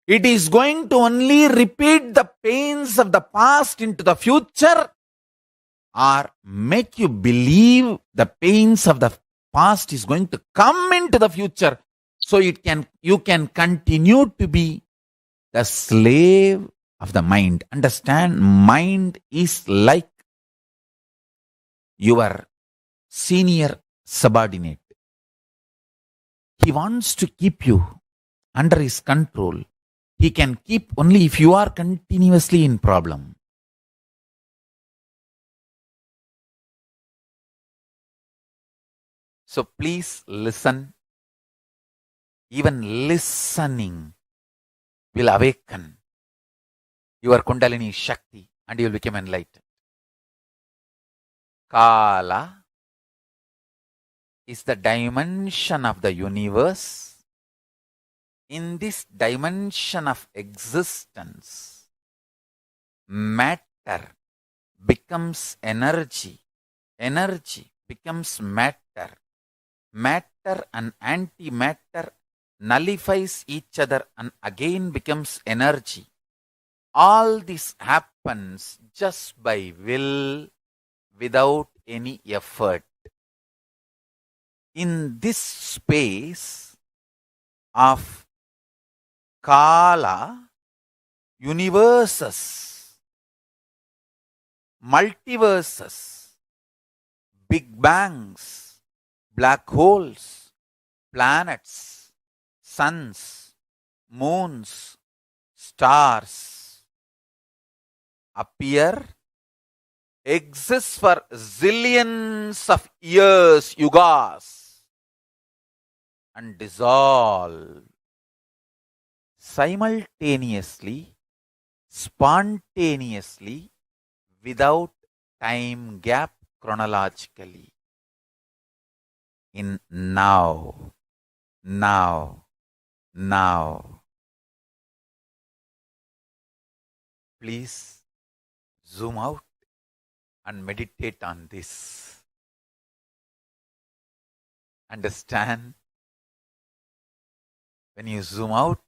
It is going to only repeat the pains of the past into the future or make you believe the pains of the past is going to come into the future, so you can continue to be the slave of the mind. Understand? Mind is like your senior subordinate. He wants to keep you under his control. He can keep only if you are continuously in problem. So please listen. Even listening will awaken your Kundalini Shakti and you will become enlightened. Kala is the dimension of the universe. In this dimension of existence, matter becomes energy. Energy becomes matter. Matter and antimatter nullifies each other and again becomes energy. All this happens just by will, without any effort. In this space of Kala, universes, multiverses, big bangs, black holes, planets, suns, moons, stars appear, exist for zillions of years, yugas, and dissolve simultaneously, spontaneously, without time gap chronologically. In now, now, now. Please zoom out and meditate on this. Understand? When you zoom out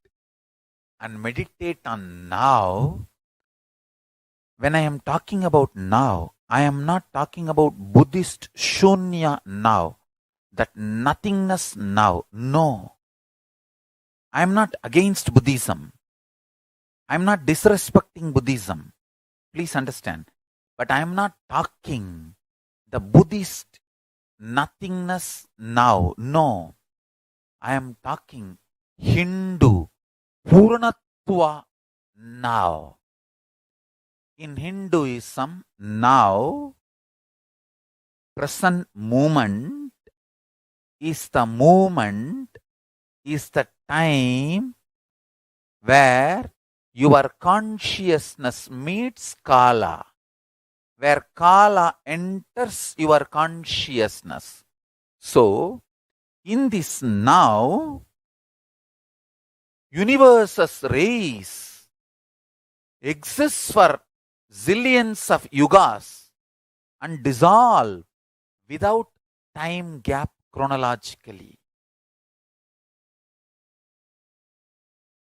and meditate on now, when I am talking about now, I am not talking about Buddhist shunya now, that nothingness now. No. I am not against Buddhism. I am not disrespecting Buddhism. Please understand. But I am not talking the Buddhist nothingness now. No. I am talking Hindu Purnatva now. In Hinduism, now, present moment is the moment, is the time where your consciousness meets Kala, where Kala enters your consciousness. So, in this now, universe's race exists for zillions of yugas and dissolve without time gap chronologically.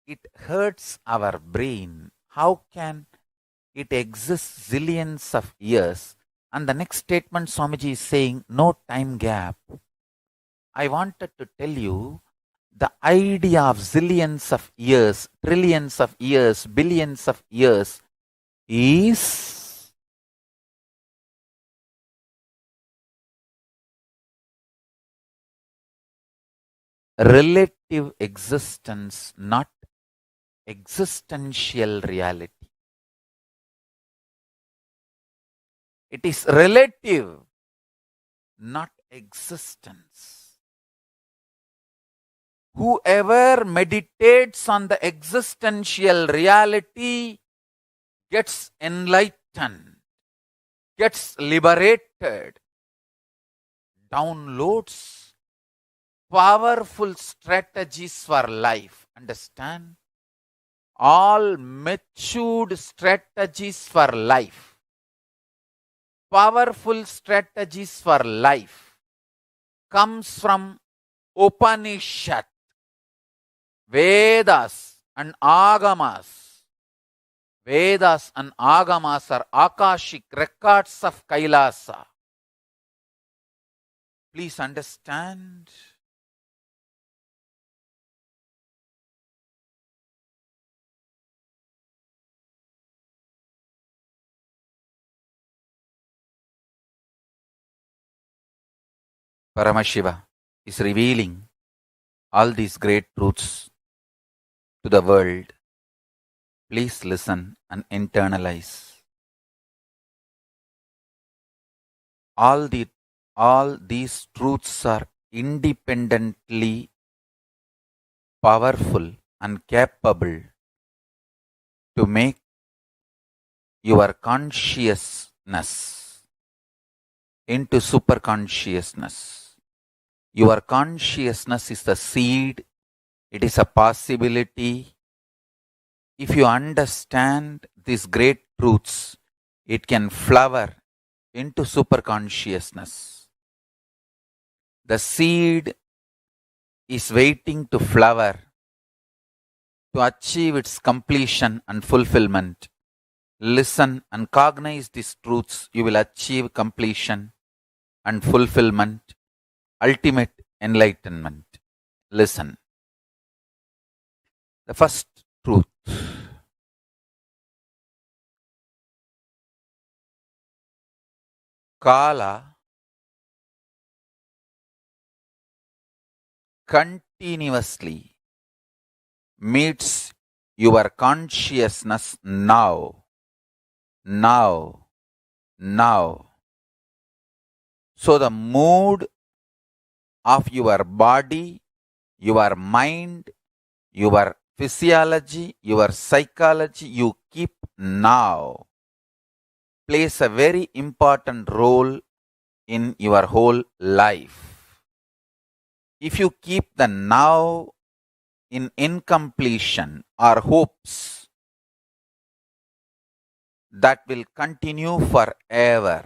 It hurts our brain. How can it exist zillions of years? And the next statement Swamiji is saying, no time gap. I wanted to tell you, the idea of zillions of years, trillions of years, billions of years is relative existence, not existential reality. It is relative, not existence. Whoever meditates on the existential reality gets enlightened, gets liberated, downloads powerful strategies for life. Understand? All matured strategies for life, powerful strategies for life comes from Upanishad, Vedas and Agamas. Vedas and Agamas are Akashic records of KAILASA. Please understand. Paramashiva is revealing all these great truths to the world. Please listen and internalize. All these truths are independently powerful and capable to make your consciousness into superconsciousness. Your consciousness is the seed. It is a possibility. If you understand these great truths, it can flower into superconsciousness. The seed is waiting to flower to achieve its completion and fulfillment. Listen and cognize these truths. You will achieve completion and fulfillment, ultimate enlightenment. Listen. The first truth. Kala continuously meets your consciousness now. Now. So the mood of your body, your mind, your physiology, your psychology you keep now plays a very important role in your whole life. If you keep the now in incompletion or hopes, that will continue forever.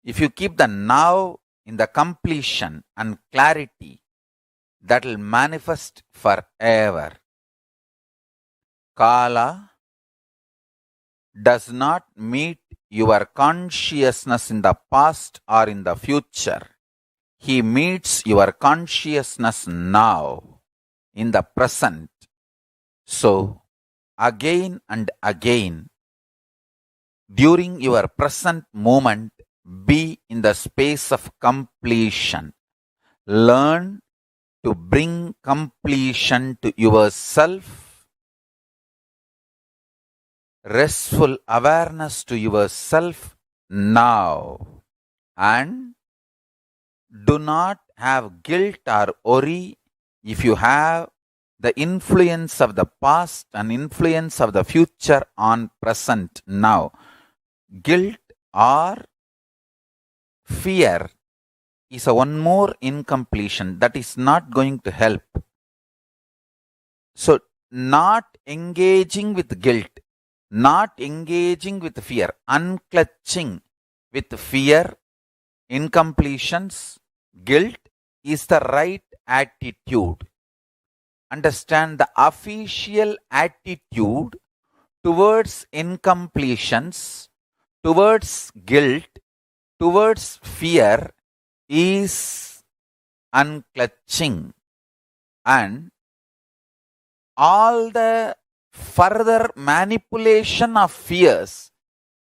If you keep the now in the completion and clarity, that will manifest forever. Kala does not meet your consciousness in the past or in the future. He meets your consciousness now, in the present. So, again and again, during your present moment, be in the space of completion. Learn to bring completion to yourself, restful awareness to yourself now, and do not have guilt or worry if you have the influence of the past and influence of the future on present now. Guilt or fear is a one more incompletion that is not going to help. So, not engaging with guilt, not engaging with fear, unclutching with fear, incompletions, guilt is the right attitude. Understand the official attitude towards incompletions, towards guilt, towards fear is unclutching, and all the further manipulation of fears,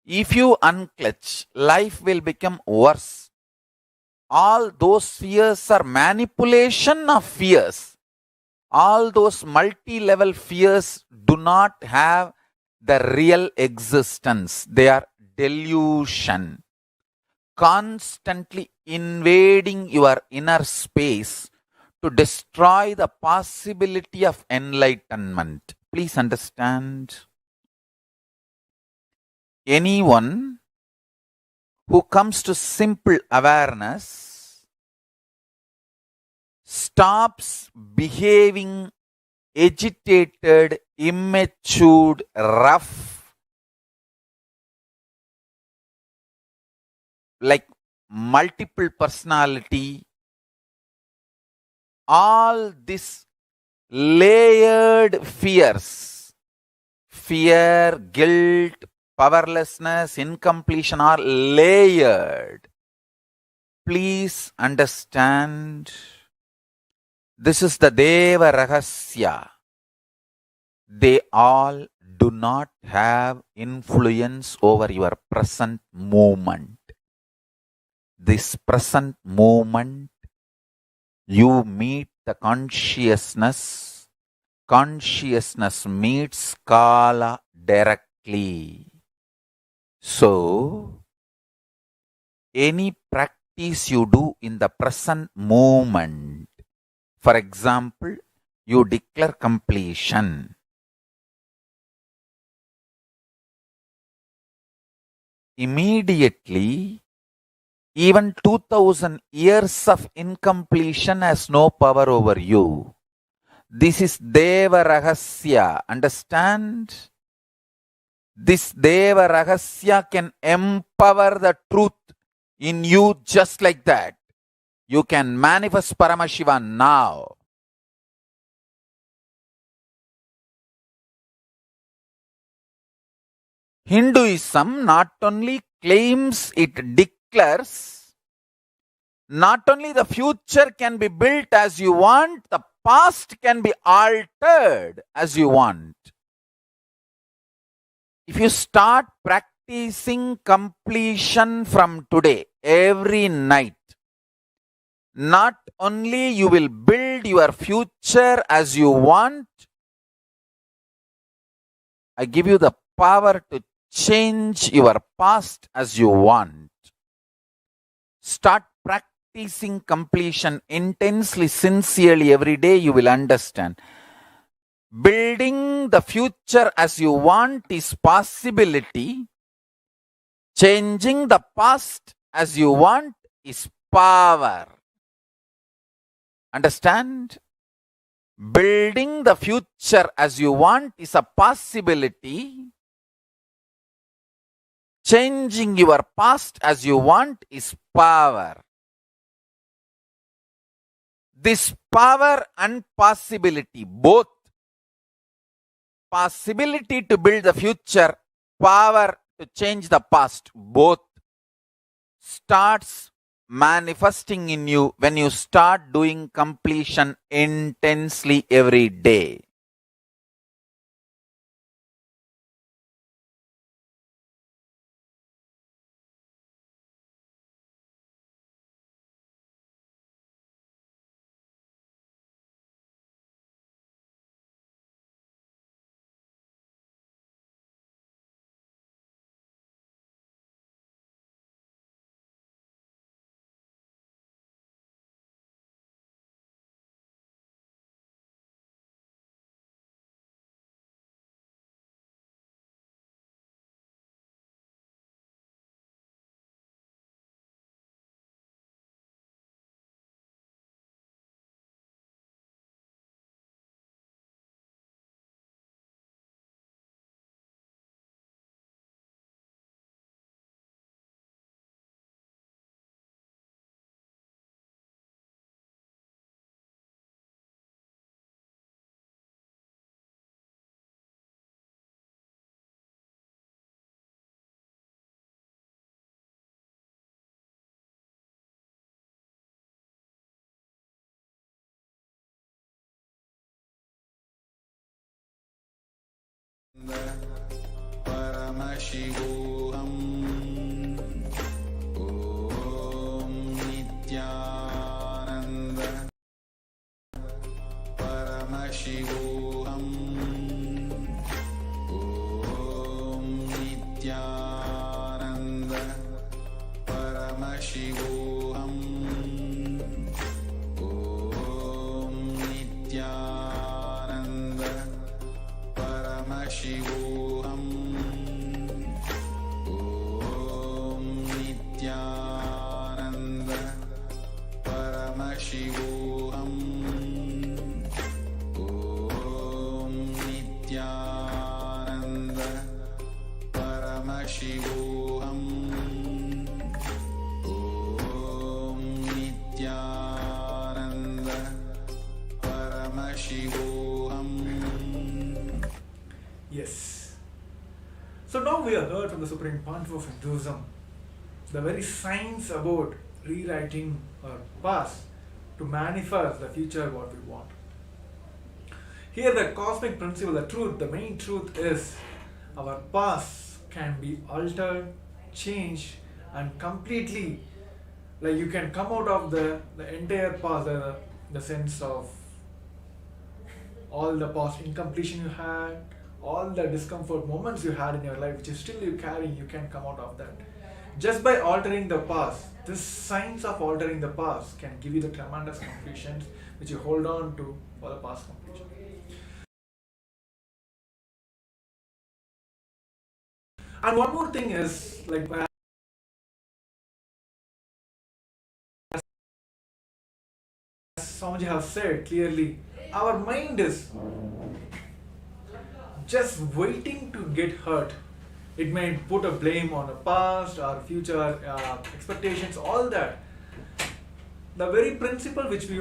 if you unclutch, life will become worse. All those fears are manipulation of fears. All those multi-level fears do not have the real existence. They are delusion, constantly invading your inner space to destroy the possibility of enlightenment. Please understand. Anyone who comes to simple awareness stops behaving agitated, immature, rough, like multiple personality, all these layered fears, fear, guilt, powerlessness, incompletion are layered. Please understand, this is the Deva Rahasya. They all do not have influence over your present moment. This present moment, you meet the consciousness. Consciousness meets Kala directly. So, any practice you do in the present moment, for example, you declare completion. Immediately, even 2000 years of incompletion has no power over you. This is Deva Rahasya. Understand? This Deva Rahasya can empower the truth in you just like that. You can manifest Paramashivam now. Hinduism not only claims, it declares, not only the future can be built as you want, the past can be altered as you want. If you start practicing completion from today, every night, not only you will build your future as you want, I give you the power to change your past as you want. Start practicing completion intensely, sincerely every day, you will understand. Building the future as you want is possibility. Changing the past as you want is power. Understand? Building the future as you want is a possibility. Changing your past as you want is power. This power and possibility, both possibility to build the future, power to change the past, both starts manifesting in you when you start doing completion intensely every day. Paramashivoham. Om Nithyananda. Paramashivoham. Om Nithyananda. Paramashivoham. Om Nithyananda. Paramashivoham. Om Nithyananda. Paramashivoham. Om Nithyananda. Paramashivoham. Om Nithyananda. Paramashivoham. Yes. So now we have heard from the Supreme Pontiff of Hinduism the very science about rewriting our past to manifest the future what we want. Here the cosmic principle, the truth, the main truth is our past can be altered, changed and completely, like you can come out of the entire past, the sense of all the past incompletion you had, all the discomfort moments you had in your life, which is still you carrying, you can come out of that. Just by altering the past, this science of altering the past can give you the tremendous completions which you hold on to for the past completion. And one more thing is, like as Swamiji has said clearly, our mind is just waiting to get hurt. It may put a blame on the past or future expectations, all that. The very principle which we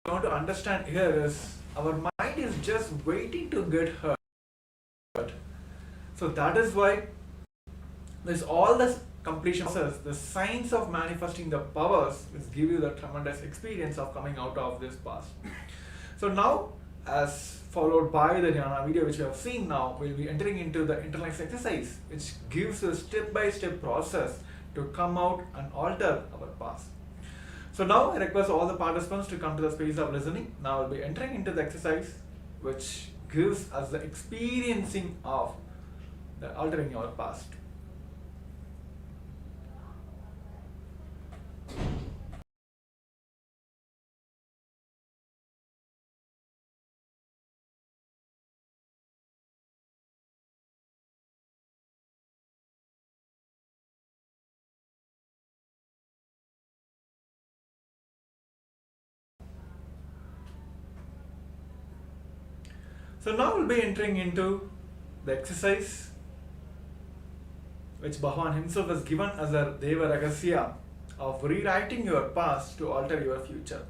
want to understand here is our mind is just waiting to get hurt. So that is why there's all this completion process, the science of manifesting the powers will give you the tremendous experience of coming out of this past. So now, as followed by the Jnana video which we have seen now, we'll be entering into the internalized exercise which gives a step-by-step process to come out and alter our past. So now I request all the participants to come to the space of listening. Now we'll be entering into the exercise which gives us the experiencing of the altering our past. So now we'll be entering into the exercise which Bhagavan himself has given as a Deva Ragasya of rewriting your past to alter your future.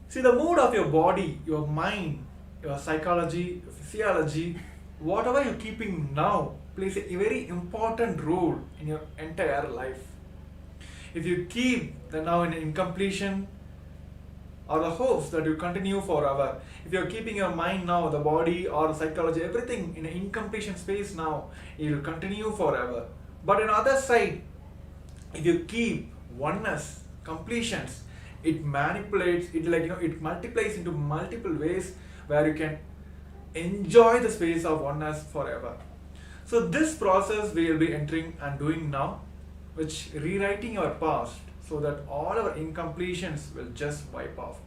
See, the mood of your body, your mind, your psychology, your physiology, whatever you're keeping now plays a very important role in your entire life. If you keep the now in incompletion or the hopes that you continue forever, if you're keeping your mind now, the body or psychology, everything in an incompletion space now, it will continue forever. But on the other side, if you keep oneness, completions, it manipulates, it multiplies into multiple ways where you can enjoy the space of oneness forever. So this process we will be entering and doing now, which rewriting our past so that all our incompletions will just wipe off.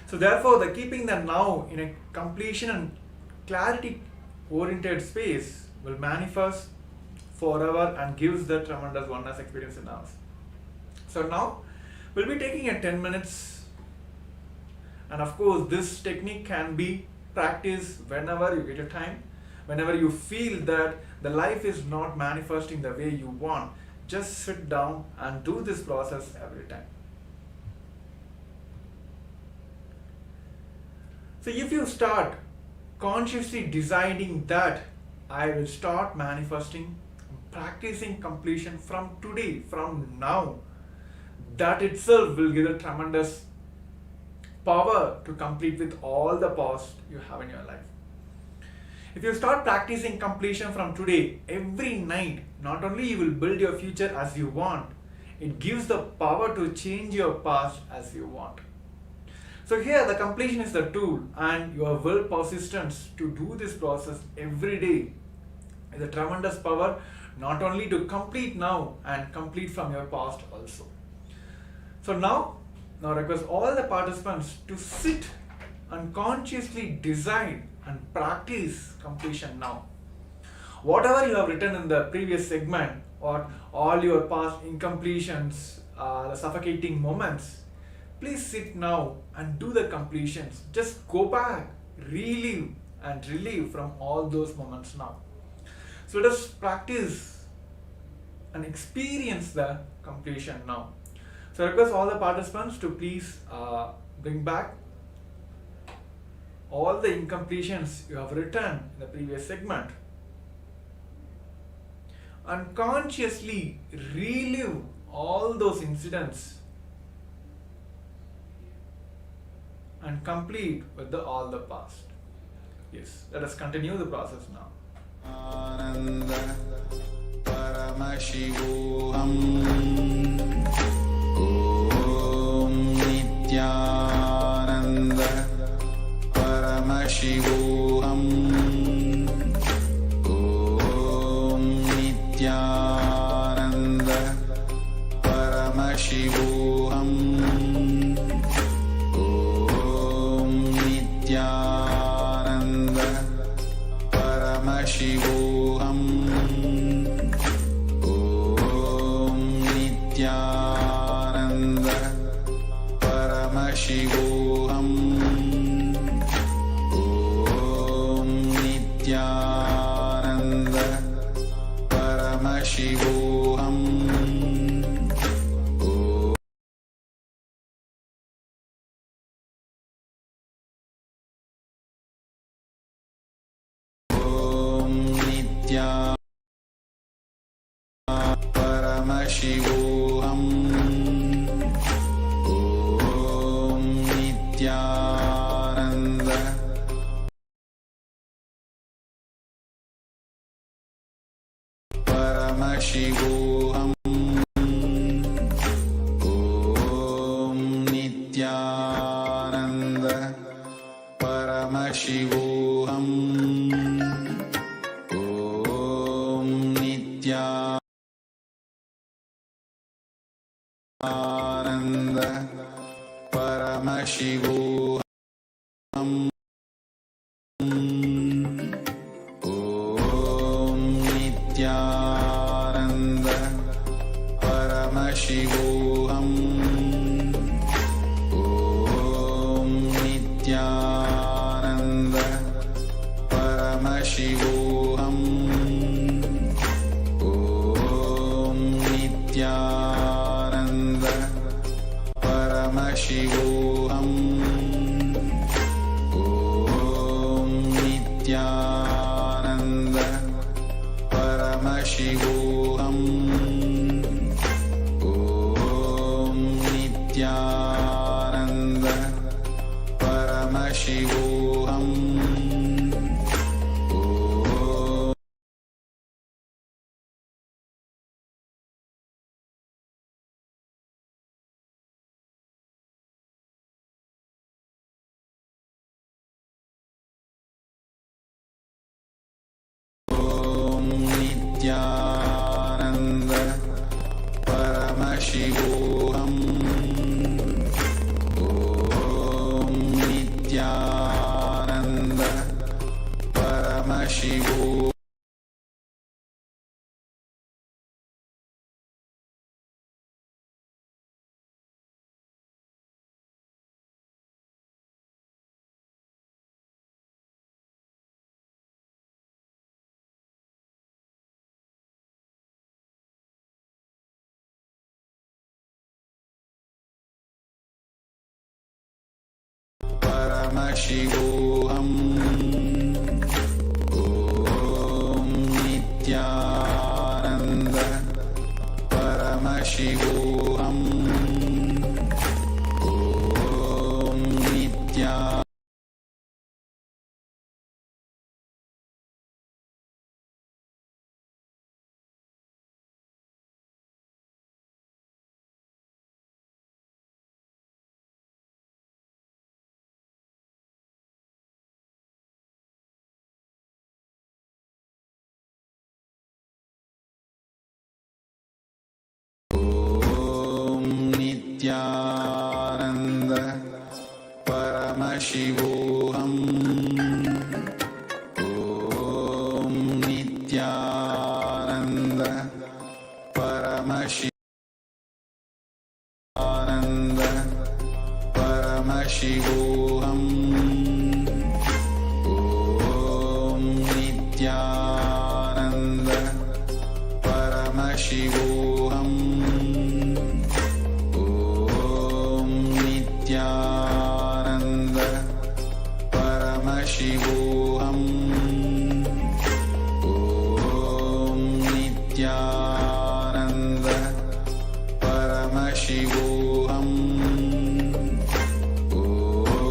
So therefore, the keeping the now in a completion and clarity oriented space will manifest forever and gives the tremendous oneness experience in us. So now we'll be taking a 10 minutes, and of course this technique can be practiced whenever you get a time, whenever you feel that the life is not manifesting the way you want. Just sit down and do this process every time. So if you start consciously deciding that I will start manifesting, practicing completion from today, from now, that itself will give a tremendous power to complete with all the past you have in your life. If you start practicing completion from today, every night, not only you will build your future as you want, it gives the power to change your past as you want. So here the completion is the tool, and your will persistence to do this process every day is a tremendous power, not only to complete now and complete from your past also. So now I request all the participants to sit and consciously decide and practice completion now. Whatever you have written in the previous segment, or all your past incompletions, the suffocating moments, please sit now and do the completions. Just go back, relive and relive from all those moments now. So let us practice and experience the completion now. So I request all the participants to please bring back all the incompletions you have written in the previous segment and consciously relive all those incidents and complete with all the past. Yes, let us continue the process now. Ananda Paramashivoham Om Nithyananda Paramashivoham Om Nithyananda Paramashivoham Om Nithyananda Paramashivoham Om Nithyananda Paramashivoham Om Nithyananda Paramashivoham Om Nithyananda Paramashivoham Om Nithyananda Paramashivoham Om Nithyananda Paramashivoham Om Nithyananda Paramashivoham Om Nithyananda Paramashivoham Om Nithyananda Nithyananda Paramashivoham. Om Nithyananda Paramashivoham. Om Nithyananda Paramashivoham. Nithyananda Paramashivoham. Om Nithyananda Paramashivoham. Paramashivoham. Om Nithyananda Paramashivoham. Om Nithyananda Paramashivoham. Om Nithyananda Paramashivoham. Paramashivoham. Om Nithyananda Paramashivoham. Om Nithyananda Paramashivoham. Om Nithyananda Paramashivoham.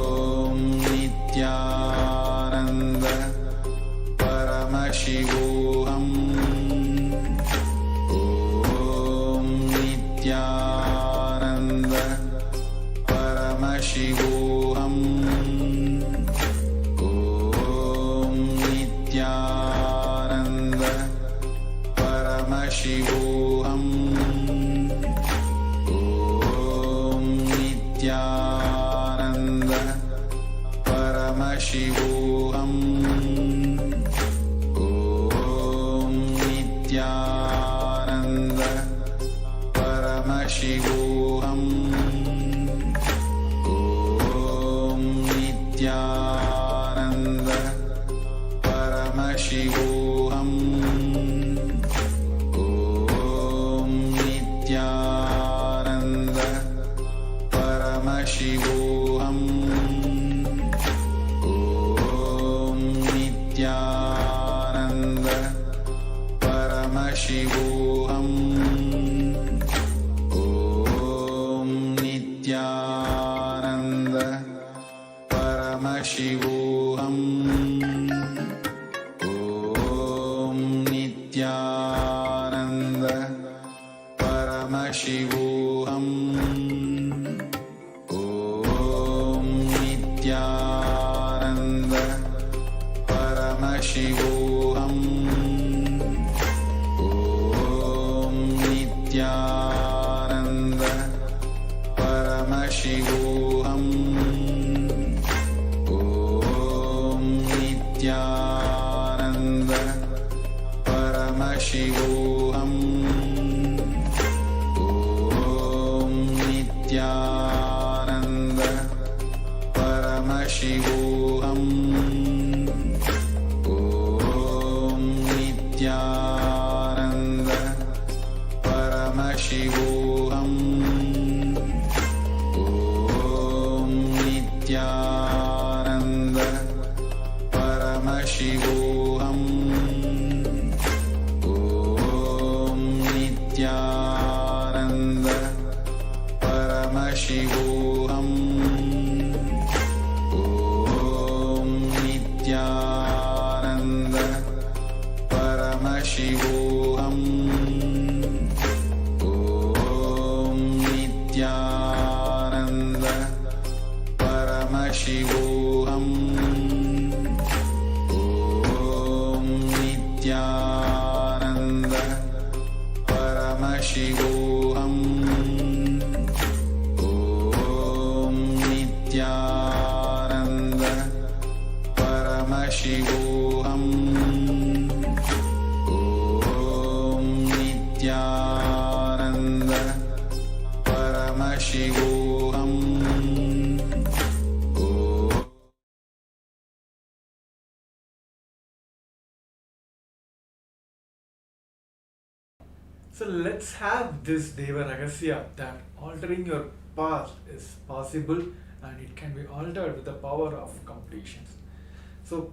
Om Nithyananda Paramashivoham. Om Nithyananda Paramashivoham. Om Nithyananda Paramashivoham. Om Nithyananda Paramashivoham. Om Nithyananda Paramashivoham. Om Nithyananda Paramashivoham. Om Nithyananda Paramashivoham. Om Nithyananda Paramashivoham. Om Nithyananda Paramashivoham. Om Nithyananda Paramashivoham. Om Nithyananda Paramashivoham. Om Nithyananda Paramashivoham. Om Nithyananda Paramashivoham. Om Nithyananda Paramashivoham. Om Nithyananda Paramashivoham. Paramashivoham. Om Nithyananda Paramashivoham. Om Nithyananda Paramashivoham. Om Nithyananda Paramashivoham. Om Nithyananda Paramashivoham. Om Nithyananda Paramashivoham. Om Nithyananda Paramashivoham. Om Nithyananda Paramashivoham. So let's have this Deva Ragasya that altering your path is possible and it can be altered with the power of completion. So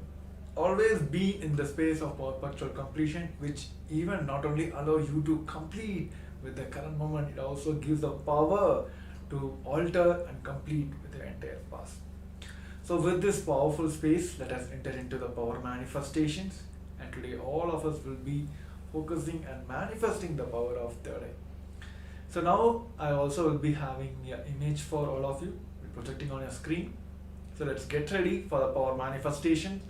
always be in the space of perpetual completion, which even not only allow you to complete with the current moment, it also gives the power to alter and complete with the entire past. So with this powerful space, let us enter into the power manifestations, and today all of us will be focusing and manifesting the power of third eye. So now I also will be having an image for all of you, projecting on your screen. So let's get ready for the power manifestation.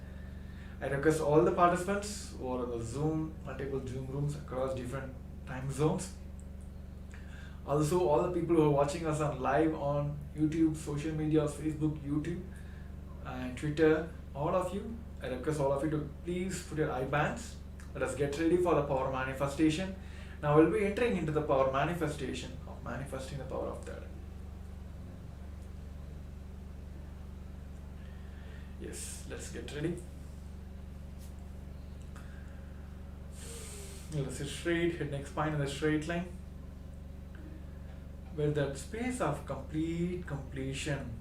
I request all the participants who are on the Zoom, multiple Zoom rooms across different time zones. Also, all the people who are watching us on live on YouTube, social media, Facebook, YouTube, and Twitter, all of you, I request all of you to please put your eye bands. Let us get ready for the power manifestation. Now we'll be entering into the power manifestation of manifesting the power of third. Yes, let's get ready. Let's sit straight, head neck spine in a straight line. With that space of complete completion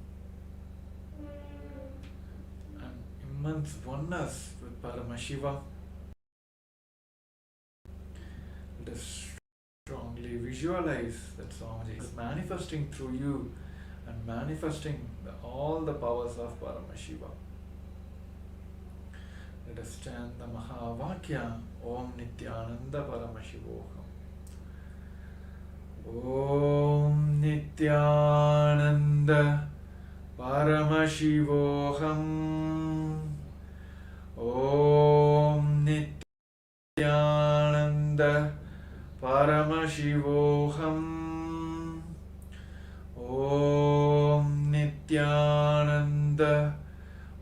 and immense oneness with Paramashiva. Let us strongly visualize that Swamiji is manifesting through you and manifesting all the powers of Paramashiva. Let us chant the Mahavakya Om Nithyananda Paramashivoham. Om Nithyananda Paramashivoham. Om Nithyananda Paramashivoham. Om Nithyananda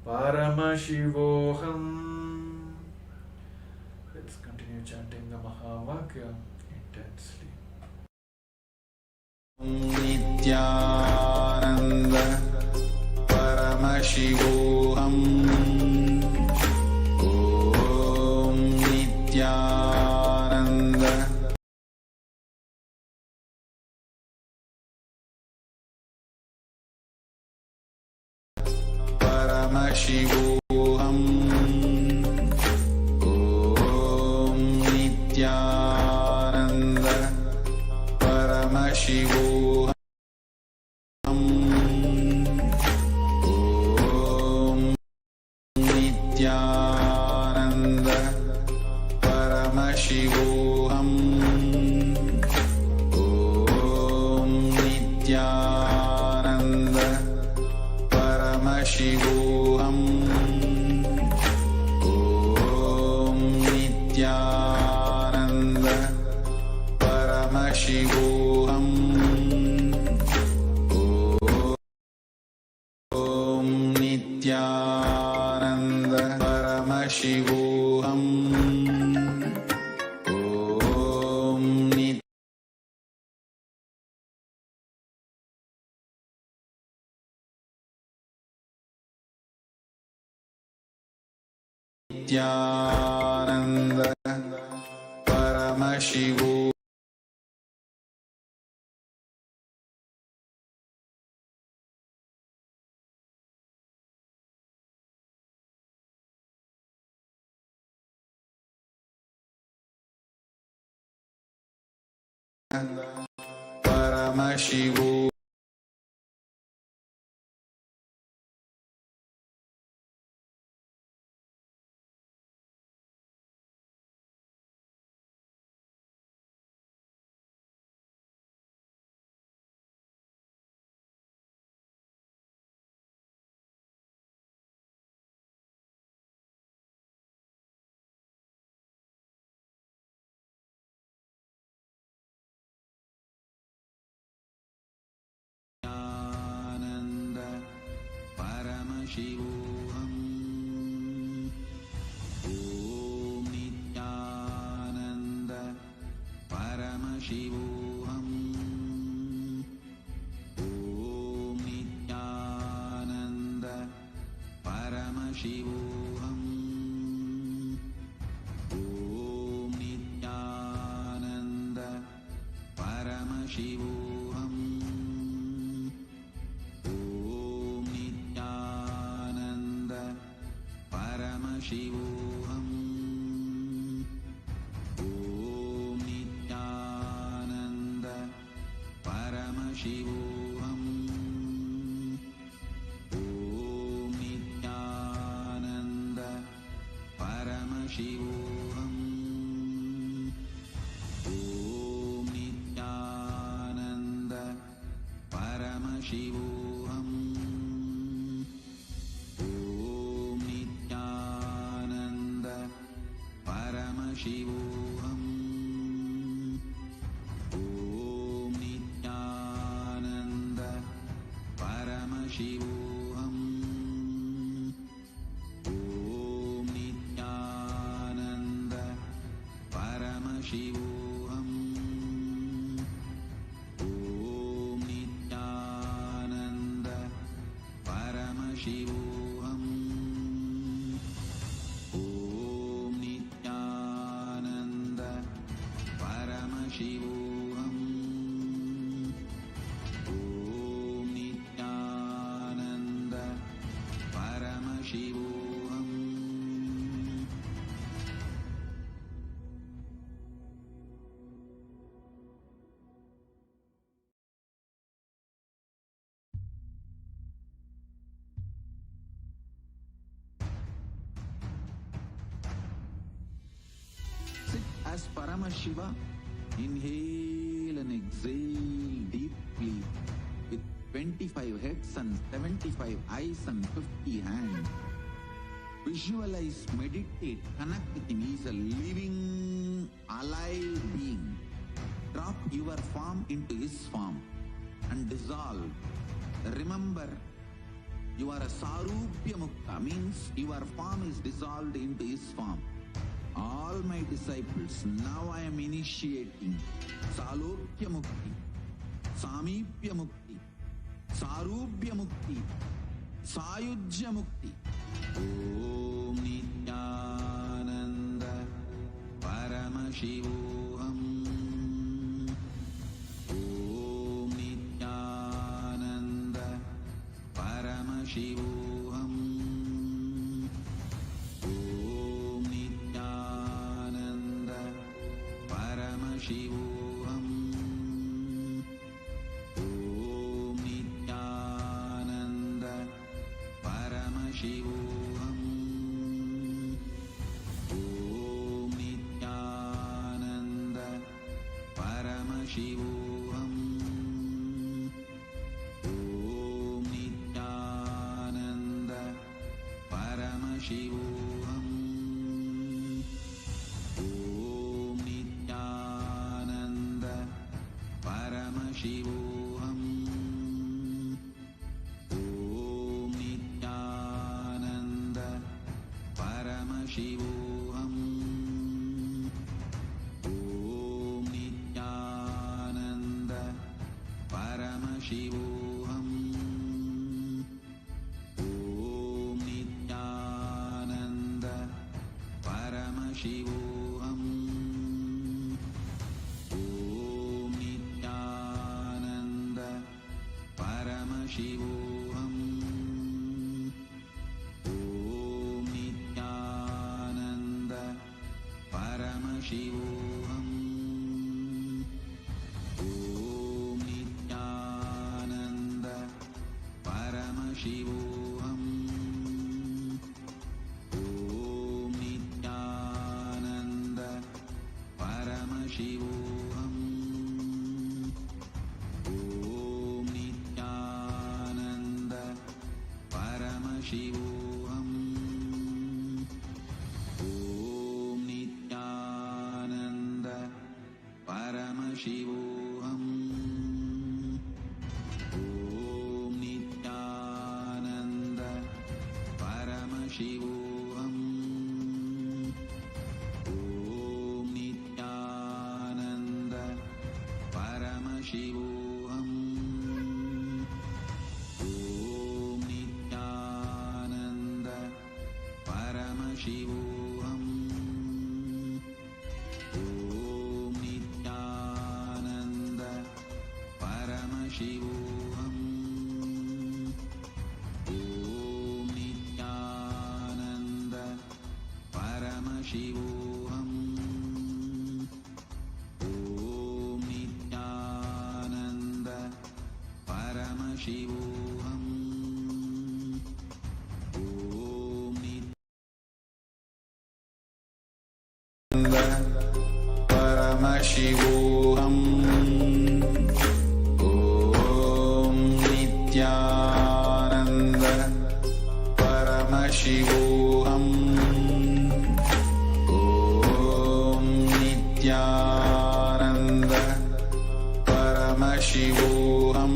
Paramashivoham. Let's continue chanting the Mahavakya intensely. Nithyananda Paramashivoham. Om Nithyananda Paramashivoham. Om Nithyananda Paramashivoham. Om Nithyananda Paramashivoham. Om Nithyananda Paramashivoham. Om Nithyananda Paramashivoham. Om Nithyananda Paramashivoham. Om Nithyananda Paramashivoham. Paramashivoham. Paramashivoham. Om Nithyananda Paramashivoham. Om Nithyananda Paramashivoham. Om Nithyananda Paramashivoham. Om Nithyananda Paramashivoham. Om Nithyananda Paramashivoham. Om Nithyananda Paramashivoham. Om Nithyananda Paramashivoham. Om Nithyananda Paramashivoham. Om Nithyananda Paramashivoham. Om Nithyananda Paramashivoham. Om Nithyananda Paramashivoham. Om Nithyananda Paramashivoham. Om Nithyananda Paramashivoham. Sit as Paramashiva. Inhale and exhale deeply with 25 heads and 75 eyes and 50 hands. Visualize, meditate, connect with him. He is a living, alive being. Drop your form into his form and dissolve. Remember, you are a Sarupya Mukta, means your form is dissolved into his form. All my disciples, now I am initiating Salokya Mukti, Samipya Mukti, Sarupya Mukti, Sayujya Mukti. Om Nithyananda Paramashivoham. Om Nithyananda Paramashivoham. Om Nithyananda Paramashivoham. Om Nithyananda Paramashivoham. Om Nithyananda Paramashivoham. Om Nithyananda Paramashivoham. Om Nithyananda Paramashivoham. Om Nithyananda Paramashivoham. Om Nithyananda Paramashivoham. Om Nithyananda Paramashivoham. Om Nithyananda Paramashivoham. Om Nithyananda Paramashivoham. Paramashivoham. Om Nithyananda Paramashivoham. Om Nithyananda Paramashivoham. Om Nithyananda Paramashivoham. Om Nithyananda Paramashivoham. Om Nithyananda Paramashivoham. Om Nithyananda Paramashivoham. Om Nithyananda Paramashivoham. Om Nithyananda Paramashivoham. Om Nithyananda Paramashivoham. Om Nithyananda Paramashivoham.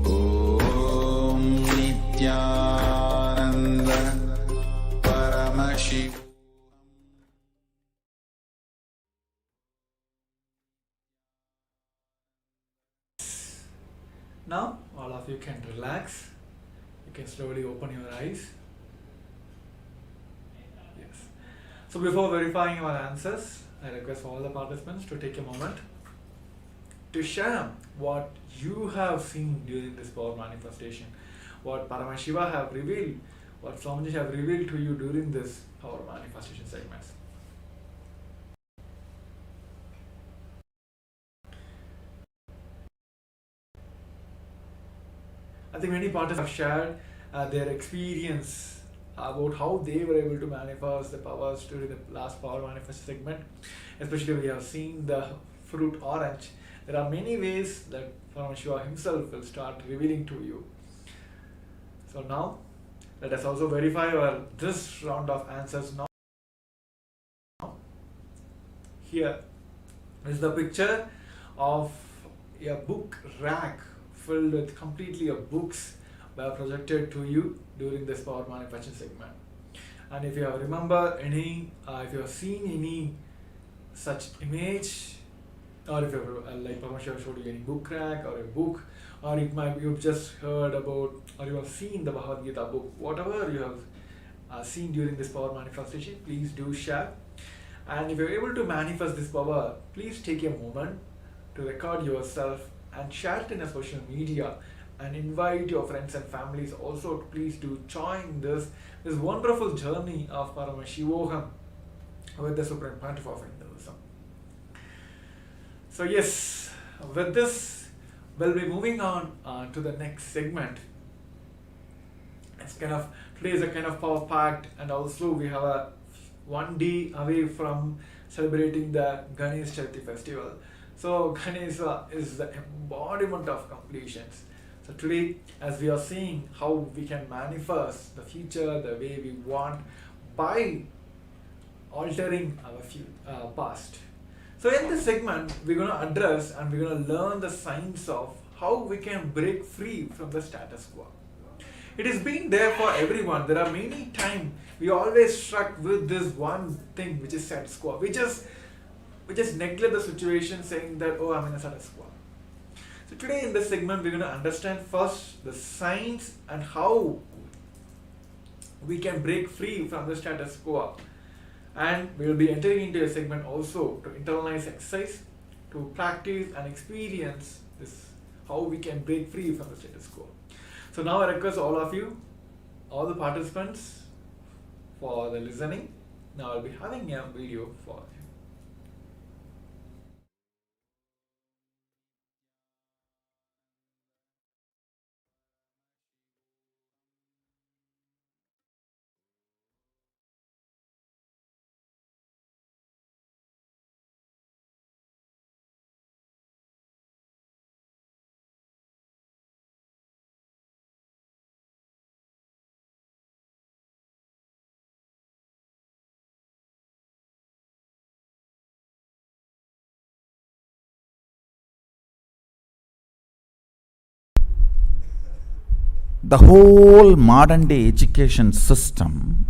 Om Nithyananda Paramashivoham. Now, all of you can relax. You can slowly open your eyes. Yes. So, before verifying your answers, I request all the participants to take a moment to share what you have seen during this power manifestation, what Paramashiva have revealed, what Swamiji have revealed to you during this power manifestation segments. I think many participants have shared their experience about how they were able to manifest the powers during the last power manifest segment. Especially we have seen the fruit orange. There are many ways that Paramashiva himself will start revealing to you. So now, let us also verify this round of answers now. Here is the picture of a book rack filled with completely of books were projected to you during this power manifestation segment. And if you have remember any, if you have seen any such image, or if you have, like Paramashiva showed you any book rack or a book, or it might be you've just heard about, or you have seen the Bhagavad Gita book, whatever you have seen during this power manifestation, please do share. And if you're able to manifest this power, please take a moment to record yourself and share it in a social media, and invite your friends and families also to please do join this wonderful journey of Paramashivoham with the Supreme Pontiff of Hinduism. So yes, with this, we'll be moving on to the next segment. It's today is a kind of power packed, and also we have a 1 day away from celebrating the Ganesh Chaturthi festival. So Ganesha is the embodiment of completions. So today, as we are seeing how we can manifest the future the way we want by altering our past. So in this segment, we're going to address and we're going to learn the science of how we can break free from the status quo. It has been there for everyone. There are many times we always struck with this one thing which is status quo. We just neglect the situation saying that, oh, I'm in a status quo. So today in this segment, we're going to understand first the science and how we can break free from the status quo. And we will be entering into a segment also to internalize exercise, to practice and experience this, how we can break free from the status quo. So now I request all of you, all the participants, for the listening. Now I'll be having a video for you. the whole modern day education system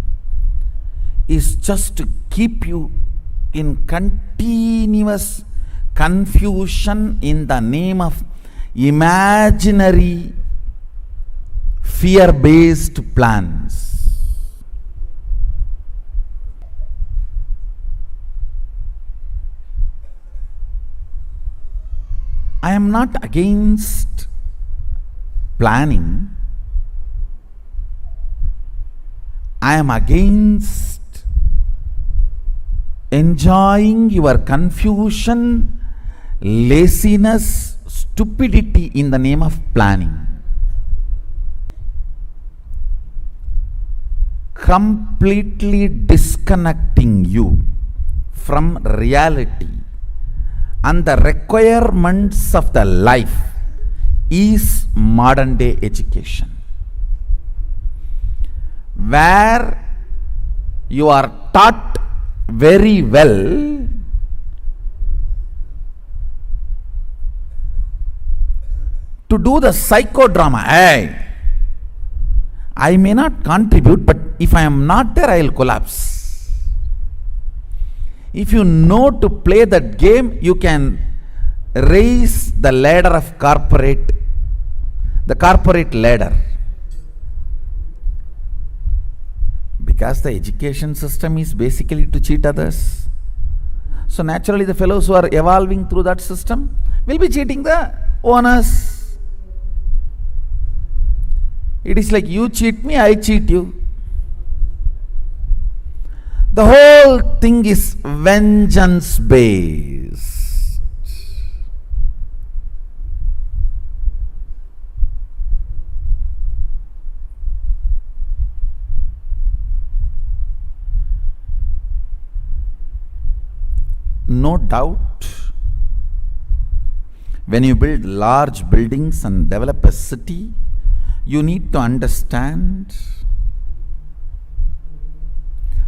is just to keep you in continuous confusion in the name of imaginary fear-based plans. I am not against planning. I am against enjoying your confusion, laziness, stupidity in the name of planning. Completely disconnecting you from reality and the requirements of the life is modern day education, where you are taught very well to do the psychodrama. Hey, I may not contribute, but if I am not there, I will collapse. If you know to play that game, you can raise the ladder of the corporate ladder. Because the education system is basically to cheat others. So naturally the fellows who are evolving through that system will be cheating the owners. It is like you cheat me, I cheat you. The whole thing is vengeance based. No doubt, when you build large buildings and develop a city, you need to understand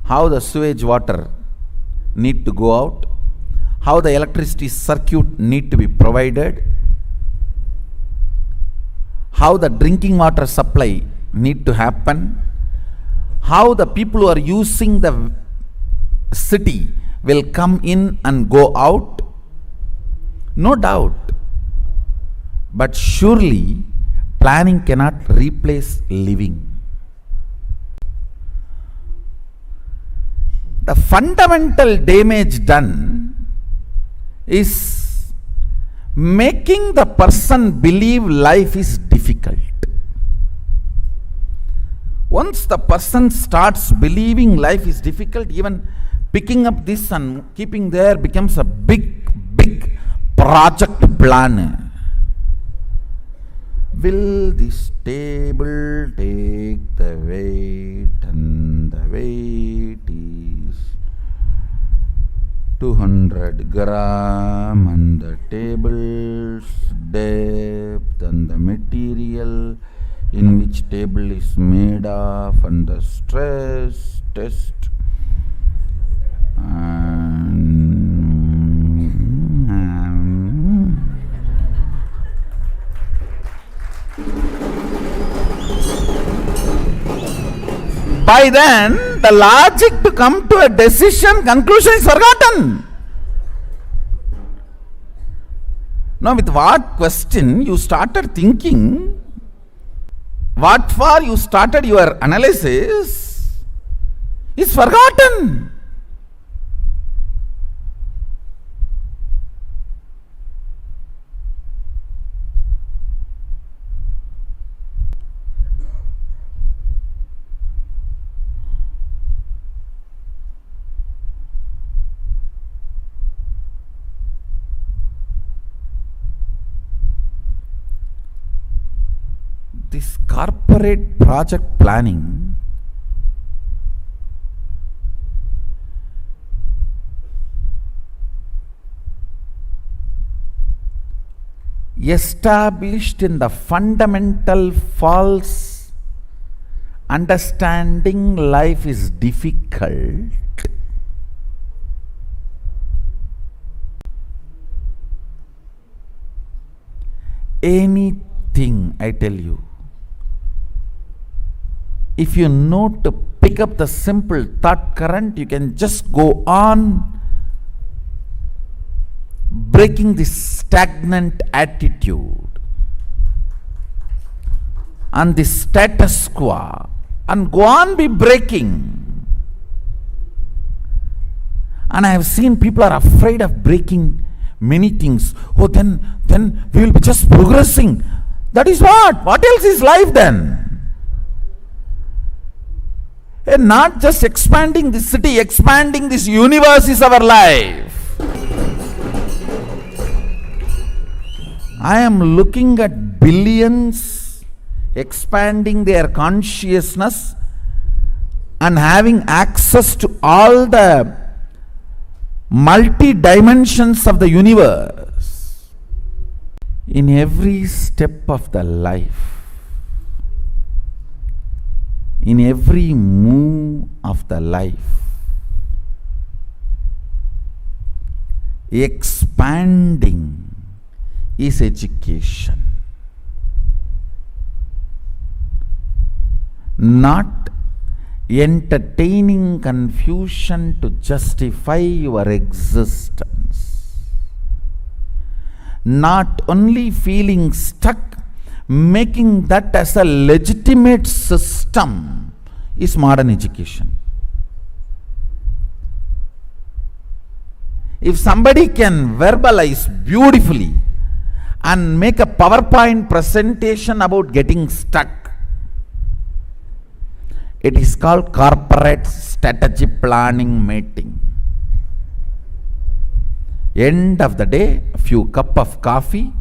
how the sewage water need to go out, how the electricity circuit need to be provided, how the drinking water supply need to happen, how the people who are using the city will come in and go out. No doubt. But surely planning cannot replace living. The fundamental damage done is making the person believe life is difficult. Once the person starts believing life is difficult, even picking up this and keeping there becomes a big project plan. Will this table take the weight, and the weight is 200 gram, and the table's depth and the material in which table is made of, and the stress test by then the logic to come to a decision conclusion is forgotten. Now with what question you started thinking, what for you started your analysis is forgotten. This corporate project planning established in the fundamental false understanding life is difficult. Anything, I tell you, if you know to pick up the simple thought current, you can just go on breaking this stagnant attitude and the status quo, and go on be breaking. And I have seen people are afraid of breaking many things. Oh, then we will be just progressing. That is what? What else is life then? And not just expanding this city, expanding this universe is our life. I am looking at billions expanding their consciousness and having access to all the multi-dimensions of the universe. In every step of the life, in every move of the life, expanding is education. Not entertaining confusion to justify your existence. Not only feeling stuck, making that as a legitimate system is modern education. If somebody can verbalize beautifully and make a PowerPoint presentation about getting stuck, it is called corporate strategy planning meeting. End of the day, a few cup of coffee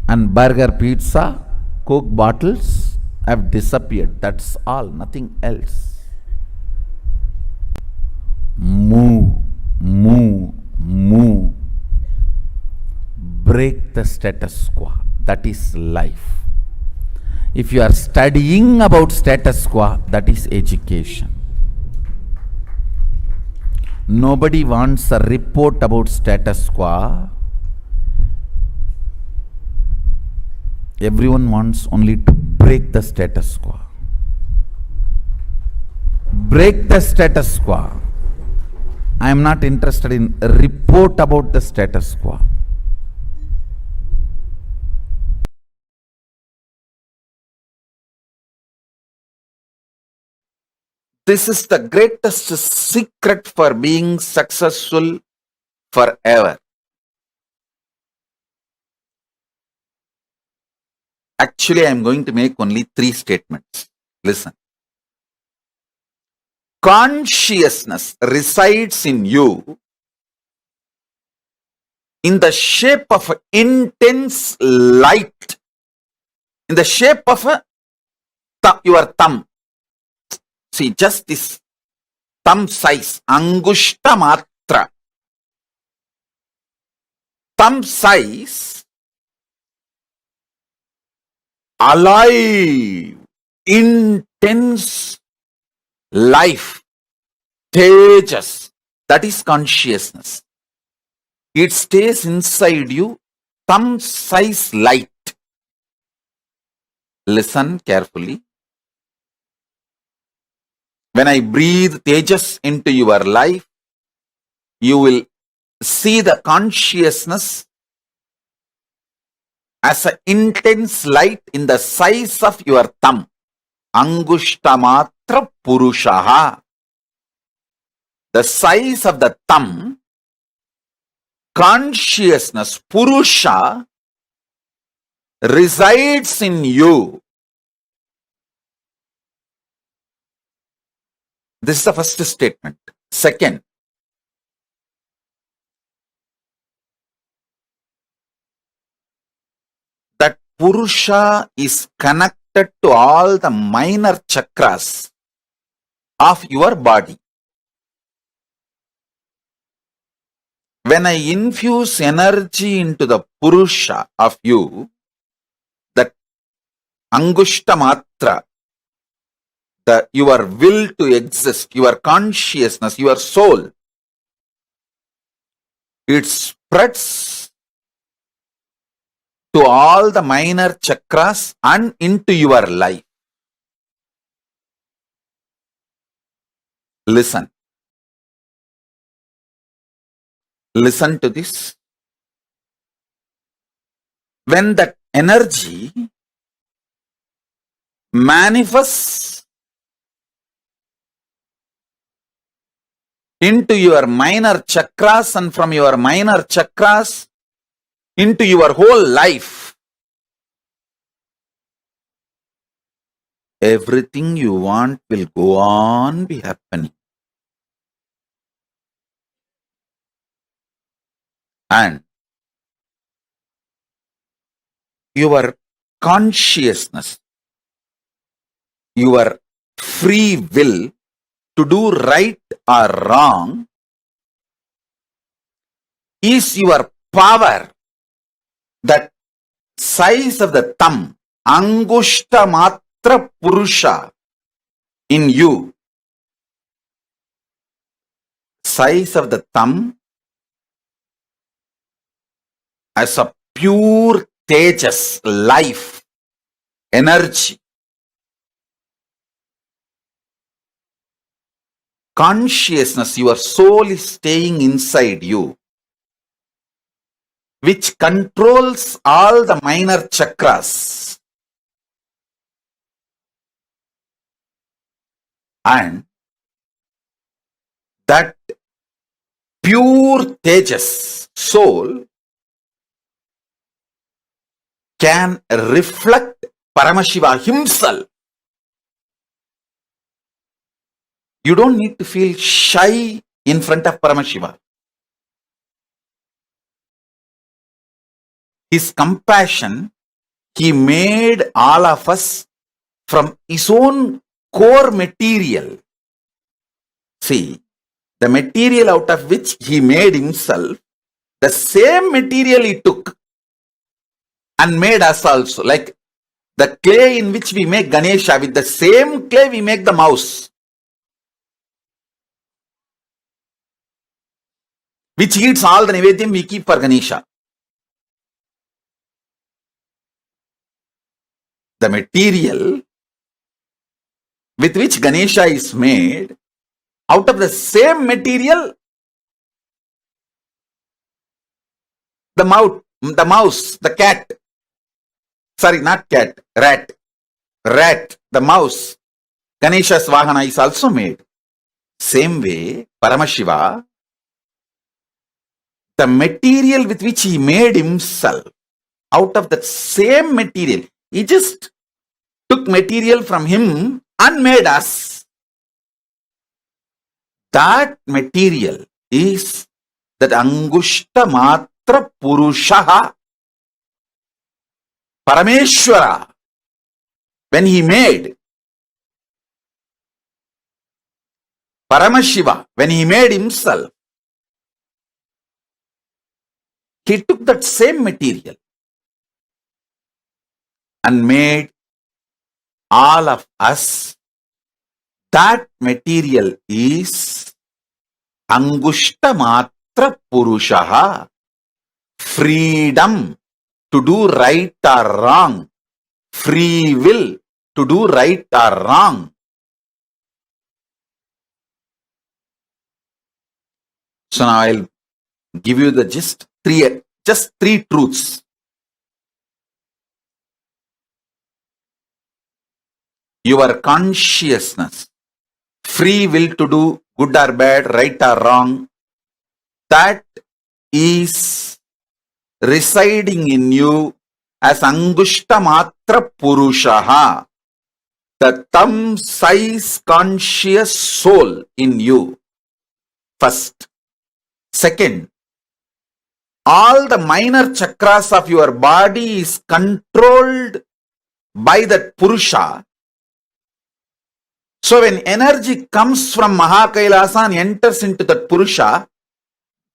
and burger, pizza, Coke bottles have disappeared. That's all, nothing else. Move, move, move. Break the status quo. That is life. If you are studying about status quo, that is education. Nobody wants a report about status quo. Everyone wants only to break the status quo. Break the status quo. I am not interested in a report about the status quo. This is the greatest secret for being successful forever. Actually, I am going to make only 3 statements. Listen. Consciousness resides in you in the shape of intense light, in the shape of your thumb. See, just this thumb size, angushta matra. Thumb size, alive, intense life, tejas. That is consciousness. It stays inside you, thumb size light. Listen carefully. When I breathe tejas into your life, you will see the consciousness as an intense light in the size of your thumb. Angushtamatra purushaha. The size of the thumb, consciousness, purusha, resides in you. This is the first statement. Second, that Purusha is connected to all the minor chakras of your body. When I infuse energy into the Purusha of you, that Angushta Matra, your will to exist, your consciousness, your soul, it spreads to all the minor chakras and into your life. Listen. Listen to this. When that energy manifests into your minor chakras and from your minor chakras into your whole life, everything you want will go on be happening. And your consciousness, your free will to do right or wrong is your power, that size of the thumb, angushta matra purusha in you, size of the thumb as a pure tejas, life, energy. Consciousness, your soul is staying inside you, which controls all the minor chakras. And that pure tejas, soul, can reflect Paramashiva himself. You don't need to feel shy in front of Paramashiva. His compassion, he made all of us from his own core material. See, the material out of which he made himself, the same material he took and made us also. Like the clay in which we make Ganesha, with the same clay we make the mouse, which eats all the Nivedyam we keep for Ganesha. The material with which Ganesha is made, out of the same material, the mouse, the cat, sorry, not cat, rat, the mouse, Ganesha's Vahana is also made. Same way, Paramashiva, the material with which he made himself, out of that same material, he just took material from him and made us. That material is that Angushta Matra Purushaha, Parameshwara. When he made Paramashiva, when he made himself, he took that same material and made all of us. That material is Angushta Matra Purushaha, freedom to do right or wrong, free will to do right or wrong. So now I'll give you the just three truths. Your consciousness, free will to do good or bad, right or wrong, that is residing in you as Angushta Matra Purushaha, the thumb size conscious soul in you. First. Second, all the minor chakras of your body is controlled by that Purusha. So when energy comes from KAILASA and enters into that Purusha,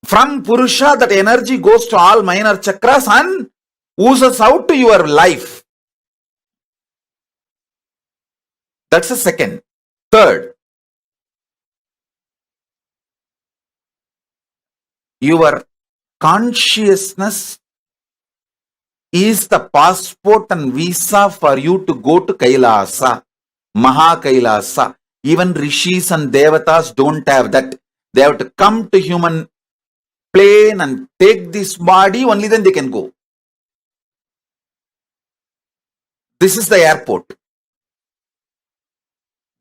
from Purusha that energy goes to all minor chakras and oozes out to your life. That's the second. Third, your consciousness is the passport and visa for you to go to KAILASA, KAILASA. Even rishis and devatas don't have that. They have to come to human plane and take this body, only then they can go. This is the airport.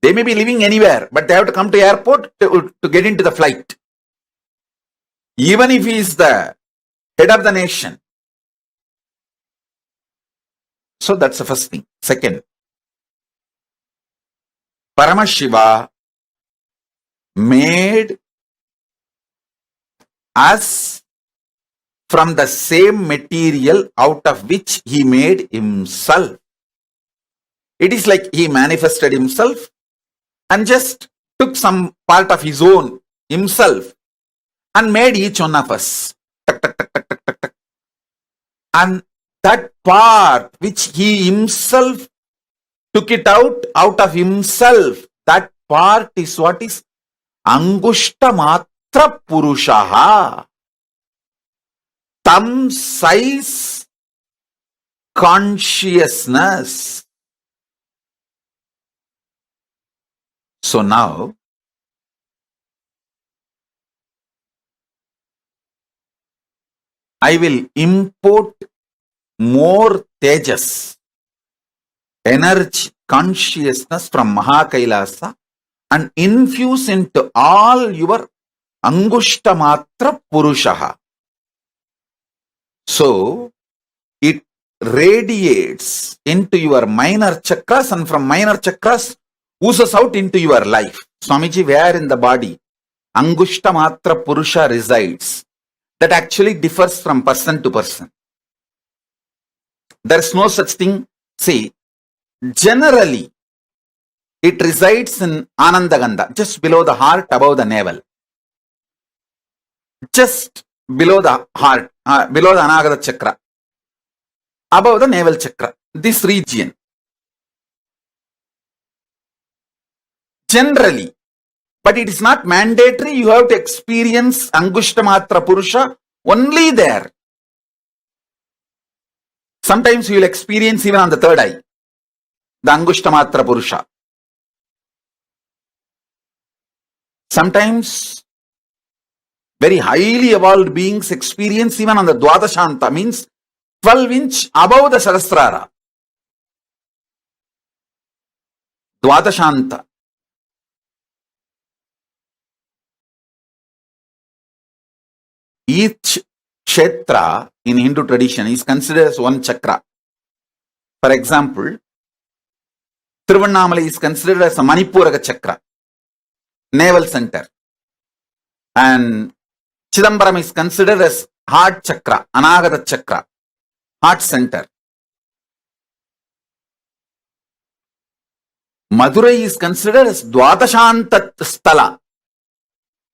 They may be living anywhere, but they have to come to airport to get into the flight. Even if he is the head of the nation. So that's the first thing. Second, Paramashiva made us from the same material out of which he made himself. It is like he manifested himself and just took some part of his own himself and made each one of us. Tuck, tuck, tuck, tuck, tuck, tuck, tuck. And that part which he himself took it out of himself, that part is what is Angushta Matra Purushaha. Thumb size consciousness. So now, I will import more tejas, energy, consciousness from KAILASA and infuse into all your Angushta Matra Purushaha. So, it radiates into your minor chakras and from minor chakras oozes out into your life. Swamiji, where in the body Angushta Matra Purusha resides, that actually differs from person to person. There is no such thing. See, generally, it resides in Anandagandha, just below the heart, above the navel. Just below the heart, below the Anagata chakra, above the navel chakra, this region. Generally, but it is not mandatory. You have to experience Angushta Matra Purusha only there. Sometimes you will experience even on the third eye, the Angushta Matra Purusha. Sometimes very highly evolved beings experience even on the Dwadashanta, means 12-inch above the Sahasrara. Dwadashanta. Each kshetra in Hindu tradition is considered as one chakra. For example, Tiruvannamalai is considered as a Manipuraka chakra, navel center. And Chidambaram is considered as heart chakra, Anagata chakra, heart center. Madurai is considered as Dwadashanta Stala.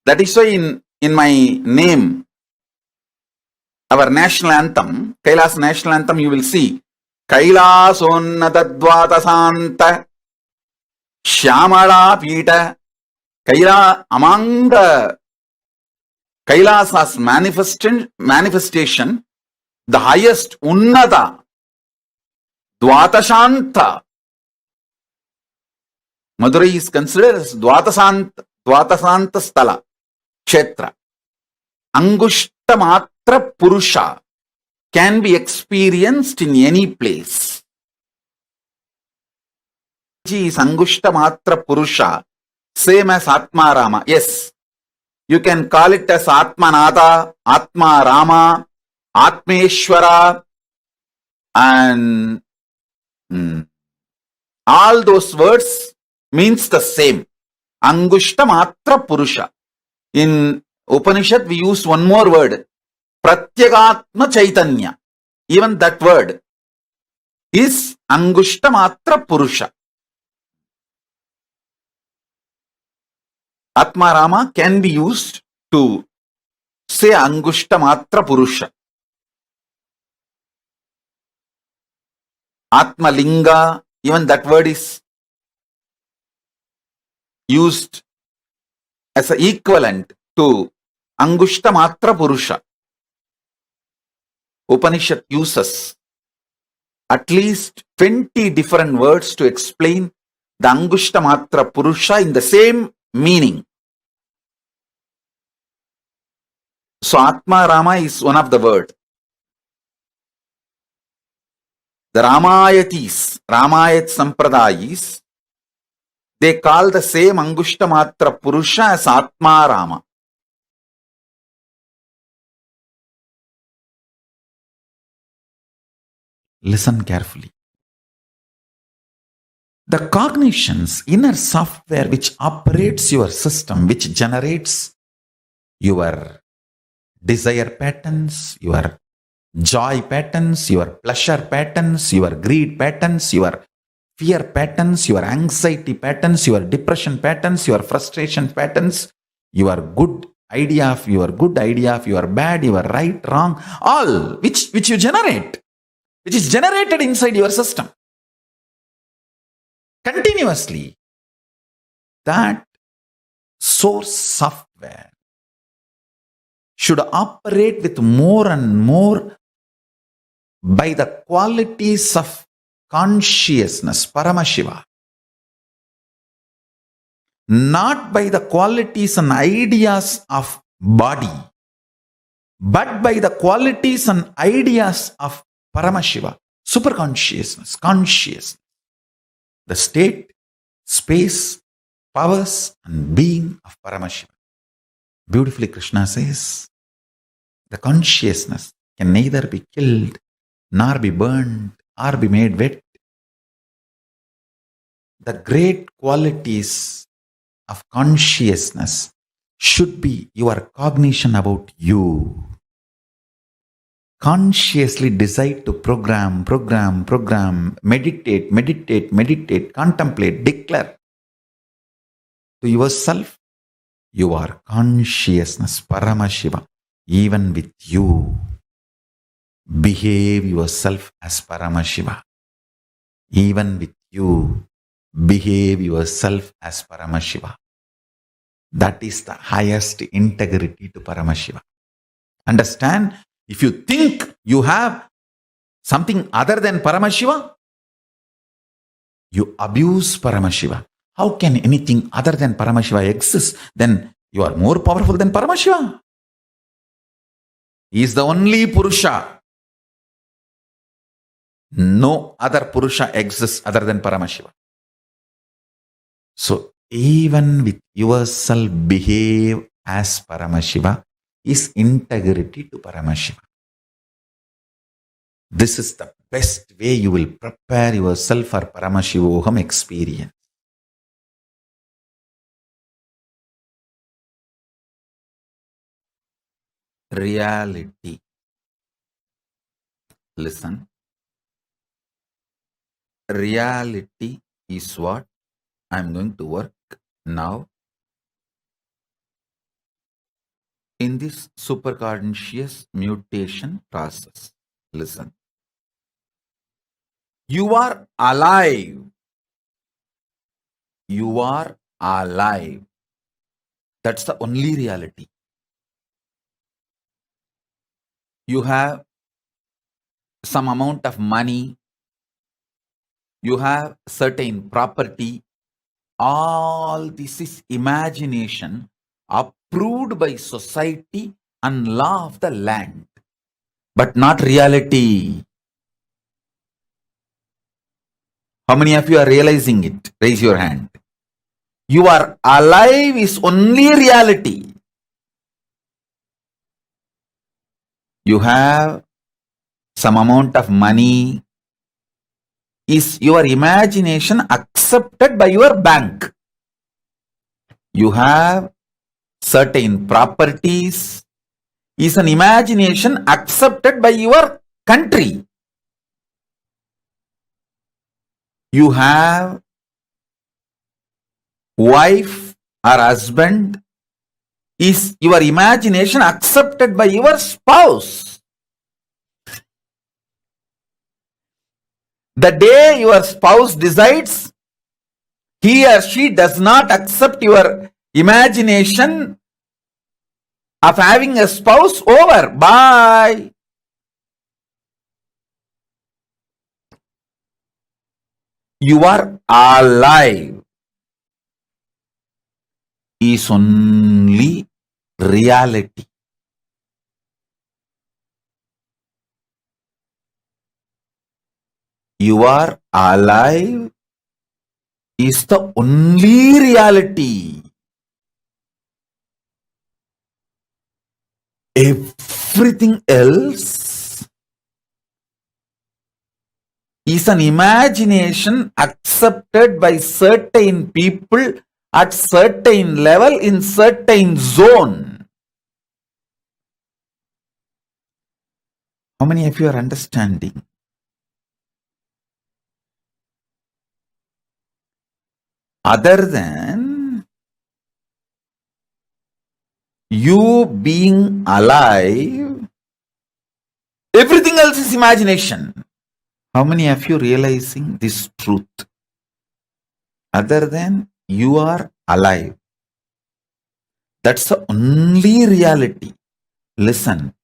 That is why in my name, our national anthem, Kailas national anthem, you will see Kailasonnata Dwadasanta Shyamala Pita. Kaila, among the Kailasa's manifestation, the highest Unnata Dvatashanta. Madurai is considered as Dvatasanta Stala, Kshetra. Angushta Matra Purusha can be experienced in any place. Is Angushta Matra Purusha, same as Atma Rama. Yes, you can call it as Atmanada, Atma Rama, Atmeshwara, and all those words means the same. Angushta Matra Purusha. In Upanishad, we use one more word, Pratyagatma Chaitanya. Even that word is Angushta Matra Purusha. Atma Rama can be used to say Angushta Matra Purusha. Atma Linga, even that word is used as an equivalent to Angushta Matra Purusha. Upanishad uses at least 20 different words to explain the Angushta Matra Purusha in the same meaning. So Atma Rama is one of the word. The Ramayatis, Ramayat Sampradayis, they call the same Angushta Matra Purusha as Atma Rama. Listen carefully. The cognition's inner software which operates your system, which generates your desire patterns, your joy patterns, your pleasure patterns, your greed patterns, your fear patterns, your anxiety patterns, your depression patterns, your frustration patterns, your good idea of your bad, your right, wrong, all which you generate, which is generated inside your system continuously. That source software should operate with more and more by the qualities of consciousness, Paramashiva, not by the qualities and ideas of body, but by the qualities and ideas of Paramashiva, superconsciousness, consciousness, the state, space, powers and being of Paramashiva. Beautifully Krishna says, the consciousness can neither be killed nor be burned or be made wet. The great qualities of consciousness should be your cognition about you. Consciously decide to program, meditate, contemplate, declare to yourself, you are consciousness, Paramashiva, even with you. Behave yourself as Paramashiva. Even with you, behave yourself as Paramashiva. That is the highest integrity to Paramashiva. Understand? If you think you have something other than Paramashiva, you abuse Paramashiva. How can anything other than Paramashiva exist? Then you are more powerful than Paramashiva. He is the only Purusha. No other Purusha exists other than Paramashiva. So even with yourself, behave as Paramashiva is integrity to Paramashiva. This is the best way you will prepare yourself for Paramashivoham experience. Reality. Listen. Reality is what I am going to work now in this superconscious mutation process. Listen. You are alive. You are alive. That's the only reality. You have some amount of money. You have certain property. All this is imagination approved by society and law of the land, but not reality. How many of you are realizing it? Raise your hand. You are alive is only reality. You have some amount of money. Is your imagination accepted by your bank? You have certain properties. Is an imagination accepted by your country? You have wife or husband. Is your imagination accepted by your spouse? The day your spouse decides he or she does not accept your imagination of having a spouse, over. Bye. You are alive is only reality. You are alive is the only reality. Everything else is an imagination accepted by certain people at certain level in certain zone. How many of you are understanding? Other than you being alive, everything else is imagination. How many of you realizing this truth? Other than you are alive. That's the only reality. Listen,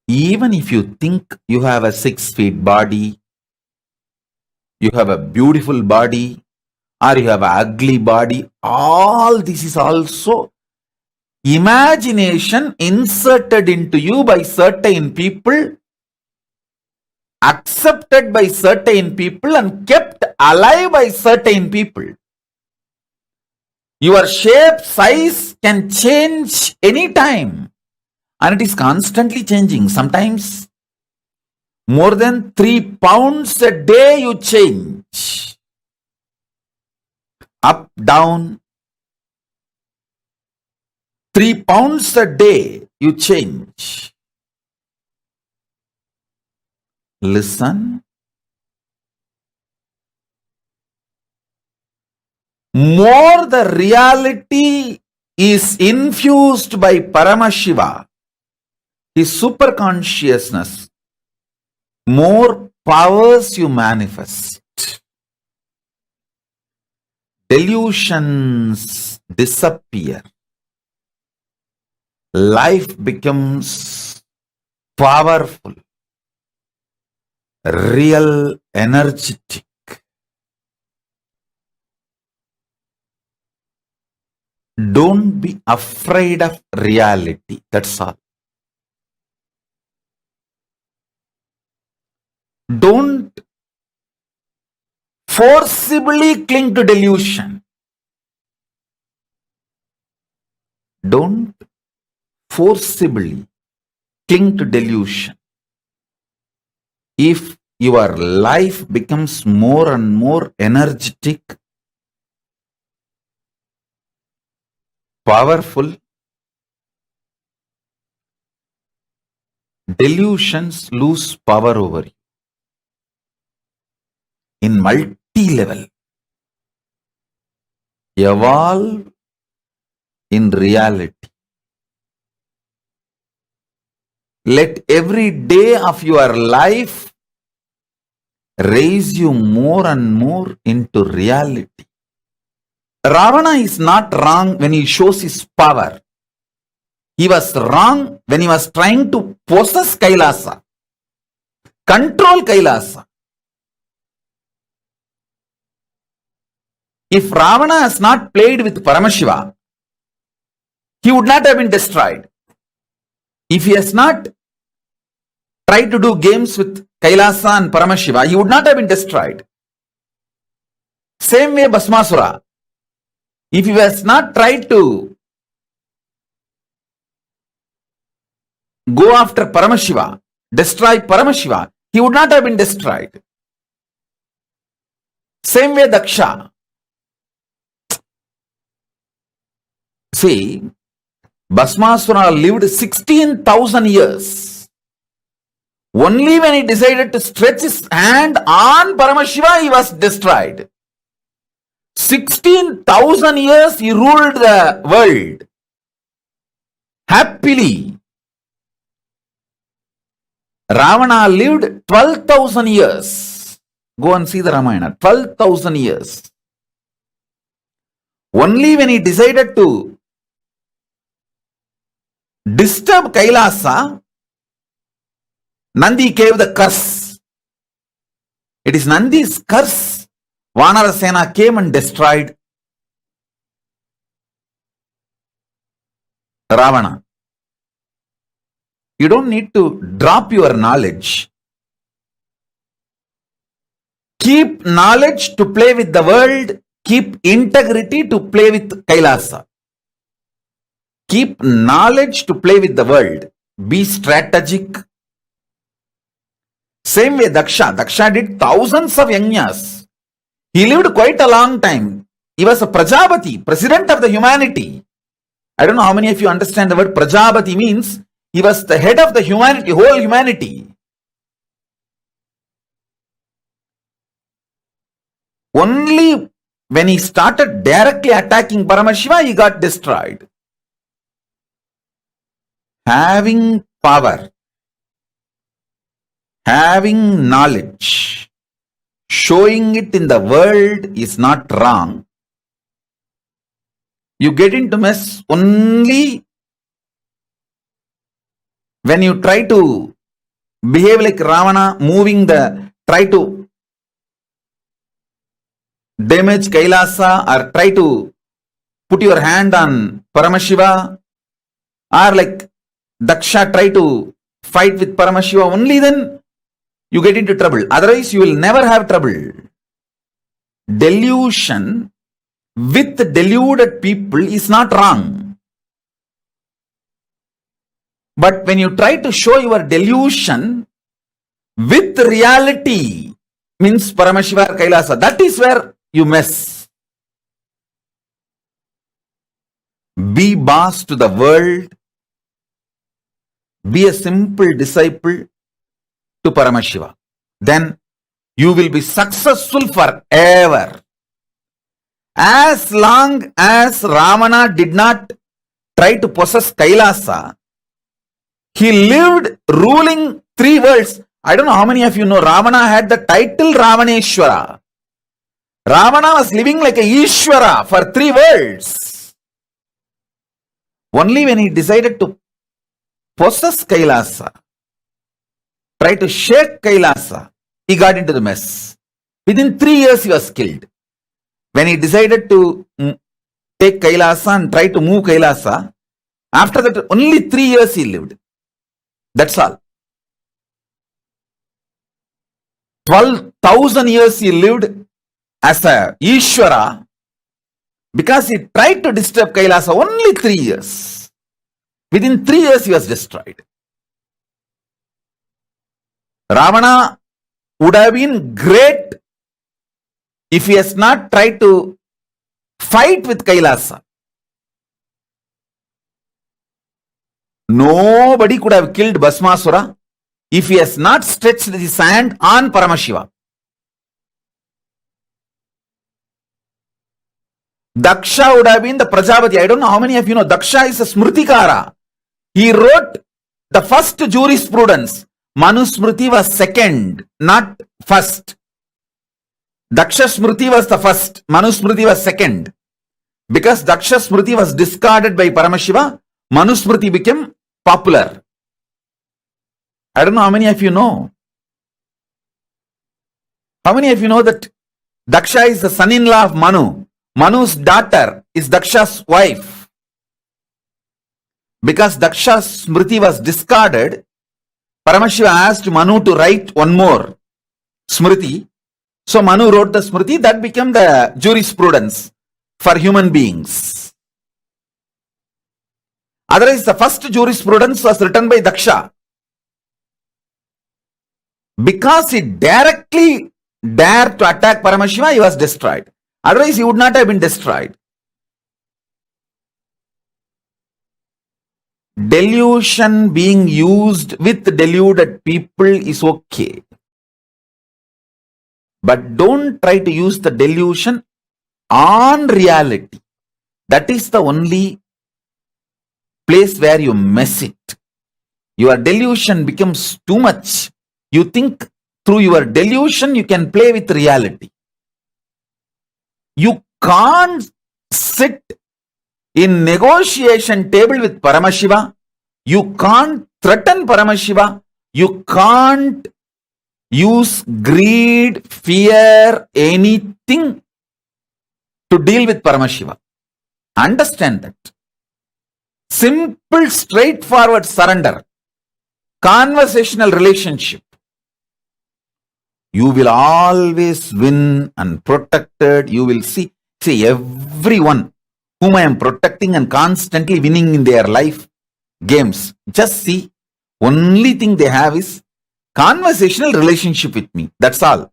even if you think you have a 6 feet body, you have a beautiful body, or you have an ugly body, all this is also imagination inserted into you by certain people, accepted by certain people, and kept alive by certain people. Your shape, size can change anytime, and it is constantly changing. Sometimes more than 3 pounds a day you change. Up, down, 3 pounds a day you change. Listen. More the reality is infused by Paramashiva, his superconsciousness, more powers you manifest. Delusions disappear. Life becomes powerful, real, energetic. Don't be afraid of reality. That's all. Don't forcibly cling to delusion. Don't forcibly cling to delusion. If your life becomes more and more energetic, powerful, delusions lose power over you. In multi-level, evolve in reality. Let every day of your life raise you more and more into reality. Ravana is not wrong when he shows his power. He was wrong when he was trying to possess Kailasa, control Kailasa. If Ravana has not played with Paramashiva, he would not have been destroyed. If he has not tried to do games with Kailasa and Paramashiva, he would not have been destroyed. Same way Bhasmasura. If he has not tried to go after Paramashiva, destroy Paramashiva, he would not have been destroyed. Same way Daksha. See, Bhasmasura lived 16,000 years. Only when he decided to stretch his hand on Paramashiva, he was destroyed. 16,000 years he ruled the world happily. Ravana lived 12,000 years. Go and see the Ramayana. 12,000 years. Only when he decided to disturb Kailasa, Nandi gave the curse. It is Nandi's curse Vanarasena came and destroyed Ravana. You don't need to drop your knowledge. Keep knowledge to play with the world. Keep integrity to play with Kailasa. Keep knowledge to play with the world. Be strategic. Same way Daksha. Daksha did thousands of yajnas. He lived quite a long time. He was a Prajapati, president of the humanity. I don't know how many of you understand the word Prajapati means. He was the head of the humanity, whole humanity. Only when he started directly attacking Paramashiva, he got destroyed. Having power, having knowledge, showing it in the world is not wrong. You get into mess only when you try to behave like Ravana, try to damage Kailasa or try to put your hand on Paramashiva, or like Daksha try to fight with Paramashiva, only then you get into trouble. Otherwise, you will never have trouble. Delusion with deluded people is not wrong. But when you try to show your delusion with reality, means Paramashiva or Kailasa, that is where you mess. Be boss to the world. Be a simple disciple to Paramashiva. Then you will be successful forever. As long as Ravana did not try to possess Kailasa, he lived ruling 3 worlds. I don't know how many of you know Ravana had the title Ravaneshwara. Ravana was living like a Ishwara for 3 worlds. Only when he decided to possess Kailasa, try to shake Kailasa, he got into the mess. Within 3 years he was killed. When he decided to take Kailasa and try to move Kailasa, after that only 3 years he lived. That's all. 12,000 years he lived as a Ishwara because he tried to disturb Kailasa only 3 years. Within 3 years he was destroyed. Ravana would have been great if he has not tried to fight with Kailasa. Nobody could have killed Bhasmasura if he has not stretched his hand on Paramashiva. Daksha would have been the Prajapati. I don't know how many of you know Daksha is a Smritikara. He wrote the first jurisprudence. Manusmriti was second, not first. Daksha Smriti was the first. Manusmriti was second. Because Daksha Smriti was discarded by Paramashiva, Manusmriti became popular. I don't know how many of you know. How many of you know that Daksha is the son-in-law of Manu? Manu's daughter is Daksha's wife. Because Daksha's Smriti was discarded, Paramashiva asked Manu to write one more Smriti. So Manu wrote the Smriti, that became the jurisprudence for human beings. Otherwise, the first jurisprudence was written by Daksha. Because he directly dared to attack Paramashiva, he was destroyed. Otherwise, he would not have been destroyed. Delusion being used with deluded people is okay. But don't try to use the delusion on reality. That is the only place where you mess it. Your delusion becomes too much. You think through your delusion you can play with reality. You can't sit in negotiation table with Paramashiva. You can't threaten Paramashiva. You can't use greed, fear, anything to deal with Paramashiva. Understand that. Simple, straightforward surrender. Conversational relationship. You will always win and protected. You will see everyone whom I am protecting and constantly winning in their life games. Just see, only thing they have is conversational relationship with me. That's all.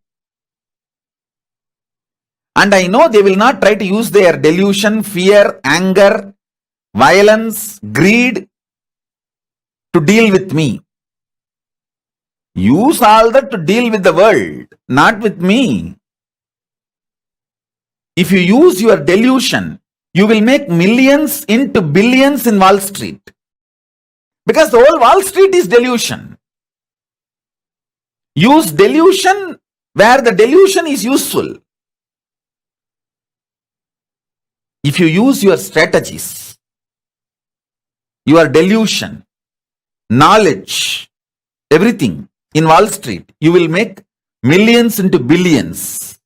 And I know they will not try to use their delusion, fear, anger, violence, greed to deal with me. Use all that to deal with the world, not with me. If you use your delusion, you will make millions into billions in Wall Street. Because the whole Wall Street is delusion. Use delusion where the delusion is useful. If you use your strategies, your delusion, knowledge, everything in Wall Street, you will make millions into billions.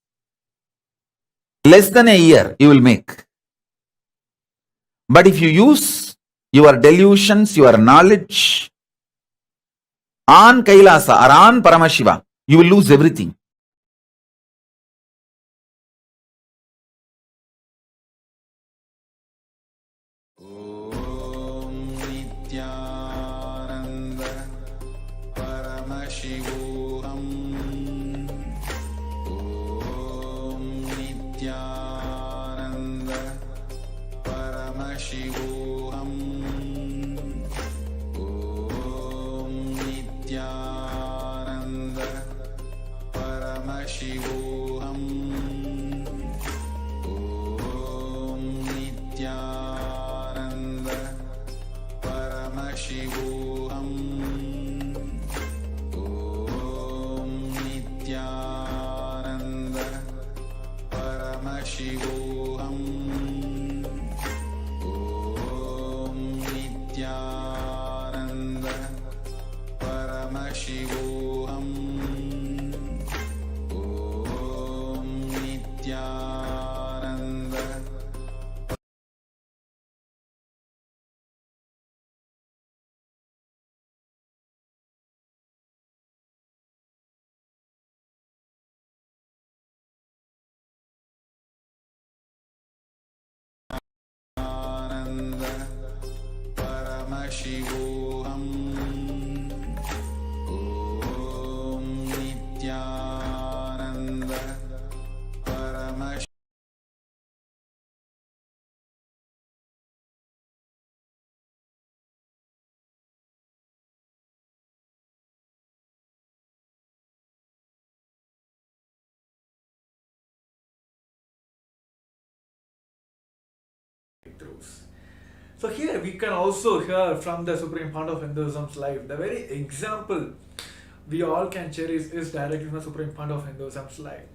Less than a year you will make. But if you use your delusions, your knowledge on Kailasa or on Paramashiva, you will lose everything. Om Nithyananda Paramashivoham. Om Nithyananda Paramashivoham. Om Nithyananda Paramashivoham. Om Nithyananda Paramashivoham. Om Nithyananda Paramashivoham. Om Nithyananda Paramashivoham. Om Nithyananda. Ananda Paramashivoham. Om Nithyananda Paramashivoham. Truths. So here we can also hear from the Supreme Pontiff of Hinduism's life. The very example we all can cherish is directly from the Supreme Pontiff of Hinduism's life.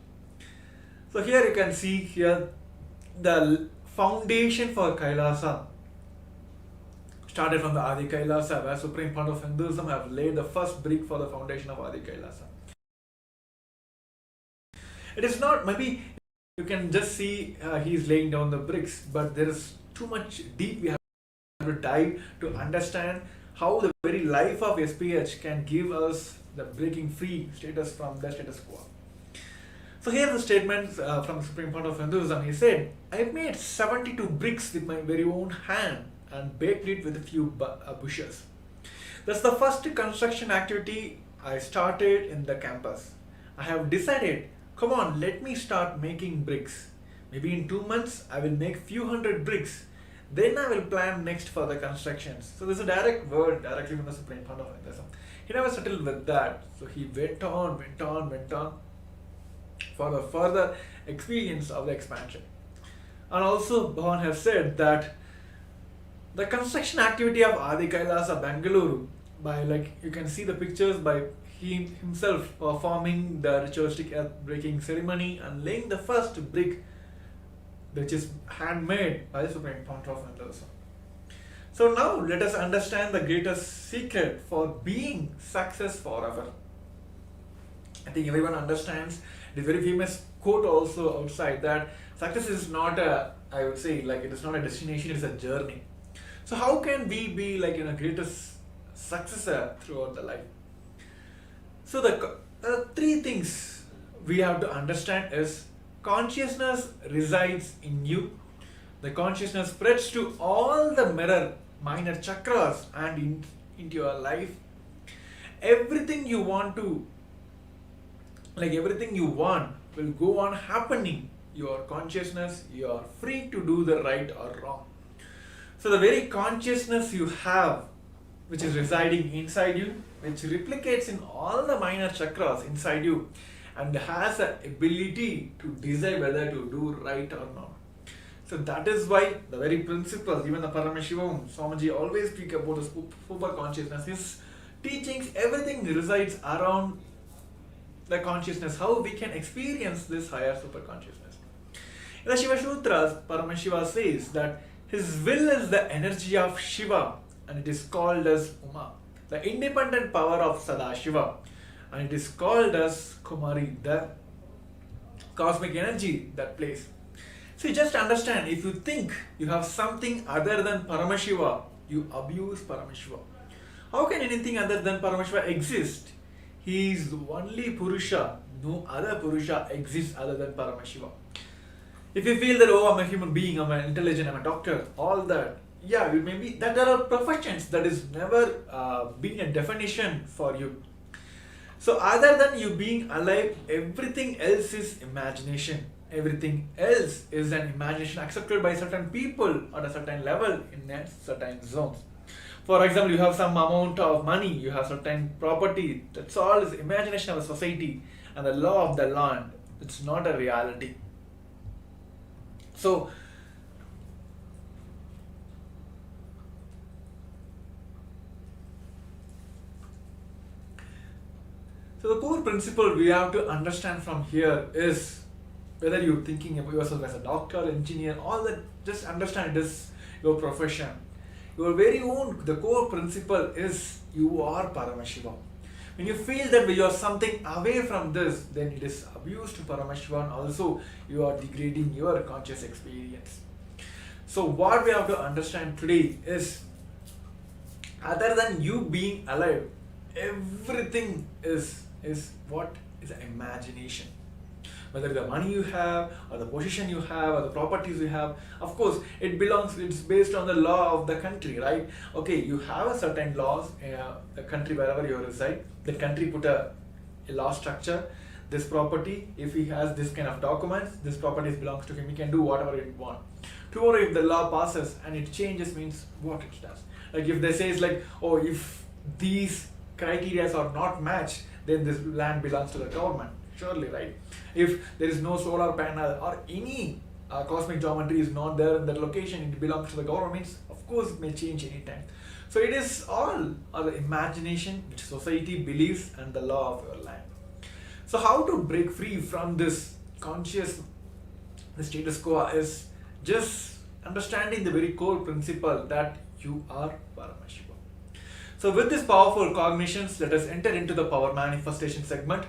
So here you can see here the foundation for Kailasa started from the Adi Kailasa, where Supreme Pontiff of Hinduism have laid the first brick for the foundation of Adi Kailasa. It is not, maybe you can just see he is laying down the bricks, but there is too much deep we have to dive to understand how the very life of SPH can give us the breaking free status from the status quo. So here are the statements from the Supreme Pontiff of Hinduism. He said, I made 72 bricks with my very own hand and baked it with a few bushes. That's the first construction activity I started in the campus. I have decided, come on, let me start making bricks. Maybe in 2 months, I will make few hundred bricks. Then I will plan next for the constructions. So there's a direct word directly from the Supreme Pontiff of Hinduism. He never settled with that. So he went on for the further experience of the expansion. And also Bhavan has said that the construction activity of Adi Kailasa Bangalore, by you can see the pictures by he himself performing the ritualistic earth breaking ceremony and laying the first brick, which is handmade by the Supreme Pontiff of Hinduism. So now let us understand the greatest secret for being success forever. think everyone understands. The very famous quote also outside that success is not a, I would say, like it is not a destination, it's a journey. So how can we be like greatest successor throughout the life? So the three things we have to understand is consciousness resides in you. The consciousness spreads to all the mirror minor chakras and into your life. Everything you want to, like everything you want will go on happening. Your consciousness, you are free to do the right or wrong. So the very consciousness you have, which is residing inside you, which replicates in all the minor chakras inside you, and has the ability to decide whether to do right or not. So that is why the very principles, even the Paramashivoham, Swamiji always speak about the super consciousness. His teachings, everything resides around the consciousness, how we can experience this higher super consciousness. In the Shiva Sutras, Paramashiva says that his will is the energy of Shiva and it is called as Uma, the independent power of Sadashiva, and it is called as Kumari, the cosmic energy that plays. So just understand, if you think you have something other than Paramashiva, you abuse Paramashiva. How can anything other than Paramashiva exist? He is the only Purusha. No other Purusha exists other than Paramashiva. If you feel that, oh, I'm a human being, I'm an intelligent, I'm a doctor, all that, yeah, maybe that there are professions that is never been a definition for you. So other than you being alive, everything else is imagination. Everything else is an imagination accepted by certain people at a certain level in a certain zones. For example, you have some amount of money, you have certain property, that's all is imagination of a society and the law of the land. It's not a reality. So the core principle we have to understand from here is, whether you're thinking about yourself as a doctor, engineer, all that, just understand it is your profession. Your very own, the core principle is you are Paramashiva. When you feel that you are something away from this, then it is abuse to Paramashiva, and also you are degrading your conscious experience. So what we have to understand today is, other than you being alive, everything is what is imagination. Whether the money you have, or the position you have, or the properties you have, of course, it's based on the law of the country, right? Okay, you have a certain laws, the country wherever you reside, the country put a law structure. This property, if he has this kind of documents, this property belongs to him, he can do whatever he wants. Tomorrow, if the law passes and it changes, means what it does. Like if they says like, oh, if these criteria are not matched, then this land belongs to the government. Surely, right? If there is no solar panel or any cosmic geometry is not there in that location, it belongs to the government, means of course it may change anytime. So it is all the imagination which society believes and the law of your land. So how to break free from this conscious, the status quo, is just understanding the very core principle that you are Paramashiva. So with this powerful cognitions, let us enter into the power manifestation segment.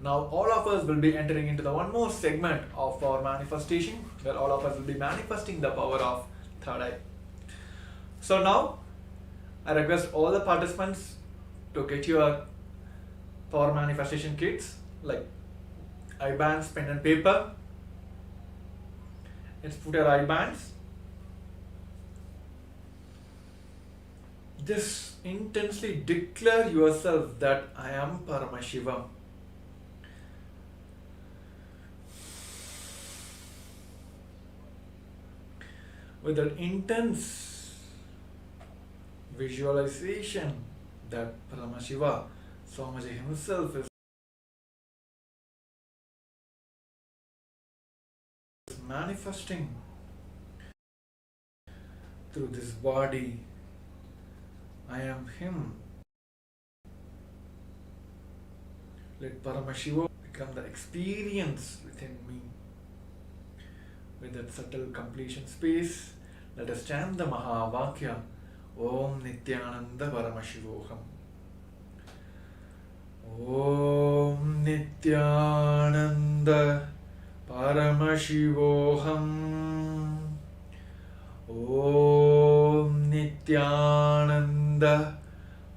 Now all of us will be entering into the one more segment of power manifestation, where all of us will be manifesting the power of third eye. So now I request all the participants to get your power manifestation kits, like eye bands, pen and paper. Let's put your eye bands. Just intensely declare yourself that I am Paramashivam. With that intense visualization that Paramashiva, Swamiji himself, is manifesting through this body. I am him. Let Paramashiva become the experience within me. With that subtle completion space, let us chant the Mahavakya, Om Nithyananda Paramashivoham. Nithyananda Paramashivoham. Om Nithyananda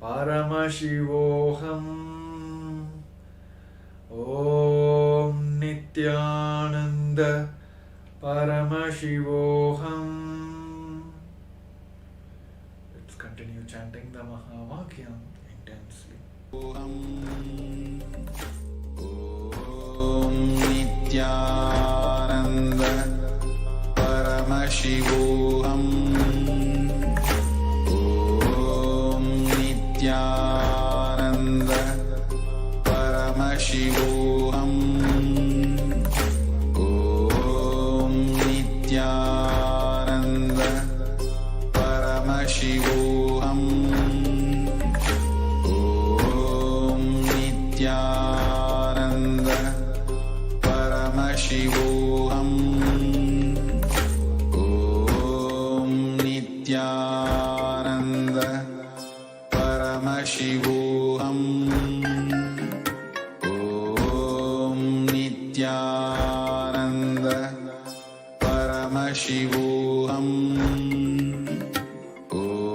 Paramashivoham. Om Nithyananda Paramashivoham. Let's continue chanting the Mahavakyam intensely. Om Nithyananda Paramashivoham. Om Nithyananda Paramashivoham. Om Nithyananda Paramashivoham. Om Nithyananda Paramashivoham. Om Nithyananda Paramashivoham. Om Nithyananda Paramashivoham. Om Nithyananda Paramashivoham.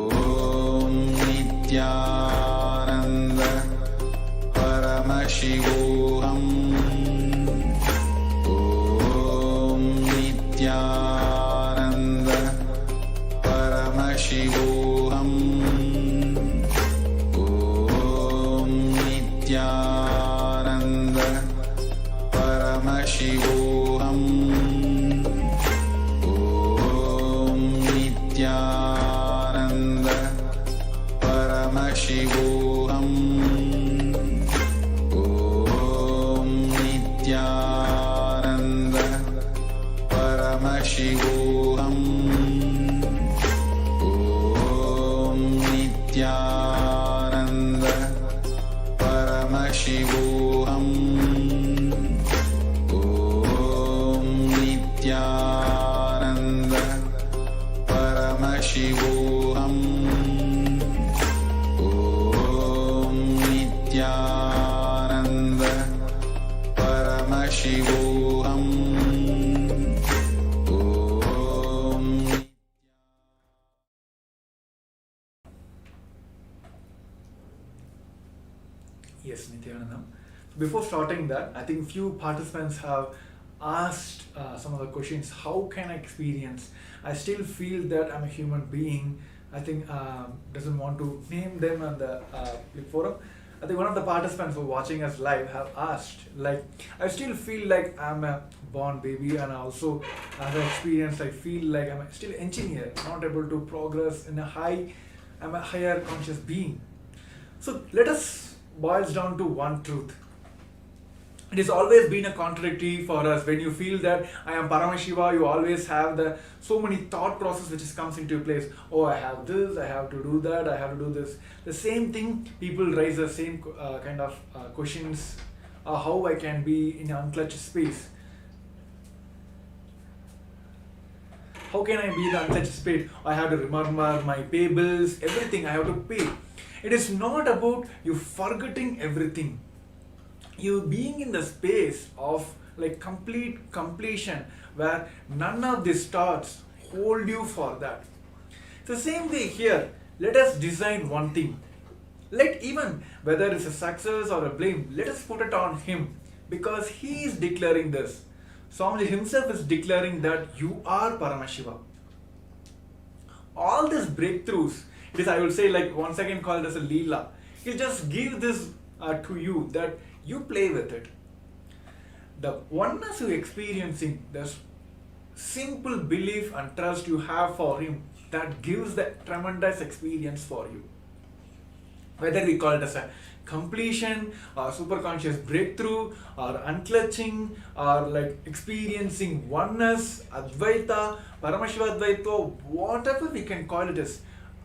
Om Nithyananda Paramashivoham. Om Nithyananda Paramashivoham. Om Nithyananda Paramashivoham. Om Nithyananda Paramashivoham. Om Nithyananda Paramashivoham. Om Nithyananda Paramashivoham. Om Nithyananda Paramashivoham. Om Yes, Nithyananda. Before starting that, I think few participants have asked some of the questions. How can I experience? I still feel that I'm a human being. I think doesn't want to name them on the forum. I think one of the participants who are watching us live have asked, like, I still feel like I'm a born baby, and also as I experience, I feel like I'm still an engineer, not able to progress in I'm a higher conscious being. So let us boils down to one truth. It has always been a contradictory for us. When you feel that I am Paramashiva, you always have the so many thought process which comes into place. Oh, I have this, I have to do that, I have to do this. The same thing, people raise the same kind of questions. How I can be in an unclutched space? How can I be in the unclutched space? I have to remember my pay bills, everything I have to pay. It is not about you forgetting everything. You being in the space of like complete completion where none of these thoughts hold you for that. The same way here, let us design one thing. Let even whether it's a success or a blame, let us put it on him, because he is declaring this. Swamiji himself is declaring that you are Paramashiva. All these breakthroughs, it is, I will say, like once again called as a Leela. He'll just give this to you, that you play with it. The oneness you're experiencing, the simple belief and trust you have for him, that gives the tremendous experience for you. Whether we call it as a completion or superconscious breakthrough or unclutching or like experiencing oneness, Advaita, Paramashiva Advaita, whatever we can call it as,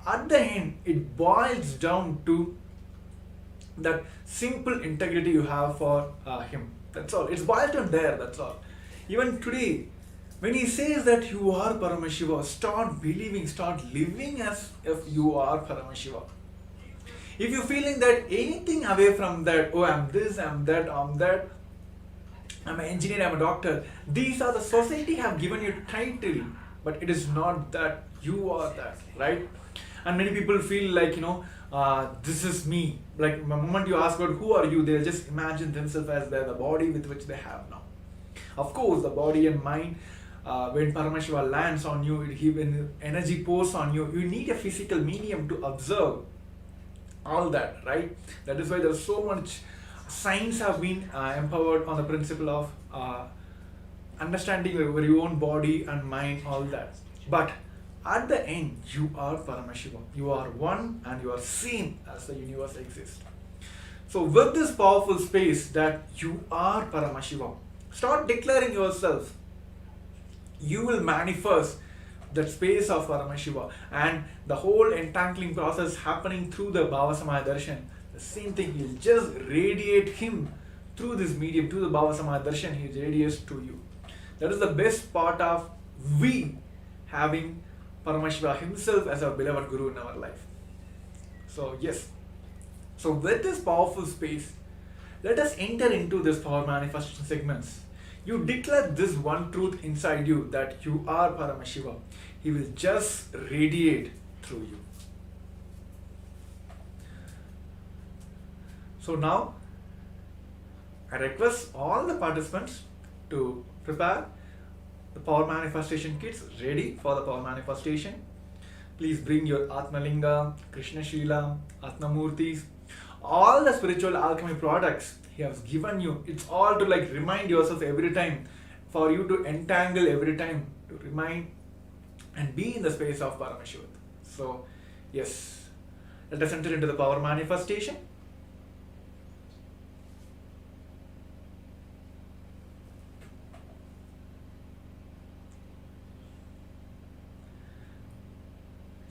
at the end it boils down to that simple integrity you have for him. That's all. It's boiled down there, that's all. Even today, when he says that you are Paramashiva, start believing, start living as if you are Paramashiva. If you're feeling that anything away from that, oh, I'm this, I'm that, I'm an engineer, I'm a doctor. These are the society have given you title, but it is not that you are that, right? And many people feel like, this is me. Like the moment you ask God, who are you? They'll just imagine themselves as the body with which they have now. Of course, the body and mind, when Paramashiva lands on you, when energy pours on you, you need a physical medium to observe all that, right? That is why there's so much science have been empowered on the principle of understanding your own body and mind, all that. But at the end, you are Paramashiva. You are one and you are seen as the universe exists. So with this powerful space that you are Paramashiva, start declaring yourself. You will manifest that space of Paramashiva, and the whole entangling process happening through the Bhavasamaya Darshan. The same thing, he'll just radiate him through this medium, through the Bhavasamaya Darshan, he radiates to you. That is the best part of we having Paramashiva himself as our beloved Guru in our life. So yes, so with this powerful space, let us enter into this power manifestation segments. You declare this one truth inside you that you are Paramashiva. He will just radiate through you. So now, I request all the participants to prepare the power manifestation kits ready for the power manifestation. Please bring your Atmalinga, Krishna Shila, Atmamurtis, all the spiritual alchemy products he has given you. It's all to like remind yourself every time, for you to entangle every time, to remind and be in the space of Paramashiva. So yes, let us enter into the power manifestation.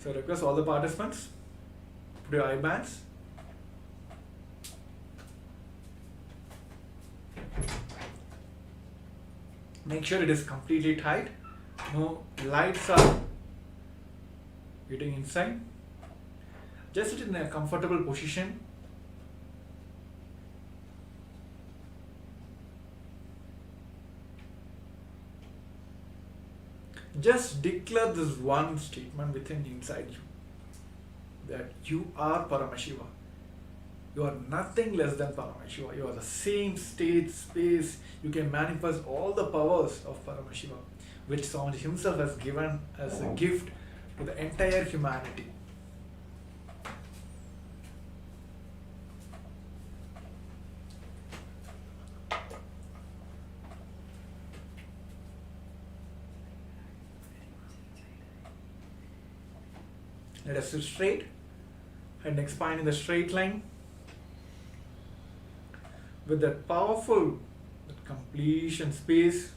So request all the participants, put your eye bands. Make sure it is completely tight. No lights are getting inside. Just sit in a comfortable position. Just declare this one statement within inside you, that you are Paramashiva. You are nothing less than Paramashiva. You are the same state, space. You can manifest all the powers of Paramashiva, which Swamiji himself has given as a gift to the entire humanity. Let us sit straight, head neck spine in the straight line. With that powerful, that completion space,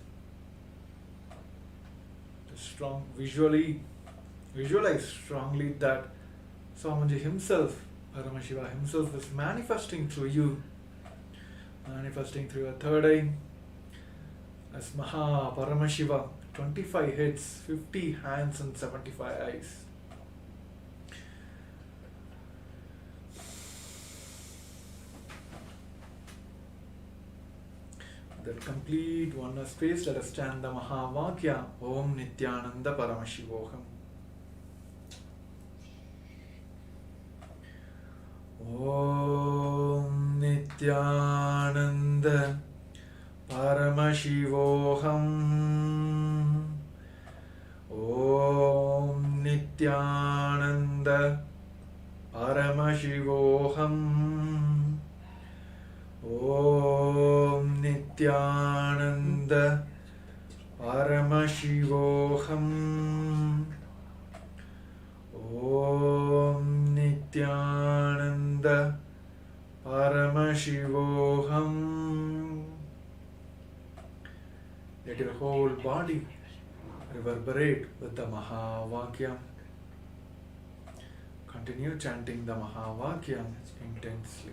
the strong visualize strongly that Swamiji himself, Paramashiva himself is manifesting through you, manifesting through your third eye as Maha Paramashiva, 25 heads, 50 hands and 75 eyes. That complete oneness space, let us chant the Mahavakya, Om Nithyananda Paramashivoham. Om Nithyananda Paramashivoham. Om Nithyananda Paramashivoham. Om Nithyananda Paramashivoham. Om Nithyananda Paramashivoham. Let your whole body reverberate with the Mahavakya. Continue chanting the Mahavakya intensely.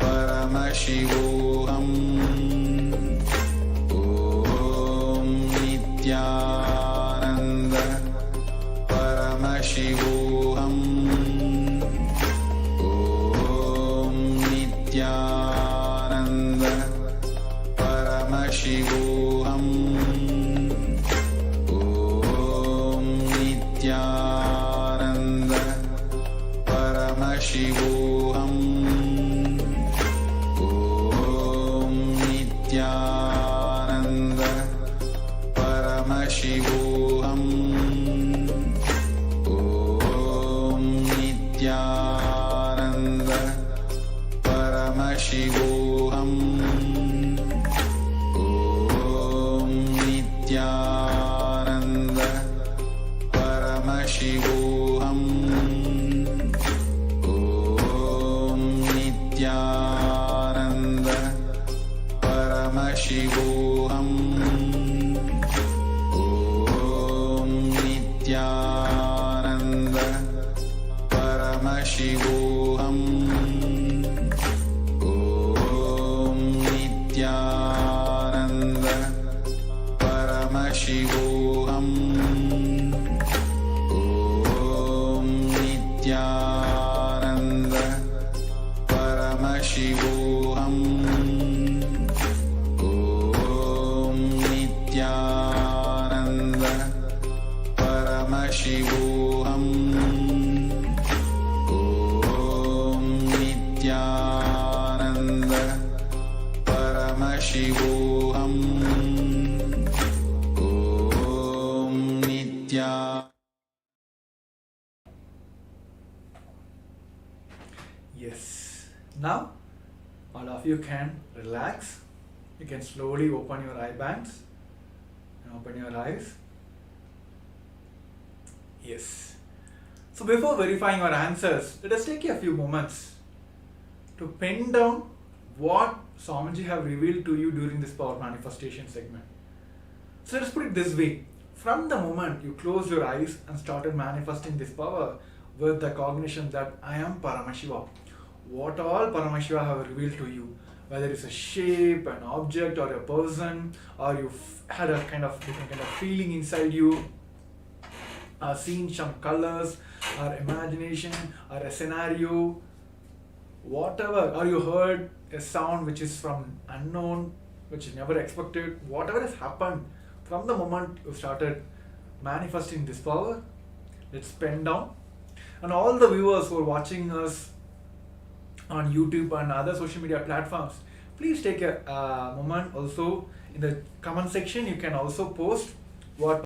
Paramashivoham. Om Nithyananda Paramashivoham. Om Nithyananda Paramashivoham. Om Nithyananda Paramashivoham. Om Nithyananda Paramashivoham. Om Nithyananda Paramashivoham. Om Nithyananda Paramashivoham. Om Nithyananda Paramashivoham. Om Nithyananda Paramashivoham. Om Nithyananda Paramashivoham. Om Nithyananda Paramashivoham. Om Nithyananda Paramashivoham. Om Nithyananda Paramashivoham. Om Nithyananda. Yes. Now, all of you can relax. You can slowly open your eye bands and open your eyes. Yes. So, before verifying your answers, let us take a few moments to pen down what Swamiji have revealed to you during this power manifestation segment. So, let's put it this way. From the moment you closed your eyes and started manifesting this power with the cognition that I am Paramashiva, what all Paramashiva have revealed to you, whether it's a shape, an object, or a person, or you've had a kind of different kind of feeling inside you, seen some colors, or imagination, or a scenario, whatever, or you heard a sound which is from unknown, which you never expected, whatever has happened from the moment you started manifesting this power, let's pen down. And all the viewers who are watching us on YouTube and other social media platforms, please take a moment also in the comment section. You can also post what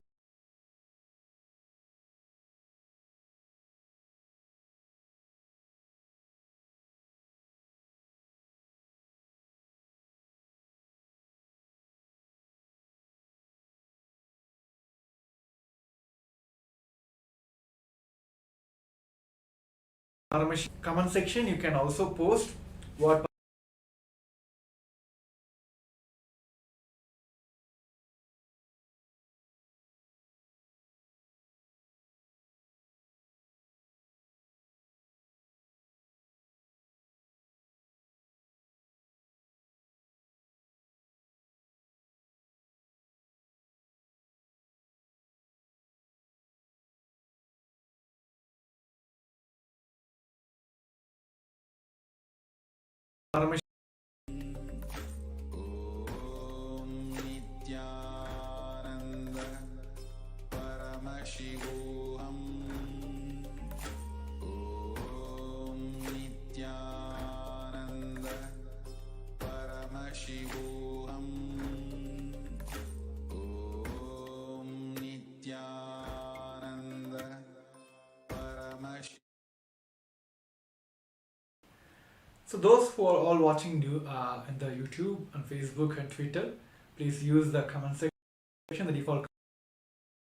comment section. You can also post what Paramashivam. Om Nithyananda Paramashivoham. Om Nithyananda Paramashivoham. Om Nithyananda Paramashivoham. So those who are all watching in the YouTube and Facebook and Twitter, please use the comment section, the default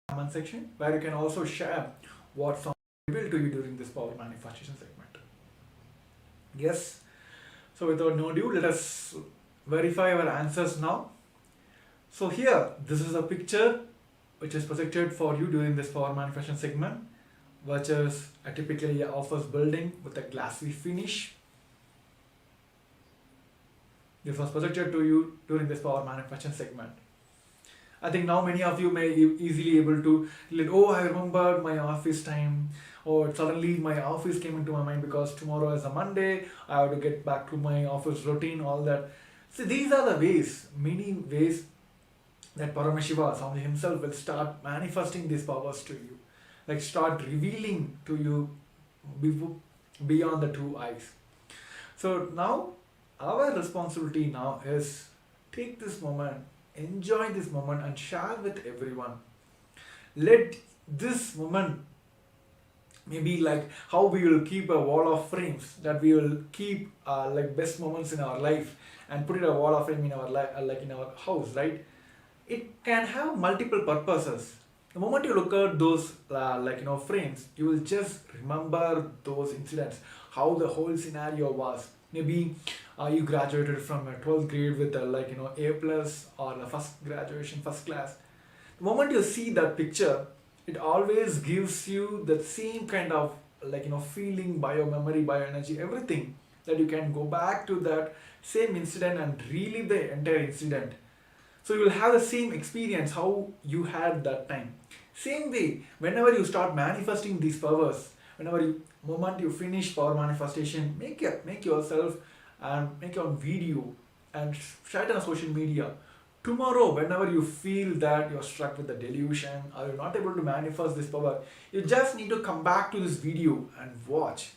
comment section, where you can also share what sound revealed to you during this power manifestation segment. Yes. So without no ado, let us verify our answers now. So here, this is a picture which is projected for you during this power manifestation segment, which is typically an office building with a glassy finish. this was projected to you during this power manifestation segment. I think now many of you may easily able to relate, oh, I remembered my office time, or suddenly my office came into my mind because tomorrow is a Monday, I have to get back to my office routine, all that. See, these are the ways, many ways that Paramashiva, Swami himself, will start manifesting these powers to you. Like start revealing to you beyond the two eyes. So now, our responsibility now is take this moment, enjoy this moment and share with everyone. Let this moment maybe like how we will keep a wall of frames, that we will keep like best moments in our life and put it a wall of frame in our life, like in our house, right? It can have multiple purposes. The moment you look at those frames, you will just remember those incidents, how the whole scenario was. Maybe you graduated from a 12th grade with A plus or a first class. The moment you see that picture, it always gives you the same kind of feeling, bio-memory, bio-energy, everything, that you can go back to that same incident and relive the entire incident. So you will have the same experience how you had that time. Same way, whenever you start manifesting these powers, moment you finish power manifestation, make yourself and make your own video and share it on social media. Tomorrow, whenever you feel that you're struck with the delusion or you're not able to manifest this power, you just need to come back to this video and watch.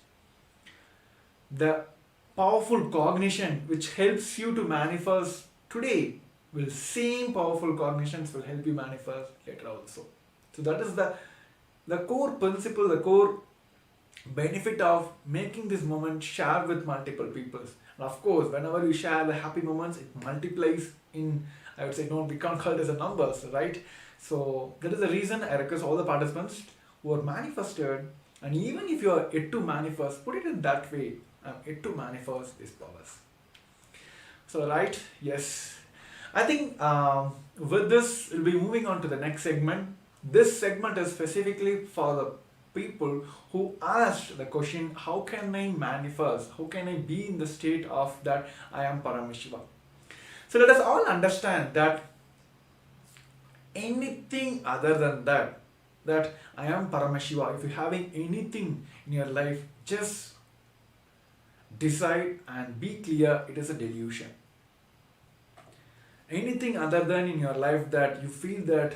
The powerful cognition which helps you to manifest today will same powerful cognitions will help you manifest later also. So that is the core principle, the core benefit of making this moment share with multiple people. And of course, whenever you share the happy moments, it multiplies in, I would say, no, we can't call it as a numbers, right? So that is the reason I request all the participants who are manifested, and even if you are yet to manifest, put it in that way, I'm yet to manifest these powers. So right, yes. I think with this, we'll be moving on to the next segment. This segment is specifically for the people who asked the question, how can I manifest? How can I be in the state of that I am Paramashiva? So let us all understand that anything other than that I am Paramashiva, if you're having anything in your life, just decide and be clear, it is a delusion. Anything other than in your life that you feel that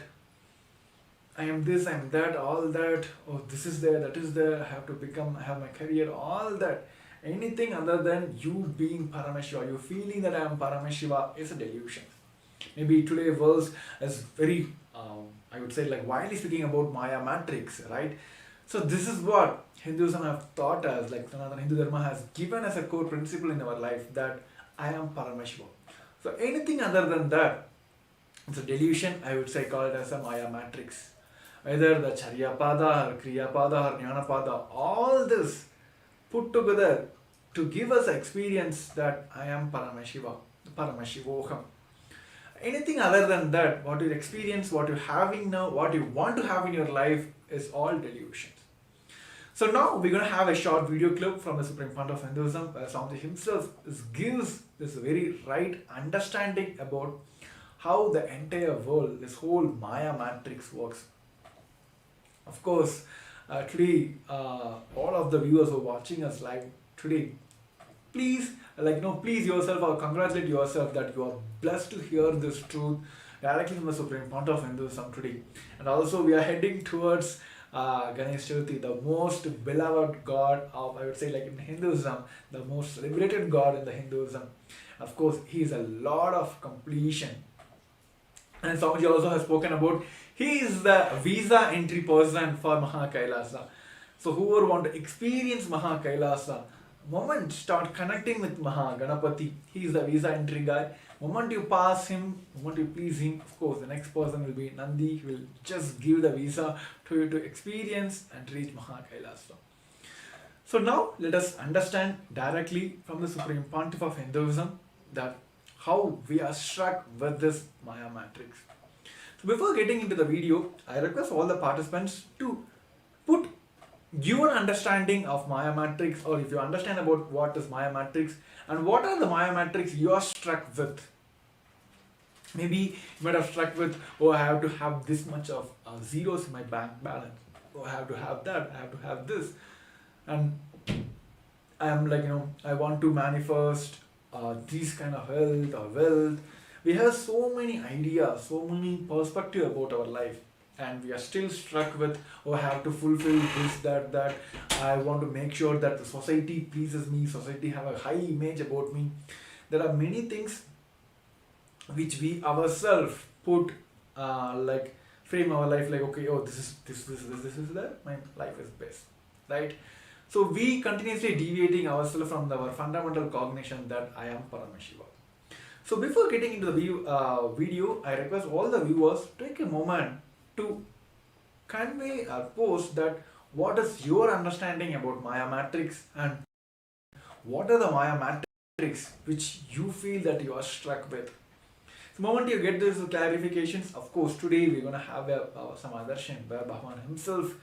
I am this, I am that, all that, oh, this is there, that is there, I have to become, I have my career, all that. Anything other than you being Paramashiva, you feeling that I am Paramashiva is a delusion. Maybe today world is very, I would say, like widely speaking about Maya matrix, right? So this is what Hinduism have taught us, like Sanatana Hindu Dharma has given us a core principle in our life, that I am Paramashiva. So anything other than that, it's a delusion. I would say call it as a Maya matrix. Either the Charya Pada or Kriya Pada or Jnana Pada, all this put together to give us experience that I am Paramashiva, Paramashivoham. Anything other than that, what you experience, what you're having now, what you want to have in your life is all delusions. So now we're going to have a short video clip from the Supreme Pontiff of Hinduism, where Swamiji himself gives this very right understanding about how the entire world, this whole Maya matrix works. Of course, today, all of the viewers who are watching us live today, please, please yourself or congratulate yourself that you are blessed to hear this truth directly from the Supreme Pontiff of Hinduism today. And also, we are heading towards Ganesh Chaturthi, the most beloved god of, I would say, like in Hinduism, the most celebrated god in the Hinduism. Of course, he is a Lord of completion. And Swamiji also has spoken about, he is the visa entry person for KAILASA. So whoever want to experience KAILASA, moment start connecting with Ganapati, he is the visa entry guy. Moment you pass him, moment you please him, of course the next person will be Nandi. He will just give the visa to you to experience and reach KAILASA. So now let us understand directly from the Supreme Pontiff of Hinduism that how we are struck with this Maya matrix. So before getting into the video, I request all the participants to put your understanding of Maya matrix, or if you understand about what is Maya matrix and what are the Maya matrix you are struck with. Maybe you might have struck with, oh, I have to have this much of zeros in my bank balance. Oh, I have to have that. I have to have this. And I am like, I want to manifest this kind of health or wealth. We have so many ideas, so many perspectives about our life. And we are still struck with, oh, I have to fulfill this, that. I want to make sure that the society pleases me, society have a high image about me. There are many things which we ourselves put like frame our life like, okay, oh, this is that, my life is best, right? So we continuously deviating ourselves from our fundamental cognition that I am Paramashiva. So before getting into the video, I request all the viewers take a moment to convey or post that what is your understanding about Maya matrix and what are the Maya matrix which you feel that you are struck with. The moment you get these clarifications, of course, today we're going to have some darshan where Bhagavan himself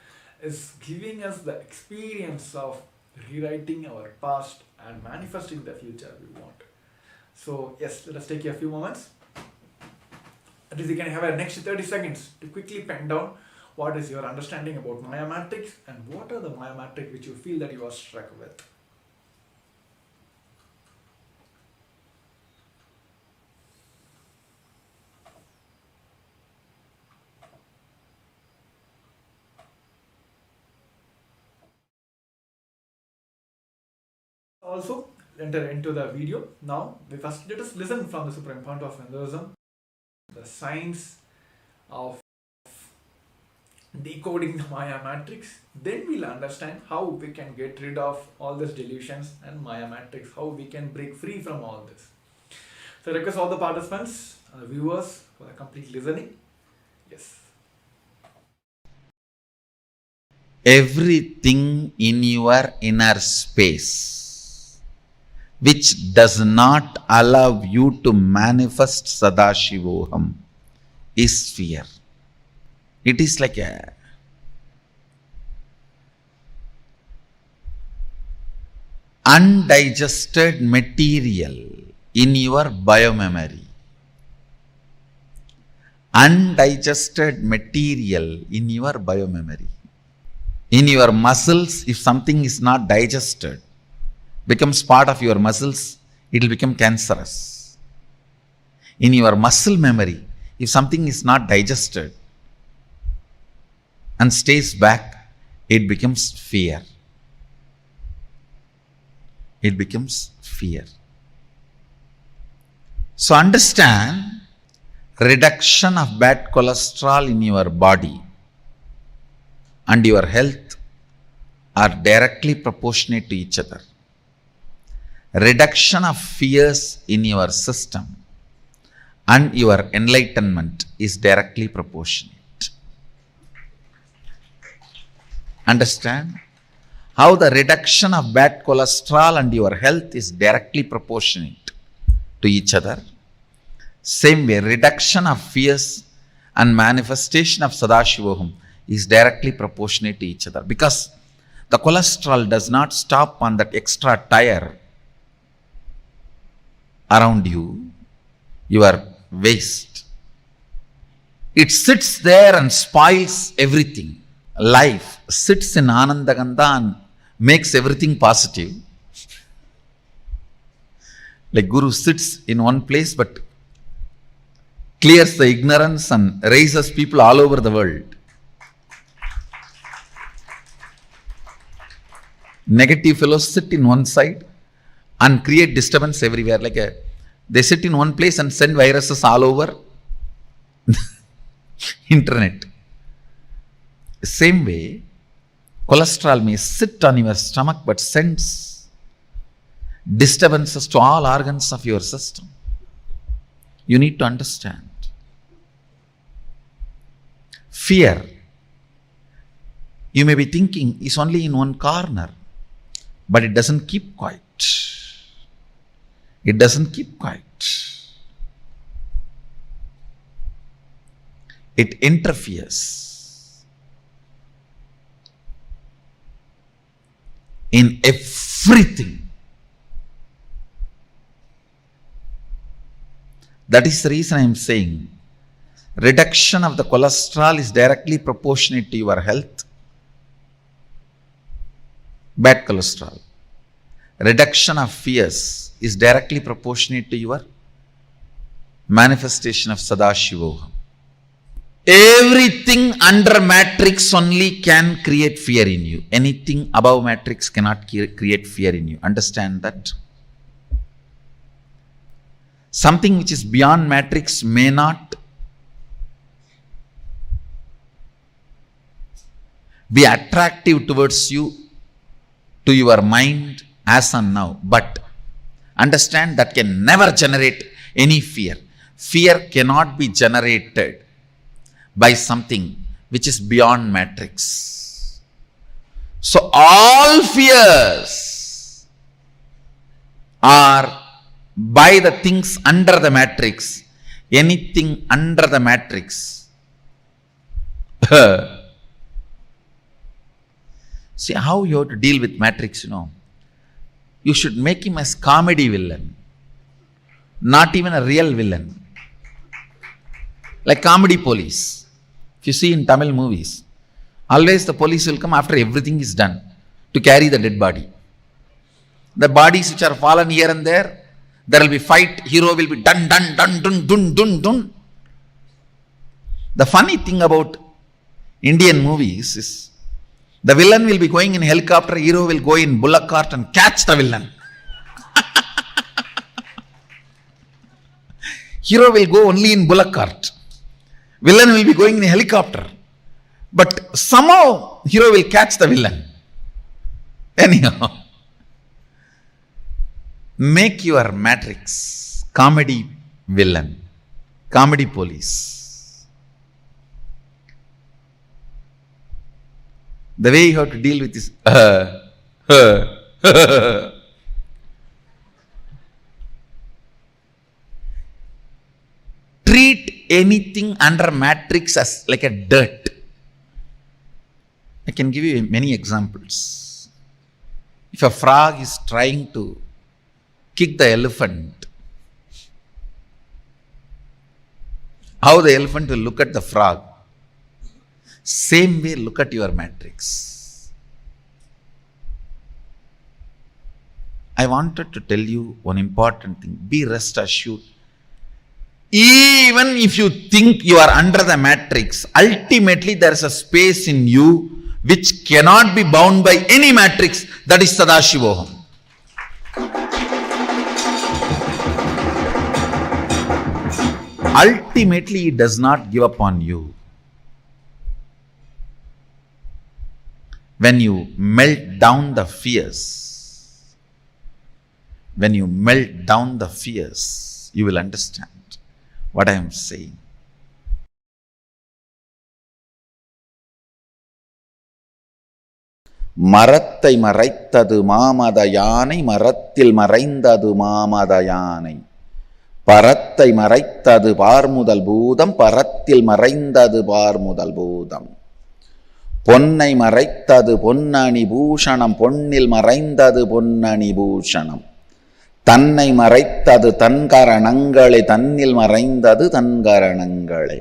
is giving us the experience of rewriting our past and manifesting the future we want. So yes, let us take a few moments. At least you can have a next 30 seconds to quickly pen down what is your understanding about Maya matrix and what are the Maya matrix which you feel that you are struck with. Also enter into the video. Now let us listen from the Supreme Pontiff of Hinduism, the science of decoding the Maya matrix. Then we'll understand how we can get rid of all these delusions and Maya matrix, how we can break free from all this. So I request all the participants, viewers, for the complete listening. Yes. Everything in your inner space which does not allow you to manifest Sadashivoham is fear. It is like a undigested material in your biomemory. Undigested material in your biomemory. In your muscles, if something is not digested, becomes part of your muscles, it will become cancerous. In your muscle memory, if something is not digested and stays back, it becomes fear. It becomes fear. So understand, reduction of bad cholesterol in your body and your health are directly proportionate to each other. Reduction of fears in your system and your enlightenment is directly proportionate. Understand how the reduction of bad cholesterol and your health is directly proportionate to each other. Same way, reduction of fears and manifestation of Sadashivoham is directly proportionate to each other, because the cholesterol does not stop on that extra tire around you, your waist. It sits there and spoils everything. Life sits in Anandagandha and makes everything positive. Like Guru sits in one place but clears the ignorance and raises people all over the world. Negative fellows sit in one side and create disturbance everywhere. They sit in one place and send viruses all over internet. Same way, cholesterol may sit on your stomach but sends disturbances to all organs of your system. You need to understand. Fear, you may be thinking, is only in one corner, but it doesn't keep quiet. It doesn't keep quiet. It interferes. in everything. That is the reason I am saying reduction of the cholesterol is directly proportionate to your health. Bad cholesterol. Reduction of fears is directly proportionate to your manifestation of Sadashivoham. Everything under matrix only can create fear in you. Anything above matrix cannot create fear in you. Understand that? Something which is beyond matrix may not be attractive towards you, to your mind as on now. But understand that can never generate any fear. Fear cannot be generated by something which is beyond matrix. So all fears are by the things under the matrix. Anything under the matrix. See how you have to deal with matrix, You should make him as comedy villain, not even a real villain. Like comedy police. If you see in Tamil movies, always the police will come after everything is done to carry the dead body. The bodies which are fallen here and there will be fight, hero will be dun. The funny thing about Indian movies is the villain will be going in helicopter, hero will go in bullock cart and catch the villain. Hero will go only in bullock cart. Villain will be going in a helicopter. But somehow hero will catch the villain. Anyhow, make your matrix comedy villain, comedy police. The way you have to deal with this, treat anything under matrix as like a dirt. I can give you many examples. If a frog is trying to kick the elephant, how the elephant will look at the frog, same way look at your matrix. I wanted to tell you one important thing. Be rest assured. Even if you think you are under the matrix, ultimately there is a space in you which cannot be bound by any matrix. That is Sadashivoham. Ultimately, it does not give up on you. When you melt down the fears, you will understand what I am saying. மரத்தை மறைத்தது மாமத யானை, மரத்தில் மறைந்தது மாமத யானை. பரத்தை மறைத்தது பார்முதல் பூதம், பரத்தில் மறைந்தது பார்முதல் பூதம். பொன்னை மறைத்தது பொன்னணி பூஷணம், பொன்னில் மறைந்தது பொன்னணி பூஷணம். தன்னை மறைத்தது தன்கரணங்களே, தன்னில் மறைந்தது தன்கரணங்களே.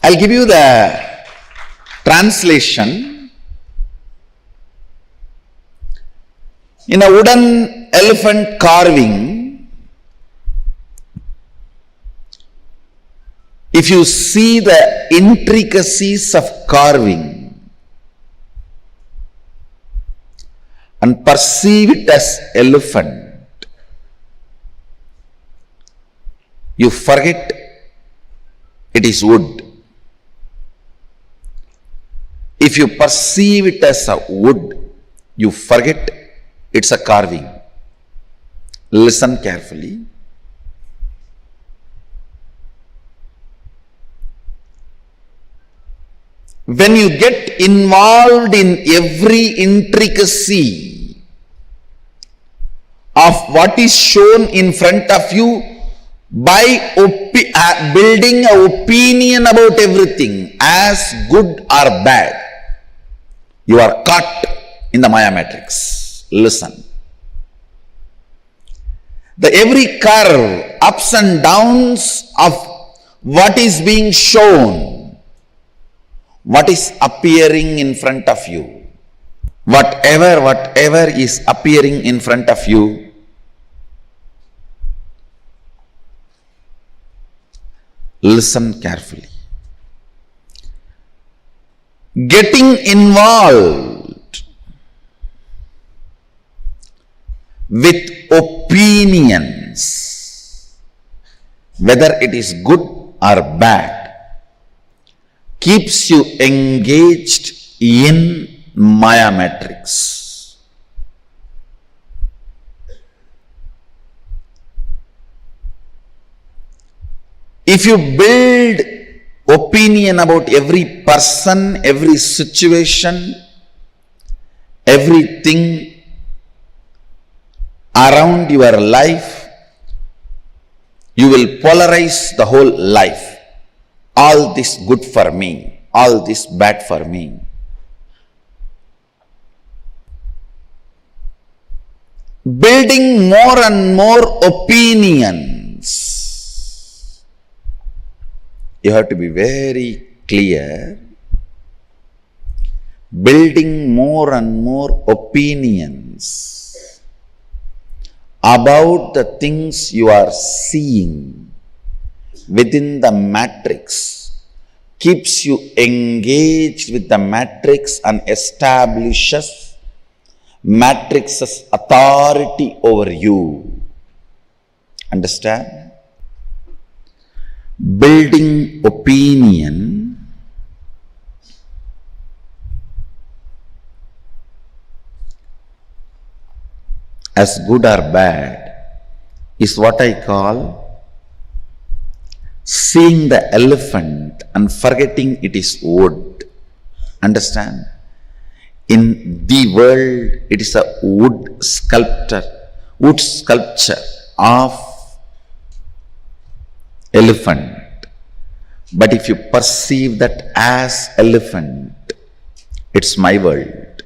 I'll give you the translation. In a wooden elephant carving, if you see the intricacies of carving and perceive it as elephant, you forget it is wood. If you perceive it as a wood, you forget it's a carving. Listen carefully. When you get involved in every intricacy of what is shown in front of you by building an opinion about everything as good or bad, You are caught in the Maya matrix. Listen. The every curve, ups and downs of what is being shown, what is appearing in front of you, whatever is appearing in front of you, listen carefully. Getting involved with opinions, whether it is good or bad, keeps you engaged in Maya matrix. If you build opinion about every person, every situation, everything around your life, you will polarize the whole life. All this good for me, all this bad for me. Building more and more opinions. You have to be very clear. Building more and more opinions about the things you are seeing within the matrix keeps you engaged with the matrix and establishes matrix's authority over you. Understand? Building opinion as good or bad is what I call seeing the elephant and forgetting it is wood. Understand? In the world, it is a wood sculpture of elephant. But if you perceive that as elephant, it's my world.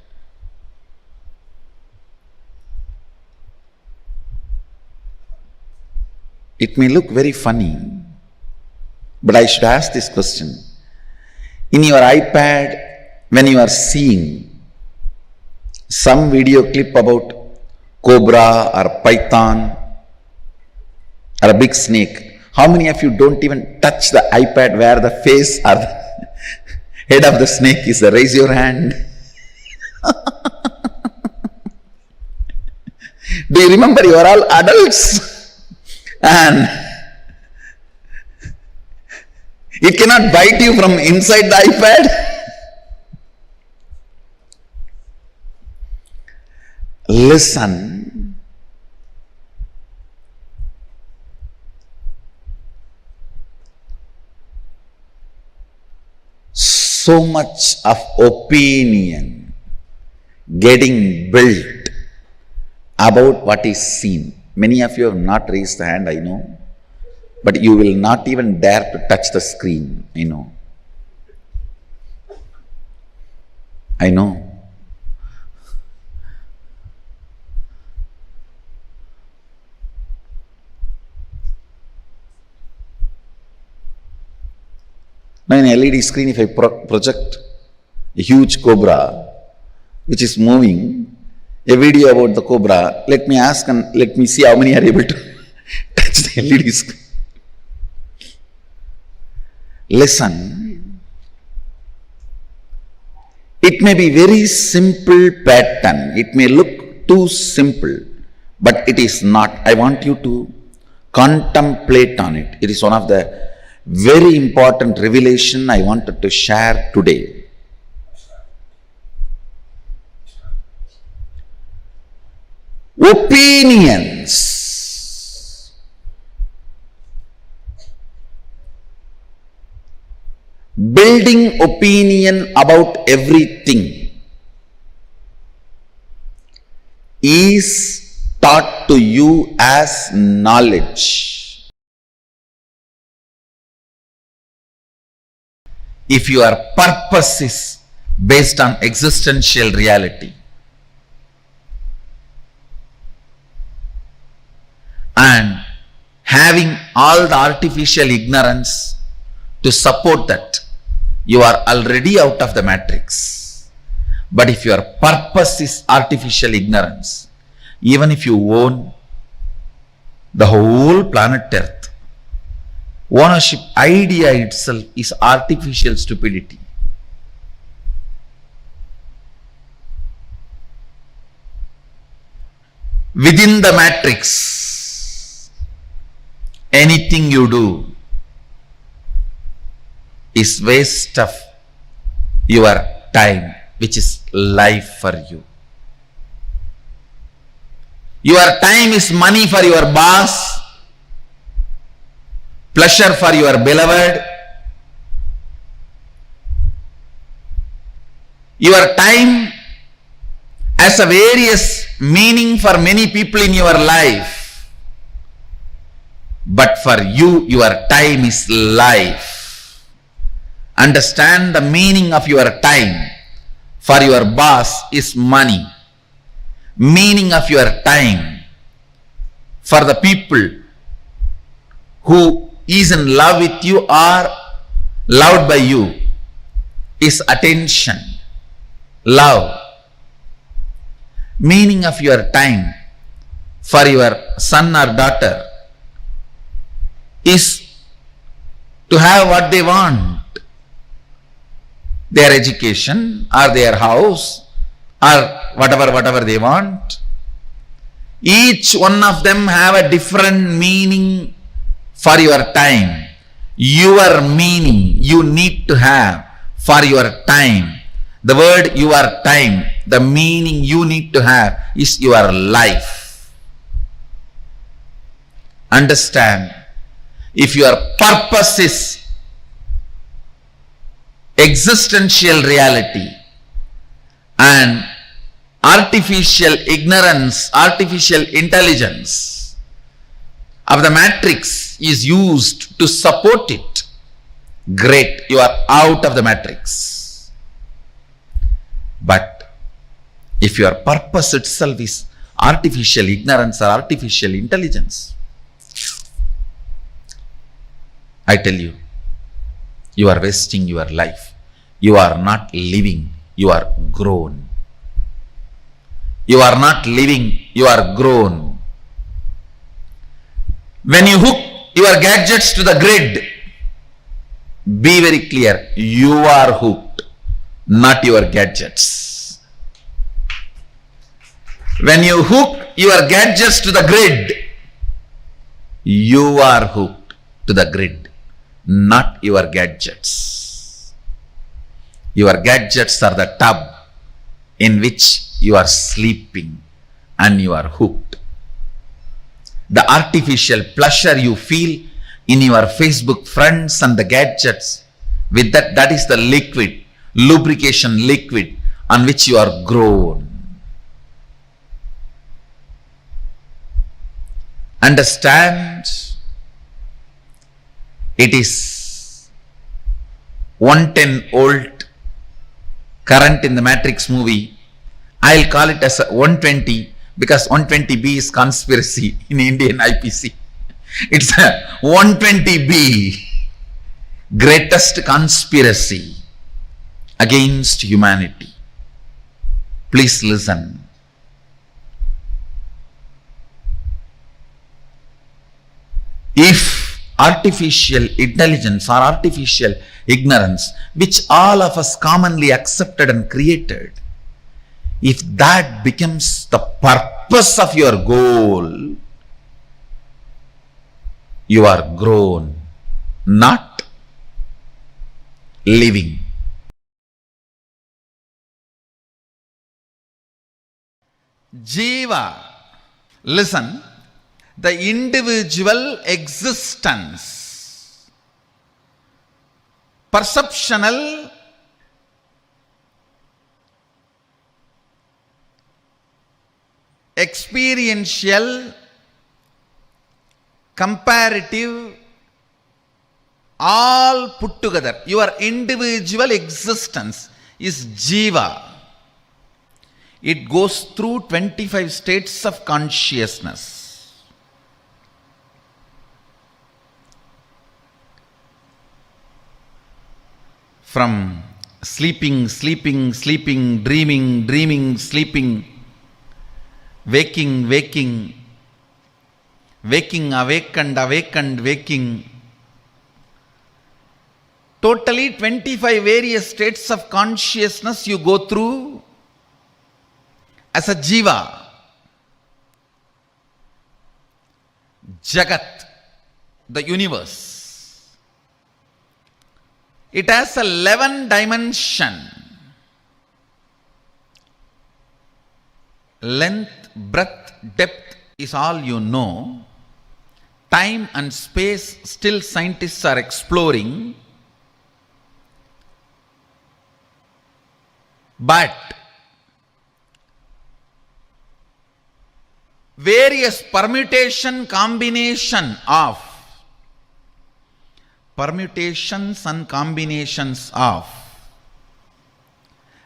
It may look very funny, but I should ask this question. In your iPad, when you are seeing some video clip about cobra or python or a big snake, how many of you don't even touch the iPad where the face or the head of the snake is? Raise your hand. Do you remember you are all adults? And it cannot bite you from inside the iPad. Listen. So much of opinion getting built about what is seen. Many of you have not raised the hand, I know. But you will not even dare to touch the screen, I know. I know. Now in LED screen, if I project a huge cobra which is moving, a video about the cobra, let me ask and let me see how many are able to touch the LED screen. Listen, it may be very simple pattern, it may look too simple, but it is not. I want you to contemplate on it. It is one of the very important revelation I wanted to share today. Opinions. Building opinion about everything is taught to you as knowledge. If your purpose is based on existential reality. And having all the artificial ignorance to support that, you are already out of the matrix. But if your purpose is artificial ignorance, even if you own the whole planet Earth, ownership idea itself is artificial stupidity. Within the matrix, anything you do is waste of your time, which is life for you. Your time is money for your boss, pleasure for your beloved. Your time has a various meaning for many people in your life. But for you, your time is life. Understand the meaning of your time. For your boss is money. Meaning of your time for the people who is in love with you or loved by you is attention, love. Meaning of your time for your son or daughter is to have what they want, their education or their house or whatever they want. Each one of them have a different meaning for your time. Your meaning you need to have for your time. The word your time, the meaning you need to have is your life. Understand, if your purpose is existential reality and artificial ignorance, artificial intelligence of the matrix is used to support it, great, you are out of the matrix. But if your purpose itself is artificial ignorance or artificial intelligence, I tell you, you are wasting your life. You are not living, you are grown. You are not living, you are grown. When you hook your gadgets to the grid, be very clear, you are hooked, not your gadgets. When you hook your gadgets to the grid, you are hooked to the grid, not your gadgets. Your gadgets are the tub in which you are sleeping and you are hooked. The artificial pleasure you feel in your Facebook friends and the gadgets, with that is the liquid, lubrication liquid on which you are grown. Understand, it is 110 volt current in the Matrix movie. I'll call it as a 120 because 120B is conspiracy in Indian IPC. It's a 120B, greatest conspiracy against humanity. Please listen. If artificial intelligence or artificial ignorance, which all of us commonly accepted and created, if that becomes the purpose of your goal, you are grown, not living. Jiva, listen, the individual existence, perceptional, experiential, comparative, all put together, your individual existence is jiva. It goes through 25 states of consciousness. From sleeping, sleeping, sleeping, dreaming, dreaming, sleeping, waking, waking, waking, awakened, awakened, waking. Totally 25 various states of consciousness you go through as a jiva. Jagat, the universe. It has 11 dimension. Length, breadth, depth is all you know. Time and space still scientists are exploring. But various permutations and combinations of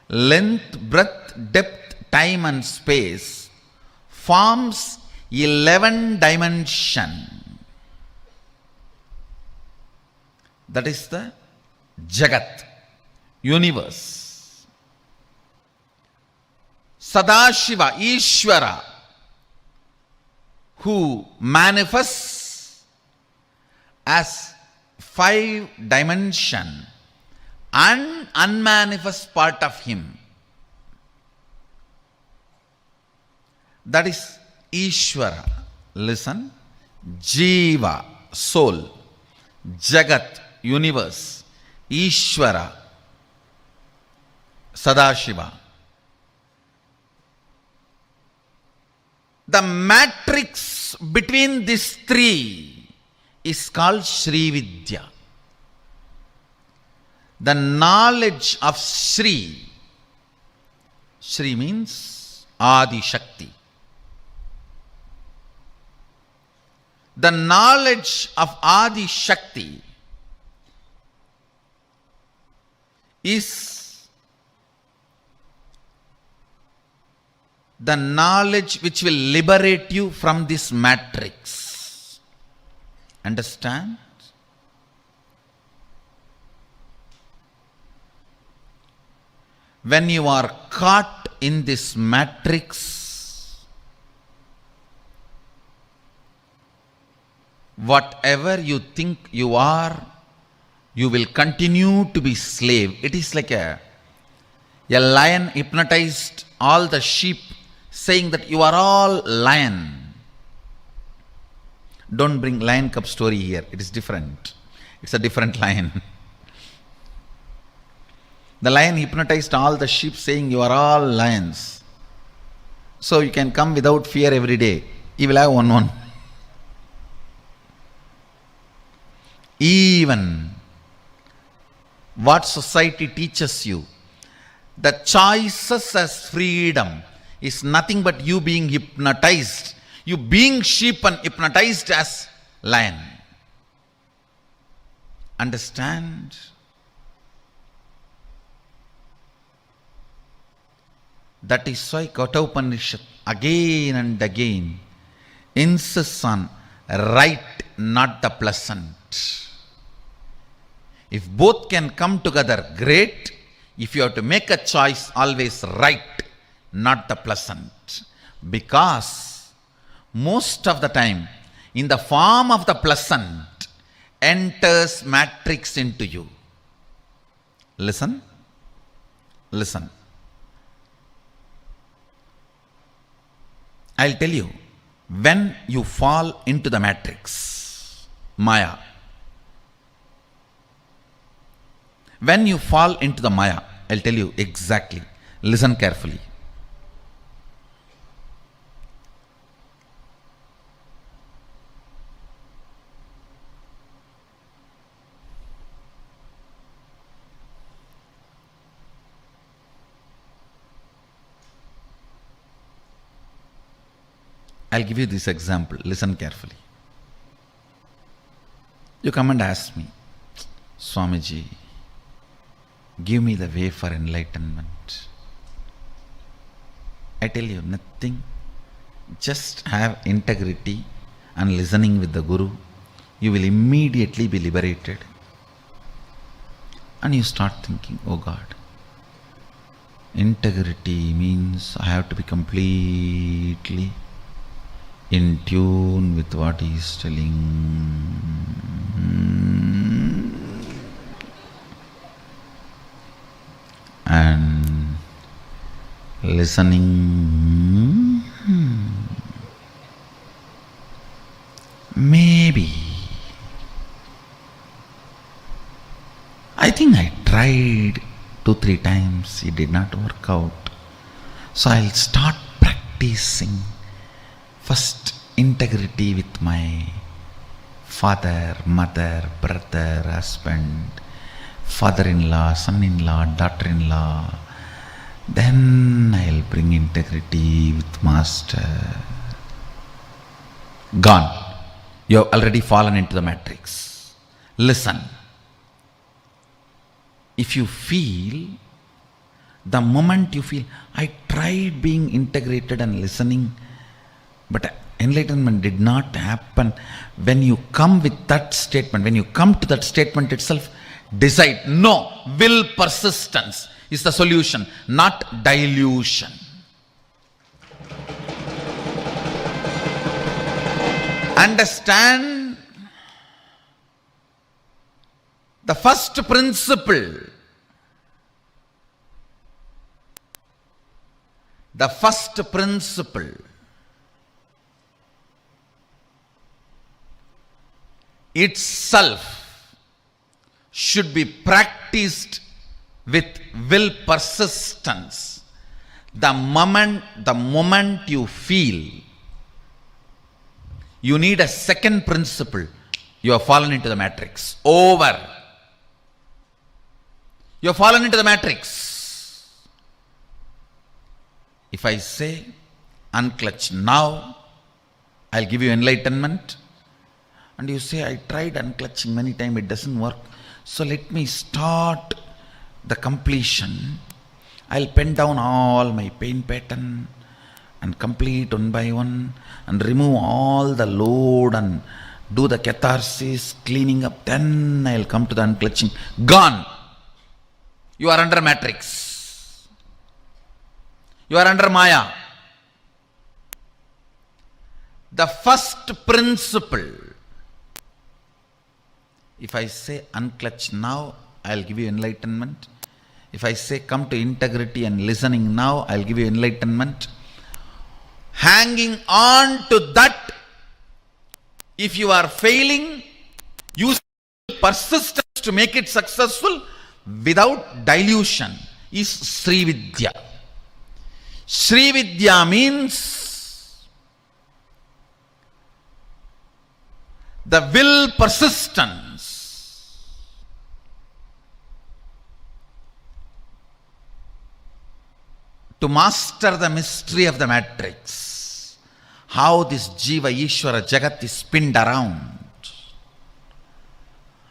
length, breadth, depth, time and space forms 11 dimension. That is the Jagat, universe. Sadashiva, Ishvara, who manifests as 5 dimension and unmanifest part of him. That is Ishvara. Listen. Jiva, soul. Jagat, universe. Ishvara, Sadashiva. The matrix between these three is called Sri Vidya. The knowledge of Sri. Sri means Adi Shakti. The knowledge of Adi Shakti is the knowledge which will liberate you from this matrix. Understand? When you are caught in this matrix, whatever you think you are, you will continue to be slave. It is like a lion hypnotized all the sheep, saying that you are all lion. Don't bring lion cub story here. It is different. It's a different lion. The lion hypnotized all the sheep, saying you are all lions. So you can come without fear every day. He will have one. Even what society teaches you, the choices as freedom is nothing but you being hypnotized. You being sheep and hypnotized as lion. Understand? That is why Kathopanishad again and again insists on right, not the pleasant. If both can come together, great. If you have to make a choice, always right, not the pleasant. Because most of the time, in the form of the pleasant, enters matrix into you. Listen. Listen. I'll tell you, when you fall into the matrix, Maya, when you fall into the Maya, I'll tell you exactly. Listen carefully. I'll give you this example. Listen carefully. You come and ask me, Swamiji, Give me the way for enlightenment. I tell you, nothing. Just have integrity and listening with the Guru. You will immediately be liberated. And you start thinking, oh God, integrity means I have to be completely in tune with what he is telling. And listening, maybe. I think I tried 2-3 times, it did not work out. So I'll start practicing first integrity with my father, mother, brother, husband, father-in-law, son-in-law, daughter-in-law. Then I'll bring integrity with master. Gone. You have already fallen into the matrix. Listen. If you feel, the moment you feel, I tried being integrated and listening, but enlightenment did not happen. When you come with that statement, when you come to that statement itself, decide, no, will persistence is the solution, not delusion. Understand the first principle. The first principle itself should be practiced with will persistence. The moment you feel you need a second principle, you have fallen into the matrix. Over. You have fallen into the matrix. If I say, unclutch now, I'll give you enlightenment. And you say, I tried unclutching many times, it doesn't work. So let me start the completion. I'll pen down all my pain pattern and complete one by one and remove all the load and do the catharsis, cleaning up. Then I'll come to the unclutching. Gone. You are under matrix. You are under Maya. The first principle. If I say unclutch now, I'll give you enlightenment. If I say come to integrity and listening now, I'll give you enlightenment. Hanging on to that, if you are failing, use persistence to make it successful without dilution is Sri Vidya. Sri Vidya means the will persistence. To master the mystery of the matrix, how this Jiva Ishvara Jagat is spinned around,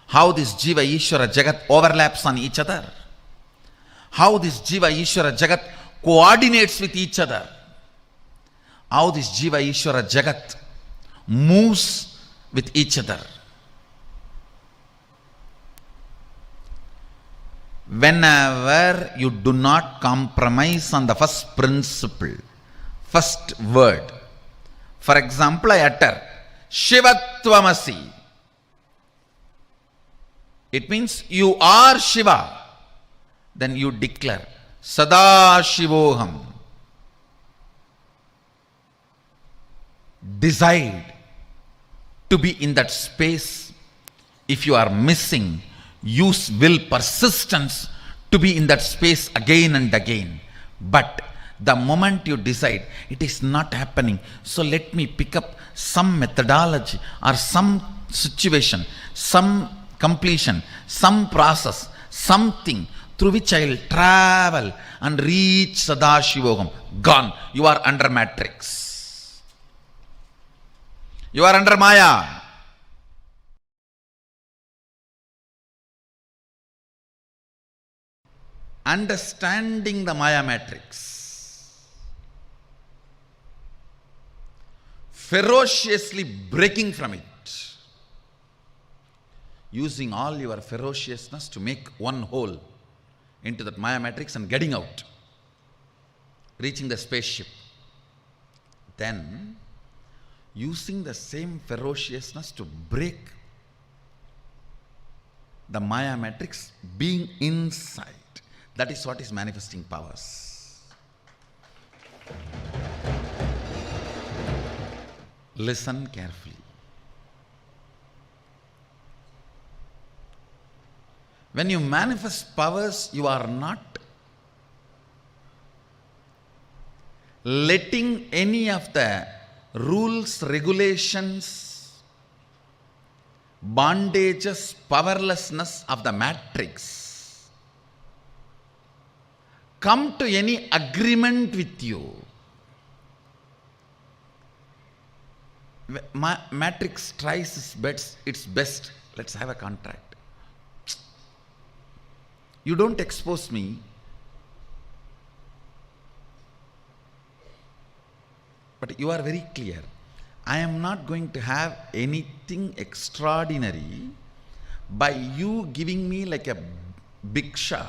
how this Jiva Ishvara Jagat overlaps on each other, how this Jiva Ishvara Jagat coordinates with each other, how this Jiva Ishvara Jagat moves with each other. Whenever you do not compromise on the first principle, first word. For example, I utter Shivatvamasi. It means you are Shiva. Then you declare Sadashivoham. Decide to be in that space. If you are missing, use will persistence to be in that space again and again. But the moment you decide it is not happening, so let me pick up some methodology or some situation, some completion, some process, something through which I will travel and reach Sadashivoham. Gone. You are under matrix. You are under Maya. understanding the Maya matrix, ferociously breaking from it, using all your ferociousness to make one hole into that Maya matrix and getting out, reaching the spaceship. Then, using the same ferociousness to break the Maya matrix, being inside. That is what is manifesting powers. Listen carefully. When you manifest powers, you are not letting any of the rules, regulations, bondages, powerlessness of the matrix come to any agreement with you. Matrix tries its best. Let's have a contract. You don't expose me. But you are very clear. I am not going to have anything extraordinary by you giving me like a bhiksha.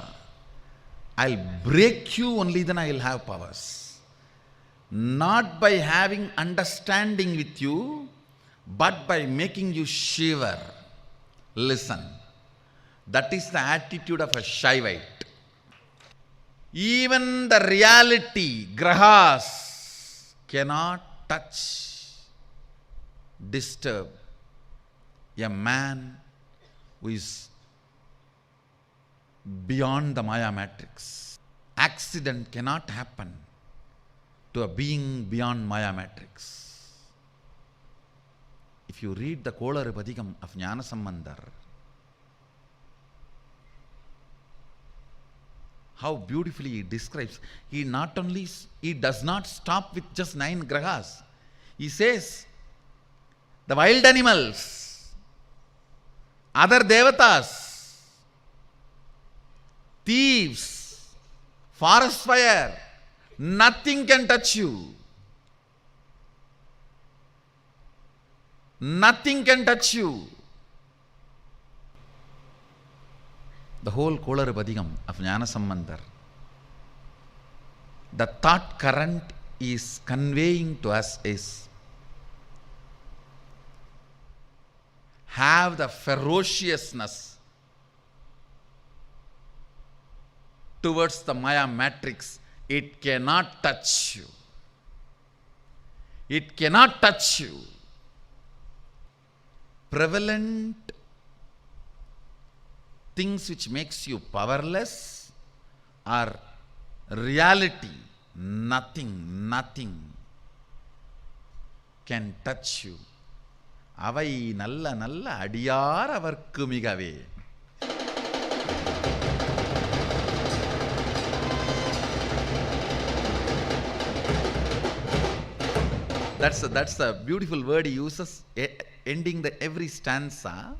I'll break you, only then I will have powers. Not by having understanding with you, but by making you shiver. Listen. That is the attitude of a Shaivite. Even the reality, grahas, cannot touch, disturb a man who is beyond the Maya matrix. Accident cannot happen to a being beyond Maya matrix. If you read the Kolar Padikam of Jnana Sambandhar, how beautifully he describes. He does not stop with just 9 grahas. He says, the wild animals, other devatas, thieves, forest fire, nothing can touch you. Nothing can touch you. The whole Kolar Padikam of Jnana Sambandhar, the thought current is conveying to us is, have the ferociousness towards the Maya matrix. It cannot touch you. It cannot touch you. Prevalent things which makes you powerless are reality. Nothing can touch you. Avai nalla adiyar avarkku migave. That's the beautiful word he uses, ending every stanza.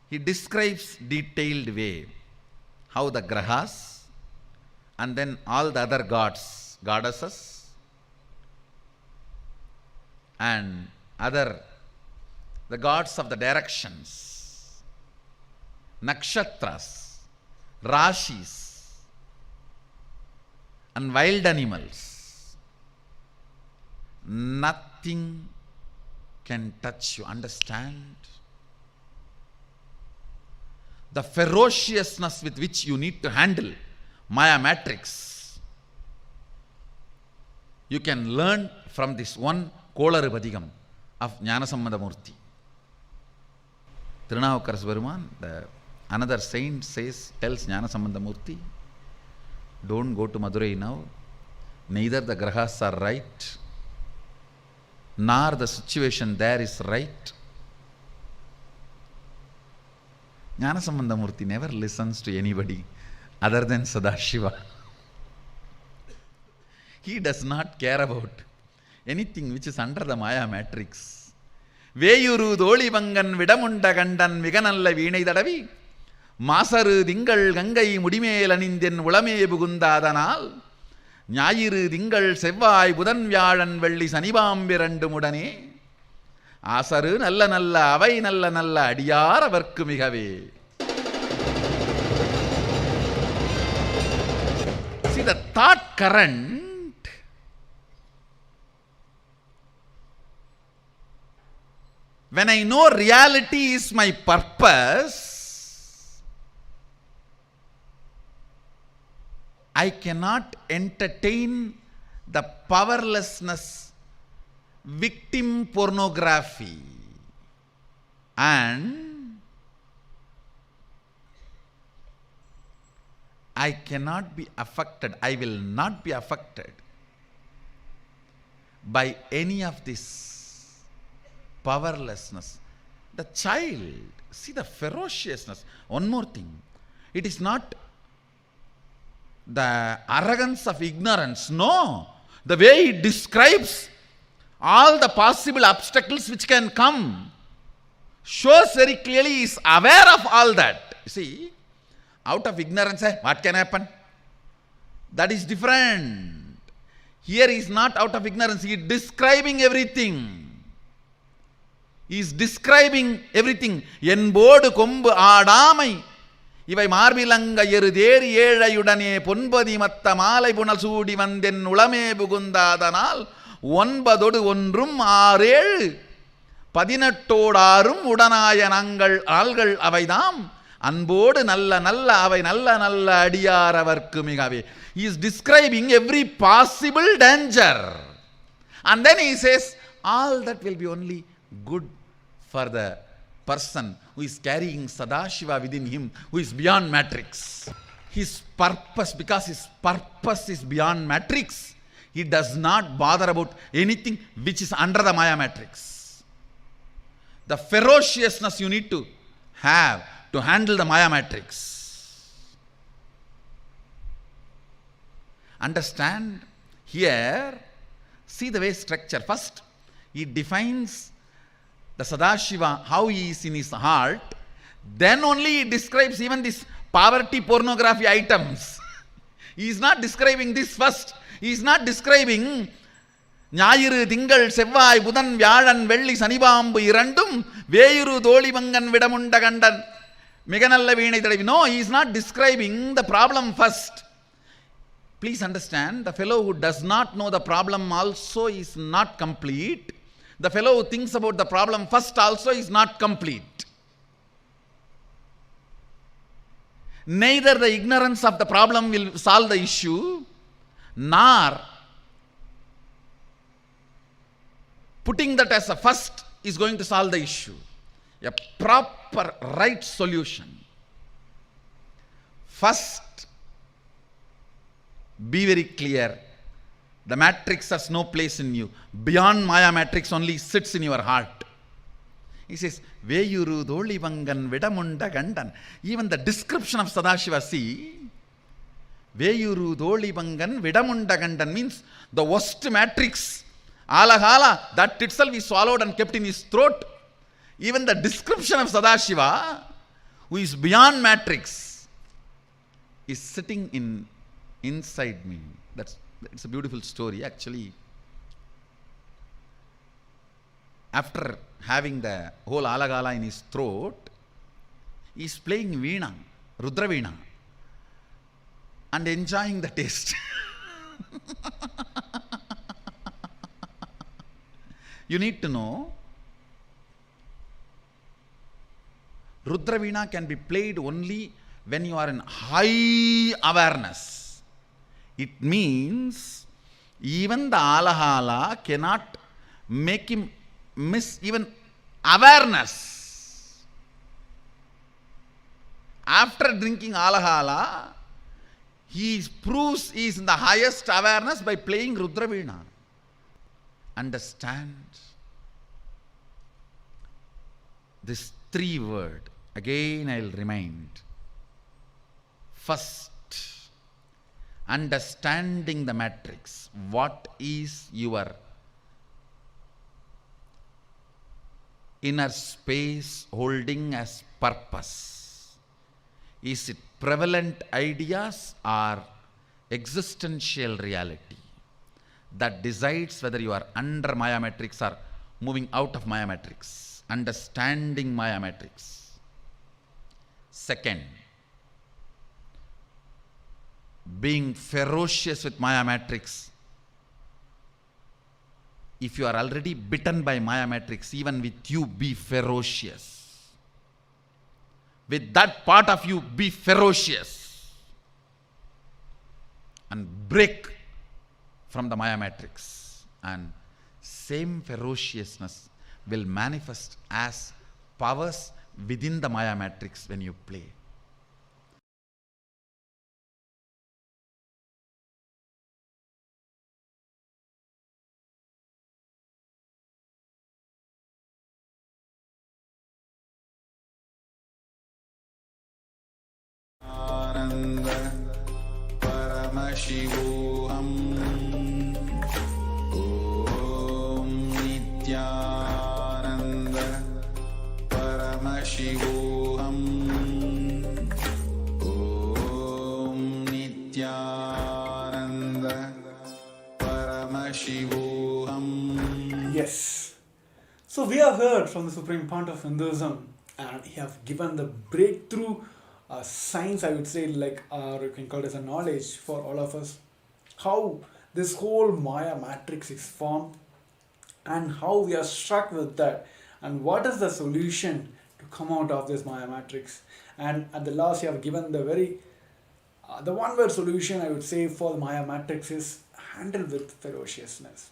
He describes detailed way how the grahas and then all the other gods, goddesses and the gods of the directions, nakshatras, rashis and wild animals, nothing can touch you. Understand? The ferociousness with which you need to handle Maya matrix, you can learn from this one Kolar Padikam of Jnanasambandhamurti. Tirunavukkaras Peruman, another saint tells Jnanasambandhamurti, don't go to Madurai now. Neither the grahas are right, nor the situation there is right. Jnanasambandhamurti never listens to anybody other than Sadashiva. He does not care about anything which is under the Maya matrix. Veyuru doli bangan vidamunda gandan viganalla veenai dadavi மாசரு திங்கள் கங்கை முடிமேல் அணிந்தென் உளமே புகுந்தாதனால் ஞாயிறு திங்கள் செவ்வாய் புதன் வியாழன் வெள்ளி சனிபாம்பிரண்டும் உடனே ஆசரு நல்ல நல்ல அவை நல்ல நல்ல அடியார் அவர்க்கு மிகவே. See the thought current when I know reality is my purpose, I cannot entertain the powerlessness, victim pornography, and I cannot be affected, I will not be affected by any of this powerlessness. The child, see the ferociousness. One more thing, it is not the arrogance of ignorance, no. The way it describes all the possible obstacles which can come shows very clearly he is aware of all that. You see, out of ignorance, what can happen? That is different. Here he is not out of ignorance, he is describing everything. He is describing everything. என்போடு கொம்பு ஆடாமை இவை மார்பிலங்க எருதேறி ஏழையுடனே பொன்பதி மத்த மாலை புனல் சூடி வந்தென் உளமே புகுந்தாதனால் 9 ஒன்றும் 6 18 உடனாய நாங்கள் ஆள்கள் அவைதாம் அன்போடு நல்ல நல்ல அவை நல்ல நல்ல அடியார் அவர்க்கு மிகவே. He is describing every possible danger, and then he says all that will be only good for the person who is carrying Sadashiva within him, who is beyond matrix. His purpose, because his purpose is beyond matrix, he does not bother about anything which is under the Maya matrix. The ferociousness you need to have to handle the Maya matrix. Understand here, see the way structure. First, he defines the Sadashiva, how he is in his heart. Then only he describes even this poverty pornography items. He is not describing this first. He is not describing ஞாயிறு திங்கள் செவ்வாய் புதன் வியாழன் வெள்ளி சனிபாம்பு இரண்டும் வேயுரு தோழிவங்கன் விடமுண்ட கண்டன் மிக நல்ல வீணை தடவி. No, he is not describing the problem first. Please understand, the fellow who does not know the problem also is not complete. The fellow who thinks about the problem first also is not complete. Neither the ignorance of the problem will solve the issue, nor putting that as a first is going to solve the issue. A proper right solution. First, be very clear. The matrix has no place in you. Beyond Maya matrix only sits in your heart. He says, Veyuru Dolivangan Vidamunda Gandan. Even the description of Sadashiva, see, Veyuru Dolivangan Vidamunda Gandan means the worst matrix. Alahala, that itself is swallowed and kept in his throat. Even the description of Sadashiva, who is beyond matrix, is sitting inside me. It's a beautiful story actually. After having the whole alagala in his throat, he is playing veena, Rudra veena, and enjoying the taste. You need to know, Rudra veena can be played only when you are in high awareness. It means even the alahala cannot make him miss even awareness. After drinking alahala, he proves he is in the highest awareness by playing Rudra veena. Understand this 3 word. Again I will remind. First, understanding the matrix. What is your inner space holding as purpose? Is it prevalent ideas or existential reality that decides whether you are under Maya matrix or moving out of Maya matrix, understanding Maya matrix? Second, being ferocious with Maya matrix. If you are already bitten by Maya matrix, even with you, be ferocious. With that part of you, be ferocious and break from the Maya matrix. And same ferociousness will manifest as powers within the Maya matrix when you play. Paramashivoham. Om Nithyananda Paramashivoham. Om Nithyananda Paramashivoham. Yes. So we have heard from the Supreme Pontiff of Hinduism, and he have given the breakthrough science, I would say, like, or you can call it as a knowledge for all of us, how this whole Maya matrix is formed and how we are struck with that, and what is the solution to come out of this Maya matrix. And at the last, you have given the very the one word solution, I would say, for the Maya matrix is handle with ferociousness.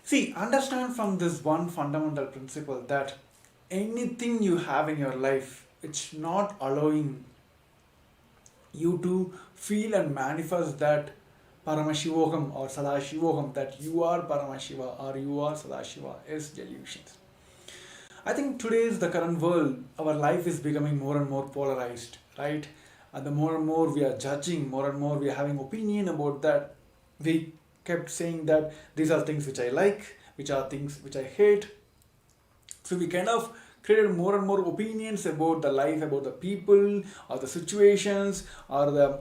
See, understand from this one fundamental principle that anything you have in your life, it's not allowing you to feel and manifest that Paramashivoham or Sadashivoham, that you are Paramashiva or you are Sadashiva, is delusions. I think today's the current world, our life is becoming more and more polarized, right? And the more and more we are judging, more and more we are having opinion about that. We kept saying that these are things which I like, which are things which I hate. So we kind of created more and more opinions about the life, about the people, or the situations, or the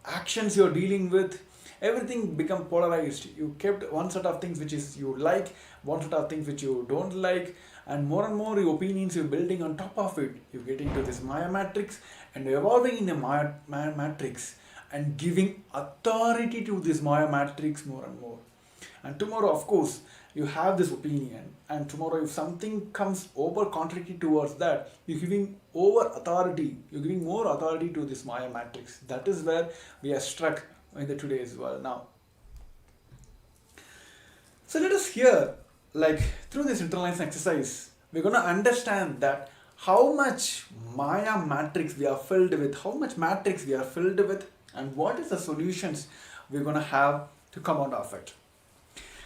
actions you're dealing with. Everything become polarized. You kept one set of things which is you like, one set of things which you don't like, and more your opinions you're building on top of it. You get into this Maya matrix and you're evolving in a Maya matrix and giving authority to this Maya matrix more and more. And tomorrow, of course, you have this opinion, and tomorrow if something comes over contrary towards that, you're giving over authority, you're giving more authority to this Maya matrix. That is where we are struck in the today's world now. So let us hear, like, through this internalizing exercise, we're going to understand that how much Maya matrix we are filled with, how much matrix we are filled with, and what is the solutions we're going to have to come out of it.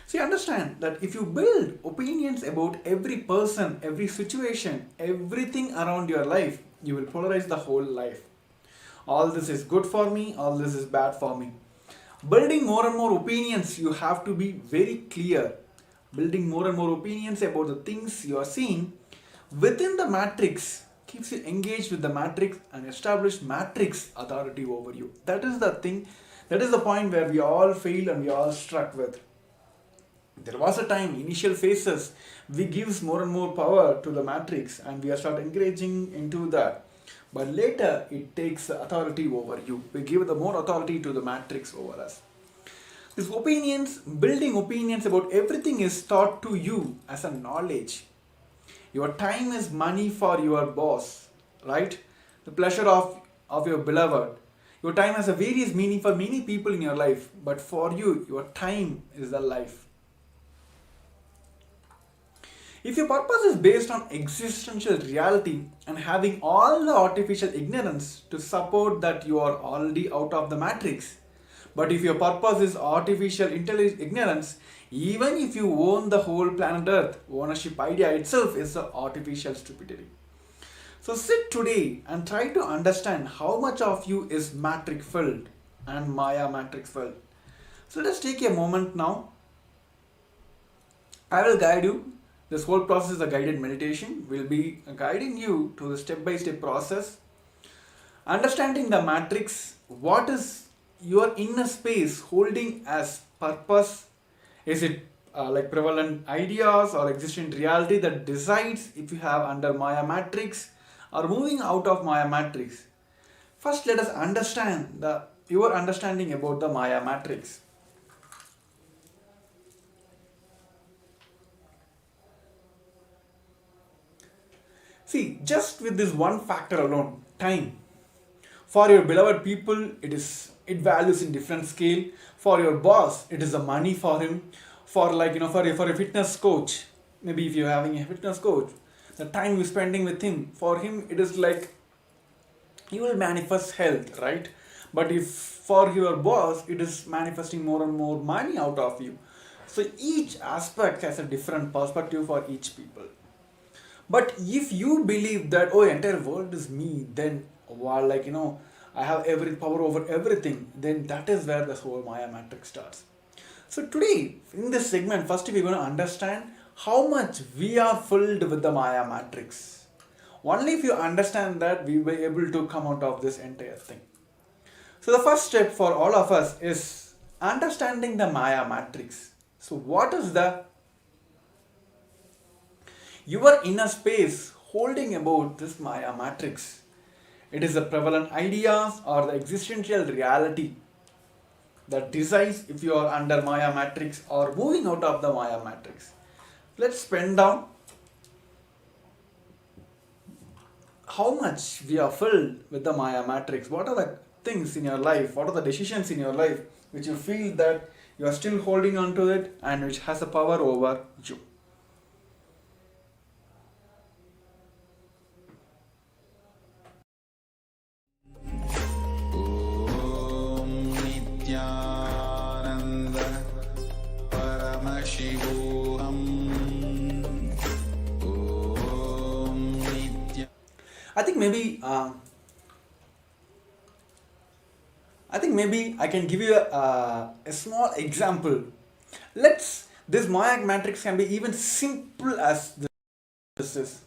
So you understand that if you build opinions about every person, every situation, everything around your life, you will polarize the whole life. All this is good for me, all this is bad for me. Building more and more opinions, you have to be very clear. Building more and more opinions about the things you are seeing within the matrix keeps you engaged with the matrix and establish matrix authority over you. That is the thing, that is the point where we all fail and we all struck with. There was a time, initial phases, we gives more and more power to the matrix and we are start engaging into that. But later, it takes authority over you. We give the more authority to the matrix over us. These opinions, building opinions about everything is taught to you as a knowledge. Your time is money for your boss, right? The pleasure of your beloved. Your time has a various meaning for many people in your life, but for you, your time is the life. If your purpose is based on existential reality and having all the artificial ignorance to support that you are already out of the matrix, but if your purpose is artificial ignorance, even if you own the whole planet Earth, ownership idea itself is the artificial stupidity. So sit today and try to understand how much of you is matrix filled and Maya matrix filled. So let's take a moment now. I will guide you. This whole process is a guided meditation. We'll be guiding you to the step-by-step process. Understanding the matrix, what is your inner space holding as purpose? Is it like prevalent ideas or existent reality that decides if you have under Maya matrix or moving out of Maya matrix? First, let us understand your understanding about the Maya matrix. See, just with this one factor alone, time. For your beloved people, it values in different scale. For your boss, it is the money for him. For for a fitness coach, maybe if you're having a fitness coach, the time you're spending with him, for him it is like he will manifest health, right? But if for your boss, it is manifesting more and more money out of you. So each aspect has a different perspective for each people. But if you believe that, oh, entire world is me, then I have every power over everything, then that is where this whole Maya matrix starts. So today, in this segment, first we're going to understand how much we are filled with the Maya matrix. Only if you understand that, we will be able to come out of this entire thing. So the first step for all of us is understanding the Maya matrix. So what is your inner space holding about this Maya matrix? It is the prevalent ideas or the existential reality that decides if you are under Maya matrix or moving out of the Maya matrix. Let's pen down how much we are filled with the Maya matrix. What are the things in your life? What are the decisions in your life which you feel that you are still holding on to it and which has a power over you? Nithyananda Paramashivoham. I think maybe I can give you a small example. This Maya matrix can be even simple as this is.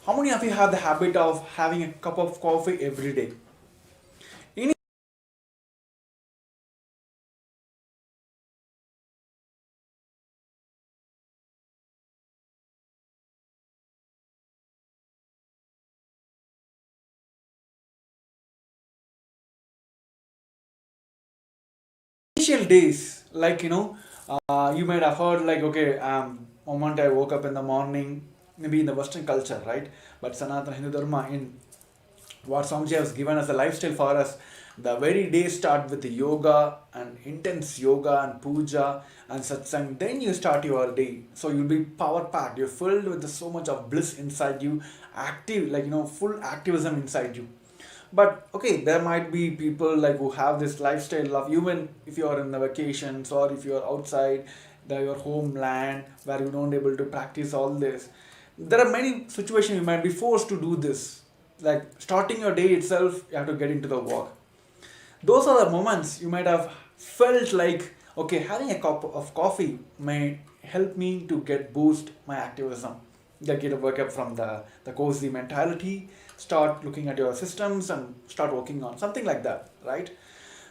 How many of you have the habit of having a cup of coffee every day? Initial days, you might have heard moment I woke up in the morning, maybe in the Western culture, right? But Sanatana Hindu Dharma, in what Swamiji has given as a lifestyle for us, the very day start with the yoga and intense yoga and puja and satsang. Then you start your day. So you'll be power packed. You're filled with so much of bliss inside you, active, full activism inside you. But okay, there might be people who have this lifestyle of, even if you are in the vacations or if you are outside your homeland where you don't able to practice all this. There are many situations you might be forced to do this. Like starting your day itself, you have to get into the work. Those are the moments you might have felt like, okay, having a cup of coffee may help me to boost my activism. Get a work up from the cozy mentality, start looking at your systems and start working on something like that, right?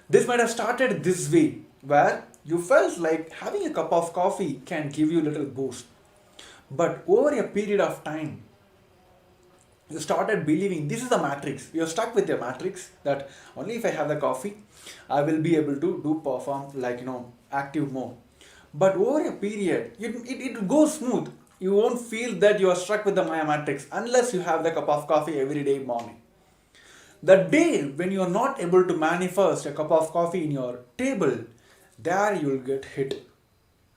This might have started this way, where you felt like having a cup of coffee can give you a little boost. But over a period of time, you started believing this is a matrix. You're stuck with your matrix that only if I have the coffee, I will be able to perform active mode. But over a period, it goes smooth. You won't feel that you are stuck with the Maya matrix unless you have the cup of coffee every day morning. The day when you are not able to manifest a cup of coffee in your table, there you will get hit,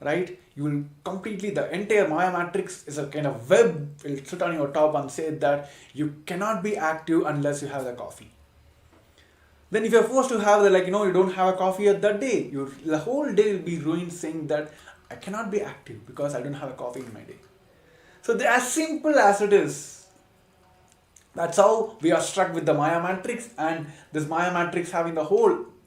right? You will completely, the entire Maya matrix is a kind of web, will sit on your top and say that you cannot be active unless you have the coffee. Then if you're forced to have you don't have a coffee at that day, the whole day will be ruined saying that I cannot be active because I don't have a coffee in my day. So they're as simple as it is. That's how we are struck with the Maya matrix, and this Maya matrix having the whole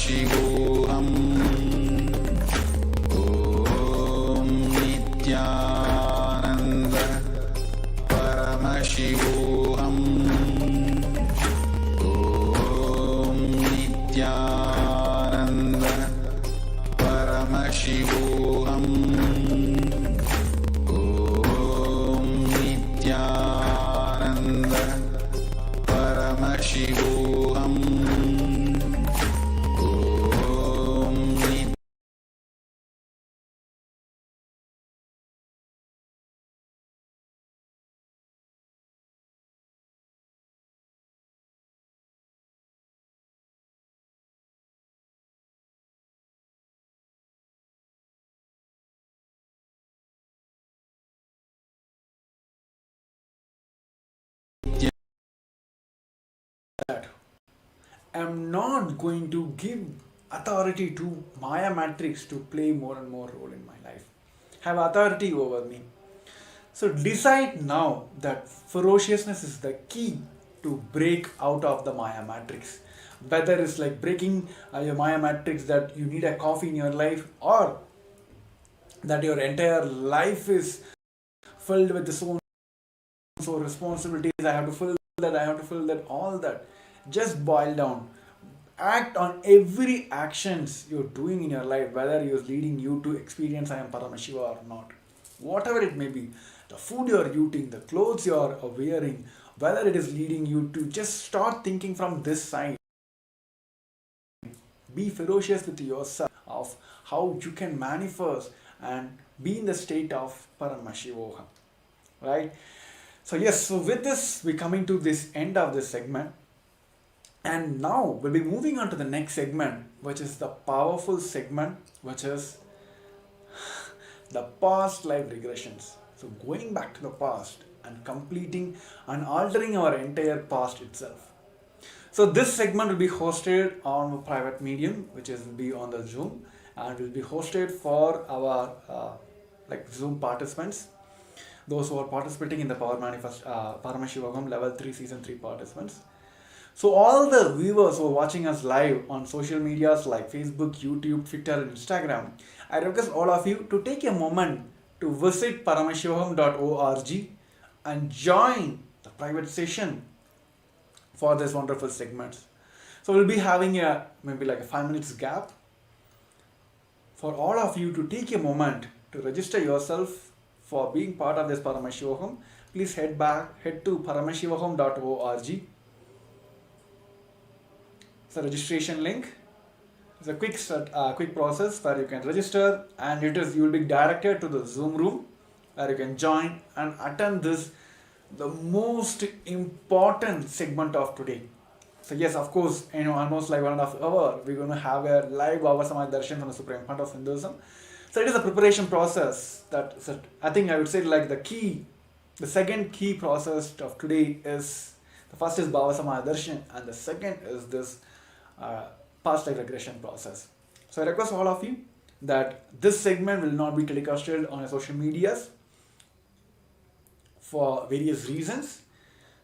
Paramashivoham. Om Nithyananda Paramashivoham. Om Nithyananda Paramashivoham. Om Nithyananda Paramashivoham. I'm not going to give authority to Maya matrix to play more and more role in my life. Have authority over me. So decide now that ferociousness is the key to break out of the Maya matrix. Whether it's like breaking your Maya matrix that you need a coffee in your life, or that your entire life is filled with so responsibilities, I have to fill that, I have to fill that, all that. Just boil down. Act on every actions you're doing in your life, whether it's leading you to experience I am Paramashiva or not. Whatever it may be, the food you're eating, the clothes you're wearing, whether it is leading you to just start thinking from this side. Be ferocious with yourself of how you can manifest and be in the state of Paramashivoham. Right? So yes, so with this, we're coming to this end of this segment. And now we'll be moving on to the next segment, which is the powerful segment, which is the past life regressions. So going back to the past and completing and altering our entire past itself. So this segment will be hosted on a private medium, which will be on the Zoom, and will be hosted for our Zoom participants, those who are participating in the Paramashivoham Level 3 Season 3 participants. So all the viewers who are watching us live on social medias like Facebook, YouTube, Twitter and Instagram, I request all of you to take a moment to visit paramashivoham.org and join the private session for this wonderful segments. So we'll be having maybe like a 5 minutes gap for all of you to take a moment to register yourself for being part of this Paramashivoham. Please head to paramashivoham.org. It's a registration link. It's a quick process where you can register, and you will be directed to the Zoom room where you can join and attend this, the most important segment of today. So yes, of course, almost like 1.5 hours, we're going to have a live Bhagavan Darshan from the Supreme Pontiff of Hinduism. So it is a preparation process I think I would say like the second key process of today is, the first is Bhagavan Darshan and the second is this past life regression process. So I request all of you that this segment will not be telecasted on social medias for various reasons.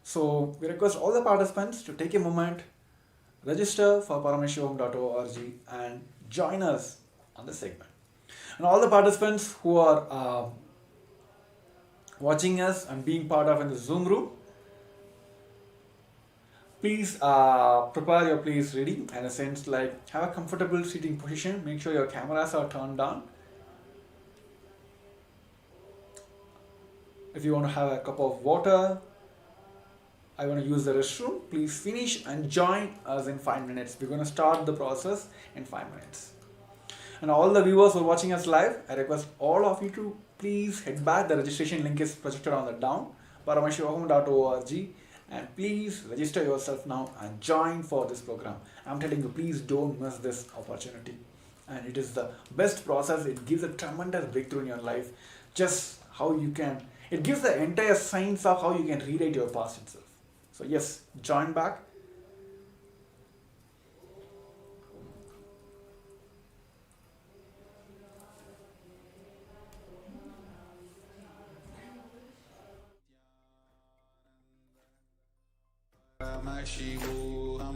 So we request all the participants to take a moment, register for paramashivoham.org and join us on this segment. And all the participants who are watching us and being part of in the Zoom room, please prepare your place ready, in a sense like have a comfortable seating position, make sure your cameras are turned on. If you want to have a cup of water, I want to use the restroom, please finish and join us in 5 minutes. We're going to start the process in 5 minutes. And all the viewers who are watching us live, I request all of you to please head back. The registration link is projected on the down, paramashivoham.org, and please register yourself now and join for this program. I'm telling you, please don't miss this opportunity. And it is the best process. It gives a tremendous breakthrough in your life. Just how you can, it gives the entire science of how you can rewrite your past itself. So yes, join back. Paramashivoham.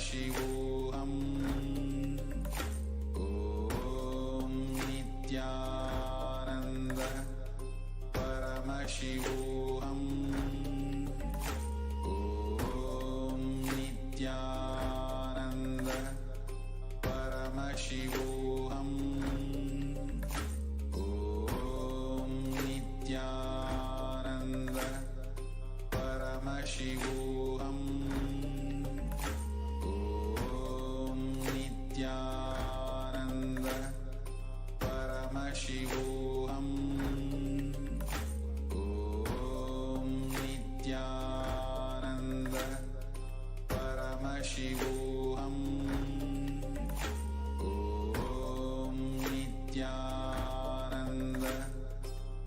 Paramashivoham. Om Nithyananda Paramashivoham. Om Nithyananda Paramashivoham. Om Nithyananda Paramashivoham. Om Nithyananda Paramashivoham. Om Nithyananda Paramashivoham. Om Nithyananda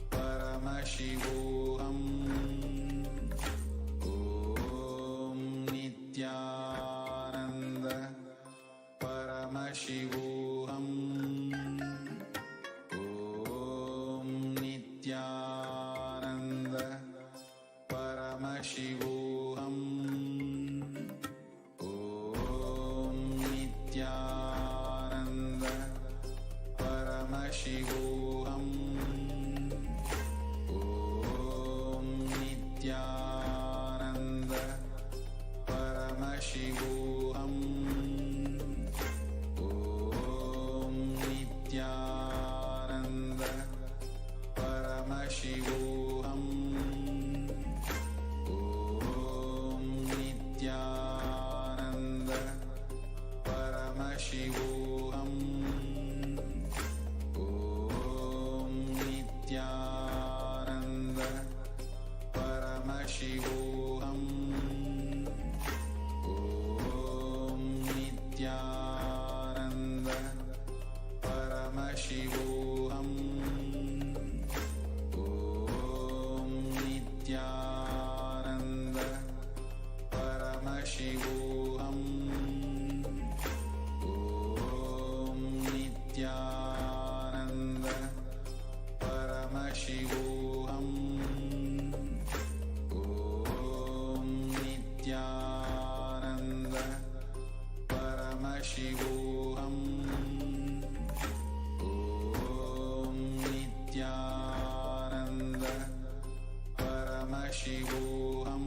Paramashivoham. Om Nithyananda Paramashivoham. Om Nithyananda Paramashivoham. Om Nithyananda Paramashivoham. Om Nithyananda Paramashivoham. Om Nithyananda Paramashivoham. Om Nithyananda Paramashivoham. Om Nithyananda Paramashivoham. Om Nithyananda Paramashivoham. Om Nithyananda Paramashivoham. Om Nithyananda Paramashivoham. Om Nithyananda Paramashivoham. Om Nithyananda Paramashivoham.